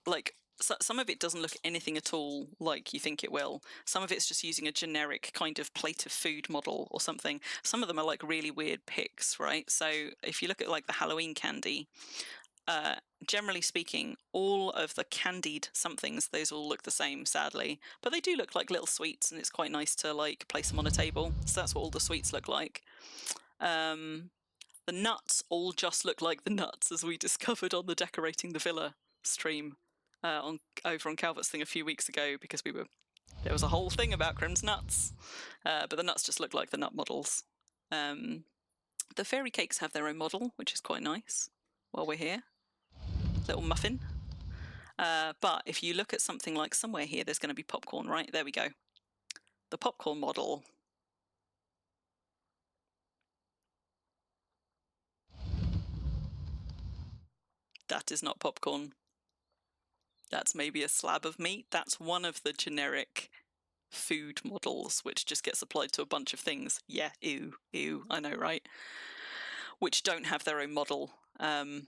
like, some of it doesn't look anything at all like you think it will. Some of it's just using a generic kind of plate of food model or something. Some of them are like really weird pics, right? So if you look at like the Halloween candy, generally speaking, all of the candied somethings, those all look the same, sadly. But they do look like little sweets, and it's quite nice to like place them on a table. So that's what all the sweets look like. The nuts all just look like the nuts, as we discovered on the Decorating the Villa stream over on Calvert's thing a few weeks ago, because there was a whole thing about Crim's nuts, but the nuts just look like the nut models. The fairy cakes have their own model, which is quite nice. While we're here, little muffin. But if you look at something like somewhere here, there's going to be popcorn, right? There we go. The popcorn model. That is not popcorn. That's maybe a slab of meat. That's one of the generic food models, which just gets applied to a bunch of things. Yeah, ew, I know, right? Which don't have their own model. So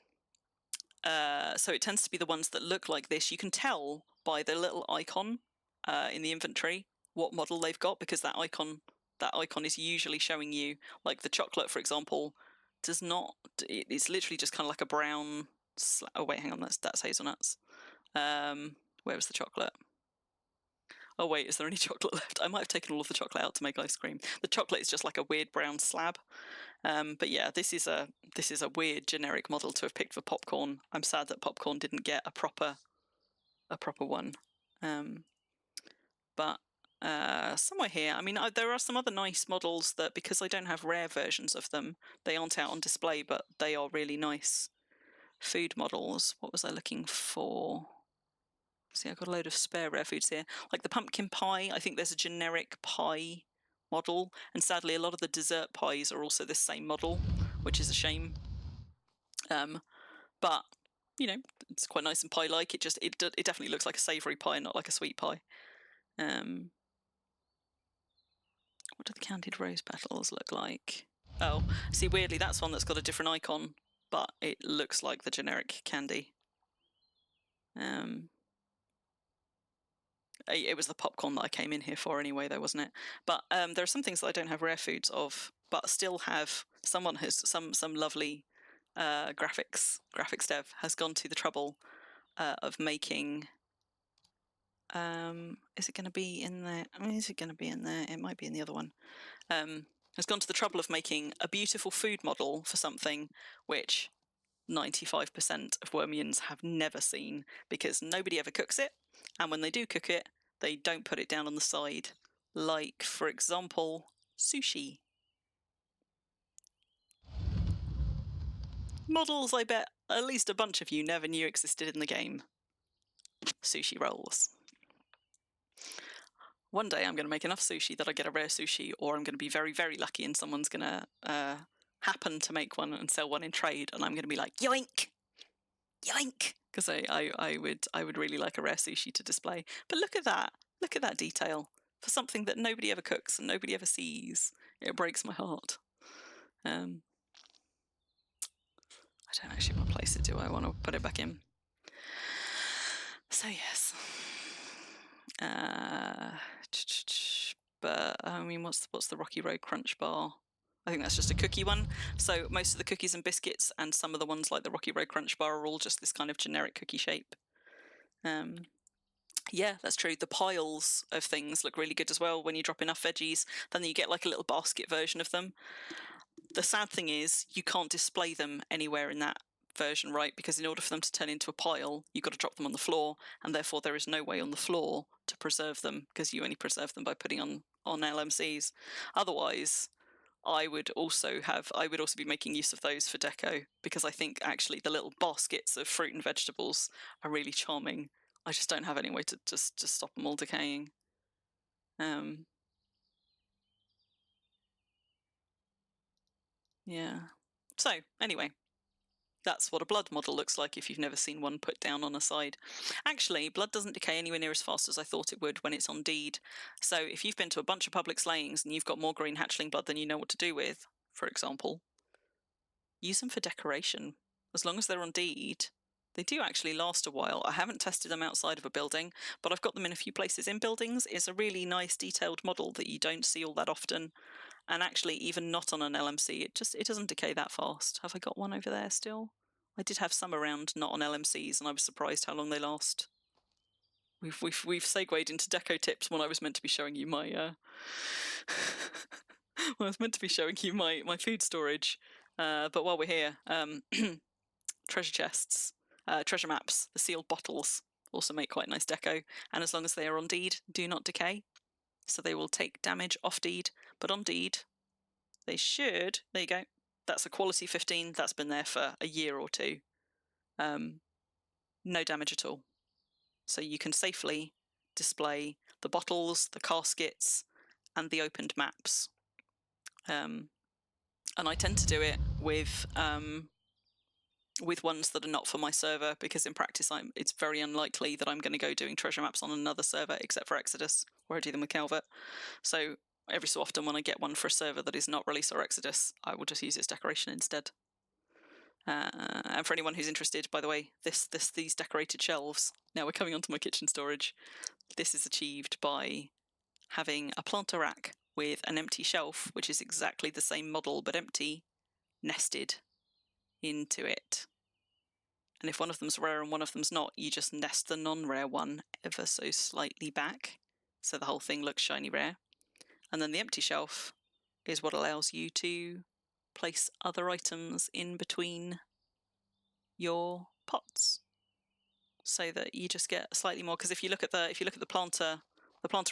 it tends to be the ones that look like this. You can tell by the little icon in the inventory what model they've got, because that icon is usually showing you, like the chocolate, for example, does not. It's literally just kind of like a brown. Oh wait, hang on, that's hazelnuts. Where was the chocolate? Oh wait, is there any chocolate left? I might have taken all of the chocolate out to make ice cream. The chocolate is just like a weird brown slab. But yeah, this is a weird generic model to have picked for popcorn. I'm sad that popcorn didn't get a proper one. But somewhere here, I mean, there are some other nice models that, because I don't have rare versions of them, they aren't out on display, but they are really nice food models. What was I looking for? See, I've got a load of spare rare foods here. Like the pumpkin pie, I think there's a generic pie model, and sadly a lot of the dessert pies are also this same model, which is a shame. But you know, it's quite nice and pie-like. It definitely looks like a savoury pie, not like a sweet pie. What do the candied rose petals look like? Oh, see, weirdly, that's one that's got a different icon, but it looks like the generic candy. It was the popcorn that I came in here for anyway, though, wasn't it? But there are some things that I don't have rare foods of, but still have. Someone has some lovely graphics dev has gone to the trouble of making. Is it going to be in there? I mean, is it going to be in there? It might be in the other one. Has gone to the trouble of making a beautiful food model for something which 95% of Wormians have never seen, because nobody ever cooks it, and when they do cook it, they don't put it down on the side. Like, for example, sushi. Models I bet at least a bunch of you never knew existed in the game. Sushi rolls. One day I'm going to make enough sushi that I get a rare sushi, or I'm going to be very, very lucky and someone's going to happen to make one and sell one in trade, and I'm going to be like, yoink! Yoink! Because I would really like a rare sushi to display. But look at that detail. For something that nobody ever cooks and nobody ever sees, it breaks my heart. I don't actually want to place it, do I? I want to put it back in. So yes. But I mean, what's the Rocky Road Crunch bar? I think that's just a cookie one. So most of the cookies and biscuits and some of the ones like the Rocky Road Crunch bar are all just this kind of generic cookie shape. Yeah, that's true. The piles of things look really good as well. When you drop enough veggies, then you get like a little basket version of them. The sad thing is you can't display them anywhere in that version, right? Because in order for them to turn into a pile, you've got to drop them on the floor, and therefore there is no way on the floor to preserve them, because you only preserve them by putting on LMCs. Otherwise, I would also be making use of those for deco, because I think actually the little baskets of fruit and vegetables are really charming. I just don't have any way to just stop them all decaying. Yeah. So anyway, that's what a blood model looks like if you've never seen one put down on a side. Actually, blood doesn't decay anywhere near as fast as I thought it would when it's on deed. So if you've been to a bunch of public slayings and you've got more green hatchling blood than you know what to do with, for example, use them for decoration. As long as they're on deed, They do actually last a while. I haven't tested them outside of a building, but I've got them in a few places in buildings. It's a really nice detailed model that you don't see all that often. And actually, even not on an LMC, it doesn't decay that fast. Have I got one over there still? I did have some around not on LMCs, and I was surprised how long they last. We've segued into deco tips when I was meant to be showing you my when I was meant to be showing you my food storage. But while we're here, treasure chests, treasure maps, the sealed bottles also make quite nice deco, and as long as they are on deed, do not decay. So they will take damage off deed, but on deed, they should. There you go. That's a quality 15. That's been there for a year or two. No damage at all. So you can safely display the bottles, the caskets, and the opened maps. And I tend to do it with ones that are not for my server, because in practice it's very unlikely that I'm going to go doing treasure maps on another server except for Exodus, where I do them with Calvert. So every so often when I get one for a server that is not Release or Exodus, I will just use its decoration instead. And for anyone who's interested, by the way, these decorated shelves, now we're coming onto my kitchen storage, this is achieved by having a planter rack with an empty shelf, which is exactly the same model but empty, nested into it. And if one of them's rare and one of them's not, you just nest the non-rare one ever so slightly back, so the whole thing looks shiny rare. And then the empty shelf is what allows you to place other items in between your pots, so that you just get slightly more. Because if you look at the planter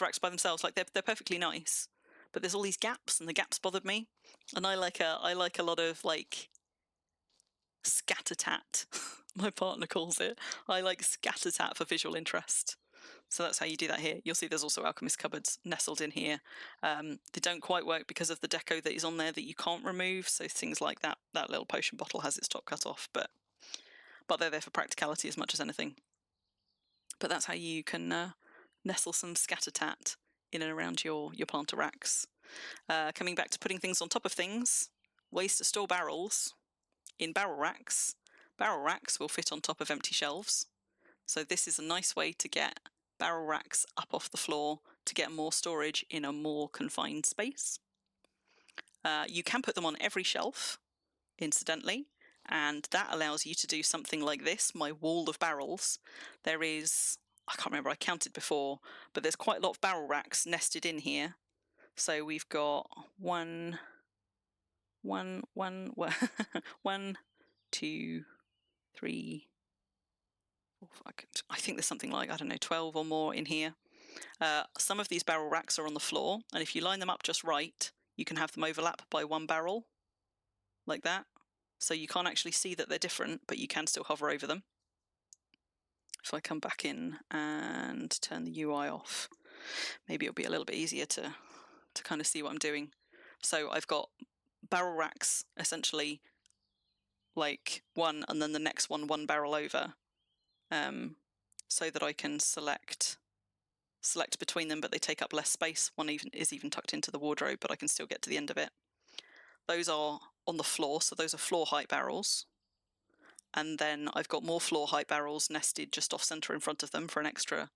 racks by themselves, like they're perfectly nice, but there's all these gaps, and the gaps bothered me. And I like a lot of like scatter-tat. My partner calls it. I like scatter-tat for visual interest. So that's how you do that here. You'll see there's also alchemist cupboards nestled in here. They don't quite work because of the deco that is on there that you can't remove. So things like that little potion bottle has its top cut off, but they're there for practicality as much as anything. But that's how you can nestle some scatter-tat in and around your planter racks. Coming back to putting things on top of things, ways to store barrels. In barrel racks will fit on top of empty shelves. So this is a nice way to get barrel racks up off the floor to get more storage in a more confined space. You can put them on every shelf, incidentally, and that allows you to do something like this, my wall of barrels. There is, I can't remember, I counted before, but there's quite a lot of barrel racks nested in here. So we've got one, two, three, four, five, I think there's something like, 12 or more in here. Some of these barrel racks are on the floor, and if you line them up just right, you can have them overlap by one barrel, like that. So you can't actually see that they're different, but you can still hover over them. If I come back in and turn the UI off, maybe it'll be a little bit easier to kind of see what I'm doing. So I've got barrel racks, essentially like one and then the next one barrel over, so that I can select between them, but they take up less space. One is even tucked into the wardrobe, but I can still get to the end of it. Those are on the floor, so those are floor height barrels. And then I've got more floor height barrels nested just off center in front of them for an extra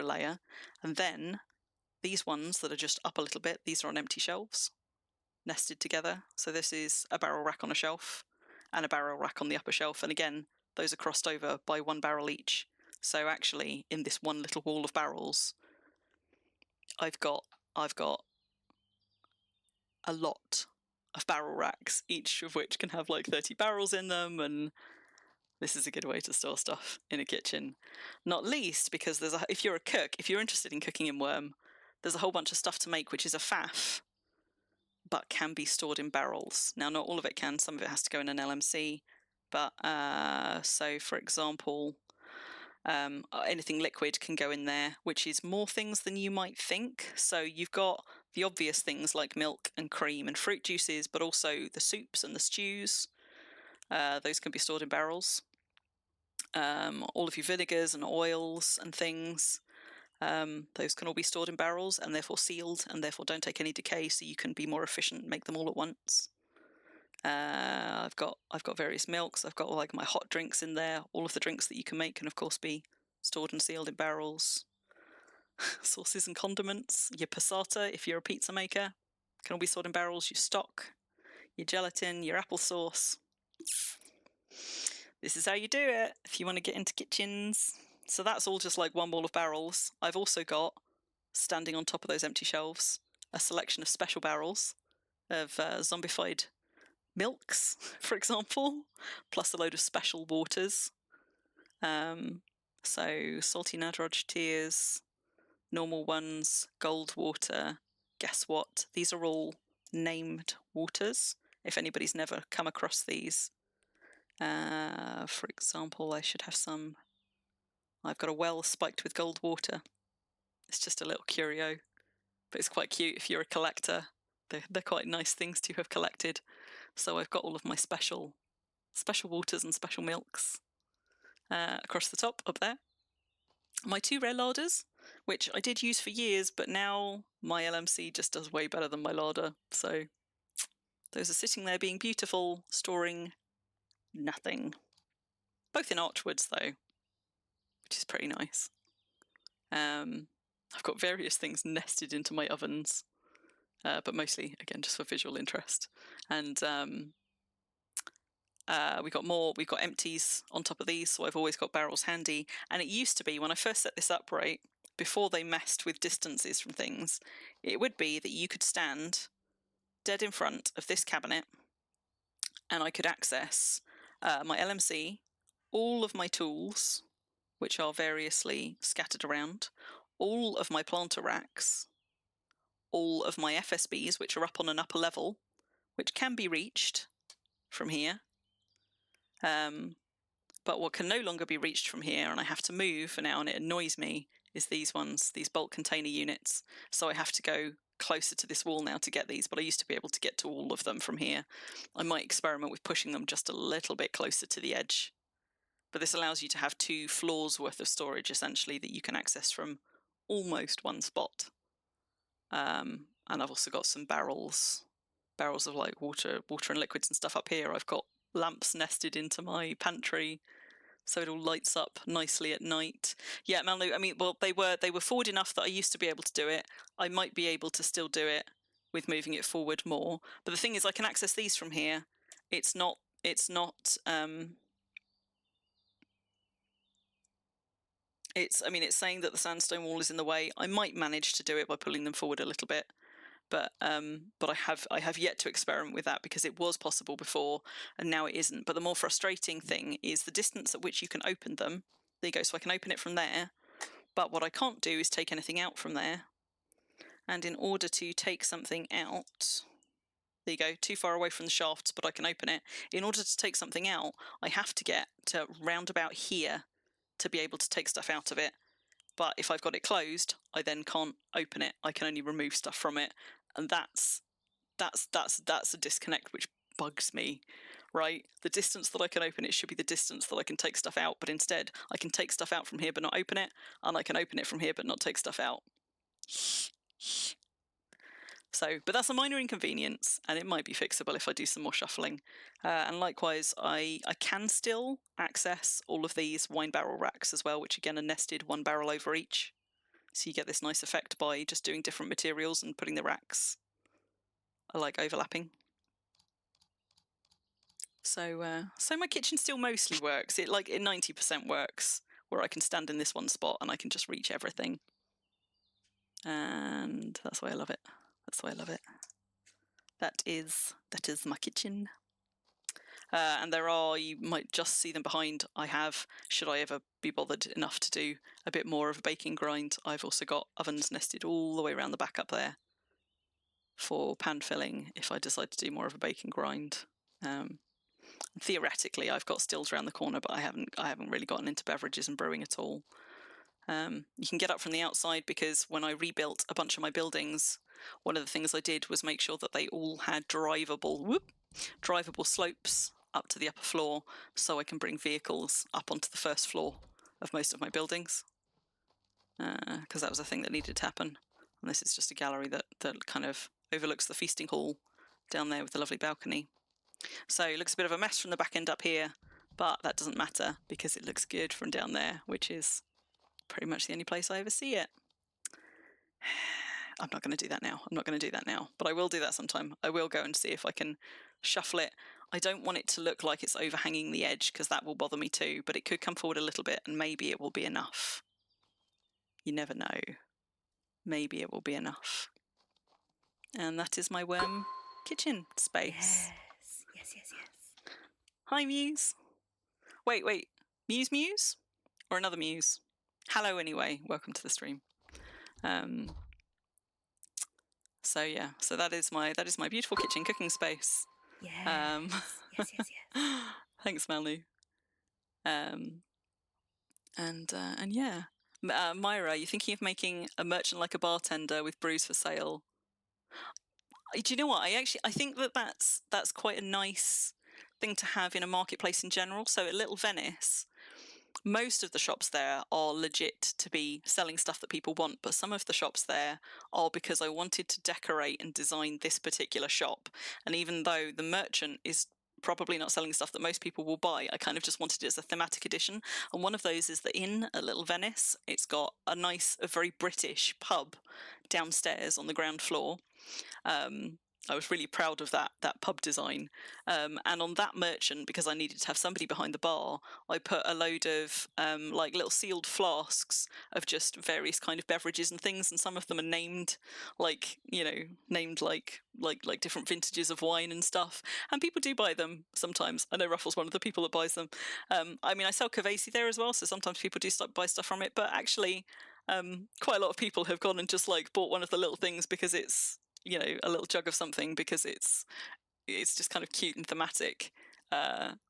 layer. And then these ones that are just up a little bit, these are on empty shelves, nested together. So this is a barrel rack on a shelf and a barrel rack on the upper shelf. And again, those are crossed over by one barrel each. So actually, in this one little wall of barrels, I've got a lot of barrel racks, each of which can have like 30 barrels in them, and this is a good way to store stuff in a kitchen. Not least because if you're a cook, if you're interested in cooking in Wurm, there's a whole bunch of stuff to make which is a faff, but can be stored in barrels. Now, not all of it can. Some of it has to go in an LMC. But so, for example, anything liquid can go in there, which is more things than you might think. So you've got the obvious things like milk and cream and fruit juices, but also the soups and the stews. Those can be stored in barrels. All of your vinegars and oils and things, those can all be stored in barrels and therefore sealed and therefore don't take any decay, so you can be more efficient and make them all at once. I've got various milks. I've got like my hot drinks in there. All of the drinks that you can make can of course be stored and sealed in barrels. Sauces and condiments. Your passata, if you're a pizza maker, can all be stored in barrels. Your stock, your gelatin, your applesauce. This is how you do it if you want to get into kitchens. So that's all just like one wall of barrels. I've also got, standing on top of those empty shelves, a selection of special barrels of zombified milks, for example, plus a load of special waters. So salty Nadroj tears, normal ones, gold water. Guess what? These are all named waters. If anybody's never come across these, for example, I should have some. I've got a well spiked with gold water. It's just a little curio, but it's quite cute if you're a collector. They're quite nice things to have collected. So I've got all of my special waters and special milks across the top up there. My 2 rare larders, which I did use for years, but now my LMC just does way better than my larder. So those are sitting there being beautiful, storing nothing. Both in archwoods though, which is pretty nice. I've got various things nested into my ovens, but mostly, again, just for visual interest. And we've got empties on top of these, so I've always got barrels handy. And it used to be, when I first set this up, right, before they messed with distances from things, it would be that you could stand dead in front of this cabinet and I could access my LMC, all of my tools, which are variously scattered around, all of my planter racks, all of my FSBs, which are up on an upper level, which can be reached from here. But what can no longer be reached from here, and I have to move now, and it annoys me, is these ones, these bulk container units. So I have to go closer to this wall now to get these, but I used to be able to get to all of them from here. I might experiment with pushing them just a little bit closer to the edge. But this allows you to have 2 floors worth of storage, essentially, that you can access from almost one spot. And I've also got some barrels of like water and liquids and stuff up here. I've got lamps nested into my pantry, so it all lights up nicely at night. Yeah, Malno, I mean, well, they were forward enough that I used to be able to do it. I might be able to still do it with moving it forward more. But the thing is, I can access these from here. It's saying that the sandstone wall is in the way. I might manage to do it by pulling them forward a little bit, but I have yet to experiment with that because it was possible before and now it isn't. But the more frustrating thing is the distance at which you can open them. There you go. So I can open it from there, but what I can't do is take anything out from there. And in order to take something out, there you go, too far away from the shafts, but I can open it. In order to take something out, I have to get to round about here to be able to take stuff out of it. But if I've got it closed, I then can't open it. I can only remove stuff from it, and that's a disconnect which bugs me. Right, the distance that I can open it should be the distance that I can take stuff out, but instead I can take stuff out from here but not open it, and I can open it from here but not take stuff out. So, but that's a minor inconvenience, and it might be fixable if I do some more shuffling. And likewise, I can still access all of these wine barrel racks as well, which again are nested 1 barrel over each. So you get this nice effect by just doing different materials and putting the racks like overlapping. So my kitchen still mostly works. It 90% works, where I can stand in this one spot and I can just reach everything. And that's why I love it. That's why I love it. That is my kitchen. And there are, you might just see them behind, I have, should I ever be bothered enough to do a bit more of a baking grind, I've also got ovens nested all the way around the back up there for pan filling if I decide to do more of a baking grind. Theoretically, I've got stills around the corner, but I haven't really gotten into beverages and brewing at all. You can get up from the outside because when I rebuilt a bunch of my buildings, one of the things I did was make sure that they all had drivable slopes up to the upper floor, so I can bring vehicles up onto the first floor of most of my buildings, because that was a thing that needed to happen. And this is just a gallery that kind of overlooks the feasting hall down there with the lovely balcony. So it looks a bit of a mess from the back end up here, but that doesn't matter because it looks good from down there, which is pretty much the only place I ever see it. I'm not going to do that now. I'm not going to do that now, but I will do that sometime. I will go and see if I can shuffle it. I don't want it to look like it's overhanging the edge because that will bother me too, but it could come forward a little bit and maybe it will be enough. You never know. Maybe it will be enough. And that is my worm kitchen space. Yes. Hi, Muse. Wait. Muse? Or another Muse? Hello, anyway. Welcome to the stream. So yeah, so that is my beautiful kitchen cooking space. Yes. Yes. Thanks, Melnu. And yeah, Myra, are you thinking of making a merchant like a bartender with brews for sale? Do you know what? I think that's quite a nice thing to have in a marketplace in general. So at Little Venice, most of the shops there are legit to be selling stuff that people want, but some of the shops there are because I wanted to decorate and design this particular shop. And even though the merchant is probably not selling stuff that most people will buy, I kind of just wanted it as a thematic edition. And one of those is the inn at Little Venice. It's got a very British pub downstairs on the ground floor. I was really proud of that pub design. And on that merchant, because I needed to have somebody behind the bar, I put a load of like little sealed flasks of just various kind of beverages and things, and some of them are named like different vintages of wine and stuff. And people do buy them sometimes. I know Ruffle's one of the people that buys them. I mean, I sell Cavesi there as well, so sometimes people do buy stuff from it. But actually, quite a lot of people have gone and just like bought one of the little things because it's, you know, a little jug of something because it's just kind of cute and thematic.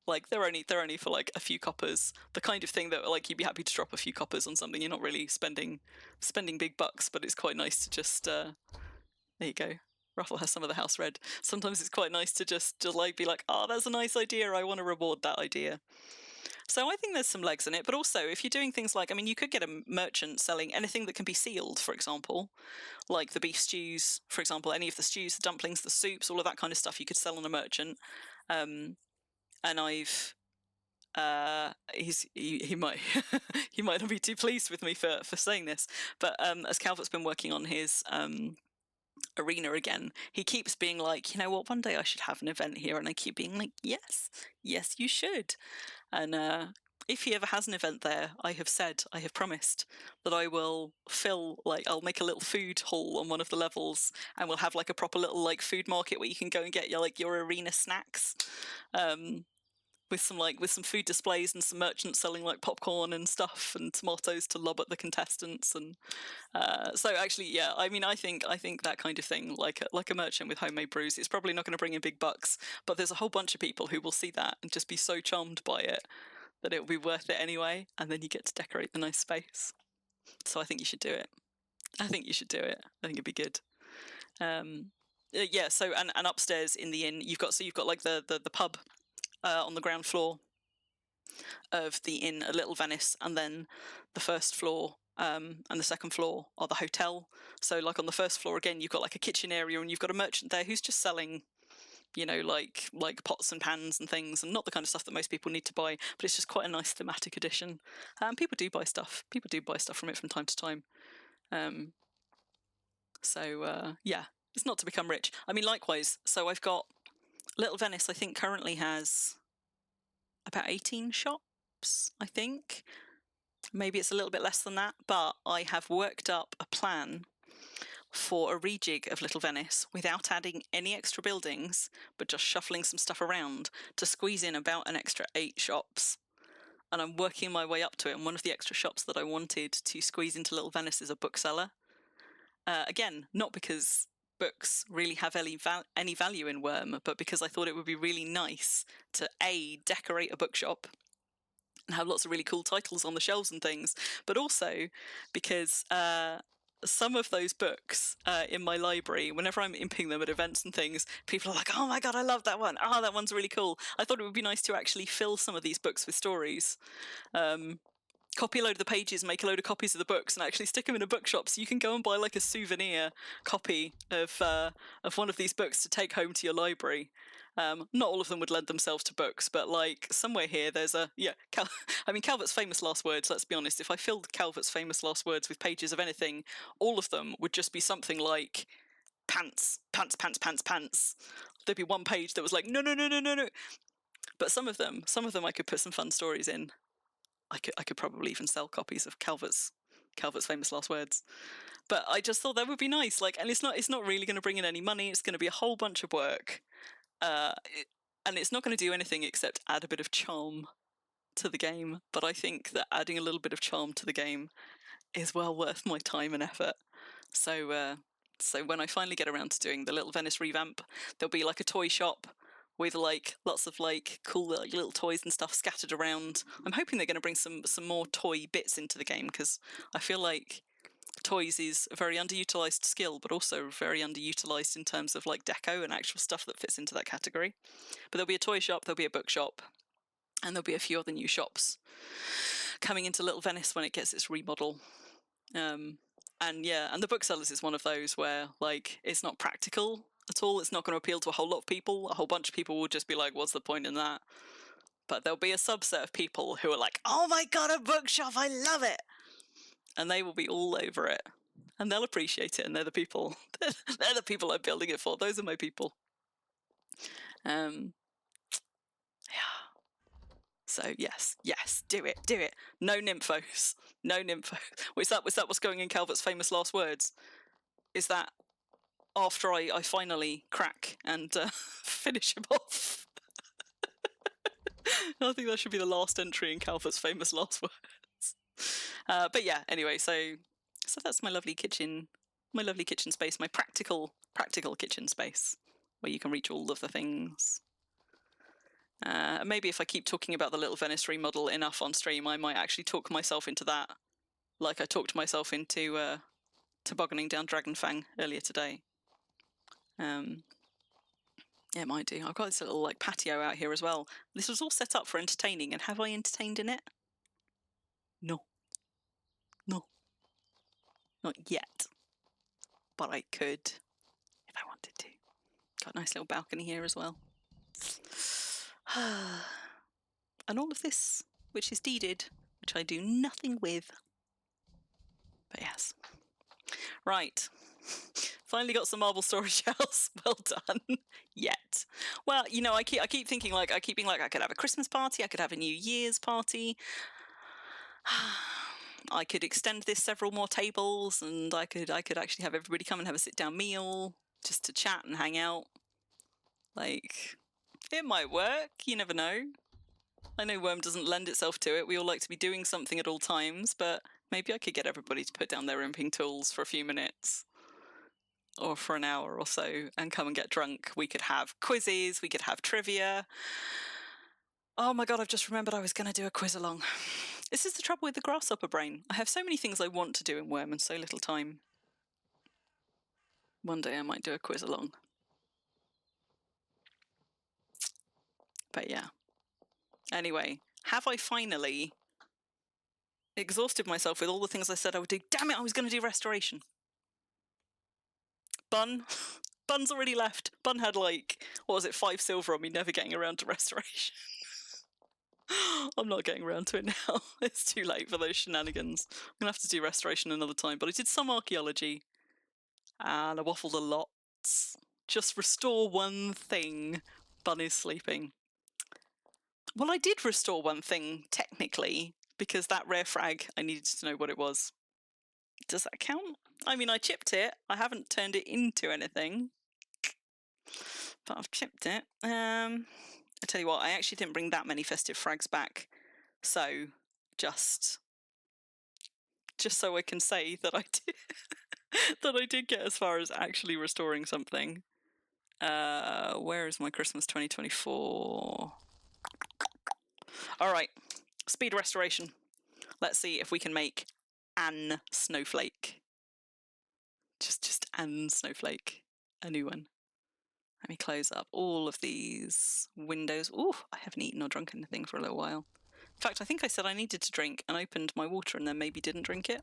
Like they're only for like a few coppers, the kind of thing that like you'd be happy to drop a few coppers on something. You're not really spending big bucks, but it's quite nice to just there you go. Ruffle has some of the house red. Sometimes it's quite nice to just like be like, oh, that's a nice idea, I want to reward that idea. So I think there's some legs in it, but also if you're doing things like, I mean, you could get a merchant selling anything that can be sealed, for example, like the beef stews, for example, any of the stews, the dumplings, the soups, all of that kind of stuff you could sell on a merchant. And I've he might he might not be too pleased with me for saying this, but as Calvert's been working on his arena again, he keeps being like, you know what, one day I should have an event here, and I keep being like, yes you should. And if he ever has an event there, I have promised that I will I'll make a little food hall on one of the levels, and we'll have like a proper little like food market where you can go and get your arena snacks, with some food displays and some merchants selling like popcorn and stuff and tomatoes to lob at the contestants. And so actually, yeah, I mean, I think that kind of thing, like a merchant with homemade brews, it's probably not going to bring in big bucks, but there's a whole bunch of people who will see that and just be so charmed by it that it will be worth it anyway, and then you get to decorate the nice space. So I think you should do it. I think it'd be good. Yeah, so and upstairs in the inn you've got like the pub on the ground floor of the inn at Little Venice, and then the first floor and the second floor are the hotel. So like on the first floor again you've got like a kitchen area, and you've got a merchant there who's just selling, you know, like pots and pans and things, and not the kind of stuff that most people need to buy, but it's just quite a nice thematic addition. People do buy stuff from it from time to time. Yeah, it's not to become rich. I mean, likewise, so I've got Little Venice, I think, currently has about 18 shops, I think. Maybe it's a little bit less than that, but I have worked up a plan for a rejig of Little Venice without adding any extra buildings, but just shuffling some stuff around to squeeze in about an extra 8 shops. And I'm working my way up to it, and one of the extra shops that I wanted to squeeze into Little Venice is a bookseller. Again, not because books really have any value in Wurm, but because I thought it would be really nice to decorate a bookshop and have lots of really cool titles on the shelves and things, but also because some of those books in my library, whenever I'm imping them at events and things, people are like, oh my god, I love that one. Oh, that one's really cool. I thought it would be nice to actually fill some of these books with stories. Copy a load of the pages, make a load of copies of the books, and actually stick them in a bookshop so you can go and buy like a souvenir copy of one of these books to take home to your library. Not all of them would lend themselves to books, but like somewhere here there's a I mean Calvert's famous last words, let's be honest, if I filled Calvert's famous last words with pages of anything, all of them would just be something like pants, pants, pants, pants, pants. There'd be one page that was like no, no, no, no, no, no. But some of them I could put some fun stories in. I could probably even sell copies of Calvert's famous last words. But I just thought that would be nice. Like, and it's not really going to bring in any money. It's going to be a whole bunch of work, and it's not going to do anything except add a bit of charm to the game. But I think that adding a little bit of charm to the game is well worth my time and effort. So when I finally get around to doing the Little Venice revamp, there'll be like a toy shop with like lots of like cool little toys and stuff scattered around. I'm hoping they're going to bring some more toy bits into the game, because I feel like toys is a very underutilized skill, but also very underutilized in terms of like deco and actual stuff that fits into that category. But there'll be a toy shop, there'll be a bookshop, and there'll be a few other new shops coming into Little Venice when it gets its remodel. And the booksellers is one of those where like it's not practical at all. It's not going to appeal to a whole lot of people. A whole bunch of people will just be like, what's the point in that? But there'll be a subset of people who are like, oh my god, a bookshop, I love it, and they will be all over it, and they'll appreciate it, and they're the people they're the people I'm building it for. Those are my people. Yeah. So yes, do it. No nymphos. Was that what's going in Calvert's famous last words? Is that after I finally crack and finish him off? I think that should be the last entry in Calvert's famous last words. But yeah, anyway, so that's my lovely kitchen space, my practical kitchen space where you can reach all of the things. Maybe if I keep talking about the Little Venice remodel enough on stream, I might actually talk myself into that, like I talked myself into tobogganing down Dragonfang earlier today. Yeah, it might do. I've got this little like patio out here as well. This was all set up for entertaining, and have I entertained in it? No, not yet. But I could if I wanted to. Got a nice little balcony here as well. And all of this, which is deeded, which I do nothing with. But yes. Right. Finally got some marble storage house. Well done. Yet. Well, you know, I keep thinking like, I could have a Christmas party, I could have a New Year's party. I could extend this several more tables, and I could actually have everybody come and have a sit-down meal just to chat and hang out. Like, it might work. You never know. I know Wurm doesn't lend itself to it. We all like to be doing something at all times, but maybe I could get everybody to put down their imping tools for a few minutes or for an hour or so and come and get drunk. We could have quizzes, we could have trivia. Oh my god, I've just remembered I was going to do a quiz along. This is the trouble with the grasshopper brain. I have so many things I want to do in Wurm and so little time. One day I might do a quiz along. But yeah. Anyway, have I finally exhausted myself with all the things I said I would do? Damn it, I was going to do restoration. Bun's already left. Bun had like, what was it, 5 silver on me never getting around to restoration. I'm not getting around to it now. It's too late for those shenanigans. I'm going to have to do restoration another time, but I did some archaeology and I waffled a lot. Just restore one thing. Bun is sleeping. Well, I did restore one thing, technically, because that rare frag, I needed to know what it was. Does that count? I mean, I chipped it. I haven't turned it into anything. But I've chipped it. I tell you what, I actually didn't bring that many festive frags back. So, just so I can say that I did, that I did get as far as actually restoring something. Where is my Christmas 2024? All right, speed restoration. Let's see if we can make an snowflake. Just an snowflake. A new one. Let me close up all of these windows. Ooh, I haven't eaten or drunk anything for a little while. In fact, I think I said I needed to drink and opened my water and then maybe didn't drink it.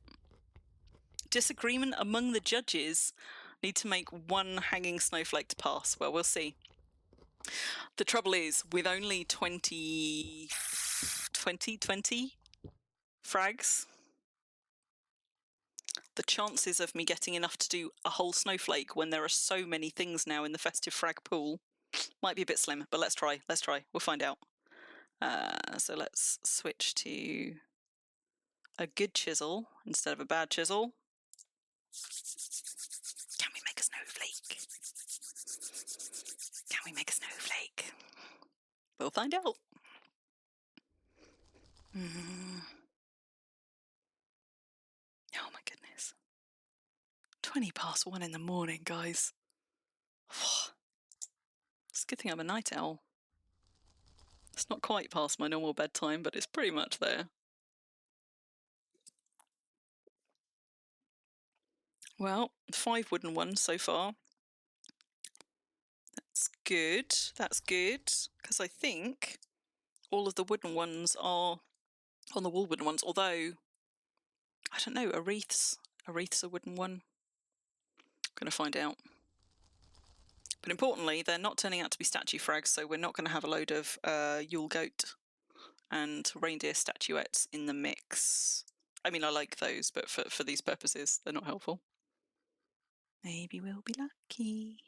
Disagreement among the judges. Need to make one hanging snowflake to pass. Well, we'll see. The trouble is, with only 20 frags, the chances of me getting enough to do a whole snowflake when there are so many things now in the festive frag pool might be a bit slim, but let's try. We'll find out. So let's switch to a good chisel instead of a bad chisel. Can we make a snowflake? Can we make a snowflake? We'll find out. Oh my goodness. 1:20 in the morning, guys. It's a good thing I'm a night owl. It's not quite past my normal bedtime, but it's pretty much there. Well, 5 wooden ones so far. That's good. That's good. Because I think all of the wooden ones are on the wool wooden ones, although I don't know, a wreath's a wooden one. I'm going to find out. But importantly, they're not turning out to be statue frags, so we're not going to have a load of Yule goat and reindeer statuettes in the mix. I mean, I like those, but for these purposes, they're not helpful. Maybe we'll be lucky.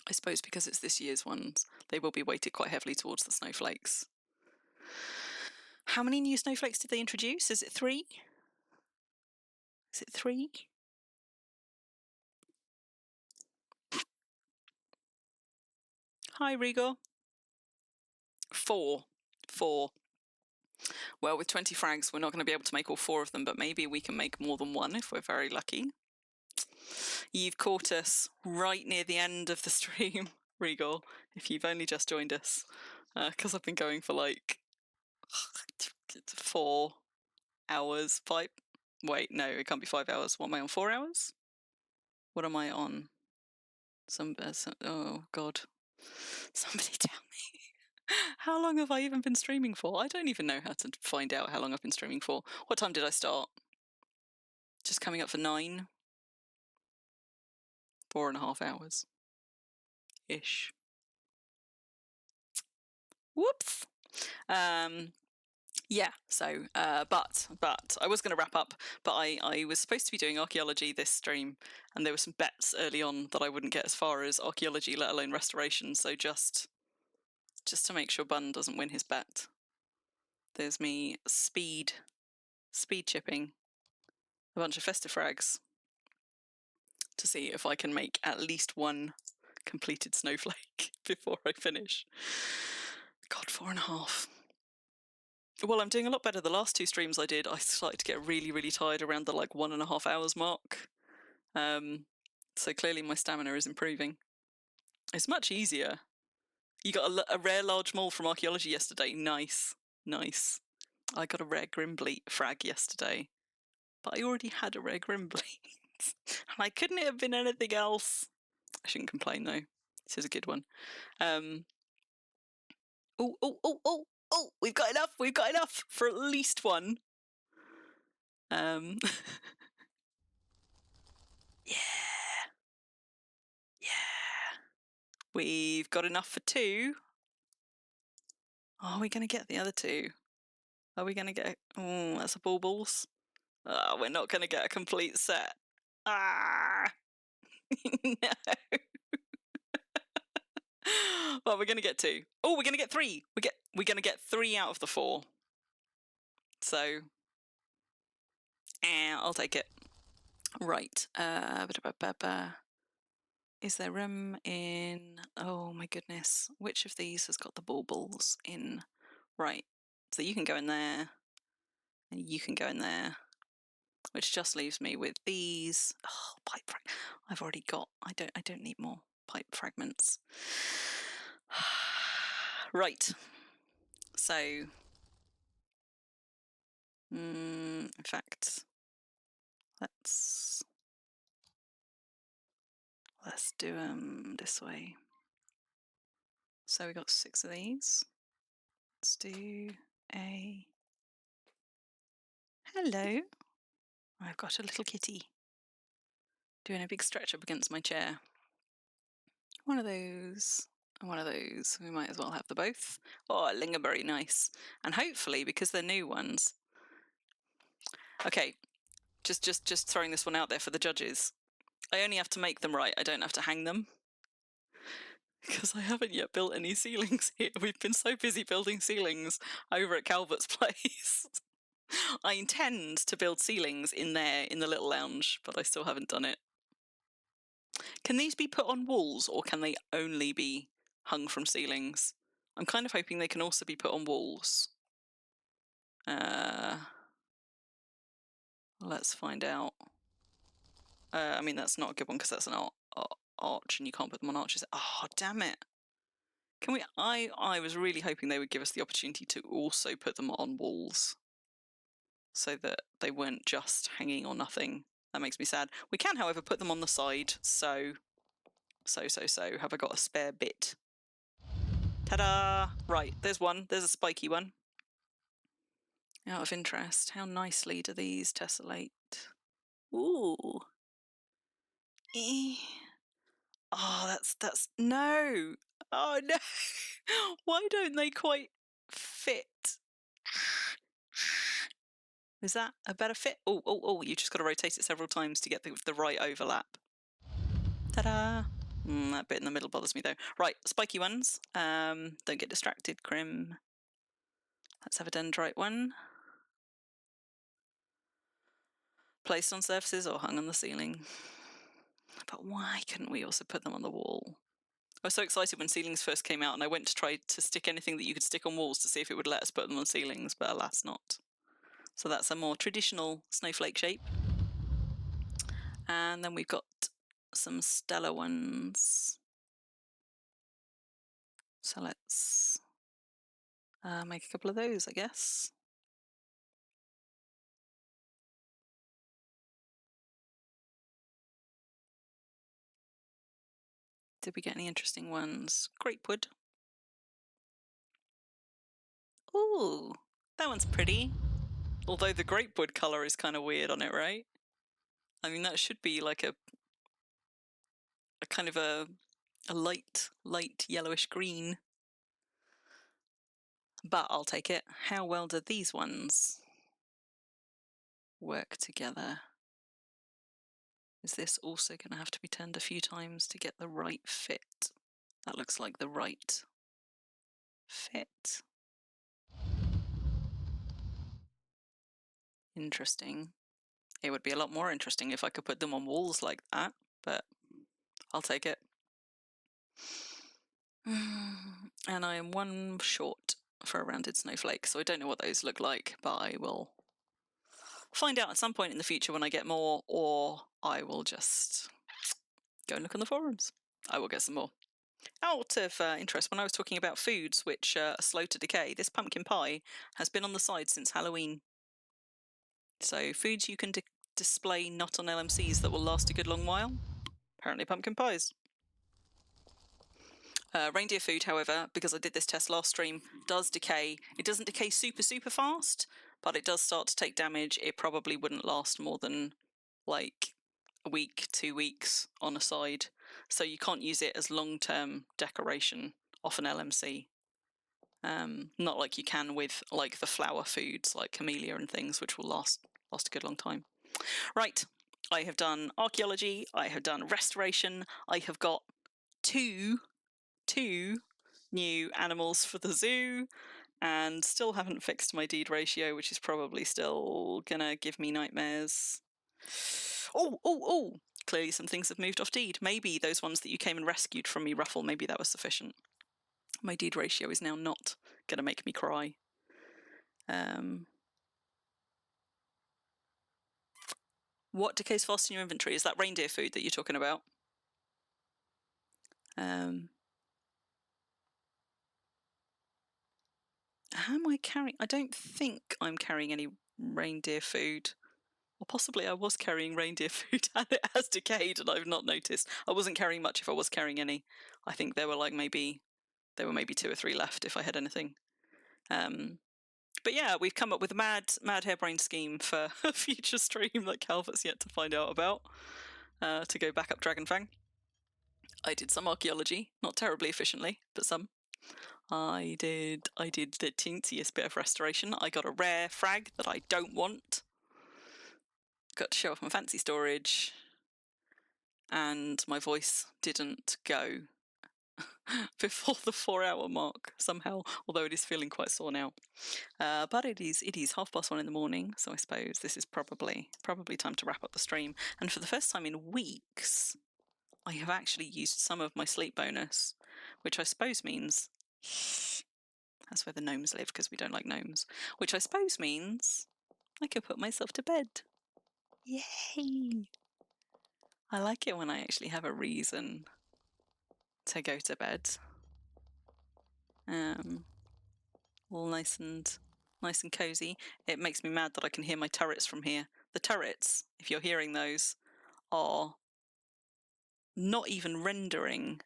I suppose because it's this year's ones, they will be weighted quite heavily towards the snowflakes. How many new snowflakes did they introduce? Is it 3? Is it 3? Hi, Rigor. 4. 4. Well, with 20 frags, we're not going to be able to make all 4 of them, but maybe we can make more than one if we're very lucky. You've caught us right near the end of the stream, Rigor, if you've only just joined us, because I've been going for like 4 hours. Wait, no, it can't be 5 hours. What am I on? 4 hours? What am I on? Oh God, somebody tell me. How long have I even been streaming for? I don't even know how to find out how long I've been streaming for. What time did I start? Just coming up for 9. 4.5 hours. Ish. Whoops. Yeah, so, but I was going to wrap up, but I was supposed to be doing archaeology this stream, and there were some bets early on that I wouldn't get as far as archaeology, let alone restoration, so just to make sure Bun doesn't win his bet. There's me speed chipping a bunch of festive frags to see if I can make at least one completed snowflake before I finish. God, 4.5. Well, I'm doing a lot better. The last 2 streams I did, I started to get really, really tired around the 1.5 hours mark. So clearly my stamina is improving. It's much easier. You got a rare large mole from archaeology yesterday. Nice. I got a rare grimbleed frag yesterday, but I already had a rare grimbleed. And couldn't it have been anything else? I shouldn't complain though. This is a good one. Oh, we've got enough for at least one. Yeah. We've got enough for 2. Are we going to get the other 2? Are we going to get... Oh, that's a baubles. Oh, we're not going to get a complete set. Ah! No. Well, we're going to get 2. Oh, we're going to get 3. We're going to get 3 out of the 4. So... I'll take it. Right. Is there room in... Oh, my goodness. Which of these has got the baubles in? Right. So you can go in there. And you can go in there. Which just leaves me with these. Oh, pipe I've already got... I don't need more pipe fragments. Right. So... in fact... Let's do them this way. So we got 6 of these. Let's do a... Hello. I've got a little kitty doing a big stretch up against my chair. One of those. One of those. We might as well have the both. Oh, lingonberry, nice. And hopefully, because they're new ones. Okay, just throwing this one out there for the judges. I only have to make them right. I don't have to hang them. Because I haven't yet built any ceilings here. We've been so busy building ceilings over at Calvert's place. I intend to build ceilings in there in the little lounge, but I still haven't done it. Can these be put on walls, or can they only be hung from ceilings? I'm kind of hoping they can also be put on walls. Let's find out. I mean, that's not a good one because that's an arch, and you can't put them on arches. Oh, damn it! Can we? I was really hoping they would give us the opportunity to also put them on walls, so that they weren't just hanging or nothing. That makes me sad. We can, however, put them on the side. So. Have I got a spare bit? Ta-da! Right, there's one. There's a spiky one. Out of interest, how nicely do these tessellate? Ooh. Oh, that's no. Oh no. Why don't they quite fit? Is that a better fit? Oh, you just got to rotate it several times to get the right overlap. Ta-da. That bit in the middle bothers me though. Right, spiky ones. Don't get distracted, Crim. Let's have a dendrite one. Placed on surfaces or hung on the ceiling. But why couldn't we also put them on the wall? I was so excited when ceilings first came out, and I went to try to stick anything that you could stick on walls to see if it would let us put them on ceilings, but alas not. So that's a more traditional snowflake shape. And then we've got some stellar ones. So let's make a couple of those, I guess. Did we get any interesting ones? Grapewood. Ooh, that one's pretty. Although the grapewood colour is kind of weird on it, right? I mean, that should be like a kind of a light yellowish green. But I'll take it. How well do these ones work together? Is this also going to have to be turned a few times to get the right fit? That looks like the right fit. Interesting. It would be a lot more interesting if I could put them on walls like that, but I'll take it. And I am one short for a rounded snowflake, so I don't know what those look like, but I will find out at some point in the future when I get more, or I will just go and look on the forums. I will get some more. Out of interest, when I was talking about foods which are slow to decay, this pumpkin pie has been on the side since Halloween. So foods you can display not on LMCs that will last a good long while. Apparently pumpkin pies. Reindeer food, however, because I did this test last stream, does decay. It doesn't decay super fast, but it does start to take damage. It probably wouldn't last more than like a week, 2 weeks on a side. So you can't use it as long-term decoration off an LMC. Not like you can with like the flower foods like camellia and things, which will last a good long time. Right, I have done archaeology, I have done restoration, I have got two new animals for the zoo, and still haven't fixed my deed ratio, which is probably still gonna give me nightmares. Oh! Clearly some things have moved off deed. Maybe those ones that you came and rescued from me, Ruffle, maybe that was sufficient. My deed ratio is now not gonna make me cry. What decays fast in your inventory? Is that reindeer food that you're talking about? Am I carrying? I don't think I'm carrying any reindeer food. Or possibly I was carrying reindeer food and it has decayed and I've not noticed. I wasn't carrying much if I was carrying any. I think there were maybe 2 or 3 left if I had anything. But yeah, we've come up with a mad hare-brained scheme for a future stream that Calvert's yet to find out about, to go back up Dragonfang. I did some archaeology, not terribly efficiently, but some. I did the teensiest bit of restoration. I got a rare frag that I don't want. Got to show off my fancy storage. And my voice didn't go before the 4-hour mark somehow, although it is feeling quite sore now. But it is 1:30 in the morning, so I suppose this is probably time to wrap up the stream. And for the first time in weeks, I have actually used some of my sleep bonus, which I suppose means that's where the gnomes live, because we don't like gnomes. Which I suppose means I can put myself to bed. Yay! I like it when I actually have a reason to go to bed. All nice and cozy. It makes me mad that I can hear my turrets from here. The turrets, if you're hearing those, are not even rendering.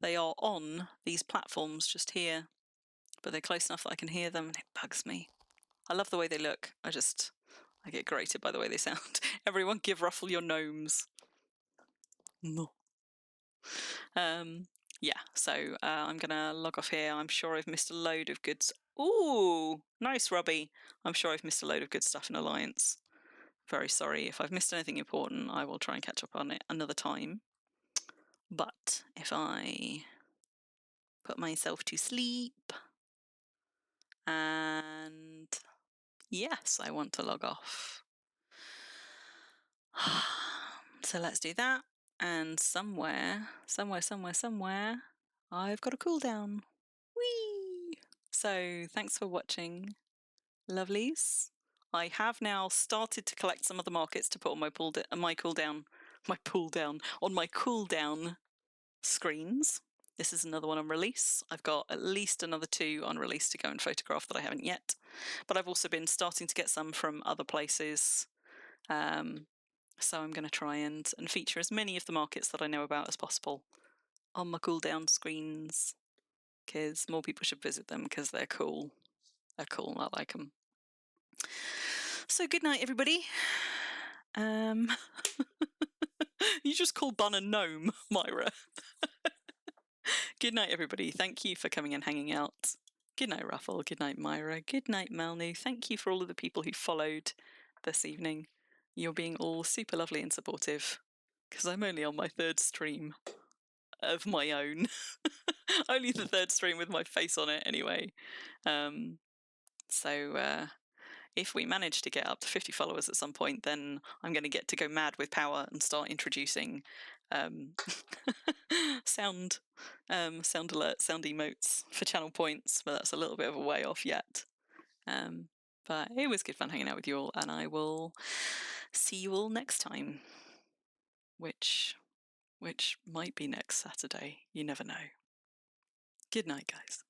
They are on these platforms just here, but they're close enough that I can hear them, and it bugs me. I love the way they look. I get grated by the way they sound. Everyone give Ruffle your gnomes. No. Yeah, so I'm gonna log off here. I'm sure I've missed a load of good. Ooh, nice, Robbie. I'm sure I've missed a load of good stuff in Alliance. Very sorry if I've missed anything important. I will try and catch up on it another time. But if I put myself to sleep, and yes, I want to log off. So let's do that. And somewhere, I've got a cooldown. Whee! So thanks for watching, lovelies. I have now started to collect some of the markets to put on my cooldown screens. This is another one on release. I've got at least another 2 on release to go and photograph that I haven't yet. But I've also been starting to get some from other places. So I'm going to try and feature as many of the markets that I know about as possible on my cooldown screens, because more people should visit them because they're cool. They're cool. I like them. So good night, everybody. You just called Bun a gnome, Myra. Good night, everybody. Thank you for coming and hanging out. Good night, Ruffle. Good night, Myra. Good night, Malnu. Thank you for all of the people who followed this evening. You're being all super lovely and supportive, because I'm only on my 3rd stream of my own. Only the 3rd stream with my face on it anyway. So if we manage to get up to 50 followers at some point, then I'm going to get to go mad with power and start introducing sound alert, sound emotes for channel points, but that's a little bit of a way off yet. But it was good fun hanging out with you all, and I will see you all next time, which might be next Saturday. You never know. Good night, guys.